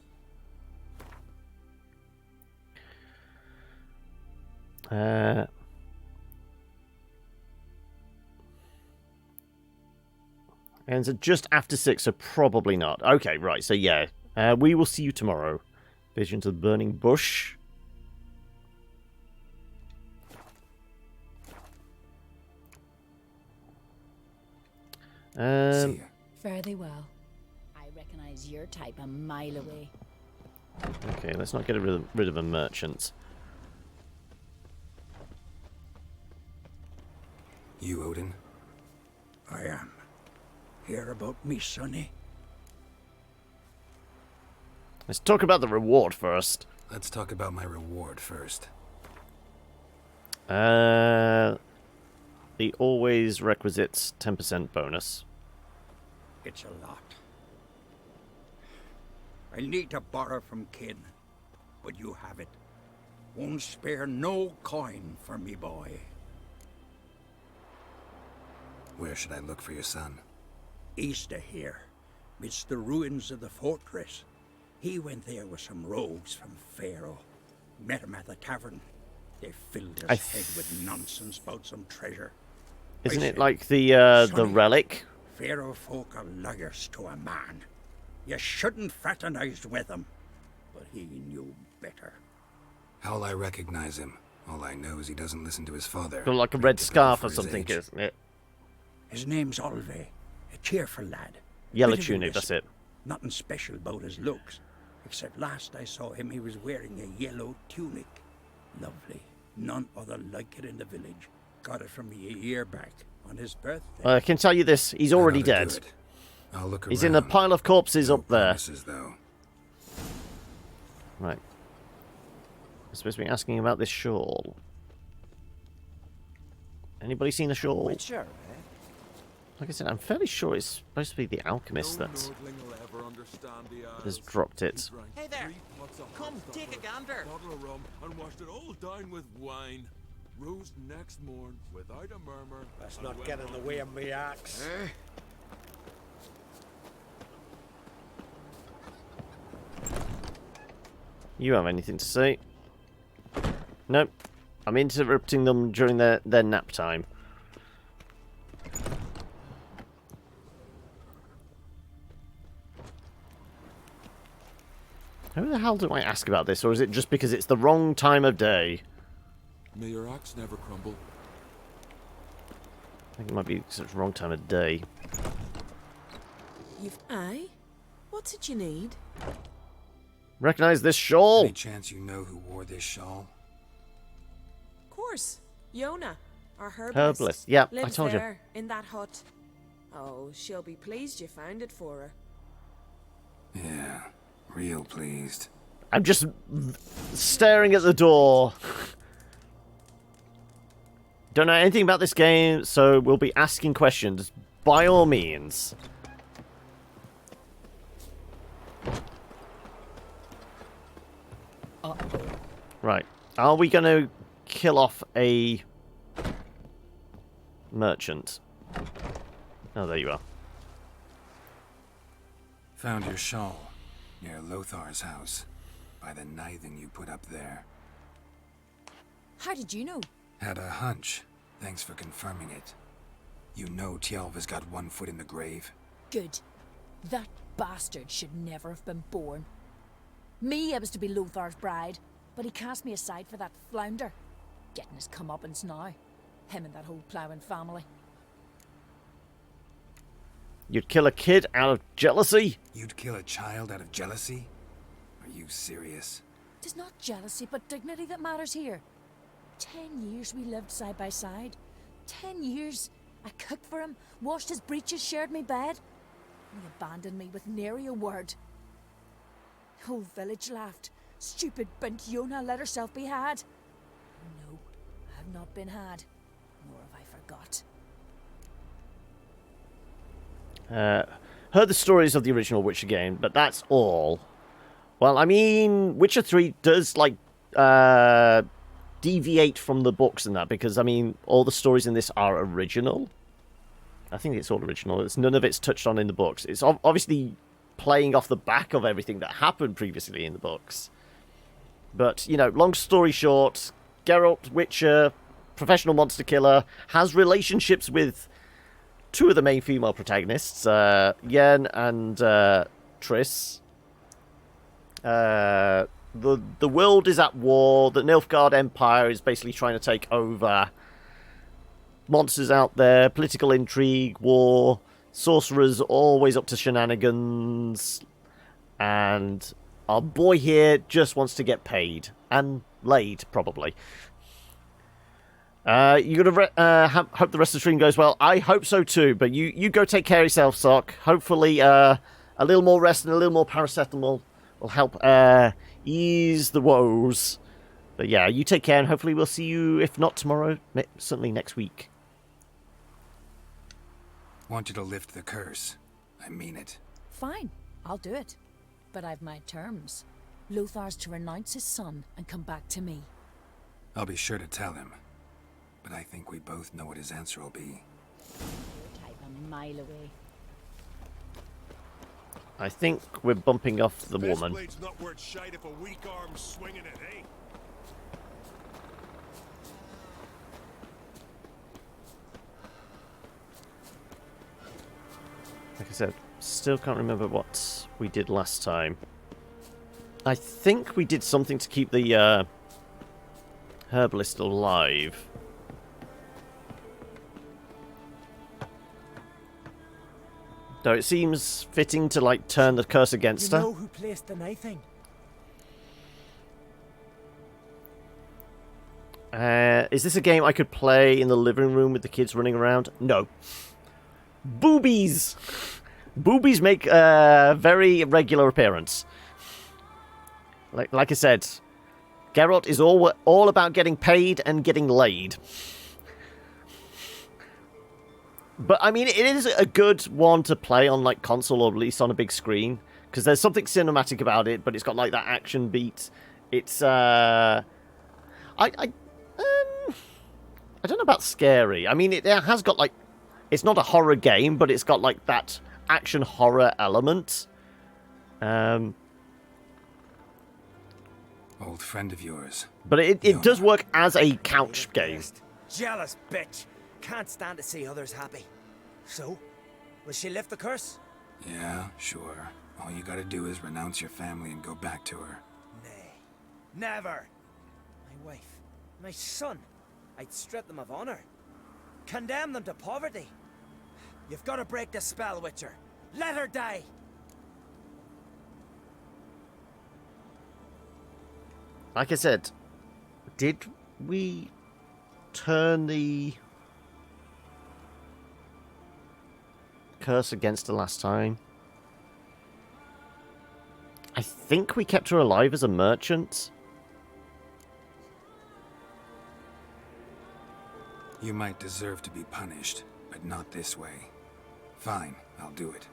[SPEAKER 1] Ends at just after 6, so probably not. Okay, right, so yeah. We will see you tomorrow. Visions of the burning bush.
[SPEAKER 2] See ya.
[SPEAKER 19] Fare thee well. I recognize your type a mile away.
[SPEAKER 1] Okay, let's not get rid of a merchant.
[SPEAKER 2] You, Odin?
[SPEAKER 9] I am. Hear about me, sonny?
[SPEAKER 1] Let's talk about the reward first.
[SPEAKER 2] Let's talk about my reward first.
[SPEAKER 1] The always requisite 10% bonus.
[SPEAKER 9] It's a lot. I need to borrow from kin, but you have it. Won't spare no coin for me boy.
[SPEAKER 2] Where should I look for your son?
[SPEAKER 9] East of here, midst the ruins of the fortress. He went there with some rogues from Pharaoh. Met him at the tavern. They filled his head with nonsense about some treasure.
[SPEAKER 1] Isn't
[SPEAKER 9] I
[SPEAKER 1] it
[SPEAKER 9] said,
[SPEAKER 1] like the
[SPEAKER 9] "Sonny,
[SPEAKER 1] relic?
[SPEAKER 9] Pharaoh folk are liars to a man. You shouldn't fraternize with him. But he knew better.
[SPEAKER 2] How'll I recognize him? All I know is he doesn't listen to his father.
[SPEAKER 1] Got like a
[SPEAKER 2] Pretty
[SPEAKER 1] red
[SPEAKER 2] typical
[SPEAKER 1] scarf
[SPEAKER 2] for
[SPEAKER 1] or
[SPEAKER 2] his
[SPEAKER 1] something,
[SPEAKER 2] age.
[SPEAKER 1] isn't it?
[SPEAKER 9] His name's Olve, a cheerful lad.
[SPEAKER 1] Yellow
[SPEAKER 9] Bit of a
[SPEAKER 1] tunic, that's
[SPEAKER 9] wisp.
[SPEAKER 1] it.
[SPEAKER 9] Nothing special about his looks, except last I saw him he was wearing a yellow tunic. Lovely. None other like it in the village. Got it from me a year back on his birthday.
[SPEAKER 1] I can tell you this, he's already dead.
[SPEAKER 2] I'll look
[SPEAKER 1] He's in a pile of corpses up there.
[SPEAKER 2] promises, though.
[SPEAKER 1] Right. I'm supposed to be asking about this shawl. Anybody seen the shawl?
[SPEAKER 17] Witcher, eh?
[SPEAKER 1] Like I said, I'm fairly sure it's supposed to be the alchemist that has dropped it.
[SPEAKER 14] Hey there! Come, take a gander! Bottle of rum and washed it all down with wine. Rose next morn without a murmur.
[SPEAKER 10] Let's not get in the way of me axe.
[SPEAKER 1] You have anything to say? Nope. I'm interrupting them during their nap time. Who the hell do I ask about this, or is it just because it's the wrong time of day?
[SPEAKER 14] May your axe never crumble.
[SPEAKER 1] I think it might be such wrong time of day.
[SPEAKER 4] You've... Aye? What's it you need?
[SPEAKER 1] Recognize this shawl?
[SPEAKER 2] Any chance you know who wore this shawl?
[SPEAKER 4] Of course. Yona, our herbalist.
[SPEAKER 1] Herbalist, yeah, I
[SPEAKER 4] Lives
[SPEAKER 1] told you.
[SPEAKER 4] there, in that hut. Oh, she'll be pleased you found it for her.
[SPEAKER 2] Yeah, real pleased.
[SPEAKER 1] I'm just staring at the door. Don't know anything about this game, so we'll be asking questions by all means. Right. Are we going to kill off a merchant? Oh, there you are.
[SPEAKER 2] Found your shawl near Lothar's house by the knithing you put up there.
[SPEAKER 19] How did you know?
[SPEAKER 2] Had a hunch. Thanks for confirming it. You know Tjalva's got one foot in the grave.
[SPEAKER 19] Good. That bastard should never have been born. Me, I was to be Lothar's bride, but he cast me aside for that flounder. Getting his comeuppance now. Him and that whole ploughing family.
[SPEAKER 1] You'd kill a kid out of jealousy?
[SPEAKER 2] You'd kill a child out of jealousy? Are you serious?
[SPEAKER 19] Tis not jealousy, but dignity that matters here. 10 years we lived side by side. 10 years. I cooked for him, washed his breeches, shared me bed. And he abandoned me with nary a word. The whole village laughed. Stupid bint Yona let herself be had. No, have not been had, nor have I forgot.
[SPEAKER 1] Heard the stories of the original Witcher game, but that's all. Well, I mean, Witcher 3 does, like, deviate from the books and that, because, I mean, all the stories in this are original. I think it's all original. None of it's touched on in the books. It's obviously playing off the back of everything that happened previously in the books. But, you know, long story short, Geralt, Witcher, professional monster killer, has relationships with two of the main female protagonists, Yen and Triss. The world is at war. The Nilfgaard Empire is basically trying to take over. Monsters out there, political intrigue, war, sorcerers always up to shenanigans, and our boy here just wants to get paid. And laid, probably. You're gonna hope the rest of the stream goes well. I hope so too, but you go take care of yourself, Sock. Hopefully a little more rest and a little more paracetamol will help ease the woes. But yeah, you take care, and hopefully we'll see you, if not tomorrow, certainly next week.
[SPEAKER 2] Want you to lift the curse. I mean it.
[SPEAKER 19] Fine, I'll do it. But I've my terms. Lothar's to renounce his son and come back to me.
[SPEAKER 2] I'll be sure to tell him. But I think we both know what his answer will be.
[SPEAKER 19] Type a mile away.
[SPEAKER 1] I think we're bumping off the woman.
[SPEAKER 15] Blade's not worth shite if a weak arm's swinging it, eh?
[SPEAKER 1] Like I said, still can't remember what we did last time. I think we did something to keep the herbalist alive. Though it seems fitting to, like, turn the curse against her.
[SPEAKER 17] You know who placed the knifing?
[SPEAKER 1] Is this a game I could play in the living room with the kids running around? No. Boobies! Boobies make a very regular appearance. Like I said, Geralt is all about getting paid and getting laid. But, I mean, it is a good one to play on, like, console or at least on a big screen. Because there's something cinematic about it, but it's got, like, that action beat. It's, I don't know about scary. I mean, it has got, like... It's not a horror game, but it's got, like, that action horror element.
[SPEAKER 2] Old friend of yours.
[SPEAKER 1] But it does work as a couch game.
[SPEAKER 17] Jealous bitch. Can't stand to see others happy. So, will she lift the curse?
[SPEAKER 2] Yeah, sure. All you gotta do is renounce your family and go back to her.
[SPEAKER 17] Nay. Never. My wife. My son. I'd strip them of honor. Condemn them to poverty. You've got to break the spell, Witcher. Let her die.
[SPEAKER 1] Like I said, did we turn the curse against her last time? I think we kept her alive as a merchant.
[SPEAKER 2] You might deserve to be punished, but not this way. Fine, I'll do it.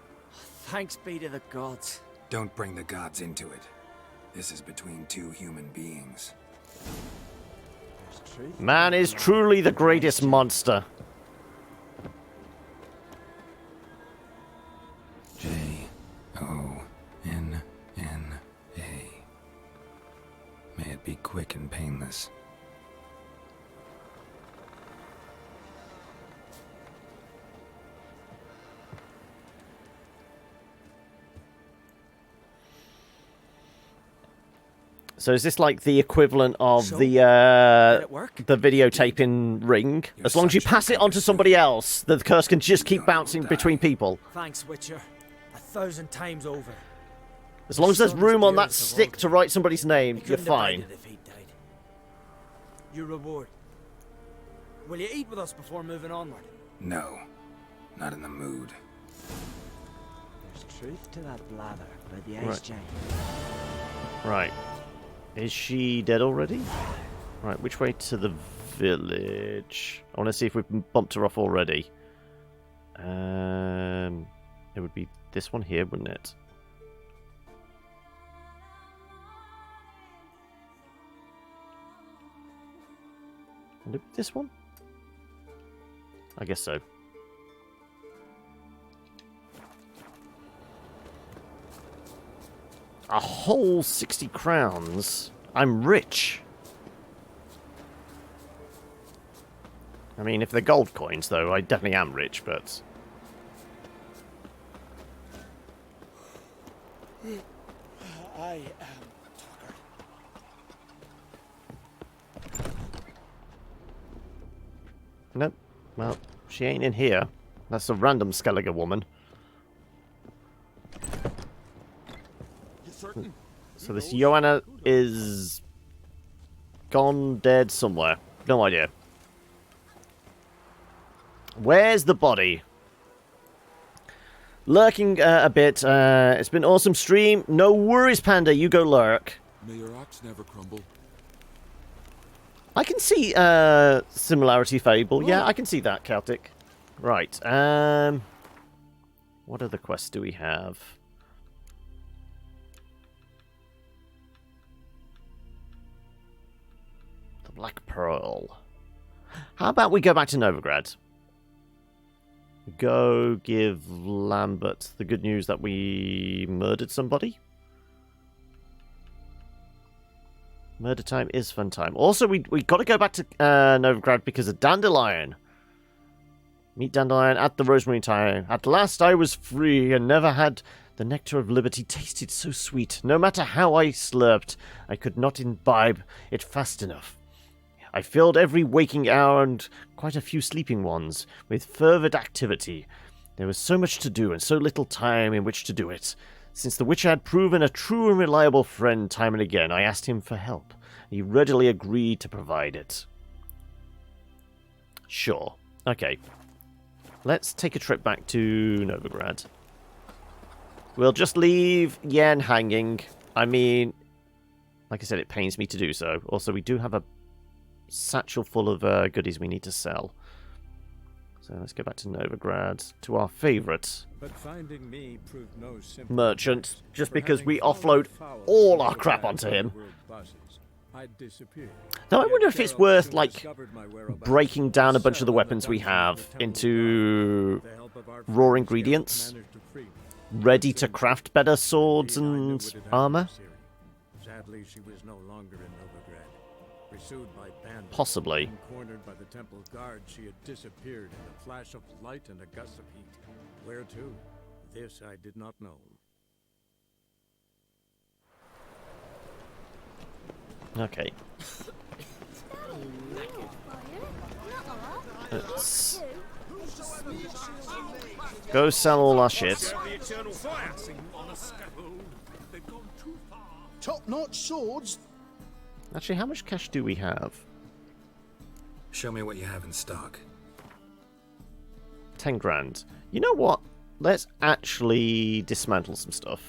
[SPEAKER 17] Thanks be to the gods.
[SPEAKER 2] Don't bring the gods into it. This is between two human beings.
[SPEAKER 1] Man is truly the greatest monster.
[SPEAKER 2] J-O-N-N-A. May it be quick and painless.
[SPEAKER 1] So is this like the equivalent of the videotaping ring? As long as you pass it on to somebody else, the curse can just keep bouncing between people.
[SPEAKER 17] Thanks, Witcher. 1,000 times over.
[SPEAKER 1] As long as there's room on that stick to write somebody's name, you're fine.
[SPEAKER 17] Your reward. Will you eat with us before moving onward?
[SPEAKER 2] No, not in the mood.
[SPEAKER 17] There's truth to that blather about the
[SPEAKER 1] Right.
[SPEAKER 17] exchange.
[SPEAKER 1] Right. Is she dead already? Right, which way to the village. I want to see if we've bumped her off already. It would be this one here, wouldn't it? Would it be this one? I guess so. A whole 60 crowns. I'm rich. I mean, if they're gold coins, though, I definitely am rich, but...
[SPEAKER 9] I am
[SPEAKER 1] Nope. Well, she ain't in here. That's a random Skellige woman. So this Joanna is... gone dead somewhere. No idea. Where's the body? Lurking a bit. It's been an awesome stream. No worries, Panda. You go lurk.
[SPEAKER 20] May your axe never crumble.
[SPEAKER 1] I can see similarity fable. Yeah, I can see that, Celtic. Right. What other quests do we have? The Black Pearl. How about we go back to Novigrad? Go give Lambert the good news that we murdered somebody. Murder time is fun time. Also, we got to go back to Novigrad because of Dandelion. Meet Dandelion at the Rosemary Tower. At last I was free and never had the nectar of liberty tasted so sweet. No matter how I slurped, I could not imbibe it fast enough. I filled every waking hour and quite a few sleeping ones with fervid activity. There was so much to do and so little time in which to do it. Since the witch had proven a true and reliable friend time and again, I asked him for help. He readily agreed to provide it. Sure. Okay. Let's take a trip back to Novigrad. We'll just leave Yen hanging. I mean, like I said, it pains me to do so. Also, we do have a satchel full of goodies we need to sell. So let's go back to Novigrad, to our favourite merchant, just because we offload all our crap onto him. Now I wonder if it's worth, like, breaking down a bunch of the weapons we have into raw ingredients, ready to craft better swords and armour?
[SPEAKER 3] Sadly, she was no longer in Novigrad. Pursued by bandits,
[SPEAKER 1] possibly.
[SPEAKER 3] And cornered by the temple guard, she had disappeared in a flash of light and a gust of heat. Where to? This I did not know.
[SPEAKER 1] Okay. Let's go sell all our shit.
[SPEAKER 11] Top-notch swords.
[SPEAKER 1] Actually, how much cash do we have?
[SPEAKER 2] Show me what you have in stock.
[SPEAKER 1] 10 grand. You know what? Let's actually dismantle some stuff.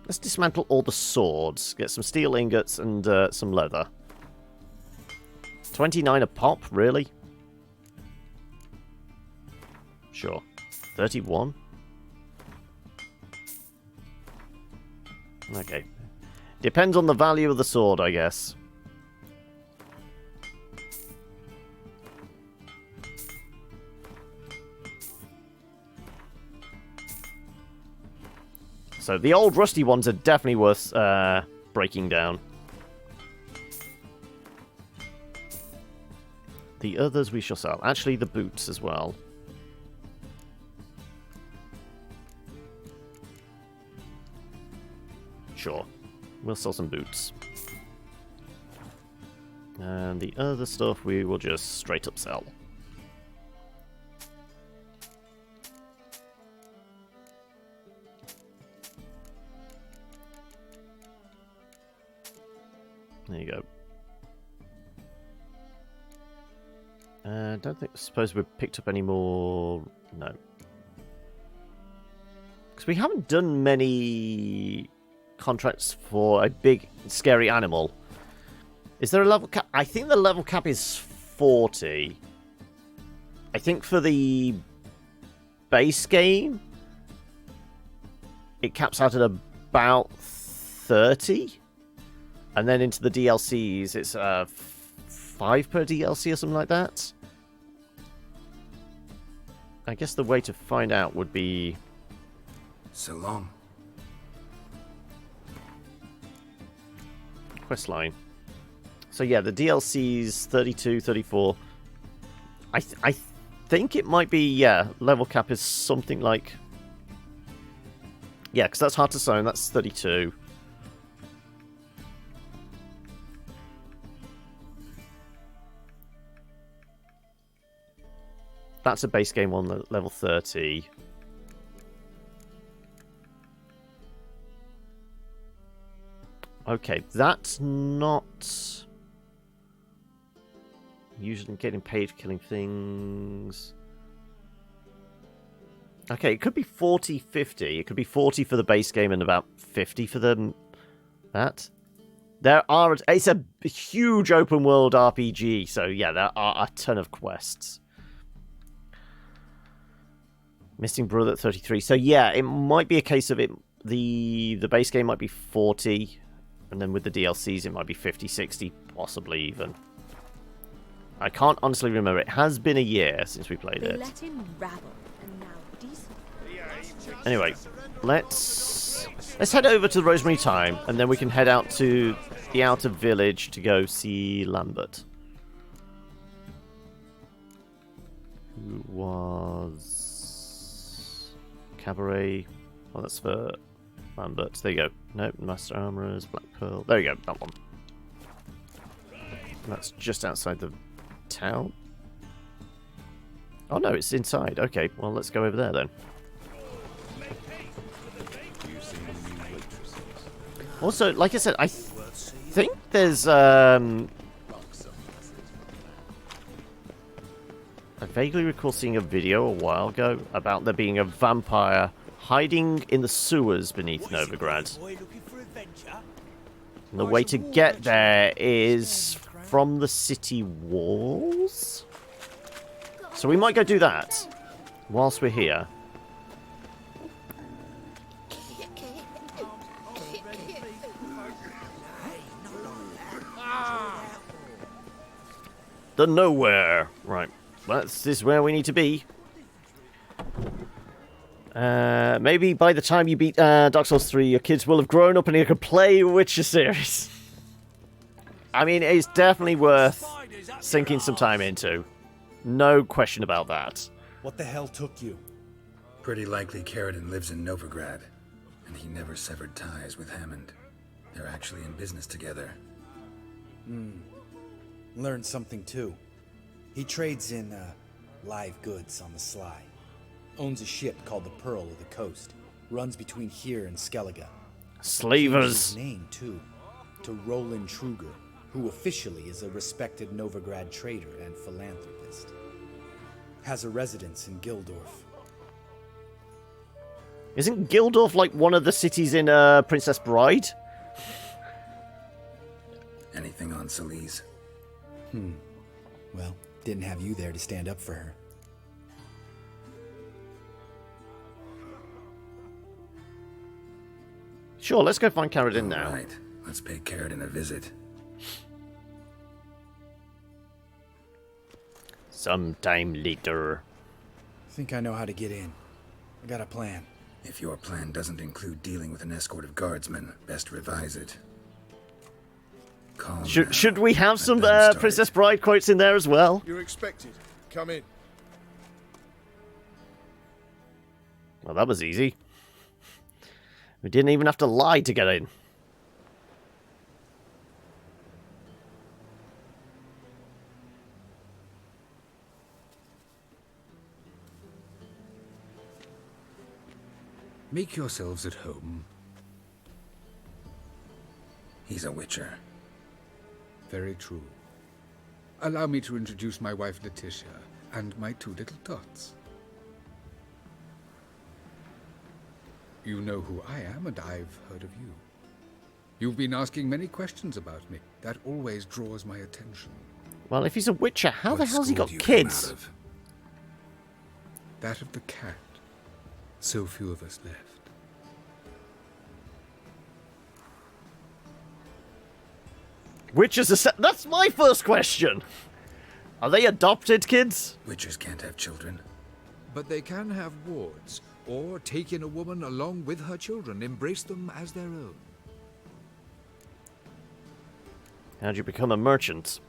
[SPEAKER 1] Let's dismantle all the swords. Get some steel ingots and some leather. 29 a pop, really? Sure. 31? Okay. Depends on the value of the sword, I guess. So the old rusty ones are definitely worth breaking down. The others we shall sell. Actually, the boots as well. Sure. We'll sell some boots. And the other stuff we will just straight up sell. There you go. Don't suppose we've picked up any more. No. Because we haven't done many contracts for a big, scary animal. Is there a level cap? I think the level cap is 40. I think for the base game, it caps out at about 30. And then into the DLCs, it's 5 per DLC or something like that. I guess the way to find out would be...
[SPEAKER 2] So long.
[SPEAKER 1] Questline. So yeah, the DLC's 32, 34. I think it might be, yeah, level cap is something like... Yeah, because that's Heart of Stone, that's 32. That's a base game on level 30. Okay, that's not... Usually getting paid for killing things. Okay, it could be 40, 50. It could be 40 for the base game and about 50 for that. There are... It's a huge open world RPG, so yeah, there are a ton of quests. Missing Brother at 33. So yeah, it might be a case of it. The base game might be 40, and then with the DLCs it might be 50, 60, possibly even. I can't honestly remember. It has been a year since we played it.
[SPEAKER 7] Let him rabble, and now decent.
[SPEAKER 1] Anyway, let's head over to the Rosemary Thyme, and then we can head out to the outer village to go see Lambert. Who was... Cabaret. Well, that's for Lambert. There you go. Nope, Master Armourers, Black Pearl. There you go, that one. That's just outside the town. Oh no, it's inside. Okay, well, let's go over there then. Also, like I said, I think there's I vaguely recall seeing a video a while ago about there being a vampire hiding in the sewers beneath Novigrad. And the way to get there is from the city walls? So we might go do that whilst we're here. The nowhere. Right. Well, this is where we need to be. Maybe by the time you beat Dark Souls 3, your kids will have grown up and you can play Witcher series. I mean, it's definitely worth sinking some time into. No question about that.
[SPEAKER 20] What the hell took you?
[SPEAKER 2] Pretty likely Carradine lives in Novigrad, and he never severed ties with Hammond. They're actually in business together.
[SPEAKER 20] Learned something too. He trades in live goods on the sly. Owns a ship called the Pearl of the Coast. Runs between here and Skellige.
[SPEAKER 1] Slavers.
[SPEAKER 20] His name too, to Roland Truger, who officially is a respected Novigrad trader and philanthropist. Has a residence in Gildorf.
[SPEAKER 1] Isn't Gildorf like one of the cities in Princess Bride?
[SPEAKER 2] Anything on Celise?
[SPEAKER 20] Well, didn't have you there to stand up for her.
[SPEAKER 1] Sure, let's go find Carradine now.
[SPEAKER 2] Right, let's pay Carradine a visit.
[SPEAKER 1] Sometime later.
[SPEAKER 20] Think I know how to get in. I got a plan.
[SPEAKER 2] If your plan doesn't include dealing with an escort of guardsmen, best revise it. Calm down.
[SPEAKER 1] Should we have some Princess Bride quotes in there as well?
[SPEAKER 11] You're expected. Come in.
[SPEAKER 1] Well, that was easy. We didn't even have to lie to get in.
[SPEAKER 13] Make yourselves at home.
[SPEAKER 2] He's a witcher.
[SPEAKER 13] Very true. Allow me to introduce my wife Letitia and my two little tots. You know who I am, and I've heard of you. You've been asking many questions about me. That always draws my attention.
[SPEAKER 1] Well, if he's a witcher, how the
[SPEAKER 2] What
[SPEAKER 1] hell's he
[SPEAKER 2] school
[SPEAKER 1] got
[SPEAKER 2] do you come
[SPEAKER 1] kids?
[SPEAKER 2] out of?
[SPEAKER 13] That of the cat. So few of us left.
[SPEAKER 1] Witchers are... That's my first question! Are they adopted kids?
[SPEAKER 2] Witchers can't have children.
[SPEAKER 13] But they can have wards, or take in a woman along with her children, embrace them as their own.
[SPEAKER 1] How'd you become a merchant?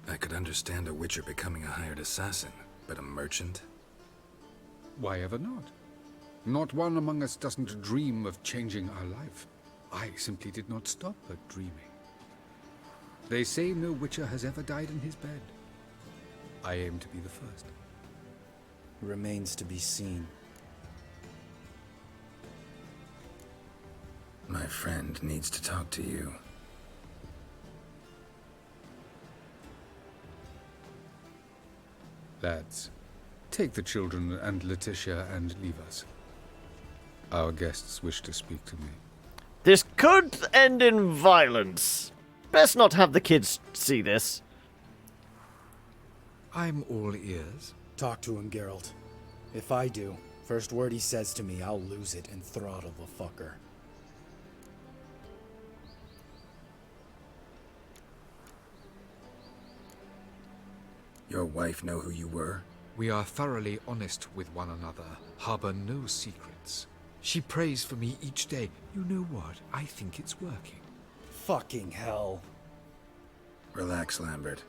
[SPEAKER 2] I could understand a witcher becoming a hired assassin, but a merchant?
[SPEAKER 13] Why ever not? Not one among us doesn't dream of changing our life. I simply did not stop at dreaming. They say no witcher has ever died in his bed. I aim to be the first.
[SPEAKER 20] Remains to be seen.
[SPEAKER 2] My friend needs to talk to you.
[SPEAKER 13] Lads, take the children and Letitia and leave us. Our guests wish to speak to me.
[SPEAKER 1] This could end in violence. Best not have the kids see this.
[SPEAKER 13] I'm all ears.
[SPEAKER 20] Talk to him, Geralt. If I do, first word he says to me, I'll lose it and throttle the fucker.
[SPEAKER 2] Your wife know who you were?
[SPEAKER 13] We are thoroughly honest with one another, harbor no secrets. She prays for me each day. You know what? I think it's working.
[SPEAKER 20] Fucking hell.
[SPEAKER 2] Relax, Lambert.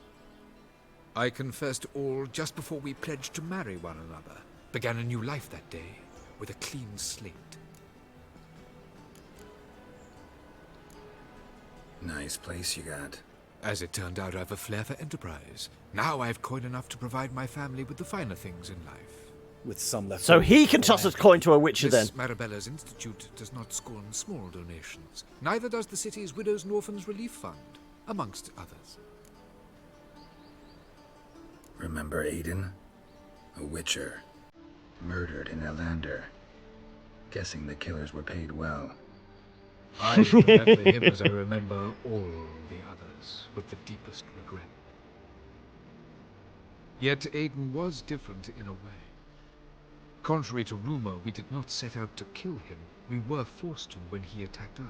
[SPEAKER 13] I confessed all just before we pledged to marry one another. Began a new life that day, with a clean slate.
[SPEAKER 2] Nice place you got.
[SPEAKER 13] As it turned out, I've a flair for enterprise. Now I've coin enough to provide my family with the finer things in life.
[SPEAKER 20] With some left.
[SPEAKER 1] So he can toss a coin to a witcher then.
[SPEAKER 13] Miss Marabella's Institute does not scorn small donations. Neither does the city's Widows and Orphans Relief Fund, amongst others.
[SPEAKER 2] Remember Aiden? A witcher. Murdered in Elander. Guessing the killers were paid well.
[SPEAKER 13] I remember him as I remember all the others, with the deepest regret. Yet Aiden was different in a way. Contrary to rumor, we did not set out to kill him. We were forced to when he attacked us.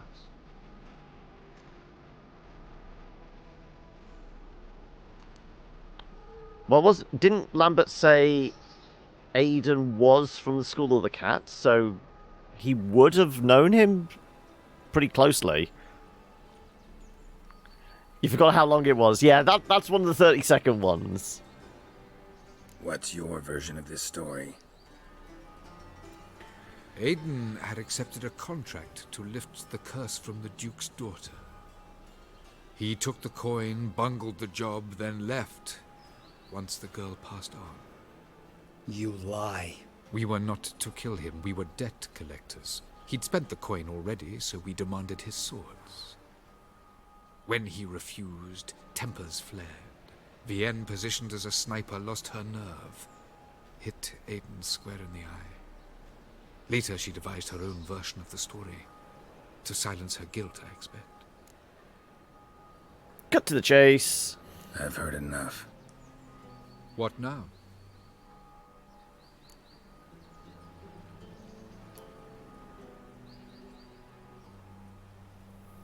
[SPEAKER 1] Didn't Lambert say Aiden was from the School of the Cat, so he would have known him pretty closely. You forgot how long it was. Yeah, that's one of the 30-second ones.
[SPEAKER 2] What's your version of this story?
[SPEAKER 13] Aiden had accepted a contract to lift the curse from the Duke's daughter. He took the coin, bungled the job, then left, once the girl passed on.
[SPEAKER 20] You lie.
[SPEAKER 13] We were not to kill him, we were debt collectors. He'd spent the coin already, so we demanded his swords. When he refused, tempers flared. Vienne, positioned as a sniper, lost her nerve. Hit Aiden square in the eye. Later, she devised her own version of the story. To silence her guilt, I expect.
[SPEAKER 1] Cut to the chase.
[SPEAKER 2] I've heard enough.
[SPEAKER 13] What now?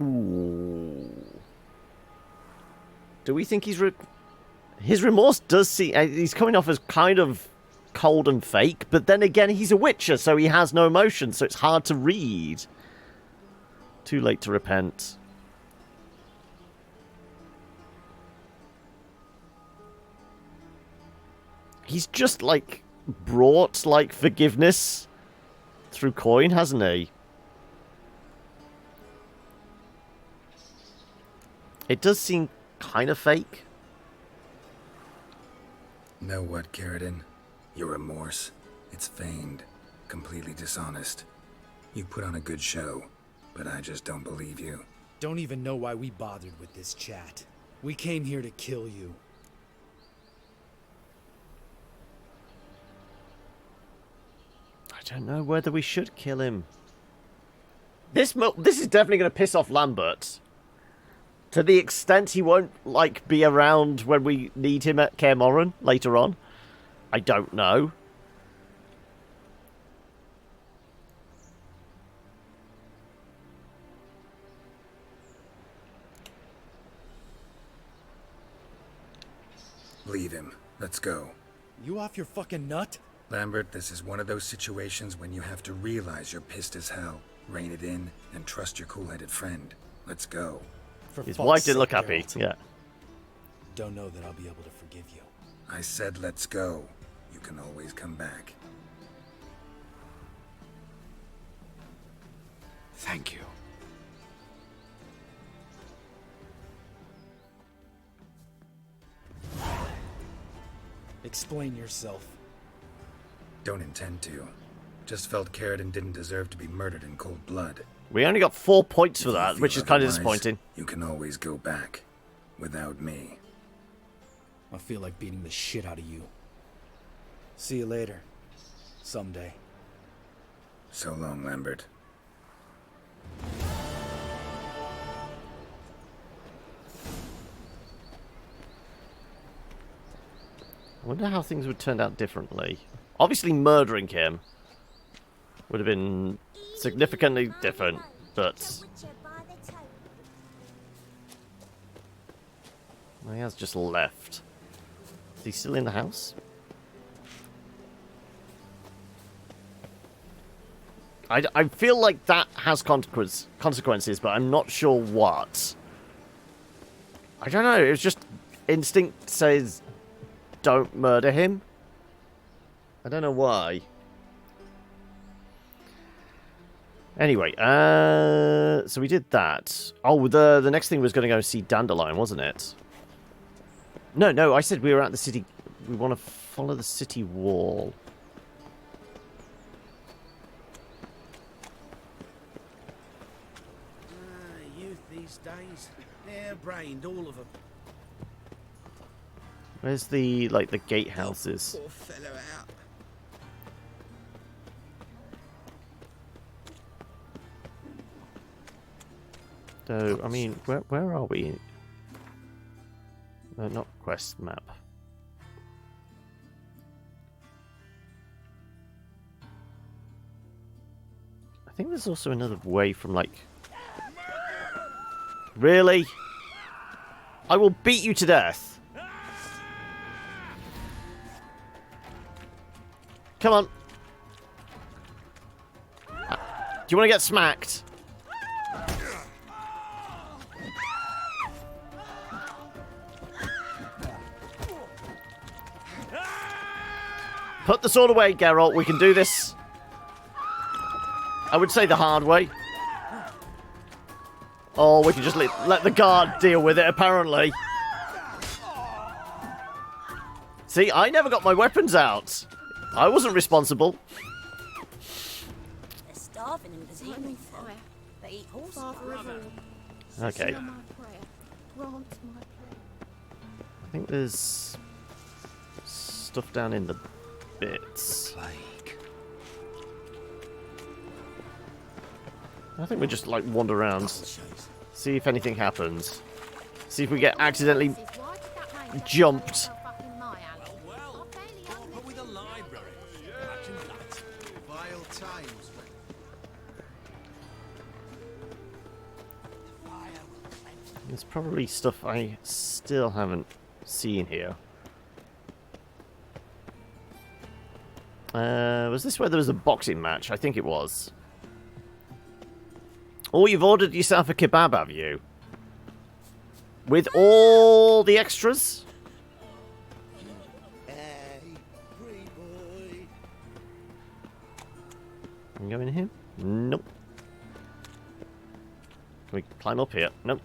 [SPEAKER 1] Ooh. Do we think he's... His remorse does seem... he's coming off as kind of cold and fake, but then again, he's a witcher, so he has no emotion, so it's hard to read. Too late to repent. He's just, like, brought, like, forgiveness through coin, hasn't he? It does seem kind of fake.
[SPEAKER 2] Know what, Carradine? Your remorse, it's feigned, completely dishonest. You put on a good show, but I just don't believe you.
[SPEAKER 20] Don't even know why we bothered with this chat. We came here to kill you.
[SPEAKER 1] I don't know whether we should kill him. This is definitely going to piss off Lambert. To the extent he won't, like, be around when we need him at Kaer Morhen later on. I don't know.
[SPEAKER 2] Leave him. Let's go.
[SPEAKER 20] You off your fucking nut?
[SPEAKER 2] Lambert, this is one of those situations when you have to realize you're pissed as hell, rein it in, and trust your cool-headed friend. Let's go.
[SPEAKER 1] His wife didn't look happy, yeah.
[SPEAKER 20] Don't know that I'll be able to forgive you.
[SPEAKER 2] I said let's go. You can always come back.
[SPEAKER 13] Thank you.
[SPEAKER 20] Explain yourself.
[SPEAKER 2] Don't intend to. Just felt Carradine didn't deserve to be murdered in cold blood.
[SPEAKER 1] We only got 4 points for
[SPEAKER 2] If you
[SPEAKER 1] that,
[SPEAKER 2] feel
[SPEAKER 1] which is kind of
[SPEAKER 2] otherwise,
[SPEAKER 1] disappointing.
[SPEAKER 2] You can always go back. Without me.
[SPEAKER 20] I feel like beating the shit out of you. See you later. Someday.
[SPEAKER 2] So long, Lambert.
[SPEAKER 1] I wonder how things would turn out differently. Obviously, murdering him would have been significantly different, but he has just left. Is he still in the house? I feel like that has consequences, but I'm not sure what. I don't know, it's just instinct says don't murder him. I don't know why. Anyway, so we did that. Oh, the next thing was going to go see Dandelion, wasn't it? No, I said we were at the city. We want to follow the city wall.
[SPEAKER 9] Youth these days, hair-brained, all of them.
[SPEAKER 1] Where's the, like, the gatehouses?
[SPEAKER 9] Poor fellow out.
[SPEAKER 1] So, I mean, where are we? Not quest map. I think there's also another way from, like... Really? I will beat you to death. Come on. Do you want to get smacked? Put the sword away, Geralt. We can do this. I would say the hard way. Oh, we can just let the guard deal with it, apparently. See, I never got my weapons out. I wasn't responsible.
[SPEAKER 12] They're starving in this evening. They eat horses.
[SPEAKER 1] Okay. I think there's stuff down in the bits. I think we just like wander around, see if anything happens, see if we get accidentally jumped. There's probably stuff I still haven't seen here. Was this where there was a boxing match? I think it was. Oh, you've ordered yourself a kebab, have you? With all the extras? Can we go in here? Nope. Can we climb up here? Nope.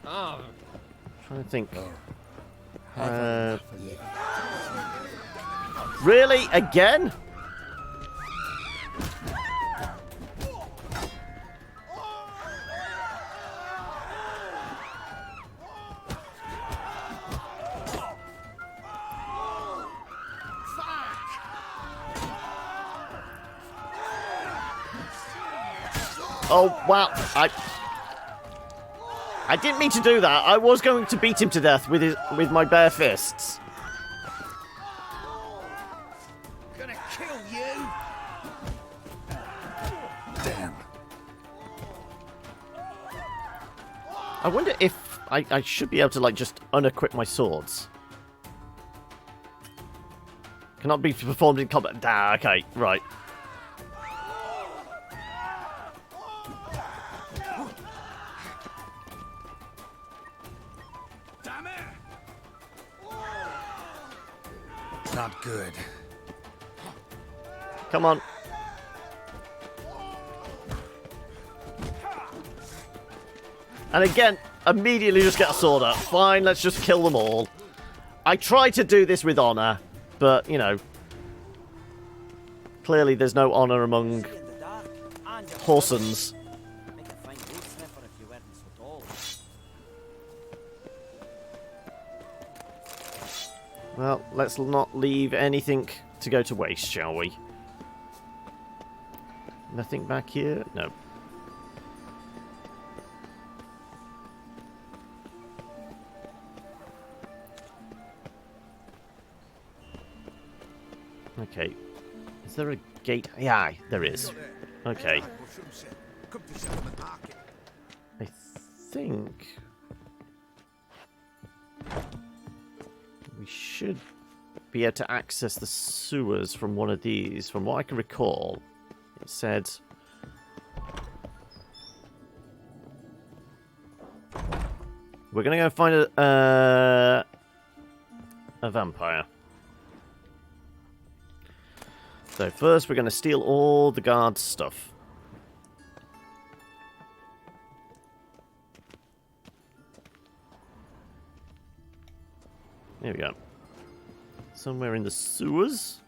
[SPEAKER 18] Oh.
[SPEAKER 1] Trying to think. Really? Again? Oh, wow. I didn't mean to do that. I was going to beat him to death with my bare fists.
[SPEAKER 10] Gonna kill you.
[SPEAKER 2] Damn.
[SPEAKER 1] I wonder if I should be able to, like, just unequip my swords. Cannot be performed in combat. Ah, okay, right.
[SPEAKER 2] Damn it! Not good.
[SPEAKER 1] Come on. And again, immediately just get a sword up. Fine, let's just kill them all. I tried to do this with honor, but, you know, clearly there's no honor among horsens. Well, let's not leave anything to go to waste, shall we? Nothing back here? No. Okay. Is there a gate? Yeah, there is. Okay. I think we should be able to access the sewers from one of these. From what I can recall, it said... We're going to go find a vampire. So first we're going to steal all the guards' stuff. Here we go. Somewhere in the sewers.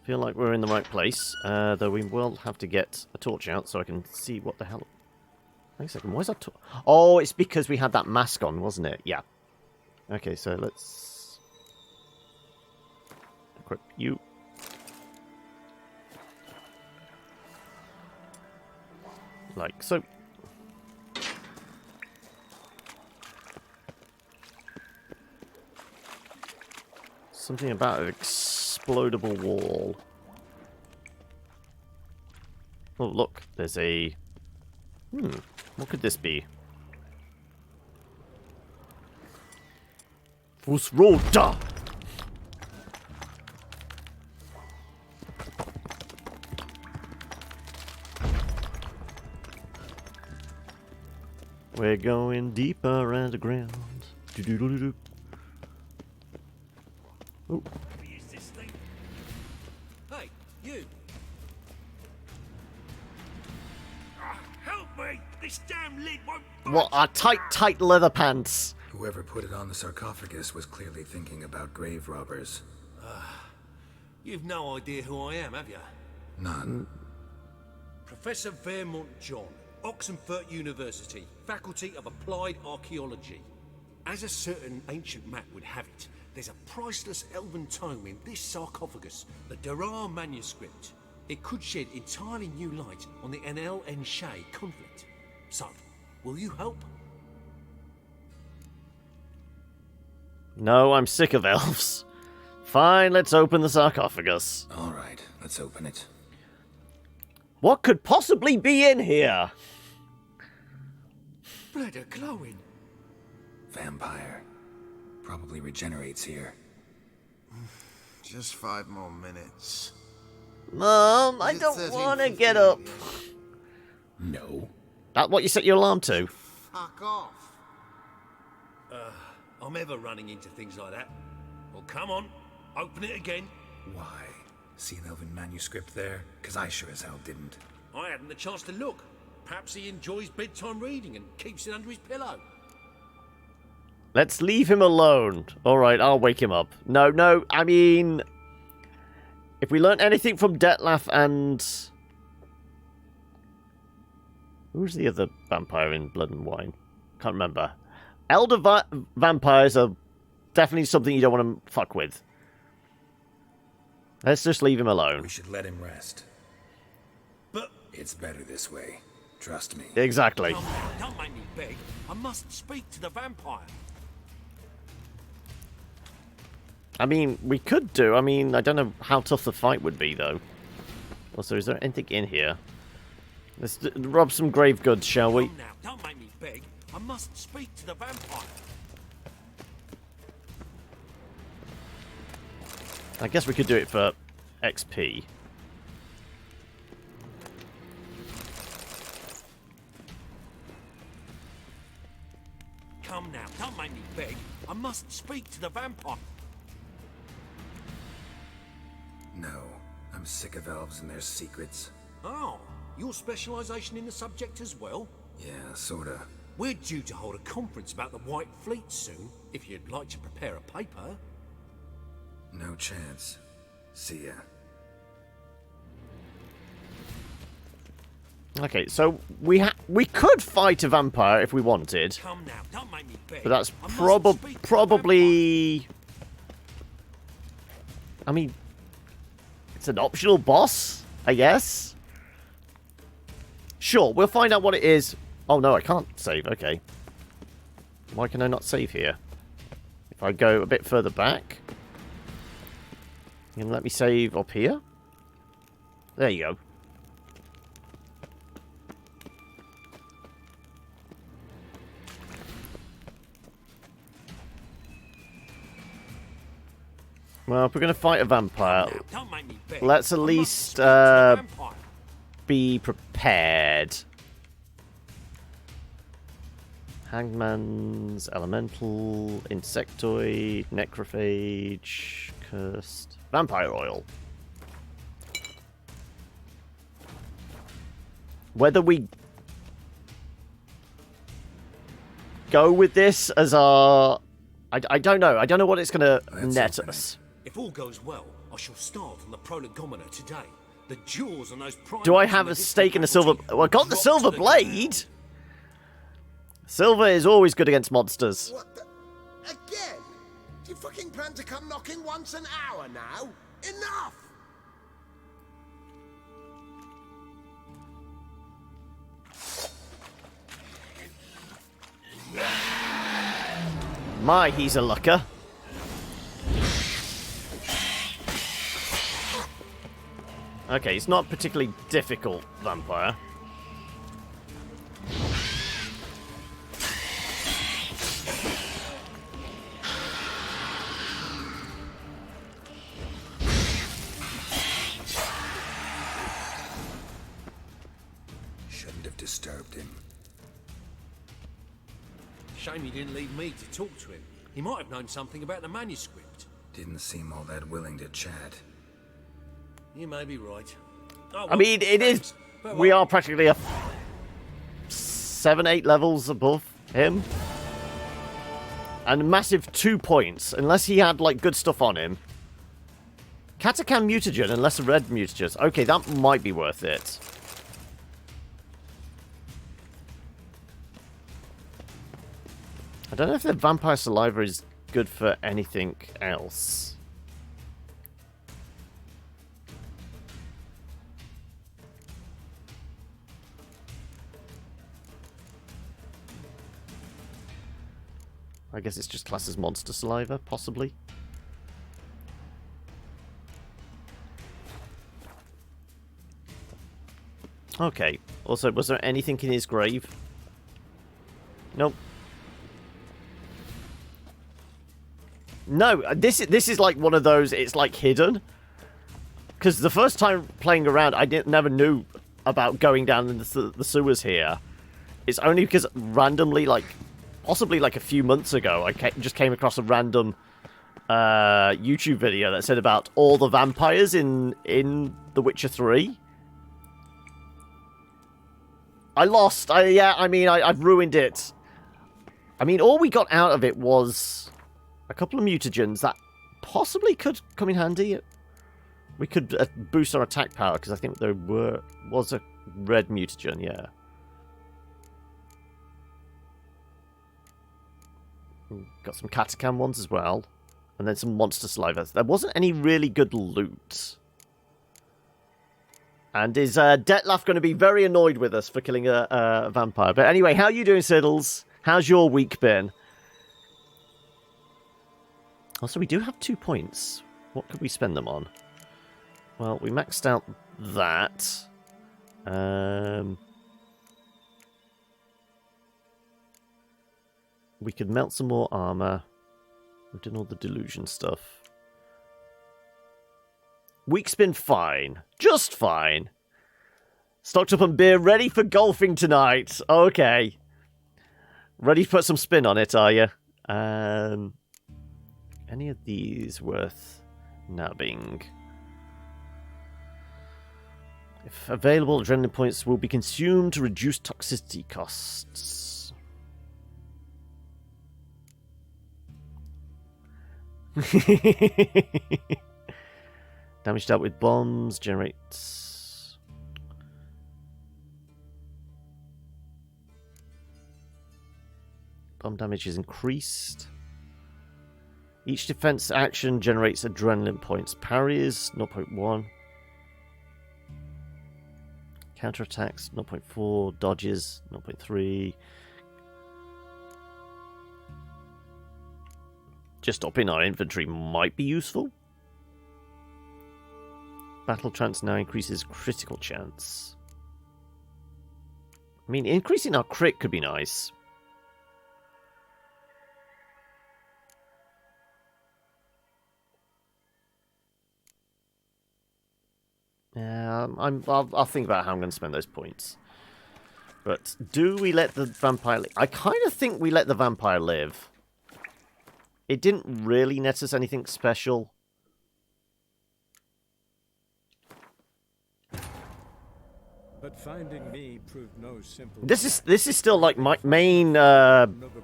[SPEAKER 1] Feel like we're in the right place. Though we will have to get a torch out so I can see what the hell... Wait a second, why is that... Oh, it's because we had that mask on, wasn't it? Yeah. Okay, so let's... equip you. Like so. Something about an explodable wall. Oh, look, there's a... what could this be? Fusroda! We're going deeper underground. Do-do-do-do-do. Oh.
[SPEAKER 10] Hey, you! Help me! This damn lid won't...
[SPEAKER 1] What are tight leather pants?
[SPEAKER 2] Whoever put it on the sarcophagus was clearly thinking about grave robbers.
[SPEAKER 10] You've no idea who I am, have you?
[SPEAKER 2] None.
[SPEAKER 10] Professor Vermont John, Oxenford University, Faculty of Applied Archaeology. As a certain ancient map would have it, there's a priceless elven tome in this sarcophagus, the Durar manuscript. It could shed entirely new light on the Enel and Shay conflict. So, will you help?
[SPEAKER 1] No, I'm sick of elves. Fine, let's open the sarcophagus.
[SPEAKER 2] All right, let's open it.
[SPEAKER 1] What could possibly be in here?
[SPEAKER 10] Blood are glowing.
[SPEAKER 2] Vampire. Probably regenerates here.
[SPEAKER 11] Just 5 more minutes.
[SPEAKER 1] Mom, I don't want to get up.
[SPEAKER 2] No.
[SPEAKER 1] That what you set your alarm to?
[SPEAKER 11] Fuck off.
[SPEAKER 10] I'm ever running into things like that. Well, come on, open it again.
[SPEAKER 2] Why? See an elven manuscript there? Because I sure as hell didn't.
[SPEAKER 10] I hadn't the chance to look. Perhaps he enjoys bedtime reading and keeps it under his pillow.
[SPEAKER 1] Let's leave him alone. Alright, I'll wake him up. No, I mean... If we learnt anything from Detlef and... Who's the other vampire in Blood and Wine? Can't remember. Elder vampires are definitely something you don't want to fuck with. Let's just leave him alone.
[SPEAKER 2] We should let him rest.
[SPEAKER 10] But...
[SPEAKER 2] It's better this way. Trust me.
[SPEAKER 1] Exactly.
[SPEAKER 9] Don't make me beg. I must speak to the vampire.
[SPEAKER 1] I mean, we could do. I mean, I don't know how tough the fight would be, though. Also, is there anything in here? Let's rob some grave goods, shall we?
[SPEAKER 9] Come now, don't make me beg. I must speak to the vampire.
[SPEAKER 1] I guess we could do it for XP.
[SPEAKER 9] Come now, don't make me beg. I must speak to the vampire.
[SPEAKER 2] No. I'm sick of elves and their secrets.
[SPEAKER 9] Oh, your specialisation in the subject as well?
[SPEAKER 2] Yeah, sorta.
[SPEAKER 9] We're due to hold a conference about the White Fleet soon, if you'd like to prepare a paper.
[SPEAKER 2] No chance. See ya.
[SPEAKER 1] Okay, so we could fight a vampire if we wanted.
[SPEAKER 9] Come now, don't make me beg.
[SPEAKER 1] But that's
[SPEAKER 9] I must speak to the
[SPEAKER 1] probably... I mean, it's an optional boss, I guess. Sure, we'll find out what it is. Oh no, I can't save, okay. Why can I not save here? If I go a bit further back... You can let me save up here? There you go. Well, if we're going to fight a vampire, let's at least be prepared. Hangman's, elemental, insectoid, necrophage, cursed, vampire oil. Whether we go with this as our... I don't know. I don't know what it's going to net us.
[SPEAKER 9] If all goes well, I shall start on the prolegomena today. The jewels on those
[SPEAKER 1] Do I have a stake in the silver... Well, I got the silver blade! Silver is always good against monsters.
[SPEAKER 11] What the... Again? Do you fucking plan to come knocking once an hour now? Enough!
[SPEAKER 1] My, he's a looker. Okay, it's not particularly difficult, vampire.
[SPEAKER 2] Shouldn't have disturbed him.
[SPEAKER 9] Shame he didn't leave me to talk to him. He might have known something about the manuscript.
[SPEAKER 2] Didn't seem all that willing to chat.
[SPEAKER 9] You may be right. Oh,
[SPEAKER 1] I
[SPEAKER 9] well,
[SPEAKER 1] mean, it is... We are practically 7-8 levels above him. And a massive 2 points, unless he had, like, good stuff on him. Catacam mutagen, unless a red mutagen. Okay, that might be worth it. I don't know if the vampire saliva is good for anything else. I guess it's just classed as monster saliva, possibly. Okay. Also, was there anything in his grave? Nope. No, this is like one of those, it's like hidden. Because the first time playing around, I never knew about going down in the sewers here. It's only because randomly, like, possibly like a few months ago, I just came across a random YouTube video that said about all the vampires in The Witcher 3. I lost. I've ruined it. I mean, all we got out of it was a couple of mutagens that possibly could come in handy. We could boost our attack power, because I think there was a red mutagen, yeah. Got some catacam ones as well. And then some monster saliva. There wasn't any really good loot. And is Detlef going to be very annoyed with us for killing a vampire? But anyway, how are you doing, Siddles? How's your week been? Also, we do have 2 points. What could we spend them on? Well, we maxed out that. We could melt some more armor. We've done all the delusion stuff. Week's been fine. Just fine. Stocked up on beer, ready for golfing tonight. Okay. Ready to put some spin on it, are you? Any of these worth nabbing? If available, adrenaline points will be consumed to reduce toxicity costs. Damage dealt with bombs generates. Bomb damage is increased. Each defense action generates adrenaline points. Parries 0.1. Counterattacks 0.4. Dodges 0.3. Just upping our inventory might be useful. Battle trance now increases critical chance. I mean, increasing our crit could be nice. Yeah, I'll think about how I'm going to spend those points. But do we let the vampire live? I kind of think we let the vampire live. It didn't really net us anything special.
[SPEAKER 3] But finding me proved no simple.
[SPEAKER 1] This is still like my main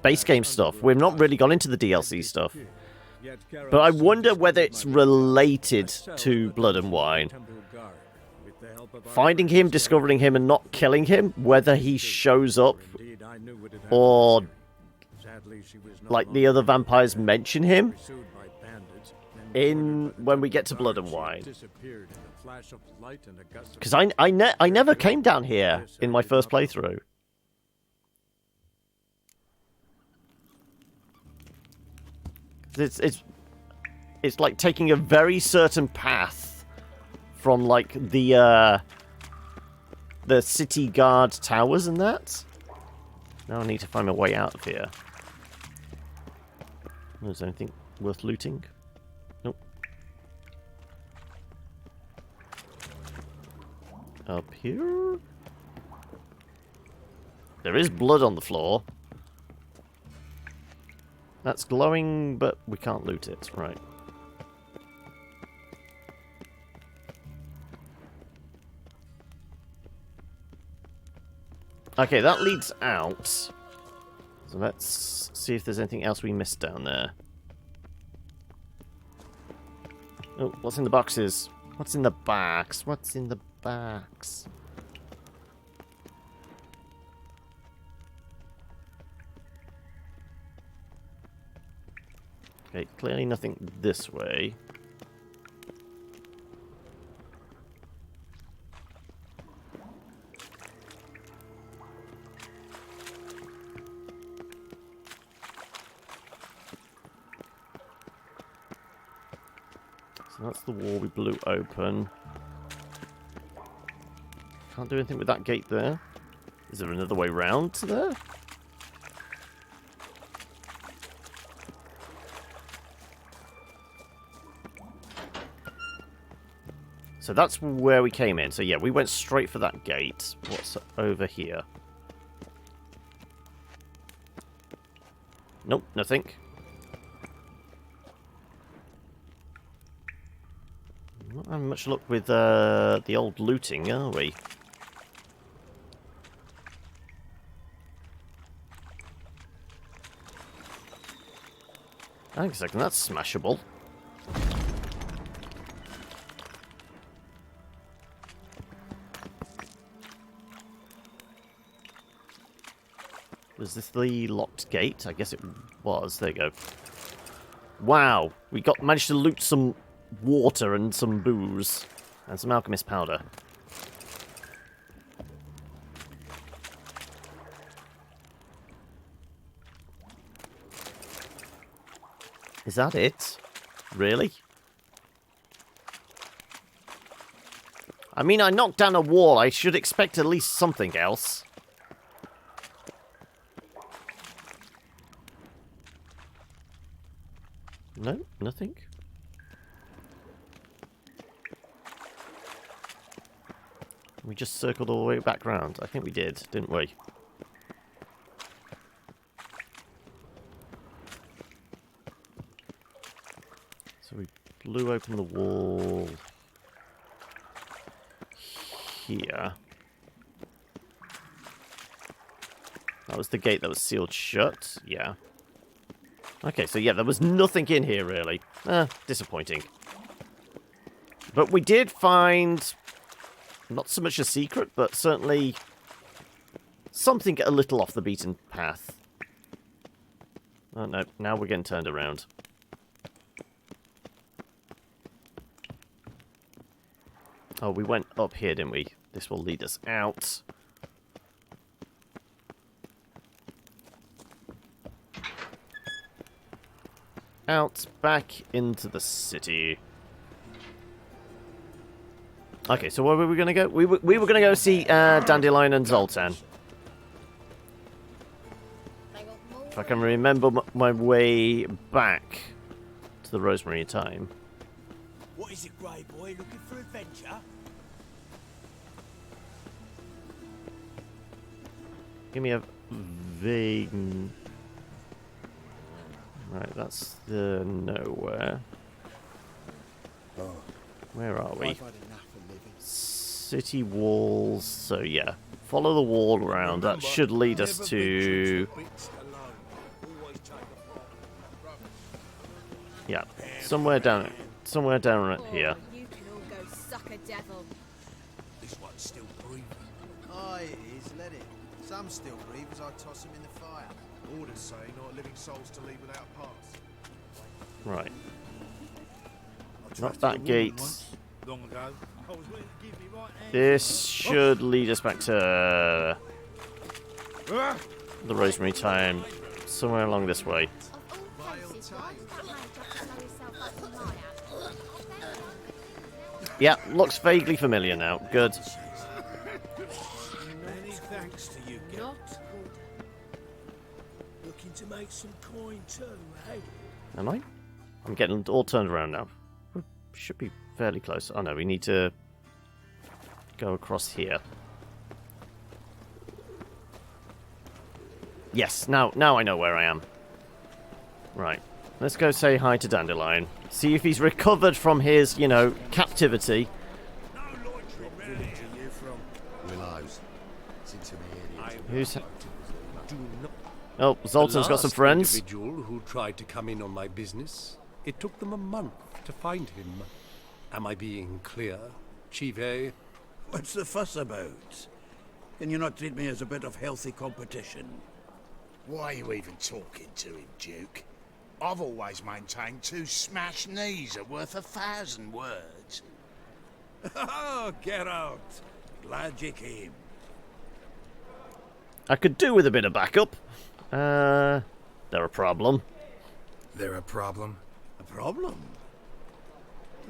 [SPEAKER 1] base game stuff. We've not really gone into the DLC stuff. But I wonder whether it's related to Blood and Wine. Finding him, discovering him, and not killing him, whether he shows up or like the other vampires mention him in when we get to Blood and Wine. Because I never came down here in my first playthrough. It's like taking a very certain path from like the city guard towers and that. Now I need to find my way out of here. Is there anything worth looting? Nope. Up here? There is blood on the floor. That's glowing, but we can't loot it. Right. Okay, that leads out. So let's see if there's anything else we missed down there. Oh, what's in the boxes? What's in the box? What's in the box? Okay, clearly nothing this way. So that's the wall we blew open. Can't do anything with that gate there. Is there another way round to there? So that's where we came in. So yeah, we went straight for that gate. What's over here? Nope, nothing. Not having much luck with the old looting, are we? Hang on a second, that's smashable. Was this the locked gate? I guess it was. There you go. Wow, we managed to loot some water and some booze and some alchemist powder. Is that it? Really? I mean, I knocked down a wall. I should expect at least something else. No, nothing. We just circled all the way back round. I think we did, didn't we? So we blew open the wall here. That was the gate that was sealed shut. Yeah. Okay, so yeah, there was nothing in here, really. Disappointing. But we did find, not so much a secret, but certainly something a little off the beaten path. Oh, no, now we're getting turned around. Oh, we went up here, didn't we? This will lead us out. Out, back into the city. Okay, so where were we going to go? We were going to go see Dandelion and Zoltan. If I can remember my way back to the Rosemary Time.
[SPEAKER 9] What is it, Grey Boy? Looking for adventure?
[SPEAKER 1] Give me a vague... Right, that's the nowhere. Where are we? City walls. So yeah, follow the wall around. That should lead us to... Yeah, somewhere down here.
[SPEAKER 7] You can all go suck a devil.
[SPEAKER 10] This one's still breathing.
[SPEAKER 11] Aye, it is, let it. Some still breathe as I toss them in the fire.
[SPEAKER 15] Orders say not living souls to leave without a pass.
[SPEAKER 1] Right. Not that gate.
[SPEAKER 14] Long ago. I was willing to give me right hand.
[SPEAKER 1] This should lead us back to the Rosemary Time. Somewhere along this way. Yeah, looks vaguely familiar now. Good.
[SPEAKER 9] Many thanks to you, Not good. Looking to make some coin too, eh?
[SPEAKER 1] Am I? I'm getting all turned around now. We should be fairly close. Oh no, we need to go across here. Yes, now I know where I am. Right. Let's go say hi to Dandelion. See if he's recovered from his, you know, captivity. Who's... Oh, Zoltan's got some friends.
[SPEAKER 21] Individual who tried to come in on my business. It took them a month to find him. Am I being clear, Chive?
[SPEAKER 22] What's the fuss about? Can you not treat me as a bit of healthy competition?
[SPEAKER 11] Why are you even talking to him, Duke? I've always maintained 2 smashed knees are worth 1,000 words.
[SPEAKER 22] Oh, get out. Glad you came.
[SPEAKER 1] I could do with a bit of backup. They're a problem.
[SPEAKER 2] They're a problem?
[SPEAKER 22] A problem?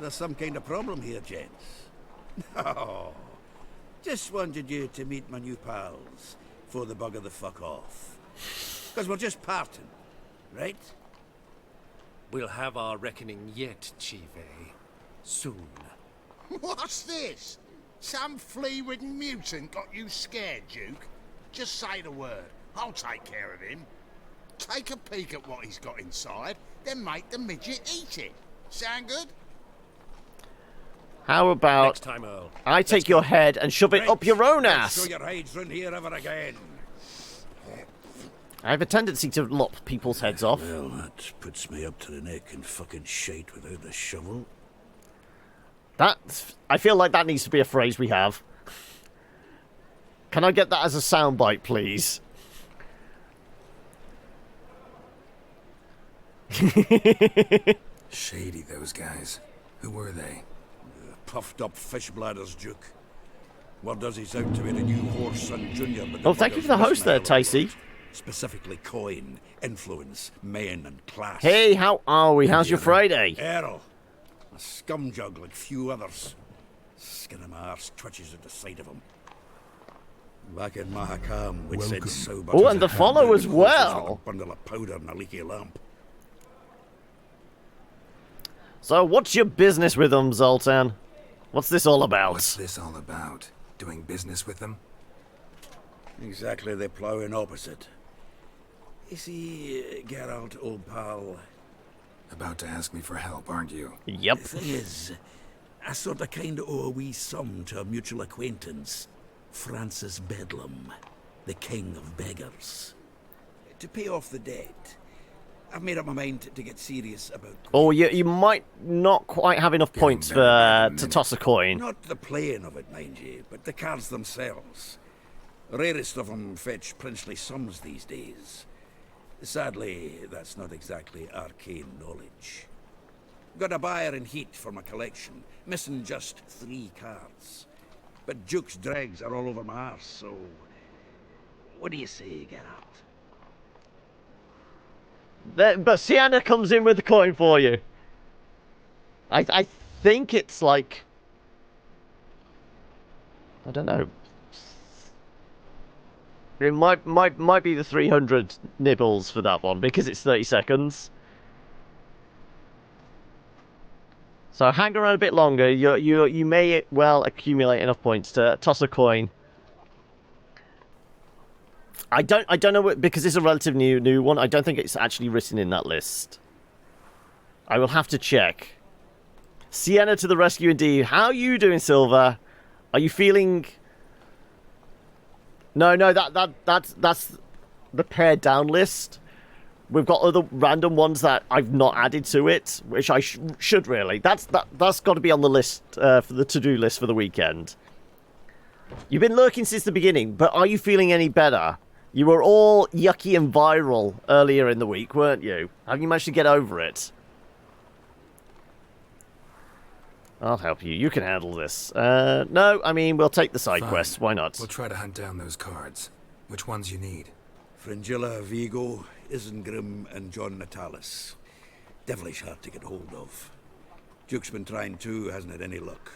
[SPEAKER 22] There's some kind of problem here, gents. Oh, just wanted you to meet my new pals before the bugger the fuck off. Because we're just parting, right?
[SPEAKER 21] We'll have our reckoning yet, Chive. Soon.
[SPEAKER 11] What's this? Some flea-ridden mutant got you scared, Duke? Just say the word. I'll take care of him. Take a peek at what he's got inside, then make the midget eat it. Sound good?
[SPEAKER 1] How about
[SPEAKER 21] Next time, Earl.
[SPEAKER 1] I take your head and shove it up your own ass?
[SPEAKER 22] Show your hides round here ever again.
[SPEAKER 1] I have a tendency to lop people's heads off.
[SPEAKER 22] Well, that puts me up to the neck in fucking shite without the shovel.
[SPEAKER 1] I feel like that needs to be a phrase we have. Can I get that as a soundbite, please?
[SPEAKER 2] Shady, those guys. Who were they?
[SPEAKER 22] Puffed up fish bladders, Duke. What does he's out to be the new horse and junior? But
[SPEAKER 1] Oh, thank you for the host there, Ticey.
[SPEAKER 22] Specifically coin, influence, men, and class.
[SPEAKER 1] Hey, how are we? How's your Friday?
[SPEAKER 22] Errol. A scumjug like few others. Skin of my arse twitches at the sight of him. Back in Mahakam, we'd said sober.
[SPEAKER 1] Oh, and the follow as well.
[SPEAKER 22] Like a bundle of powder and a leaky lamp.
[SPEAKER 1] So, what's your business with them, Zoltan? What's this all about?
[SPEAKER 2] What's this all about? Doing business with them?
[SPEAKER 22] Exactly the ploughing opposite. You see, Geralt, old pal.
[SPEAKER 2] About to ask me for help, aren't you?
[SPEAKER 1] Yep.
[SPEAKER 22] The thing is, I sort of kind of owe a wee sum to a mutual acquaintance, Francis Bedlam, the king of beggars. To pay off the debt, I've made up my mind to get serious about...
[SPEAKER 1] Oh, you might not quite have enough points to toss a coin.
[SPEAKER 22] Not the playing of it, mind you, but the cards themselves. The rarest of them fetch princely sums these days. Sadly, that's not exactly arcane knowledge. Got a buyer in heat for my collection, missing just 3 cards. But Duke's dregs are all over my arse, so... What do you say, Geralt?
[SPEAKER 1] But Sienna comes in with the coin for you. I think it's like... I don't know. It might be the 300 nibbles for that one, because it's 30 seconds. So hang around a bit longer. You may well accumulate enough points to toss a coin. I don't know what, because it's a relative new one. I don't think it's actually written in that list. I will have to check. Sienna to the rescue indeed. How are you doing, Silver? Are you feeling? No, that's the pared down list. We've got other random ones that I've not added to it, which I should really. That's got to be on the list for the to-do list for the weekend. You've been lurking since the beginning, but are you feeling any better? You were all yucky and viral earlier in the week, weren't you? Have you managed to get over it? I'll help you. You can handle this. No, I mean, we'll take the side quests. Why not?
[SPEAKER 2] We'll try to hunt down those cards. Which ones you need?
[SPEAKER 22] Fringilla, Vigo, Isengrim, and John Natalis. Devilish hard to get hold of. Duke's been trying too, hasn't had any luck.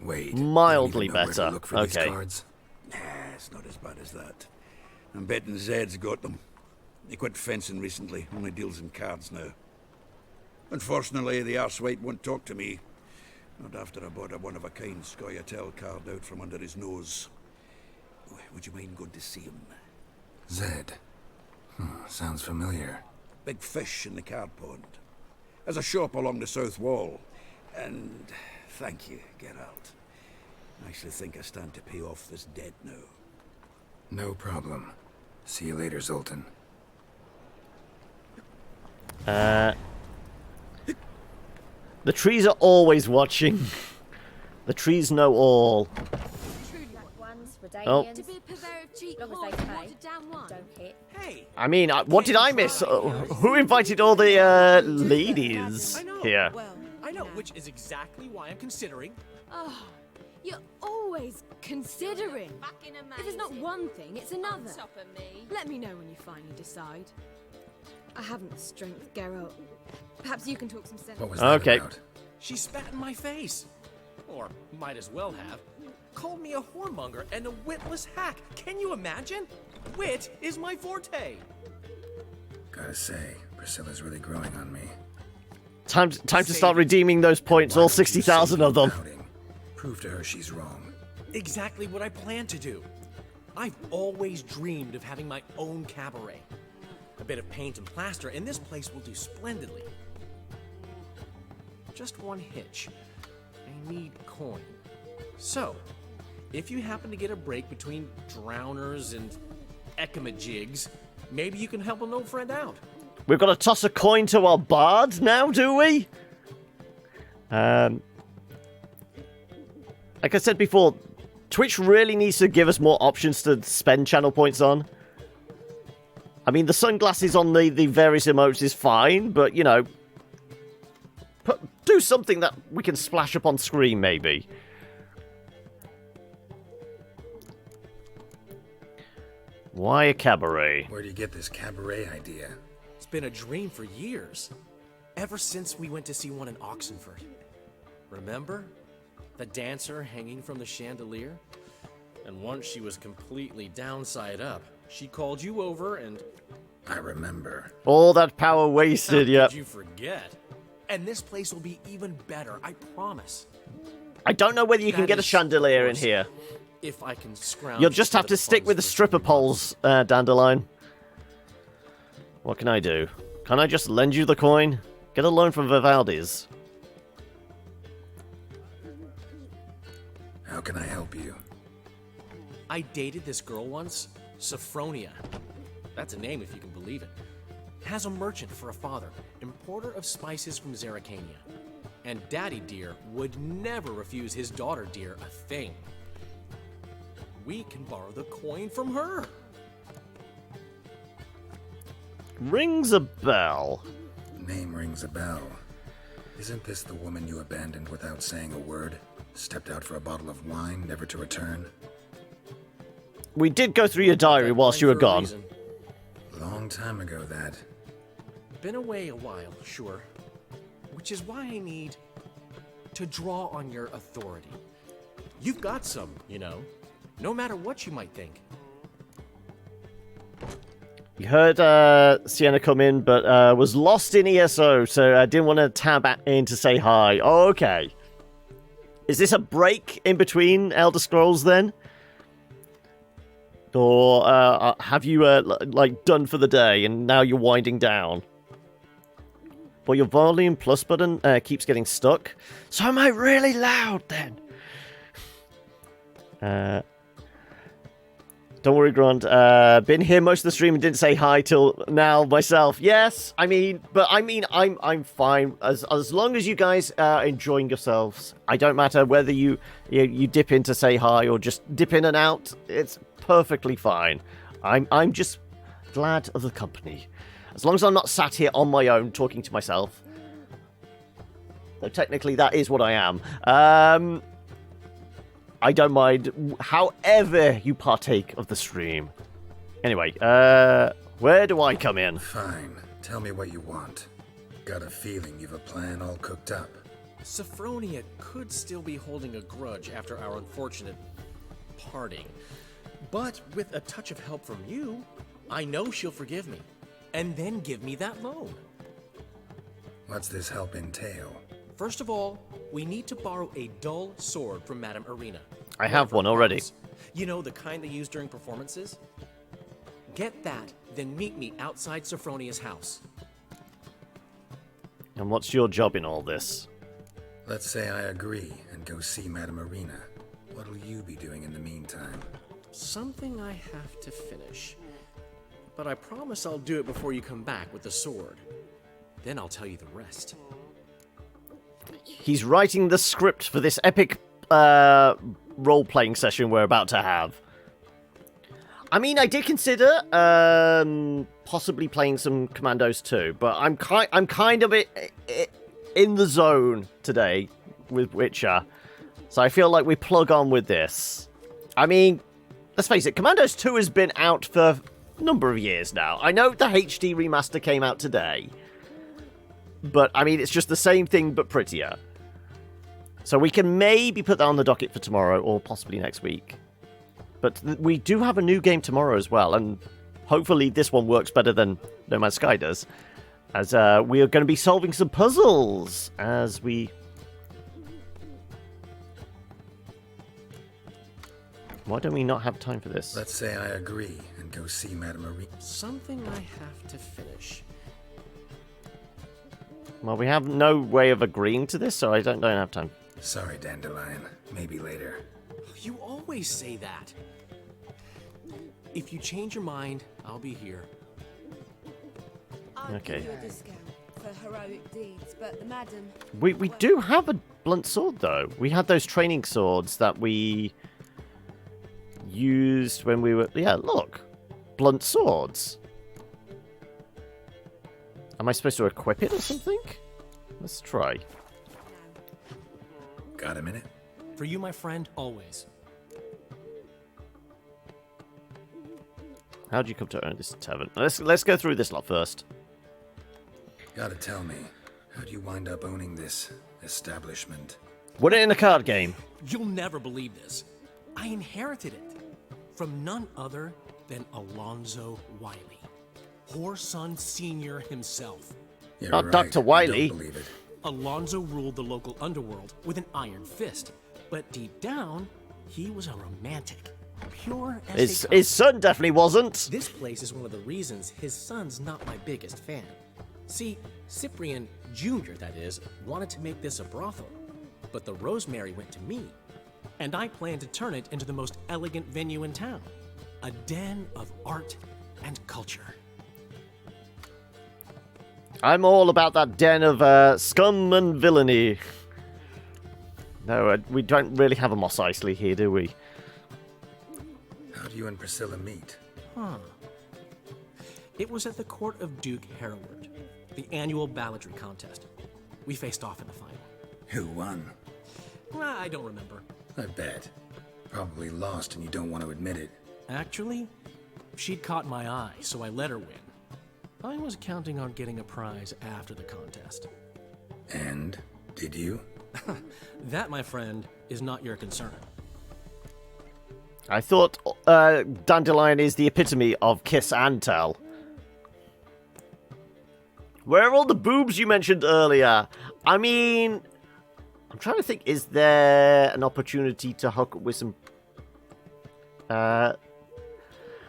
[SPEAKER 2] Wait.
[SPEAKER 1] Mildly better.
[SPEAKER 2] Look for these cards?
[SPEAKER 22] Nah, it's not as bad as that. I'm betting Zed's got them. He quit fencing recently, only deals in cards now. Unfortunately, the arsewite won't talk to me. Not after I bought a one-of-a-kind Scoia'tael card out from under his nose. Would you mind going to see him?
[SPEAKER 2] Zed. Sounds familiar.
[SPEAKER 22] Big fish in the card pond. Has a shop along the south wall. And thank you, Geralt. I actually think I stand to pay off this debt now.
[SPEAKER 2] No problem. See you later, Zoltan.
[SPEAKER 1] The trees are always watching. The trees know all. Oh. I mean, what did I miss? Who invited all the ladies here?
[SPEAKER 5] Well, I know, which is exactly why I'm considering.
[SPEAKER 7] Oh, you're always considering. If it's not one thing, it's another. Let me know when you finally decide. I haven't the strength, Geralt. Perhaps you can talk some sense.
[SPEAKER 2] What was that about?
[SPEAKER 5] She spat in my face. Or might as well have. Called me a whoremonger and a witless hack. Can you imagine? Wit is my forte.
[SPEAKER 2] Gotta say, Priscilla's really growing on me.
[SPEAKER 1] Time to start redeeming those points, all 60,000 of them.
[SPEAKER 2] Prove to her she's wrong.
[SPEAKER 5] Exactly what I plan to do. I've always dreamed of having my own cabaret. A bit of paint and plaster, and this place will do splendidly. Just one hitch. I need coin. So, if you happen to get a break between drowners and ekamajigs, maybe you can help an old friend out.
[SPEAKER 1] We've got to toss a coin to our bard now, do we? Like I said before, Twitch really needs to give us more options to spend channel points on. I mean, the sunglasses on the various emotes is fine, but, you know, do something that we can splash up on screen, maybe. Why a cabaret?
[SPEAKER 2] Where do you get this cabaret idea?
[SPEAKER 5] It's been a dream for years. Ever since we went to see one in Oxenford. Remember? The dancer hanging from the chandelier? And once she was completely downside up, she called you over and...
[SPEAKER 2] I remember.
[SPEAKER 1] All that power wasted,
[SPEAKER 5] How
[SPEAKER 1] yep.
[SPEAKER 5] could you forget? And this place will be even better, I promise.
[SPEAKER 1] I don't know whether you can
[SPEAKER 5] That
[SPEAKER 1] get a
[SPEAKER 5] is,
[SPEAKER 1] chandelier
[SPEAKER 5] of
[SPEAKER 1] in
[SPEAKER 5] course,
[SPEAKER 1] here.
[SPEAKER 5] If I can scrounge...
[SPEAKER 1] You'll just have
[SPEAKER 5] together
[SPEAKER 1] to stick
[SPEAKER 5] funds
[SPEAKER 1] with the
[SPEAKER 5] for
[SPEAKER 1] stripper
[SPEAKER 5] 3
[SPEAKER 1] poles, Dandelion. What can I do? Can I just lend you the coin? Get a loan from Vivaldi's.
[SPEAKER 2] How can I help you?
[SPEAKER 5] I dated this girl once, Sophronia. That's a name if you can believe it. Has a merchant for a father, importer of spices from Zerrikania. And Daddy Dear would never refuse his daughter Dear a thing. We can borrow the coin from her.
[SPEAKER 1] Rings a bell.
[SPEAKER 2] Name rings a bell. Isn't this the woman you abandoned without saying a word? Stepped out for a bottle of wine, never to return?
[SPEAKER 1] We did go through your diary whilst you were gone.
[SPEAKER 2] Long time ago, that.
[SPEAKER 5] Been away a while, sure. Which is why I need to draw on your authority. You've got some, you know. No matter what you might think.
[SPEAKER 1] You heard Sienna come in, but was lost in ESO, so I didn't want to tab in to say hi. Oh, okay. Is this a break in between Elder Scrolls, then? Or have you, like, done for the day, and now you're winding down? But your volume plus button keeps getting stuck. So am I really loud, then? Don't worry, Grant. Been here most of the stream and didn't say hi till now myself. Yes, I'm fine as long as you guys are enjoying yourselves. I don't matter whether you dip in to say hi or just dip in and out. It's perfectly fine. I'm just glad of the company. As long as I'm not sat here on my own talking to myself. Though technically that is what I am. I don't mind however you partake of the stream. Anyway, where do I come in?
[SPEAKER 2] Fine. Tell me what you want. Got a feeling you've a plan all cooked up.
[SPEAKER 5] Sophronia could still be holding a grudge after our unfortunate parting. But with a touch of help from you, I know she'll forgive me. And then give me that loan.
[SPEAKER 2] What's this help entail?
[SPEAKER 5] First of all, we need to borrow a dull sword from Madame Arena.
[SPEAKER 1] I have one already.
[SPEAKER 5] You know, the kind they use during performances? Get that, then meet me outside Sophronia's house.
[SPEAKER 1] And what's your job in all this?
[SPEAKER 2] Let's say I agree and go see Madame Arena. What'll you be doing in the meantime?
[SPEAKER 5] Something I have to finish. But I promise I'll do it before you come back with the sword. Then I'll tell you the rest.
[SPEAKER 1] He's writing the script for this epic role-playing session we're about to have. I mean, I did consider possibly playing some Commandos too, but I'm kind of in the zone today with Witcher, so I feel like we plug on with this. I mean, let's face it, Commandos 2 has been out for a number of years now. I know the HD remaster came out today, but I mean, it's just the same thing but prettier. So we can maybe put that on the docket for tomorrow or possibly next week. But we do have a new game tomorrow as well, and hopefully this one works better than No Man's Sky does, as we are going to be solving some puzzles as we... Why don't we not have time for this?
[SPEAKER 2] Let's say I agree and go see Madame Arena.
[SPEAKER 5] Something I have to finish.
[SPEAKER 1] Well, we have no way of agreeing to this, so I don't have time.
[SPEAKER 2] Sorry, Dandelion. Maybe later.
[SPEAKER 5] You always say that. If you change your mind, I'll be here.
[SPEAKER 4] I'll
[SPEAKER 1] Okay.
[SPEAKER 4] give you a discount for heroic deeds, but the madam...
[SPEAKER 1] We do have a blunt sword, though. We had those training swords that we used when we were... Yeah, look. Blunt swords. Am I supposed to equip it or something? Let's try.
[SPEAKER 2] Got a minute?
[SPEAKER 5] For you, my friend, always.
[SPEAKER 1] How do you come to own this tavern? Let's go through this lot first.
[SPEAKER 2] Gotta tell me, how do you wind up owning this establishment?
[SPEAKER 1] Won it in a card game.
[SPEAKER 5] You'll never believe this. I inherited it from none other than Alonzo Wiley, Whoreson Sr. himself.
[SPEAKER 2] You're
[SPEAKER 1] Not
[SPEAKER 2] right,
[SPEAKER 1] Dr. Wiley.
[SPEAKER 2] I don't believe it.
[SPEAKER 5] Alonzo ruled the local underworld with an iron fist, but deep down, he was a romantic. Pure as
[SPEAKER 1] His son definitely wasn't.
[SPEAKER 5] This place is one of the reasons his son's not my biggest fan. See, Cyprian Jr., that is, wanted to make this a brothel, but the Rosemary went to me, and I planned to turn it into the most elegant venue in town. A den of art and culture.
[SPEAKER 1] I'm all about that den of scum and villainy. No, we don't really have a Mos Eisley here, do we?
[SPEAKER 2] How do you and Priscilla meet?
[SPEAKER 5] Huh. It was at the court of Duke Hereward, the annual balladry contest. We faced off in the final.
[SPEAKER 2] Who won?
[SPEAKER 5] I don't remember.
[SPEAKER 2] I bet. Probably lost and you don't want to admit it.
[SPEAKER 5] Actually, she'd caught my eye, so I let her win. I was counting on getting a prize after the contest.
[SPEAKER 2] And? Did you?
[SPEAKER 5] That, my friend, is not your concern.
[SPEAKER 1] I thought Dandelion is the epitome of kiss and tell. Where are all the boobs you mentioned earlier? I mean, I'm trying to think, is there an opportunity to hook up with some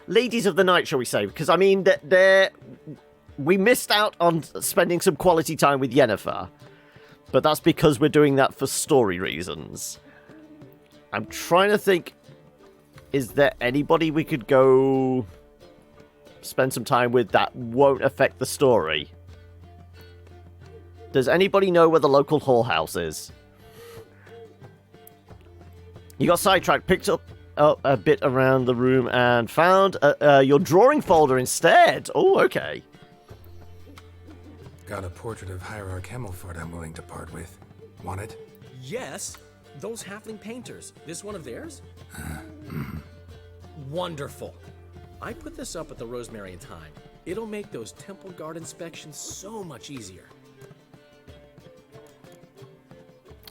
[SPEAKER 1] ladies of the night, shall we say? Because, I mean, we missed out on spending some quality time with Yennefer, but that's because we're doing that for story reasons. I'm trying to think, is there anybody we could go spend some time with that won't affect the story? Does anybody know where the local whorehouse is? You got sidetracked, picked up a bit around the room and found your drawing folder instead. Oh, okay.
[SPEAKER 2] Got a portrait of Hierarch Hemmelford I'm willing to part with. Want it?
[SPEAKER 5] Yes, those halfling painters. This one of theirs? Wonderful. I put this up at the Rosemary in time. It'll make those temple guard inspections so much easier.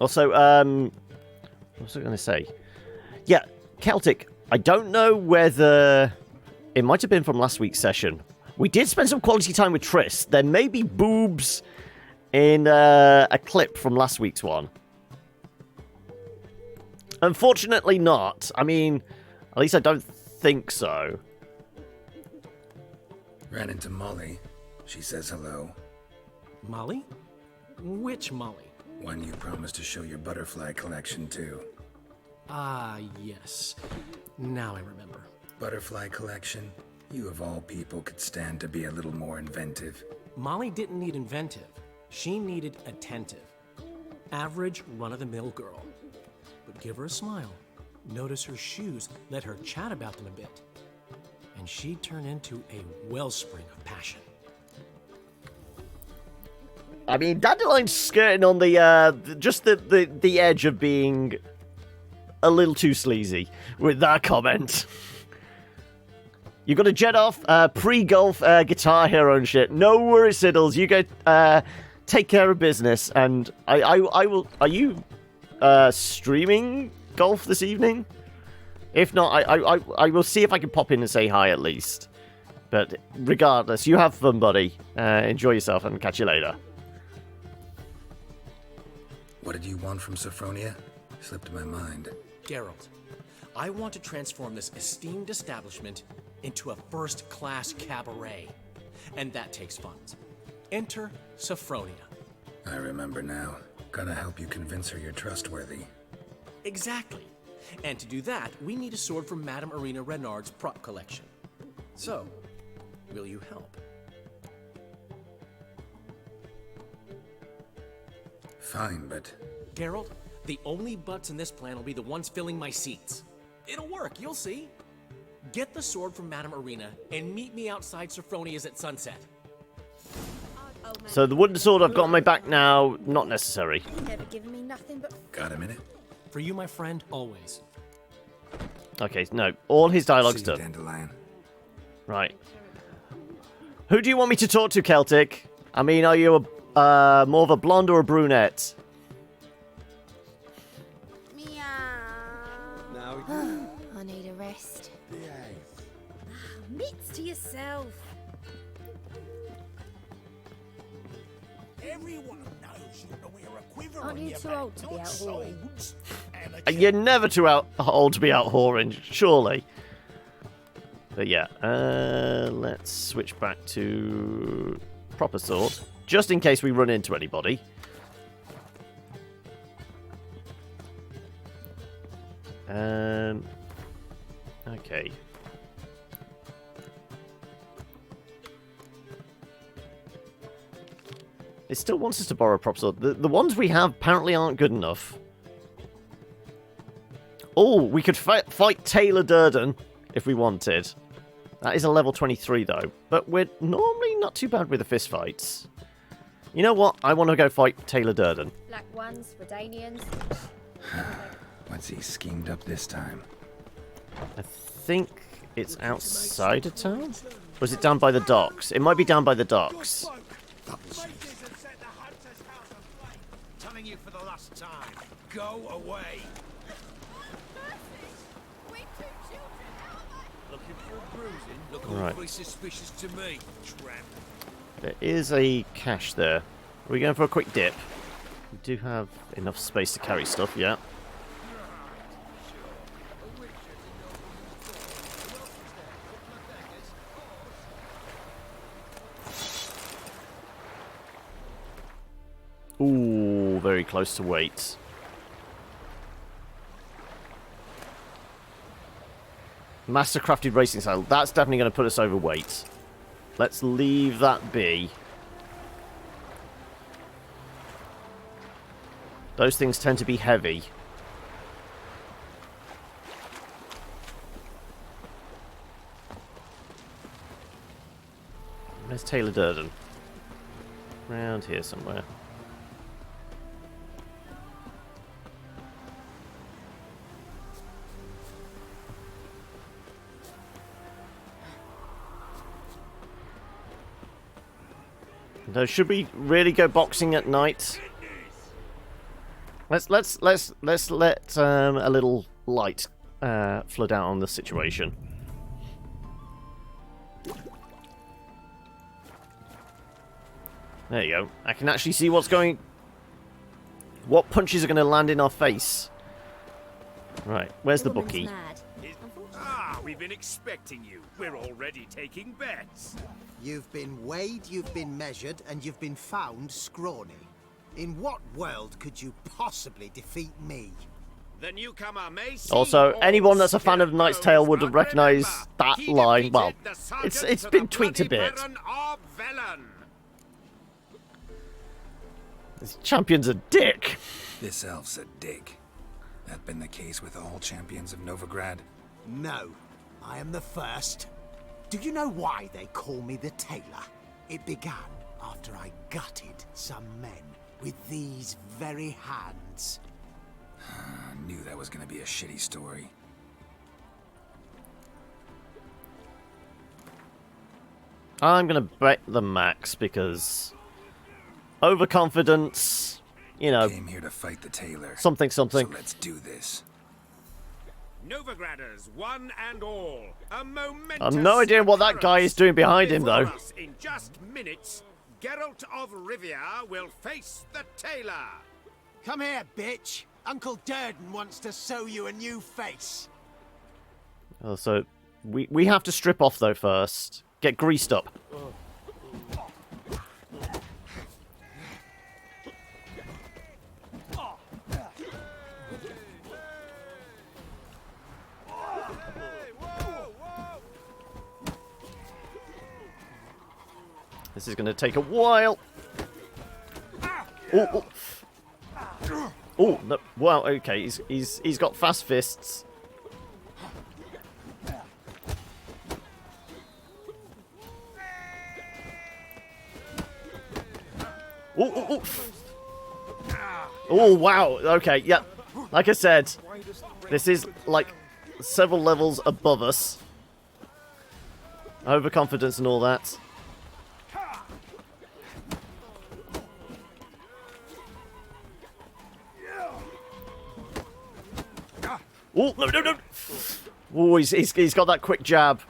[SPEAKER 1] Also, what was I going to say? Yeah, Celtic. I don't know whether it might have been from last week's session. We did spend some quality time with Triss. There may be boobs in a clip from last week's one. Unfortunately not. I mean, at least I don't think so.
[SPEAKER 2] Ran into Molly. She says hello.
[SPEAKER 5] Molly? Which Molly?
[SPEAKER 2] One you promised to show your butterfly collection to.
[SPEAKER 5] Ah, yes. Now I remember.
[SPEAKER 2] Butterfly collection? You of all people could stand to be a little more inventive.
[SPEAKER 5] Molly didn't need inventive. She needed attentive. Average, run-of-the-mill girl. But give her a smile. Notice her shoes. Let her chat about them a bit. And she'd turn into a wellspring of passion.
[SPEAKER 1] I mean, Dandelion's skirting on the just the edge of being a little too sleazy with that comment. You got to jet off pre-golf Guitar Hero and shit. No worries, Siddles. You go take care of business, and I will. Are you streaming golf this evening? If not, I will see if I can pop in and say hi at least. But regardless, you have fun, buddy. Enjoy yourself, and catch you later.
[SPEAKER 2] What did you want from Sophronia? Slipped my mind.
[SPEAKER 5] Geralt, I want to transform this esteemed establishment into a first-class cabaret. And that takes funds. Enter Sophronia.
[SPEAKER 2] I remember now. Gotta help you convince her you're trustworthy.
[SPEAKER 5] Exactly. And to do that, we need a sword from Madame Irina Renard's prop collection. So, will you help?
[SPEAKER 2] Fine, but...
[SPEAKER 5] Geralt, the only butts in this plan will be the ones filling my seats. It'll work, you'll see. Get the sword from Madame Irina and meet me outside Sophronia's at sunset.
[SPEAKER 1] So the wooden sword I've got on my back now, not necessary.
[SPEAKER 7] Never given me nothing but...
[SPEAKER 2] Got a minute?
[SPEAKER 5] For you, my friend, always.
[SPEAKER 1] Okay, no. All his dialogue's done.
[SPEAKER 2] Dandelion.
[SPEAKER 1] Right. Who do you want me to talk to, Celtic? I mean, are you more of a blonde or a brunette?
[SPEAKER 12] I need a rest.
[SPEAKER 7] Mitts to yourself.
[SPEAKER 9] Everyone knows you to wear a quiver
[SPEAKER 12] Aren't
[SPEAKER 9] on
[SPEAKER 12] you
[SPEAKER 9] your
[SPEAKER 12] too
[SPEAKER 9] back,
[SPEAKER 12] old to be
[SPEAKER 9] not
[SPEAKER 12] out whoring?
[SPEAKER 9] swords. And a
[SPEAKER 1] You're never too old to be out whoring, surely. But yeah, let's switch back to proper sword, just in case we run into anybody. Okay. It still wants us to borrow a proper sword. The ones we have apparently aren't good enough. Oh, we could fight Taylor Durden if we wanted. That is a level 23 though, but we're normally not too bad with the fist fights. You know what? I want to go fight Taylor Durden.
[SPEAKER 7] Black ones, Redanians.
[SPEAKER 2] What's he schemed up this time?
[SPEAKER 1] I think it's outside of town? Or is it down by the docks? It might be down by the docks.
[SPEAKER 9] telling you for the last time, go away. Looking for a bruising? Look
[SPEAKER 1] Right.
[SPEAKER 9] awfully suspicious to me, tramp.
[SPEAKER 1] There is a cache there. Are we going for a quick dip? We do have enough space to carry stuff, yeah. Ooh, very close to weight. Mastercrafted racing style. That's definitely going to put us over weight. Let's leave that be. Those things tend to be heavy. Where's Taylor Durden? Around here somewhere. Now, should we really go boxing at night? Let's let a little light flood out on the situation. There you go. I can actually see what's going. What punches are going to land in our face? Right, where's the bookie?
[SPEAKER 14] Ah, we've been expecting you. We're already taking bets.
[SPEAKER 8] You've been weighed, you've been measured, and you've been found scrawny. In what world could you possibly defeat me?
[SPEAKER 14] The newcomer may seem
[SPEAKER 1] Also, anyone that's a
[SPEAKER 14] old,
[SPEAKER 1] fan of Knight's Tale would have recognised that line. Well, it's been tweaked a bit. This champion's a dick.
[SPEAKER 2] This elf's a dick. That been the case with all champions of Novigrad?
[SPEAKER 8] No, I am the first. Do you know why they call me the Tailor? It began after I gutted some men with these very hands.
[SPEAKER 2] I knew that was gonna be a shitty story.
[SPEAKER 1] I'm gonna bet the max because overconfidence, you know.
[SPEAKER 2] Came here to fight the tailor.
[SPEAKER 1] Something.
[SPEAKER 2] So let's do this.
[SPEAKER 14] Novigraders, one and all. A momentous
[SPEAKER 1] I've no idea what that guy is doing behind him, though.
[SPEAKER 14] Before us in just minutes, Geralt of Rivia will face the tailor.
[SPEAKER 8] Come here, bitch. Uncle Durden wants to sew you a new face.
[SPEAKER 1] Oh, so we have to strip off though first. Get greased up. This is going to take a while. Oh, no, wow. Okay, he's got fast fists. Oh, wow. Okay, yeah. Like I said, this is like several levels above us. Overconfidence and all that. Oh, no, no, no! Oh, he's got that quick jab.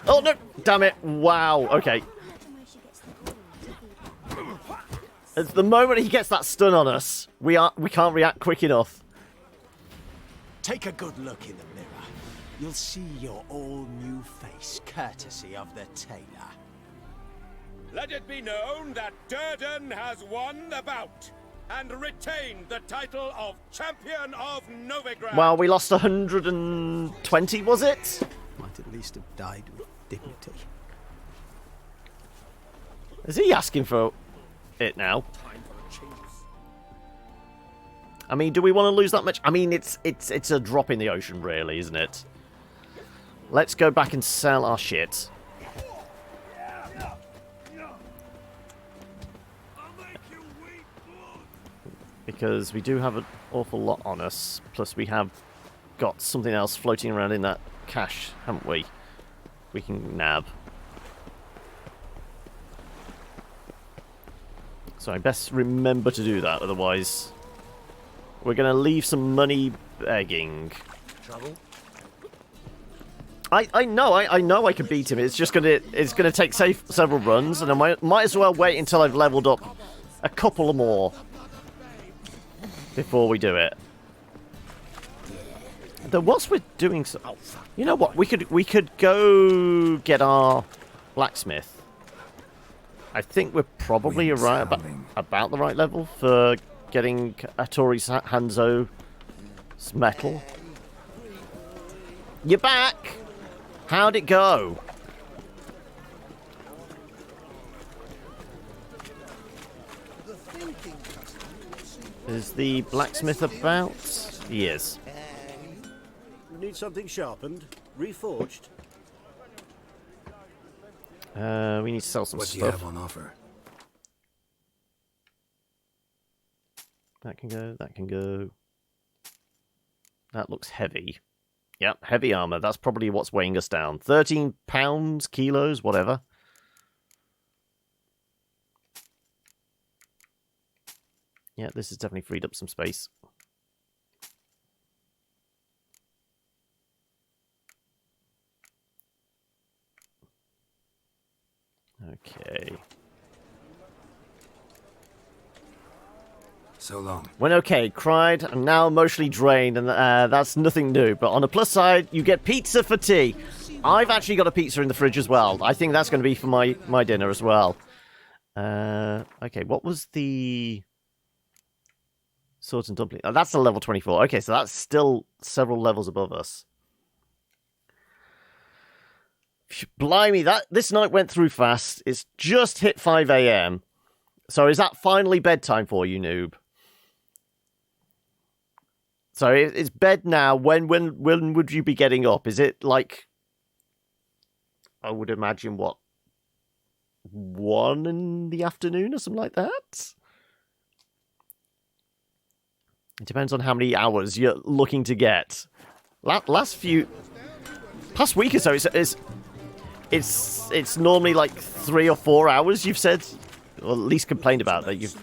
[SPEAKER 1] Oh, no! Damn it. Wow. Okay. At the moment he gets that stun on us, we can't react quick enough.
[SPEAKER 8] Take a good look in the mirror. You'll see your all-new face, courtesy of the tailor.
[SPEAKER 6] Let it be known that Durden has won the bout and retained the title of Champion of Novigrad.
[SPEAKER 1] Well, we lost 120, was it?
[SPEAKER 8] Might at least have died with dignity.
[SPEAKER 1] Is he asking for it now? I mean, do we want to lose that much? I mean, it's a drop in the ocean, really, isn't it? Let's go back and sell our shit. Because we do have an awful lot on us. Plus, we have got something else floating around in that cache, haven't we? We can nab. So I best remember to do that, otherwise we're going to leave some money begging.
[SPEAKER 5] Trouble?
[SPEAKER 1] I know I can beat him. It's just gonna take several runs, and I might as well wait until I've leveled up a couple more before we do it. Though whilst we're doing so, you know what? We could go get our blacksmith. I think we're probably about the right level for getting Hattori Hanzo's metal. You're back! How'd it go? Is the blacksmith about? He is.
[SPEAKER 16] Need something sharpened? Reforged?
[SPEAKER 1] We need to sell some
[SPEAKER 2] what
[SPEAKER 1] stuff.
[SPEAKER 2] What do you have on offer?
[SPEAKER 1] That can go, that can go. That looks heavy. Yep, heavy armor. That's probably what's weighing us down. 13 pounds, kilos, whatever. Yeah, this has definitely freed up some space. Okay.
[SPEAKER 2] So long.
[SPEAKER 1] When okay, cried, I'm now emotionally drained, and that's nothing new. But on the plus side, you get pizza for tea. I've actually got a pizza in the fridge as well. I think that's going to be for my dinner as well. Okay, what was the swords and dumpling? Oh, that's a level 24. Okay, so that's still several levels above us. Blimey, this night went through fast. It's just hit 5 AM. So is that finally bedtime for you, noob? So it's bed now. When would you be getting up? Is it like, I would imagine, what, 1 in the afternoon or something like that? It depends on how many hours you're looking to get. Past week or so, it's normally like 3 or 4 hours, you've said, or at least complained about that you've...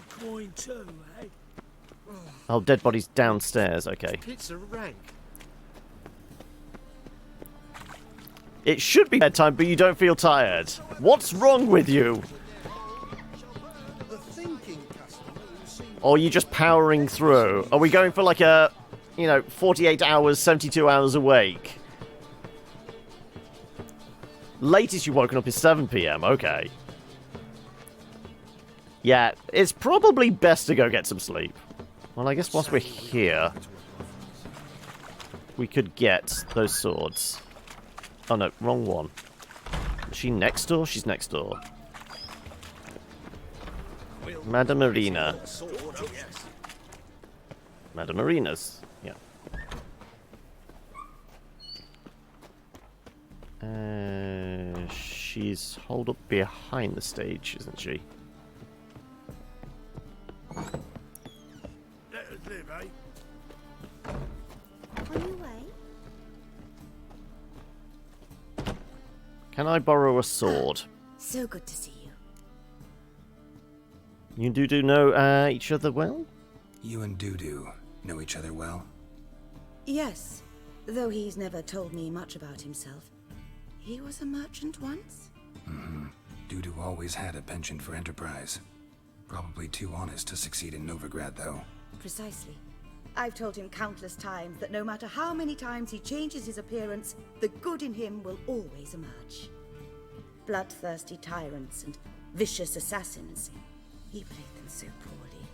[SPEAKER 1] Oh, dead body's downstairs, okay.
[SPEAKER 5] Pizza rank.
[SPEAKER 1] It should be bedtime, but you don't feel tired. What's wrong with you? Or are you just powering through? Are we going for like a, 48 hours, 72 hours awake? Latest you've woken up is 7 PM, okay. Yeah, it's probably best to go get some sleep. Well, I guess whilst we're here, we could get those swords. Oh no, wrong one. Is she next door? She's next door. Madame Marina. Madame Marina's, yeah. She's holed up behind the stage, isn't she?
[SPEAKER 12] On your way?
[SPEAKER 1] Can I borrow a sword?
[SPEAKER 17] So good to see you.
[SPEAKER 1] You and Dudu know each other well?
[SPEAKER 2] You and Dudu know each other well?
[SPEAKER 17] Yes, though he's never told me much about himself. He was a merchant once?
[SPEAKER 2] Mm-hmm. Dudu always had a penchant for enterprise. Probably too honest to succeed in Novigrad, though.
[SPEAKER 17] Precisely. I've told him countless times that no matter how many times he changes his appearance, the good in him will always emerge. Bloodthirsty tyrants and vicious assassins. He played them so poorly.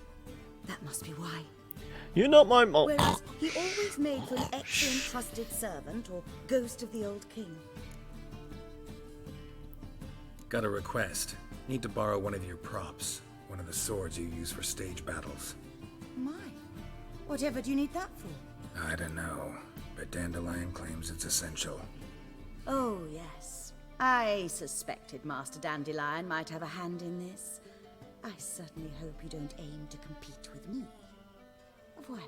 [SPEAKER 17] That must be why.
[SPEAKER 1] You're not my mom.
[SPEAKER 17] Whereas he always made for an excellent trusted servant or ghost of the old king.
[SPEAKER 2] Got a request. Need to borrow one of your props. One of the swords you use for stage battles.
[SPEAKER 17] My. Whatever do you need that for?
[SPEAKER 2] I don't know, but Dandelion claims it's essential.
[SPEAKER 17] Oh, yes. I suspected Master Dandelion might have a hand in this. I certainly hope you don't aim to compete with me. Voila.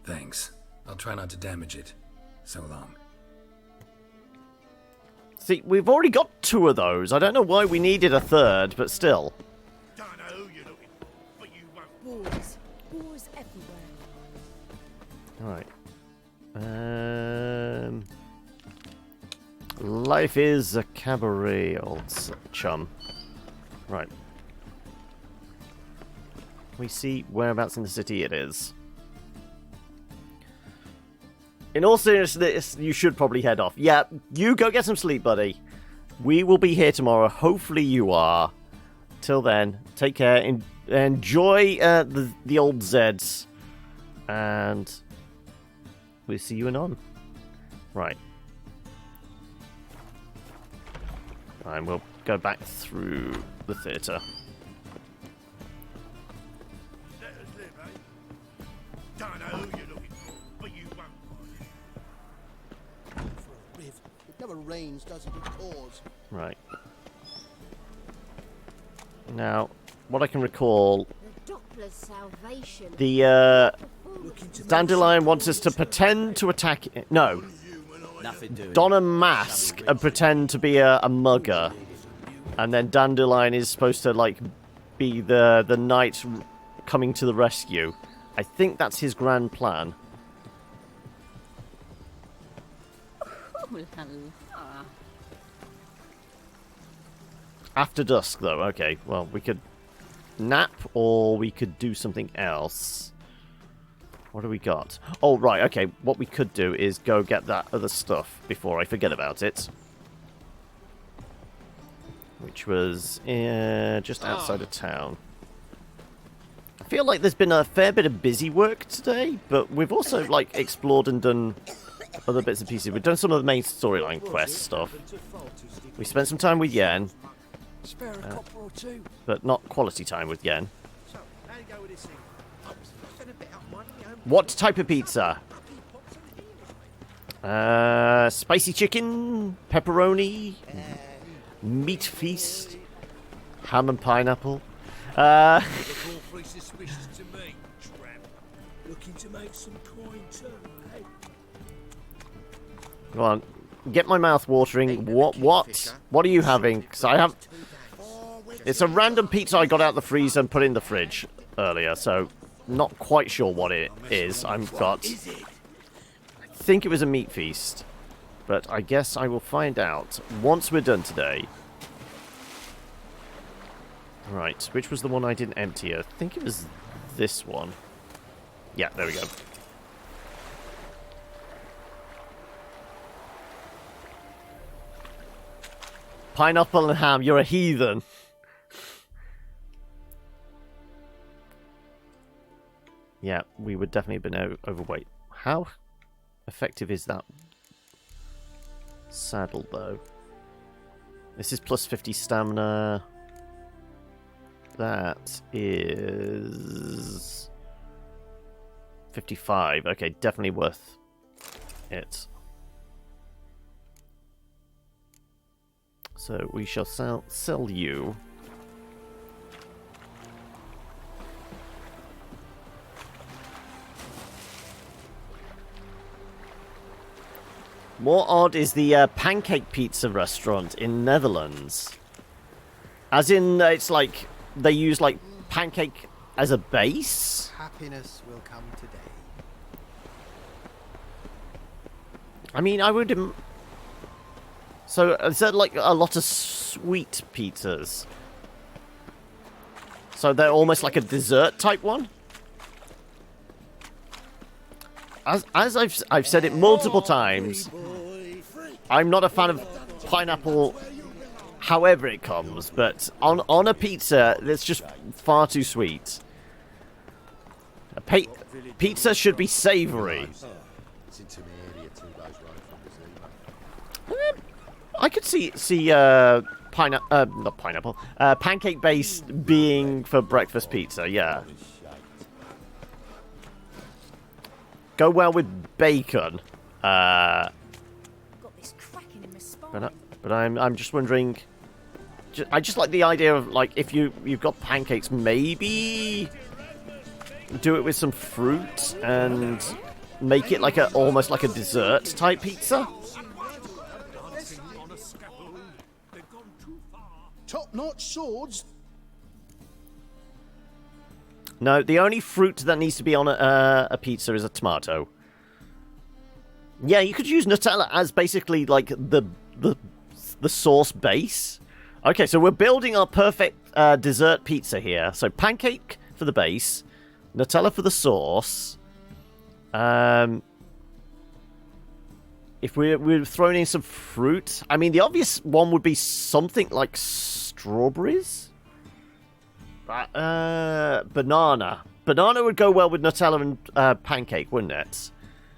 [SPEAKER 2] Thanks. I'll try not to damage it. So long.
[SPEAKER 1] See, we've already got 2 of those. I don't know why we needed a 3rd, but still.
[SPEAKER 11] Don't know who you're looking for, but you won't.
[SPEAKER 17] Boars. Boars everywhere.
[SPEAKER 1] Alright. Life is a cabaret, old chum. Right. We see whereabouts in the city it is. In all seriousness, you should probably head off. Yeah, you go get some sleep, buddy. We will be here tomorrow. Hopefully you are. Till then, take care. Enjoy the old Zeds. And we'll see you anon. Right. And we'll go back through the theatre.
[SPEAKER 11] Let us live, eh? Don't know who you're looking for, but you won't find it.
[SPEAKER 18] For a riv. It never rains, does it? It pours.
[SPEAKER 1] Right. Now, what I can recall,
[SPEAKER 12] Doppler's salvation.
[SPEAKER 1] the Dandelion wants us to pretend to attack. No, don a mask and pretend to be a mugger, and then Dandelion is supposed to like be the knight coming to the rescue. I think that's his grand plan. After dusk, though. Okay, well, we could nap or we could do something else. What do we got? Oh, right, okay. What we could do is go get that other stuff before I forget about it. Which was just outside of town. I feel like there's been a fair bit of busy work today, but we've also, like, explored and done other bits and pieces. We've done some of the main storyline quest stuff. We spent some time with Yen.
[SPEAKER 9] Spare a copper or two.
[SPEAKER 1] But not quality time with Yen. What type of pizza? Spicy chicken, pepperoni, meat feast, ham and pineapple.
[SPEAKER 10] Awfully suspicious to me, tramp.
[SPEAKER 9] Looking to make some coin too, eh?
[SPEAKER 1] Go on, get my mouth watering. What are you having? Because I have. It's a random pizza I got out the freezer and put in the fridge earlier, so not quite sure what it is. I've got. I think it was a meat feast, but I guess I will find out once we're done today. Right, which was the one I didn't empty? I think it was this one. Yeah, there we go. Pineapple and ham, you're a heathen. Yeah, we would definitely have been overweight. How effective is that saddle, though? This is plus 50 stamina. That is 55. Okay, definitely worth it. So we shall sell you. More odd is the pancake pizza restaurant in Netherlands. As in, it's like they use like pancake as a base.
[SPEAKER 13] Happiness will come today.
[SPEAKER 1] I mean, I would. So is there like a lot of sweet pizzas? So they're almost like a dessert type one. As I've said it multiple times, I'm not a fan of pineapple however it comes, but on a pizza, it's just far too sweet. Pizza should be savoury. I could see not pineapple, pancake base being for breakfast pizza, yeah. Go well with bacon. But I'm just wondering. I just like the idea of like if you've got pancakes, maybe do it with some fruit and make it like almost like a dessert type pizza.
[SPEAKER 11] Top-notch swords.
[SPEAKER 1] No, the only fruit that needs to be on a pizza is a tomato. Yeah, you could use Nutella as basically like the sauce base. Okay, so we're building our perfect dessert pizza here. So pancake for the base, Nutella for the sauce. If we're throwing in some fruit, I mean the obvious one would be something like strawberries. Banana. Banana would go well with Nutella and pancake, wouldn't it?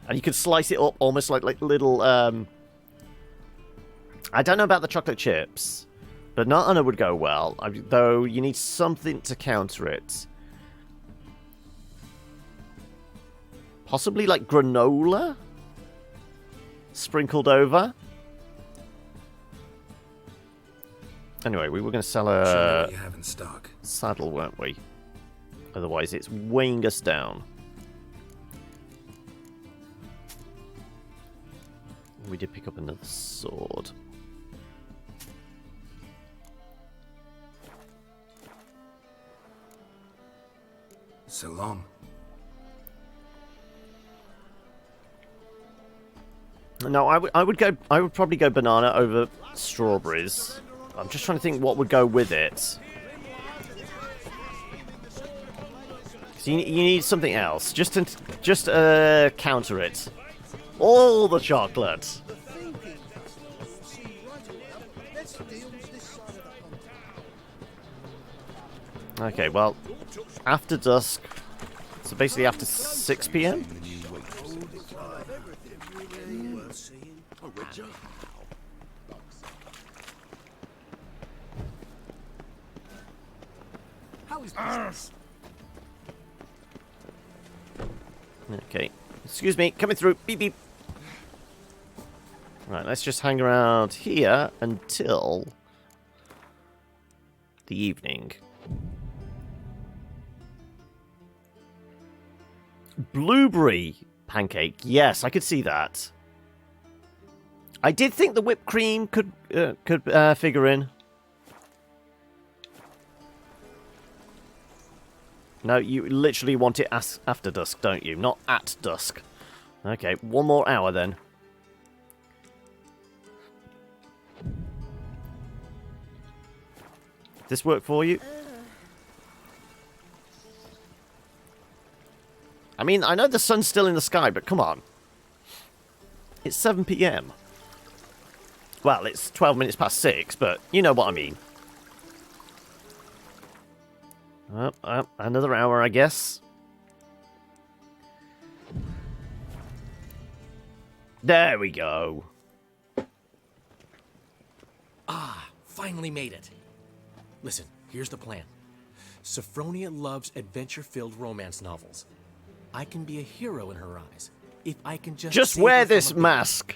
[SPEAKER 1] And you could slice it up almost like little... I don't know about the chocolate chips. Banana would go well, though you need something to counter it. Possibly like granola? Sprinkled over? Anyway, we were going to sell a
[SPEAKER 2] what you have in stock.
[SPEAKER 1] Saddle, weren't we? Otherwise, it's weighing us down. We did pick up another sword.
[SPEAKER 2] So long.
[SPEAKER 1] No, I would probably go banana over strawberries. I'm just trying to think what would go with it. So you need something else, just counter it. All the chocolate. Okay, well, after dusk, so basically after 6 p.m. Okay. Excuse me, coming through. Beep beep. Right, let's just hang around here until the evening. Blueberry pancake. Yes, I could see that. I did think the whipped cream could figure in. No, you literally want it after dusk, don't you? Not at dusk. Okay, one more hour then. This work for you? I mean, I know the sun's still in the sky, but come on. It's 7 p.m. Well, it's 12 minutes past 6, but you know what I mean. Another hour, I guess. There we go.
[SPEAKER 5] Ah, finally made it. Listen, here's the plan. Sophronia loves adventure-filled romance novels. I can be a hero in her eyes if I can just
[SPEAKER 1] wear this mask.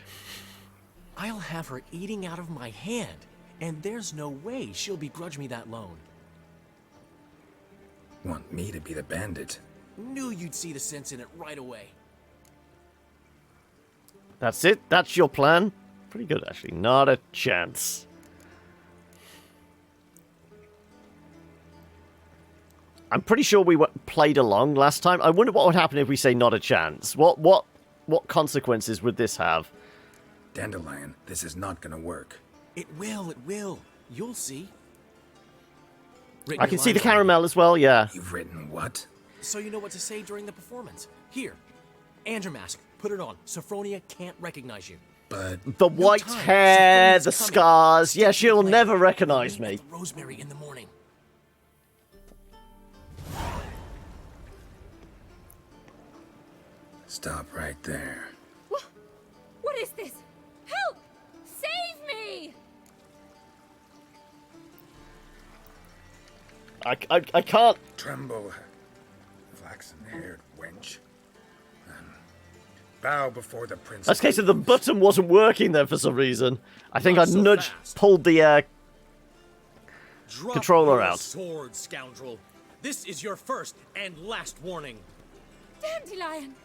[SPEAKER 5] I'll have her eating out of my hand, and there's no way she'll begrudge me that loan.
[SPEAKER 2] Want me to be the bandit?
[SPEAKER 5] Knew you'd see the sense in it right away.
[SPEAKER 1] That's it? That's your plan? Pretty good, actually. Not a chance. I'm pretty sure we played along last time. I wonder what would happen if we say not a chance. What consequences would this have?
[SPEAKER 2] Dandelion, this is not gonna work.
[SPEAKER 5] It will. You'll see.
[SPEAKER 1] I can see the caramel as well, yeah.
[SPEAKER 2] You've written what?
[SPEAKER 5] So you know what to say during the performance. Here, and your mask. Put it on. Sophronia can't recognize you.
[SPEAKER 2] But
[SPEAKER 1] the white hair, the scars. Yeah, she'll never recognize me.
[SPEAKER 5] Rosemary in the morning.
[SPEAKER 2] Stop right there.
[SPEAKER 7] What is this? Help! Save me!
[SPEAKER 1] I can't.
[SPEAKER 2] Tremble, flaxen-haired wench. Bow before the princess.
[SPEAKER 1] That's the case of the button wasn't working there for some reason. I think I pulled the controller out.
[SPEAKER 5] Sword, scoundrel. This is your first and last warning.
[SPEAKER 7] Dandelion.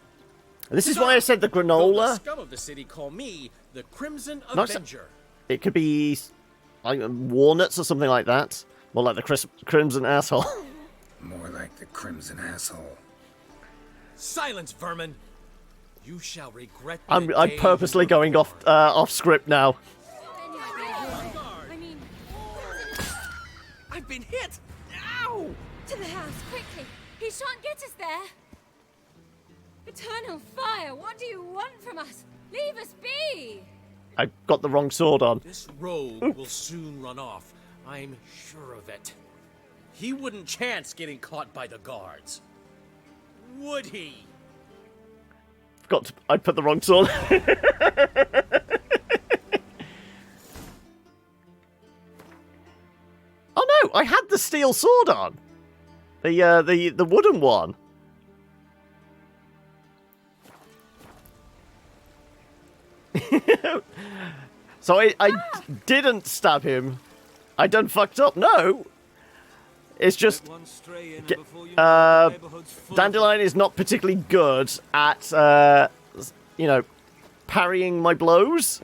[SPEAKER 1] This is why I said the granola.
[SPEAKER 5] The scum of the city call me the Crimson Avenger.
[SPEAKER 1] It could be like walnuts or something like that. More like the crimson asshole.
[SPEAKER 2] More like the crimson asshole.
[SPEAKER 5] Silence, vermin. You shall regret.
[SPEAKER 1] I'm purposely going off script now.
[SPEAKER 7] I mean,
[SPEAKER 5] I've been hit. Ow!
[SPEAKER 7] To the house, quickly. He shan't get us there. Eternal fire, what do you want from us? Leave us be.
[SPEAKER 1] I got the wrong sword on.
[SPEAKER 5] This rogue will soon run off. I'm sure of it. He wouldn't chance getting caught by the guards. Would he?
[SPEAKER 1] I put the wrong sword. Oh no, I had the steel sword on. The wooden one. So I didn't stab him. I done fucked up. No. It's just Dandelion is not particularly good at parrying my blows.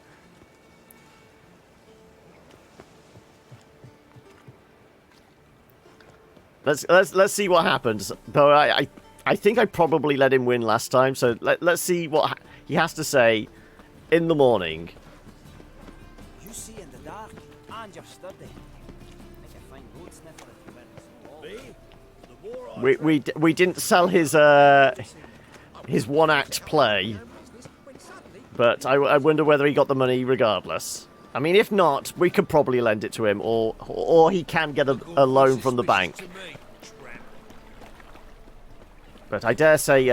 [SPEAKER 1] Let's see what happens. Though I think I probably let him win last time, so let's see what he has to say in the morning.
[SPEAKER 13] You see in the dark and you're sturdy.
[SPEAKER 1] We didn't sell his one-act play, but I wonder whether he got the money regardless. I mean, if not, we could probably lend it to him, or he can get a loan from the bank. But I dare say,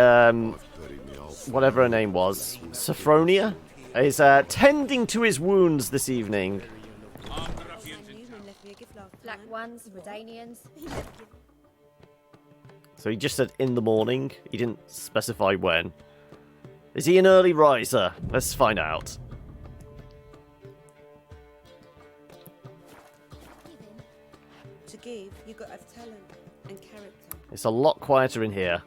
[SPEAKER 1] whatever her name was, Sophronia, is tending to his wounds this evening.
[SPEAKER 7] Black ones, Redanians.
[SPEAKER 1] So he just said in the morning. He didn't specify when. Is he an early riser? Let's find out.
[SPEAKER 17] To give, you got to have talent and character.
[SPEAKER 1] It's a lot quieter in here.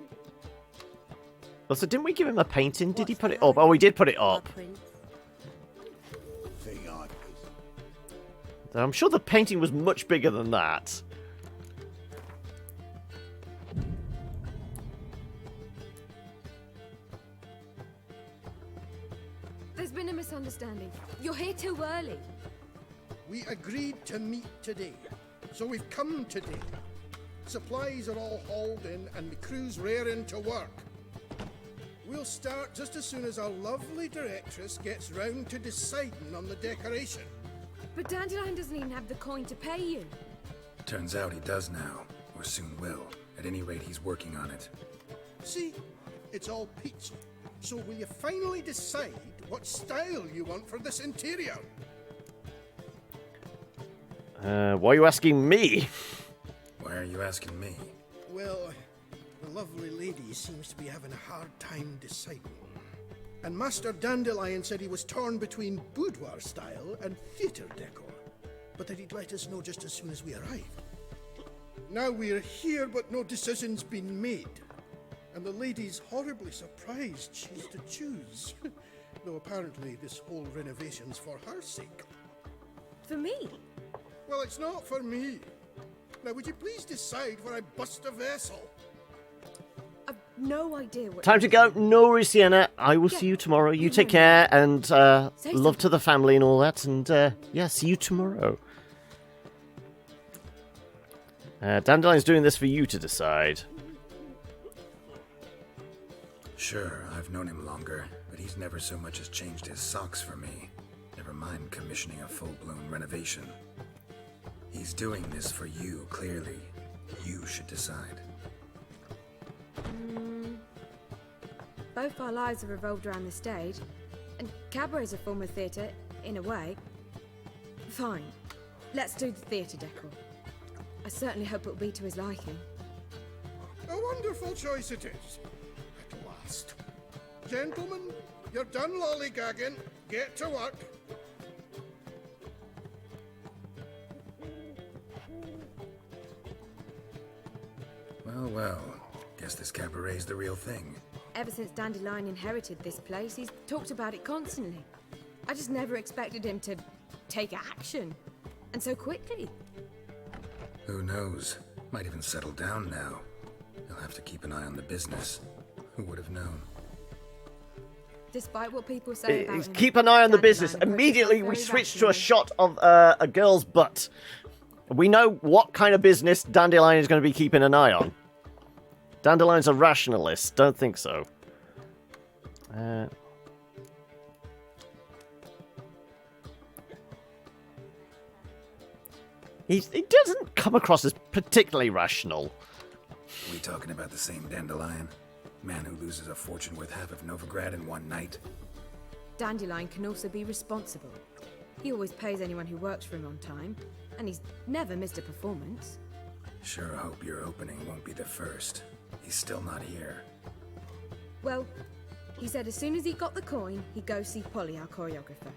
[SPEAKER 1] Also, didn't we give him a painting? Did he put it up? Oh, he did put it up. I'm sure the painting was much bigger than that.
[SPEAKER 7] There's been a misunderstanding. You're here too early.
[SPEAKER 19] We agreed to meet today, so we've come today. Supplies are all hauled in and the crew's raring to work. We'll start just as soon as our lovely directress gets round to deciding on the decoration.
[SPEAKER 7] But Dandelion doesn't even have the coin to pay you.
[SPEAKER 2] Turns out he does now, or soon will. At any rate, he's working on it.
[SPEAKER 19] See, it's all peachy. So will you finally decide what style you want for this interior?
[SPEAKER 1] Why are you asking me?
[SPEAKER 2] Why are you asking me?
[SPEAKER 19] Well, the lovely lady seems to be having a hard time deciding. And Master Dandelion said he was torn between boudoir style and theatre decor, but that he'd let us know just as soon as we arrived. Now we're here, but no decision's been made. And the lady's horribly surprised she's to choose. Though apparently this whole renovation's for her sake.
[SPEAKER 7] For me?
[SPEAKER 19] Well, it's not for me. Now, would you please decide where I bust a vessel?
[SPEAKER 7] I've no idea what...
[SPEAKER 1] Time to go. No worries, Sienna. I will see you tomorrow. You take care, and love to the family and all that. And yeah, see you tomorrow. Dandelion's doing this for you to decide.
[SPEAKER 2] Sure, I've known him longer, but he's never so much as changed his socks for me. Never mind commissioning a full-blown renovation. He's doing this for you, clearly. You should decide.
[SPEAKER 7] Both our lives have revolved around the stage, and cabaret's a form of theatre, in a way. Fine. Let's do the theatre decor. I certainly hope it'll be to his liking.
[SPEAKER 19] A wonderful choice it is. At last. Gentlemen, you're done lollygagging. Get to work.
[SPEAKER 2] Well, well. Guess this cabaret's the real thing.
[SPEAKER 7] Ever since Dandelion inherited this place, he's talked about it constantly. I just never expected him to take action. And so quickly.
[SPEAKER 2] Who knows? Might even settle down now. He'll have to keep an eye on the business. Who would have known?
[SPEAKER 7] Despite what people say about him,
[SPEAKER 1] Keep an eye on the business.
[SPEAKER 7] Dandelion
[SPEAKER 1] Immediately, we
[SPEAKER 7] very
[SPEAKER 1] switch to a
[SPEAKER 7] rational.
[SPEAKER 1] shot of a girl's butt. We know what kind of business Dandelion is going to be keeping an eye on. Dandelion's a rationalist. Don't think so. He doesn't come across as particularly rational.
[SPEAKER 2] We talking about the same Dandelion? Man who loses a fortune worth half of Novigrad in one night?
[SPEAKER 7] Dandelion can also be responsible. He always pays anyone who works for him on time, and he's never missed a performance.
[SPEAKER 2] Sure hope your opening won't be the first. He's still not here.
[SPEAKER 7] Well, he said as soon as he got the coin, he'd go see Polly, our choreographer.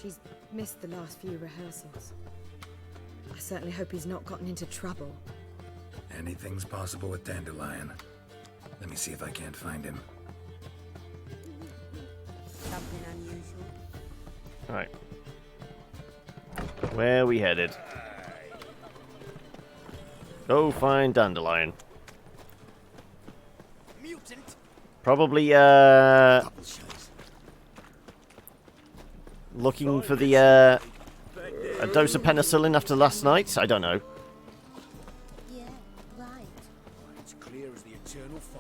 [SPEAKER 7] She's missed the last few rehearsals. I certainly hope he's not gotten into trouble.
[SPEAKER 2] Anything's possible with Dandelion. Let me see if I can't find him.
[SPEAKER 12] Something unusual.
[SPEAKER 1] Alright. Where are we headed? Go find Dandelion.
[SPEAKER 13] Mutant.
[SPEAKER 1] Probably, looking for the, a dose of penicillin after last night? I don't know.
[SPEAKER 12] Yeah, right.
[SPEAKER 9] It's clear as the eternal fire.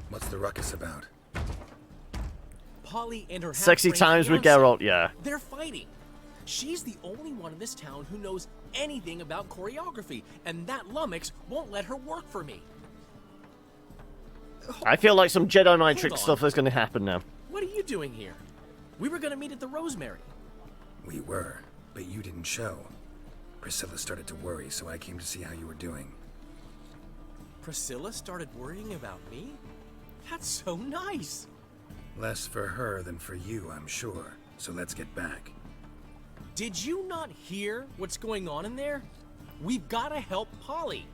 [SPEAKER 2] What's the ruckus about?
[SPEAKER 5] Polly and her
[SPEAKER 1] Sexy
[SPEAKER 5] half-brained
[SPEAKER 1] times with
[SPEAKER 5] fiancé.
[SPEAKER 1] Geralt, yeah.
[SPEAKER 5] They're fighting. She's the only one in this town who knows anything about choreography, and that lummox won't let her work for me.
[SPEAKER 1] I feel like some Jedi Mind trick
[SPEAKER 5] on.
[SPEAKER 1] stuff is going to happen now.
[SPEAKER 5] What are you doing here? We were going to meet at the Rosemary.
[SPEAKER 2] We were, but you didn't show. Priscilla started to worry, so I came to see how you were doing.
[SPEAKER 5] Priscilla started worrying about me? That's so nice.
[SPEAKER 2] Less for her than for you, I'm sure. So let's get back.
[SPEAKER 5] Did you not hear what's going on in there? We've got to help Polly.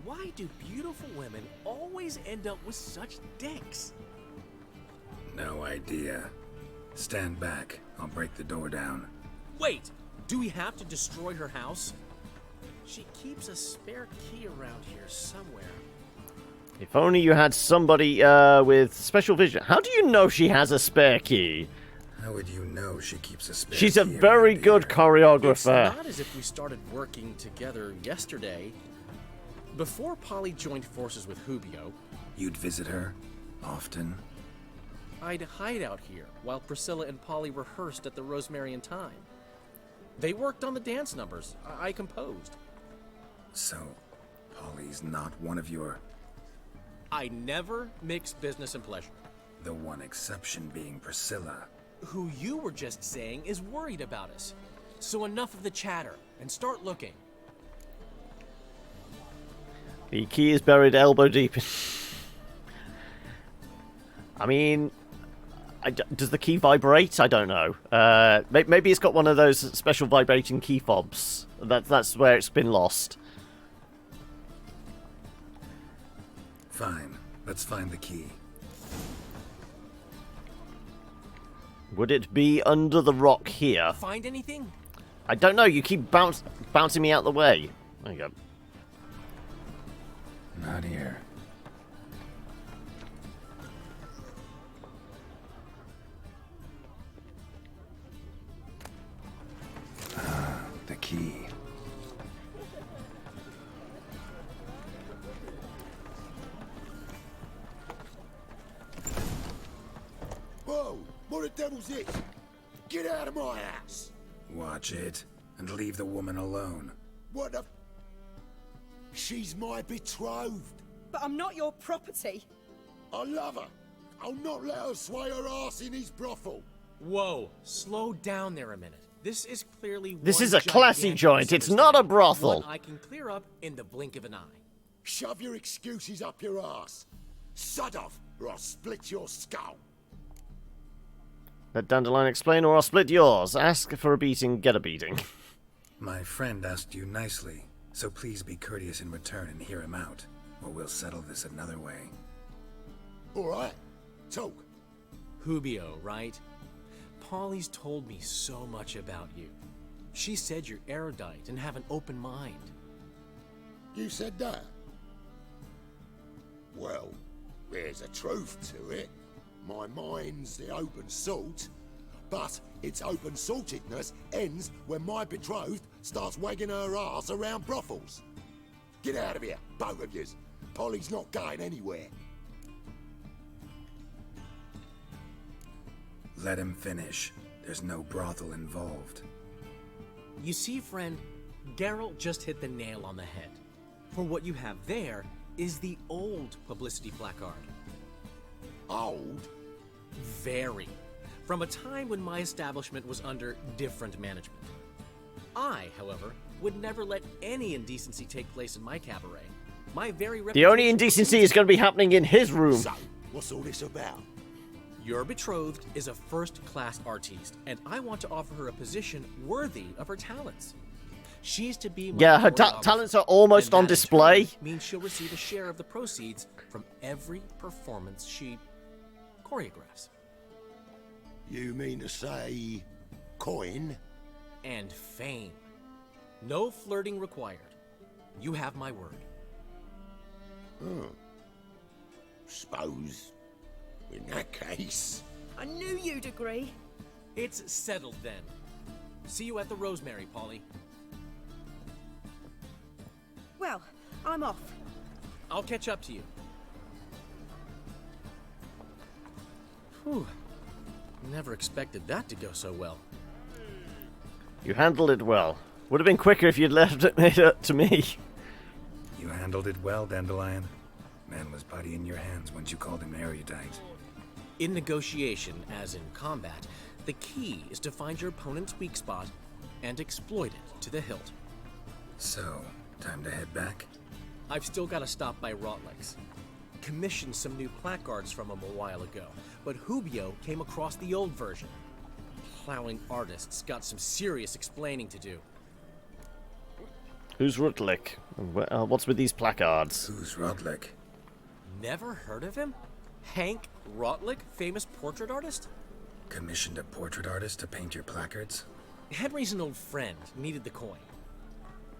[SPEAKER 5] Why do beautiful women always end up with such dicks?
[SPEAKER 2] No idea. Stand back. I'll break the door down.
[SPEAKER 5] Wait, do we have to destroy her house? She keeps a spare key around here somewhere.
[SPEAKER 1] If only you had somebody with special vision. How do you know she has a spare key?
[SPEAKER 2] How would you know she keeps a spare
[SPEAKER 1] She's a
[SPEAKER 2] key
[SPEAKER 1] very
[SPEAKER 2] around
[SPEAKER 1] good
[SPEAKER 2] here?
[SPEAKER 1] choreographer.
[SPEAKER 5] It's not as if we started working together yesterday. Before Polly joined forces with Hubio,
[SPEAKER 2] You'd visit her? Often?
[SPEAKER 5] I'd hide out here while Priscilla and Polly rehearsed at the Rosemary and Thyme. They worked on the dance numbers I composed.
[SPEAKER 2] So, Polly's not one of your...
[SPEAKER 5] I never mix business and pleasure.
[SPEAKER 2] The one exception being Priscilla.
[SPEAKER 5] Who you were just saying is worried about us. So enough of the chatter and start looking.
[SPEAKER 1] The key is buried elbow deep. I mean, does the key vibrate? I don't know. Maybe it's got one of those special vibrating key fobs. That's where it's been lost.
[SPEAKER 2] Fine. Let's find the key.
[SPEAKER 1] Would it be under the rock here?
[SPEAKER 5] Find anything?
[SPEAKER 1] I don't know. You keep bouncing me out the way. There you go.
[SPEAKER 2] Not here. The key.
[SPEAKER 11] Whoa! What the devil's this? Get out of my house!
[SPEAKER 2] Watch it, and leave the woman alone.
[SPEAKER 11] What the... She's my betrothed.
[SPEAKER 3] But I'm not your property.
[SPEAKER 11] I love her. I'll not let her sway her ass in his brothel.
[SPEAKER 5] Whoa, slow down there a minute. This is clearly
[SPEAKER 1] This
[SPEAKER 5] one
[SPEAKER 1] is a classy
[SPEAKER 5] gigantic
[SPEAKER 1] joint. It's not a brothel.
[SPEAKER 5] One I can clear up in the blink of an eye.
[SPEAKER 11] Shove your excuses up your ass. Sod off, or I'll split your skull.
[SPEAKER 1] Let Dandelion explain, or I'll split yours. Ask for a beating, get a beating.
[SPEAKER 2] My friend asked you nicely, so please be courteous in return and hear him out, or we'll settle this another way.
[SPEAKER 11] All right, talk.
[SPEAKER 5] Hubio, right? Polly's told me so much about you. She said you're erudite and have an open mind.
[SPEAKER 11] You said that? Well, there's a truth to it. My mind's the open salt, but its open saltedness ends when my betrothed starts wagging her ass around brothels. Get out of here, both of yous. Polly's not going anywhere.
[SPEAKER 2] Let him finish. There's no brothel involved.
[SPEAKER 5] You see, friend, Geralt just hit the nail on the head. For what you have there is the old publicity placard.
[SPEAKER 11] Old?
[SPEAKER 5] Very. From a time when my establishment was under different management. I, however, would never let any indecency take place in my cabaret. My very
[SPEAKER 1] The only indecency is going to be happening in his room.
[SPEAKER 11] So, what's all this about?
[SPEAKER 5] Your betrothed is a first-class artiste, and I want to offer her a position worthy of her talents. She's to be my
[SPEAKER 1] Yeah, her
[SPEAKER 5] choreographer,
[SPEAKER 1] talents are almost
[SPEAKER 5] and
[SPEAKER 1] on
[SPEAKER 5] that in
[SPEAKER 1] display.
[SPEAKER 5] turn means she'll receive a share of the proceeds from every performance she choreographs.
[SPEAKER 11] You mean to say... coin?
[SPEAKER 5] And fame. No flirting required. You have my word.
[SPEAKER 11] Suppose... in that case...
[SPEAKER 3] I knew you'd agree.
[SPEAKER 5] It's settled then. See you at the Rosemary, Polly.
[SPEAKER 3] Well, I'm off.
[SPEAKER 5] I'll catch up to you. Whew. Never expected that to go so well.
[SPEAKER 1] You handled it well. Would have been quicker if you'd left it to me.
[SPEAKER 2] You handled it well, Dandelion. Man was body in your hands once you called him erudite.
[SPEAKER 5] In negotiation, as in combat, the key is to find your opponent's weak spot and exploit it to the hilt.
[SPEAKER 2] So, time to head back?
[SPEAKER 5] I've still got to stop by Rotlick's. Commissioned some new placards from him a while ago, but Hubio came across the old version. Plowing artists got some serious explaining to do.
[SPEAKER 1] Who's Rutlick? What's with these placards?
[SPEAKER 2] Who's Rotlick?
[SPEAKER 5] Never heard of him? Hank Rotlick, famous portrait artist?
[SPEAKER 2] Commissioned a portrait artist to paint your placards?
[SPEAKER 5] Henry's an old friend, needed the coin.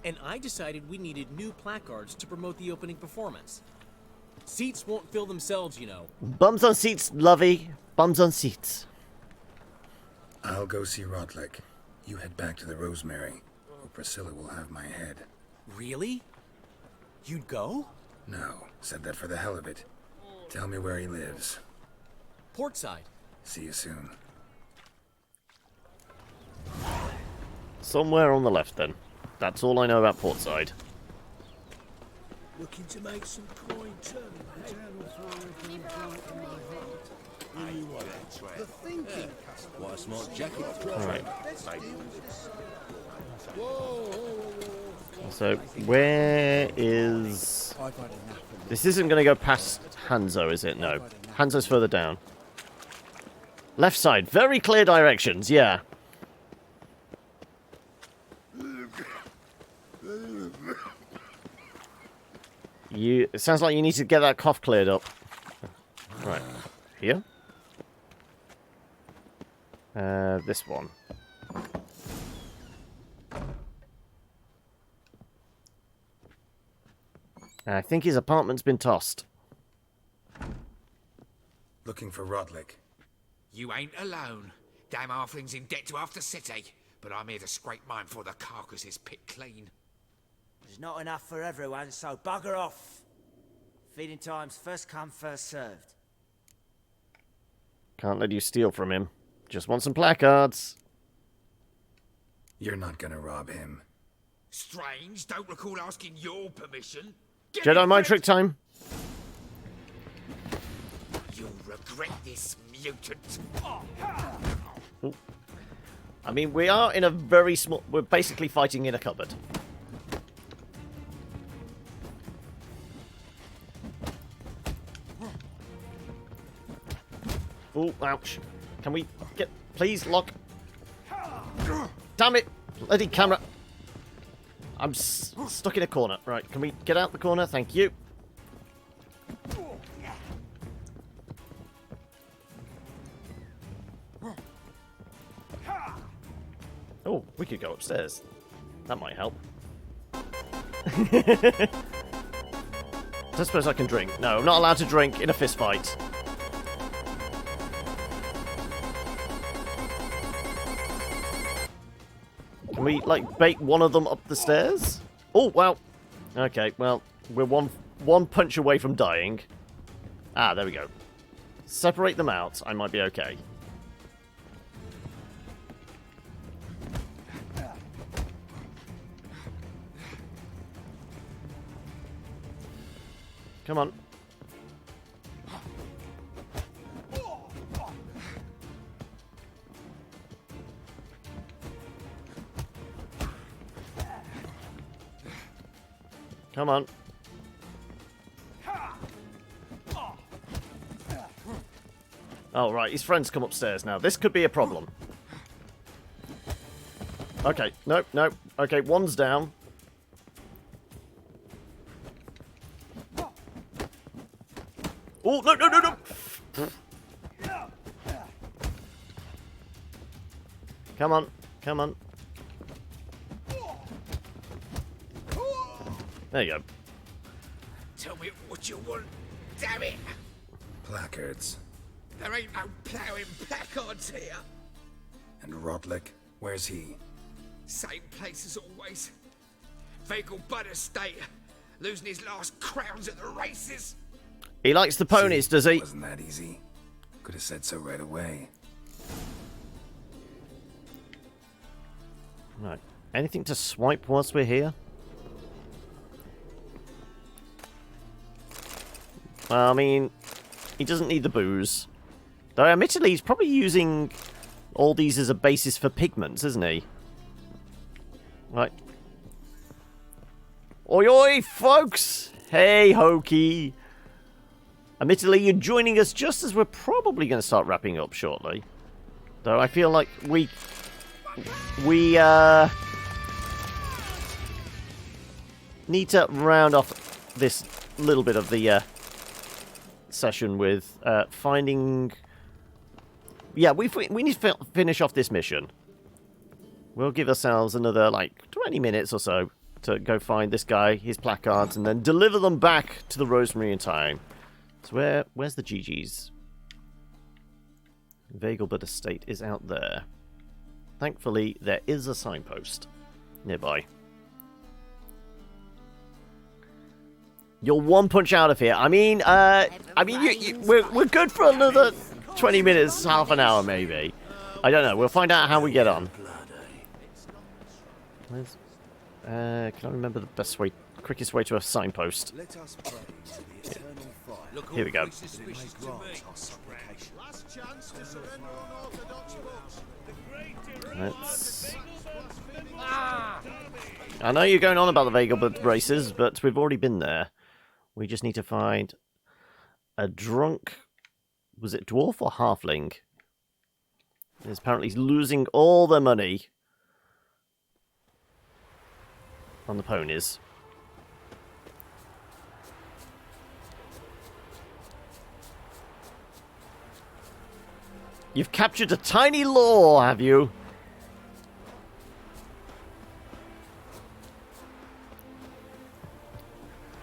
[SPEAKER 5] And I decided we needed new placards to promote the opening performance. Seats won't fill themselves, you know.
[SPEAKER 1] Bums on seats, lovey. Bums on seats.
[SPEAKER 2] I'll go see Rotlick. You head back to the Rosemary, or Priscilla will have my head.
[SPEAKER 5] Really? You'd go?
[SPEAKER 2] No, said that for the hell of it. Tell me where he lives.
[SPEAKER 5] Portside.
[SPEAKER 2] See you soon.
[SPEAKER 1] Somewhere on the left, then. That's all I know about Portside.
[SPEAKER 10] Looking to make some coin too.
[SPEAKER 19] The thinking customer.
[SPEAKER 22] What a smart jacket.
[SPEAKER 1] Alright.
[SPEAKER 19] Whoa.
[SPEAKER 1] So, where is... This isn't going to go past Hanzo, is it? No. Hanzo's further down. Left side. Very clear directions, yeah. It sounds like you need to get that cough cleared up. Right. Here? This one. I think his apartment's been tossed.
[SPEAKER 2] Looking for Rodlick.
[SPEAKER 15] You ain't alone. Damn halfling's in debt to half the city. But I'm here to scrape mine before the carcass is picked clean.
[SPEAKER 13] There's not enough for everyone, so bugger off. Feeding time's first come, first served.
[SPEAKER 1] Can't let you steal from him. Just want some placards.
[SPEAKER 2] You're not gonna rob him.
[SPEAKER 15] Strange, don't recall asking your permission.
[SPEAKER 1] Jedi mind trick time.
[SPEAKER 15] You'll regret this, mutant.
[SPEAKER 1] Ooh. I mean, we are in a very small... We're basically fighting in a cupboard. Oh, ouch. Can we get... Please, lock. Damn it! Bloody camera. I'm stuck in a corner. Right, can we get out the corner? Thank you. Oh, we could go upstairs. That might help. I suppose I can drink. No, I'm not allowed to drink in a fist fight. Can we, like, bait one of them up the stairs? Oh, wow. Okay, well, we're one punch away from dying. Ah, there we go. Separate them out. I might be okay. Come on. Come on. Oh, right. His friends come upstairs now. This could be a problem. Okay. Nope, nope. Okay, one's down. Oh, no, no, no, no! Come on. Come on. There you go.
[SPEAKER 15] Tell me what you want, damn it!
[SPEAKER 2] Placards.
[SPEAKER 15] There ain't no ploughing placards here.
[SPEAKER 2] And Rodlick, where's he?
[SPEAKER 15] Same place as always. Vegal Bud Estate, losing his last crowns at the races.
[SPEAKER 1] He likes the ponies, does he?
[SPEAKER 2] Wasn't that easy? Could have said so right away.
[SPEAKER 1] Right. Anything to swipe whilst we're here? Well, I mean, he doesn't need the booze. Though, admittedly, he's probably using all these as a basis for pigments, isn't he? Right. Oi, oi, folks! Hey, Hokey! Admittedly, you're joining us just as we're probably going to start wrapping up shortly. Though I feel like we need to round off this little bit of the session with finding... Yeah, we need to finish off this mission. We'll give ourselves another, like, 20 minutes or so to go find this guy, his placards, and then deliver them back to the Rosemary in time. So where's the GGs? Vegelbud Estate is out there. Thankfully, there is a signpost nearby. You're one punch out of here. I mean, we're good for another 20 minutes, half an hour maybe. I don't know. We'll find out how we get on. Can I remember the best way, quickest way to a signpost? Here we go. I know you're going on about the Vegelbud races, but we've already been there. We just need to find a drunk... Was it dwarf or halfling? He's apparently losing all their money on the ponies. You've captured a tiny law, have you?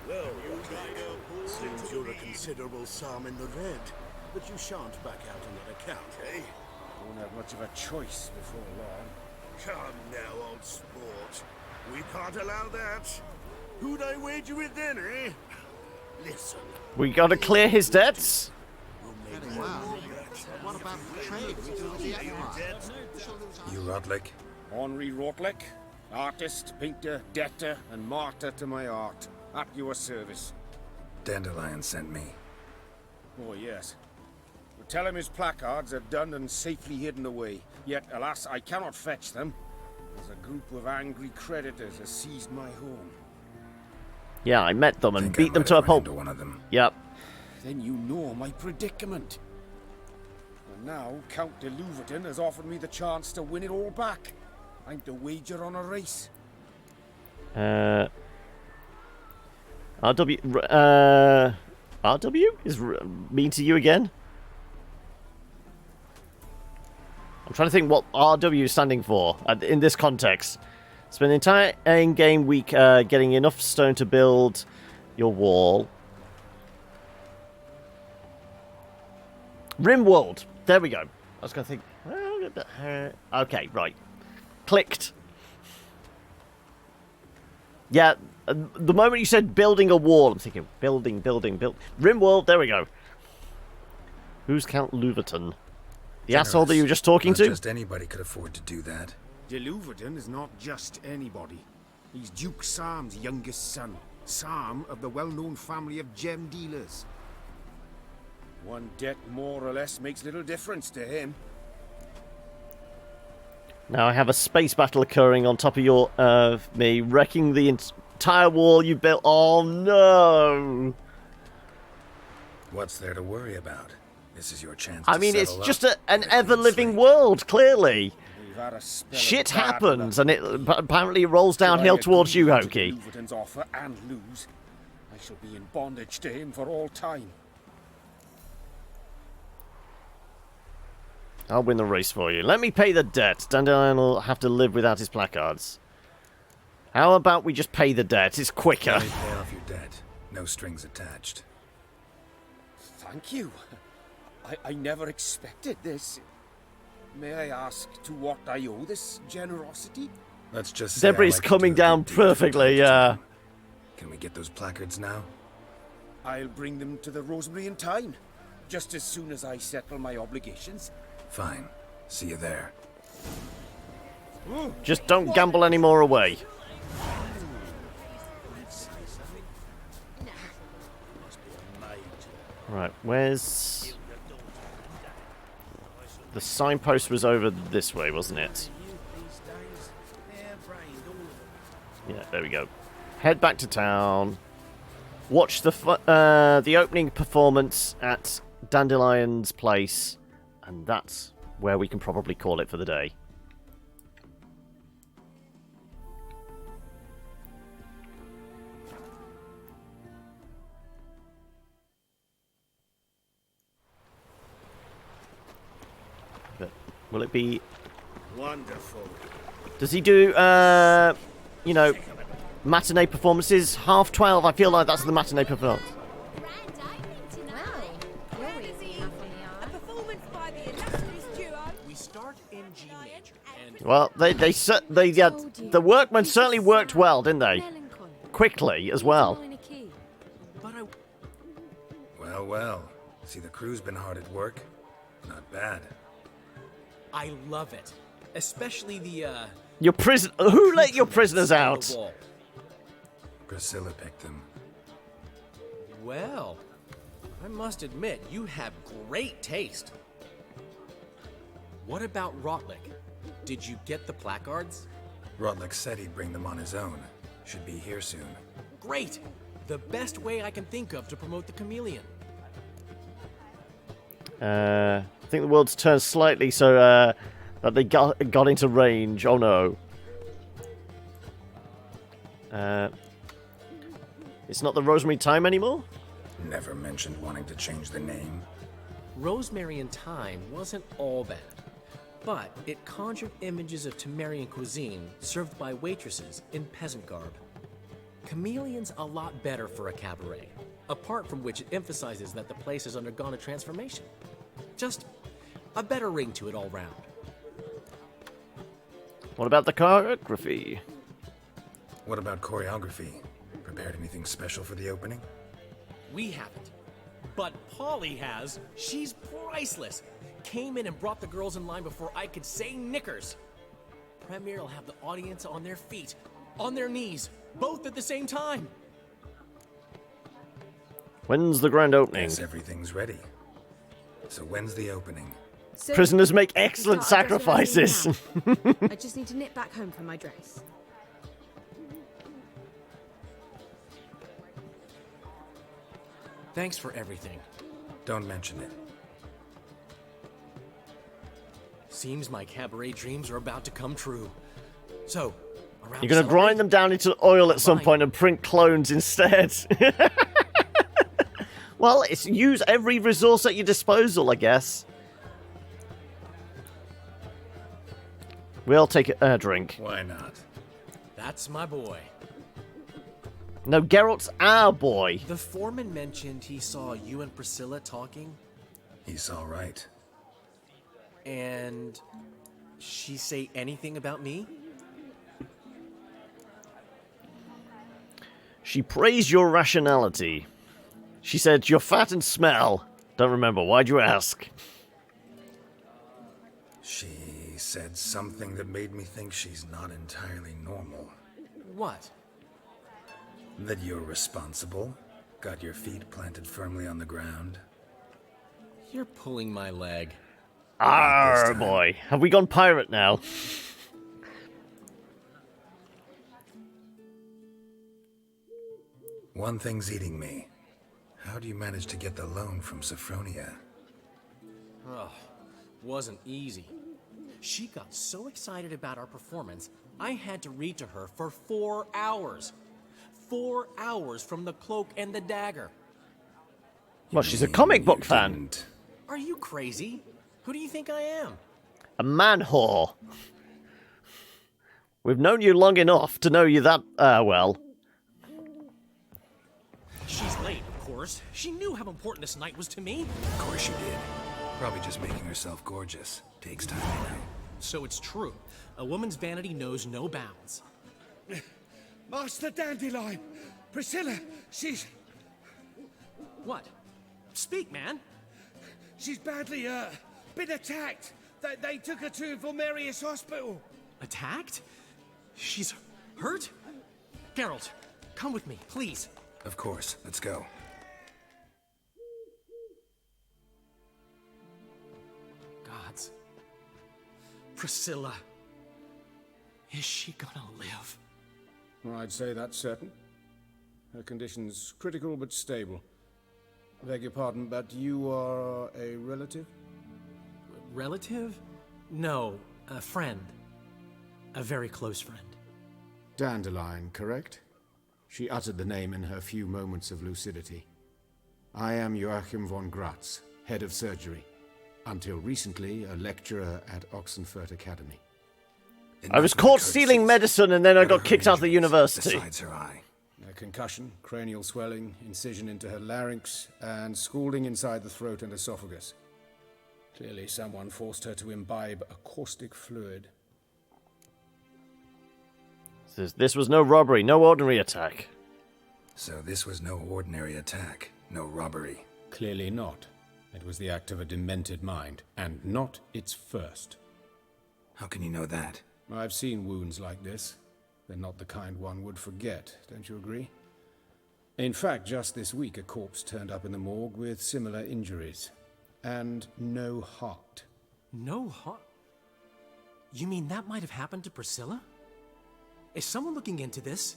[SPEAKER 22] Well, seems you're a considerable psalm in the red, but you shan't back out on that account, eh?
[SPEAKER 10] Won't have much of a choice before long.
[SPEAKER 22] Come now, old sport. We can't allow that. Who'd I wager with then, eh? Listen.
[SPEAKER 1] We gotta clear his debts.
[SPEAKER 11] What about the trade we do with the Empire?
[SPEAKER 2] You Rotlick?
[SPEAKER 10] Henri Rotlick, artist, painter, debtor, and martyr to my art. At your service.
[SPEAKER 2] Dandelion sent me.
[SPEAKER 10] Oh, yes. Well, tell him his placards are done and safely hidden away. Yet, alas, I cannot fetch them, as a group of angry creditors has seized my home.
[SPEAKER 1] Yeah, I met them and beat them to a pulp.
[SPEAKER 2] One of them.
[SPEAKER 1] Yep.
[SPEAKER 10] Then you know my predicament. And now, Count de Louverton has offered me the chance to win it all back. I'm to wager on a race.
[SPEAKER 1] RW is mean to you again? I'm trying to think what RW is standing for in this context. Spend the entire in-game week getting enough stone to build your wall. Rimworld. There we go. I was going to think... okay, right. Clicked. Yeah, the moment you said building a wall, I'm thinking build. Rimworld, there we go. Who's Count Louverton? The asshole that you were just talking to?
[SPEAKER 2] Just anybody could afford to do that.
[SPEAKER 10] De Louverton is not just anybody. He's Duke Sam's youngest son. Sam of the well-known family of gem dealers. One debt more or less makes little difference to him.
[SPEAKER 1] Now I have a space battle occurring on top of your me, wrecking the entire wall you built. Oh no!
[SPEAKER 2] What's there to worry about? This is your chance.
[SPEAKER 1] I mean, it's just an ever-living world. Clearly, shit happens, and it apparently rolls downhill towards you, Hoki.
[SPEAKER 10] Louverton's offer and lose, I shall be in bondage to him for all time.
[SPEAKER 1] I'll win the race for you. Let me pay the debt. Dandelion will have to live without his placards. How about we just pay the debt? It's quicker.
[SPEAKER 2] Let me pay off your debt. No strings attached.
[SPEAKER 10] Thank you. I never expected this. May I ask to what I owe this generosity?
[SPEAKER 2] Let's just say
[SPEAKER 1] Debris coming down perfectly, yeah.
[SPEAKER 2] Can we get those placards now?
[SPEAKER 10] I'll bring them to the Rosemary in time. Just as soon as I settle my obligations.
[SPEAKER 2] Fine. See you there.
[SPEAKER 1] Just don't gamble any more away. Right, where's... The signpost was over this way, wasn't it? Yeah, there we go. Head back to town. Watch the opening performance at Dandelion's place. And that's where we can probably call it for the day. But will it be...
[SPEAKER 22] Wonderful.
[SPEAKER 1] Does he do, you know, matinee performances? 12:30, I feel like that's the matinee performance. Well, the workmen certainly worked well, didn't they? Quickly as well.
[SPEAKER 2] Well. See, the crew's been hard at work. Not bad.
[SPEAKER 5] I love it, especially the
[SPEAKER 1] Your prison. Who let your prisoners out?
[SPEAKER 2] Priscilla picked them.
[SPEAKER 5] Well, I must admit, you have great taste. What about Rotlick? Did you get the placards?
[SPEAKER 2] Rotlick said he'd bring them on his own. Should be here soon.
[SPEAKER 5] Great! The best way I can think of to promote the chameleon.
[SPEAKER 1] I think the world's turned slightly so that they got into range. Oh no. It's not the Rosemary time anymore?
[SPEAKER 2] Never mentioned wanting to change the name.
[SPEAKER 5] Rosemary and Thyme wasn't all bad, but it conjured images of Temerian cuisine served by waitresses in peasant garb. Chameleon's a lot better for a cabaret, apart from which it emphasizes that the place has undergone a transformation. Just a better ring to it all round.
[SPEAKER 1] What about the choreography?
[SPEAKER 2] What about choreography? Prepared anything special for the opening?
[SPEAKER 5] We haven't. But Polly has. She's priceless. Came in and brought the girls in line before I could say knickers. Premiere will have the audience on their feet, on their knees, both at the same time.
[SPEAKER 1] When's the grand opening?
[SPEAKER 2] Yes, everything's ready. So when's the opening?
[SPEAKER 7] So
[SPEAKER 1] Prisoners make excellent
[SPEAKER 7] start dressing
[SPEAKER 1] sacrifices.
[SPEAKER 7] now. I just need to nip back home for my dress.
[SPEAKER 5] Thanks for everything.
[SPEAKER 2] Don't mention it.
[SPEAKER 5] Seems my cabaret dreams are about to come true. So, around
[SPEAKER 1] You're going to grind them down into oil at some point and print clones instead. Well, it's use every resource at your disposal, I guess. We'll take a drink.
[SPEAKER 2] Why not?
[SPEAKER 5] That's my boy.
[SPEAKER 1] No, Geralt's our boy.
[SPEAKER 5] The foreman mentioned he saw you and Priscilla talking.
[SPEAKER 2] He's all right.
[SPEAKER 5] And she say anything about me?
[SPEAKER 1] She praised your rationality. She said, "You're fat and smell." Don't remember. Why'd you ask?
[SPEAKER 2] She said something that made me think she's not entirely normal.
[SPEAKER 5] What?
[SPEAKER 2] That you're responsible, got your feet planted firmly on the ground.
[SPEAKER 5] You're pulling my leg.
[SPEAKER 1] Arr, boy. Have we gone pirate now?
[SPEAKER 2] One thing's eating me. How do you manage to get the loan from Sophronia?
[SPEAKER 5] Ugh, wasn't easy. She got so excited about our performance, I had to read to her for 4 hours. 4 hours from The Cloak and the Dagger.
[SPEAKER 1] Well, she's a comic book fan.
[SPEAKER 5] Are you crazy? Who do you think I am?
[SPEAKER 1] A man whore. We've known you long enough to know you that, well.
[SPEAKER 5] She's late, of course. She knew how important this night was to me.
[SPEAKER 2] Of course she did. Probably just making herself gorgeous. Takes time, you know.
[SPEAKER 5] So it's true. A woman's vanity knows no bounds.
[SPEAKER 9] Master Dandelion! Priscilla, she's...
[SPEAKER 5] What? Speak, man.
[SPEAKER 9] She's badly, been attacked. They took her to Vulmerius Hospital.
[SPEAKER 5] Attacked? She's hurt? Geralt, come with me, please.
[SPEAKER 2] Of course. Let's go.
[SPEAKER 5] Gods. Priscilla. Is she gonna live?
[SPEAKER 20] I'd say that's certain. Her condition's critical but stable. Beg your pardon, but you are a relative?
[SPEAKER 5] Relative? No, a friend. A very close friend.
[SPEAKER 20] Dandelion, correct? She uttered the name in her few moments of lucidity. I am Joachim von Gratz, head of surgery. Until recently, a lecturer at Oxenfurt Academy.
[SPEAKER 1] I was caught stealing medicine and then I got kicked out of the university.
[SPEAKER 2] Besides her eye.
[SPEAKER 20] A concussion, cranial swelling, incision into her larynx, and scalding inside the throat and esophagus. Clearly someone forced her to imbibe a caustic fluid.
[SPEAKER 1] This was no robbery, no ordinary attack.
[SPEAKER 2] So this was no ordinary attack, no robbery.
[SPEAKER 20] Clearly not. It was the act of a demented mind, and not its first.
[SPEAKER 2] How can you know that?
[SPEAKER 20] I've seen wounds like this. They're not the kind one would forget, don't you agree? In fact, just this week a corpse turned up in the morgue with similar injuries. And no heart.
[SPEAKER 5] No heart? You mean that might have happened to Priscilla? Is someone looking into this?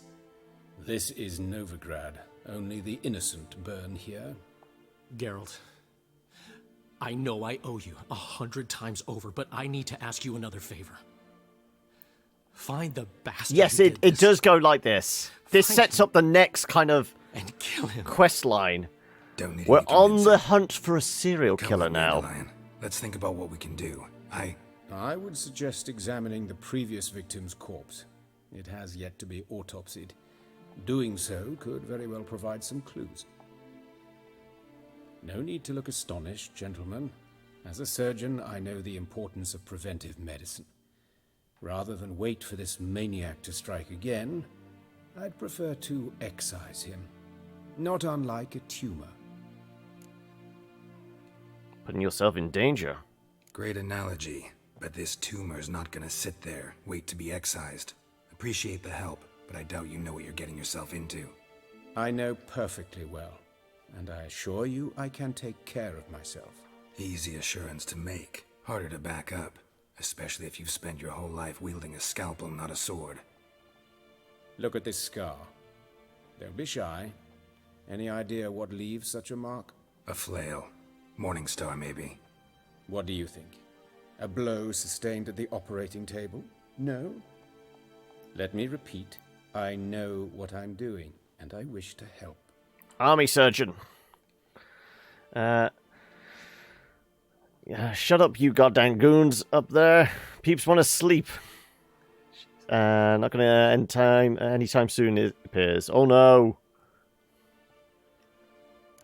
[SPEAKER 20] This is Novigrad. Only the innocent burn here.
[SPEAKER 5] Geralt, I know I owe you 100 times over, but I need to ask you another favor. Find the bastard.
[SPEAKER 1] Yes, it does go like this. This sets up the next kind of
[SPEAKER 5] and kill him.
[SPEAKER 1] quest line.
[SPEAKER 2] Don't need
[SPEAKER 1] We're
[SPEAKER 2] any
[SPEAKER 1] on the
[SPEAKER 2] convincing.
[SPEAKER 1] hunt for a serial
[SPEAKER 2] Come
[SPEAKER 1] killer
[SPEAKER 2] on,
[SPEAKER 1] now.
[SPEAKER 2] Dandelion. Let's think about what we can do.
[SPEAKER 20] I would suggest examining the previous victim's corpse. It has yet to be autopsied. Doing so could very well provide some clues. No need to look astonished, gentlemen. As a surgeon, I know the importance of preventive medicine. Rather than wait for this maniac to strike again, I'd prefer to excise him. Not unlike a tumor.
[SPEAKER 1] Putting yourself in danger.
[SPEAKER 2] Great analogy, but this tumor's not gonna sit there, wait to be excised. Appreciate the help, but I doubt you know what you're getting yourself into.
[SPEAKER 20] I know perfectly well, and I assure you I can take care of myself.
[SPEAKER 2] Easy assurance to make, harder to back up, especially if you've spent your whole life wielding a scalpel, not a sword.
[SPEAKER 20] Look at this scar. Don't be shy. Any idea what leaves such a mark?
[SPEAKER 2] A flail. Morningstar, maybe.
[SPEAKER 20] What do you think? A blow sustained at the operating table? No? Let me repeat. I know what I'm doing, and I wish to help.
[SPEAKER 1] Army surgeon. Shut up, you goddamn goons up there. Peeps want to sleep. Not gonna end time anytime soon, it appears. Oh no.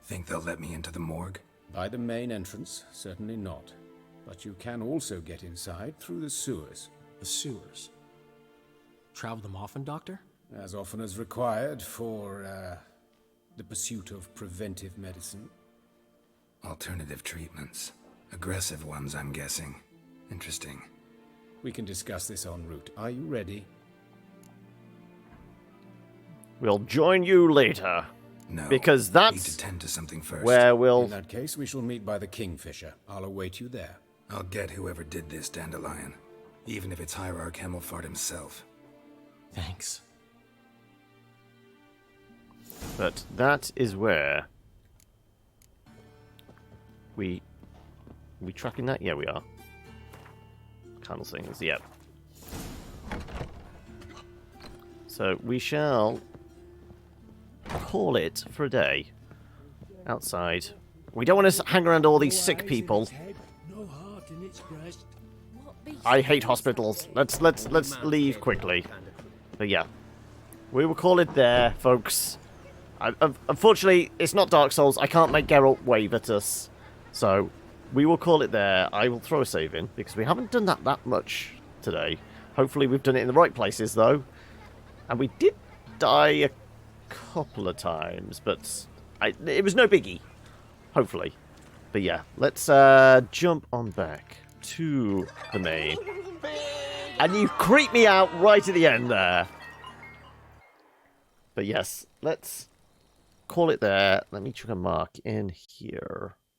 [SPEAKER 2] Think they'll let me into the morgue?
[SPEAKER 20] By the main entrance, certainly not. But you can also get inside through the sewers.
[SPEAKER 5] The sewers? Travel them often, Doctor?
[SPEAKER 20] As often as required for, the pursuit of preventive medicine.
[SPEAKER 2] Alternative treatments. Aggressive ones, I'm guessing. Interesting.
[SPEAKER 20] We can discuss this en route. Are you ready?
[SPEAKER 1] We'll join you later.
[SPEAKER 2] No.
[SPEAKER 1] Because
[SPEAKER 2] Need
[SPEAKER 1] that's
[SPEAKER 2] to tend to something first.
[SPEAKER 1] where we'll...
[SPEAKER 20] In that case, we shall meet by the Kingfisher. I'll await you there.
[SPEAKER 2] I'll get whoever did this, Dandelion. Even if it's Hierarch Hemmelfart himself.
[SPEAKER 5] Thanks.
[SPEAKER 1] But that is where... We tracking that? Yeah, we are. Candle things, yep. So we shall call it for a day. Outside. We don't want to hang around all these sick people. I hate hospitals. Let's leave quickly. But yeah, we will call it there, folks. Unfortunately, it's not Dark Souls. I can't make Geralt wave at us. So, we will call it there. I will throw a save in, because we haven't done that much today. Hopefully we've done it in the right places, though. And we did die a couple of times, but it was no biggie. Hopefully. But yeah, let's jump on back to the main. And you creep me out right at the end there. But yes, let's call it there. Let me chuck a mark in here.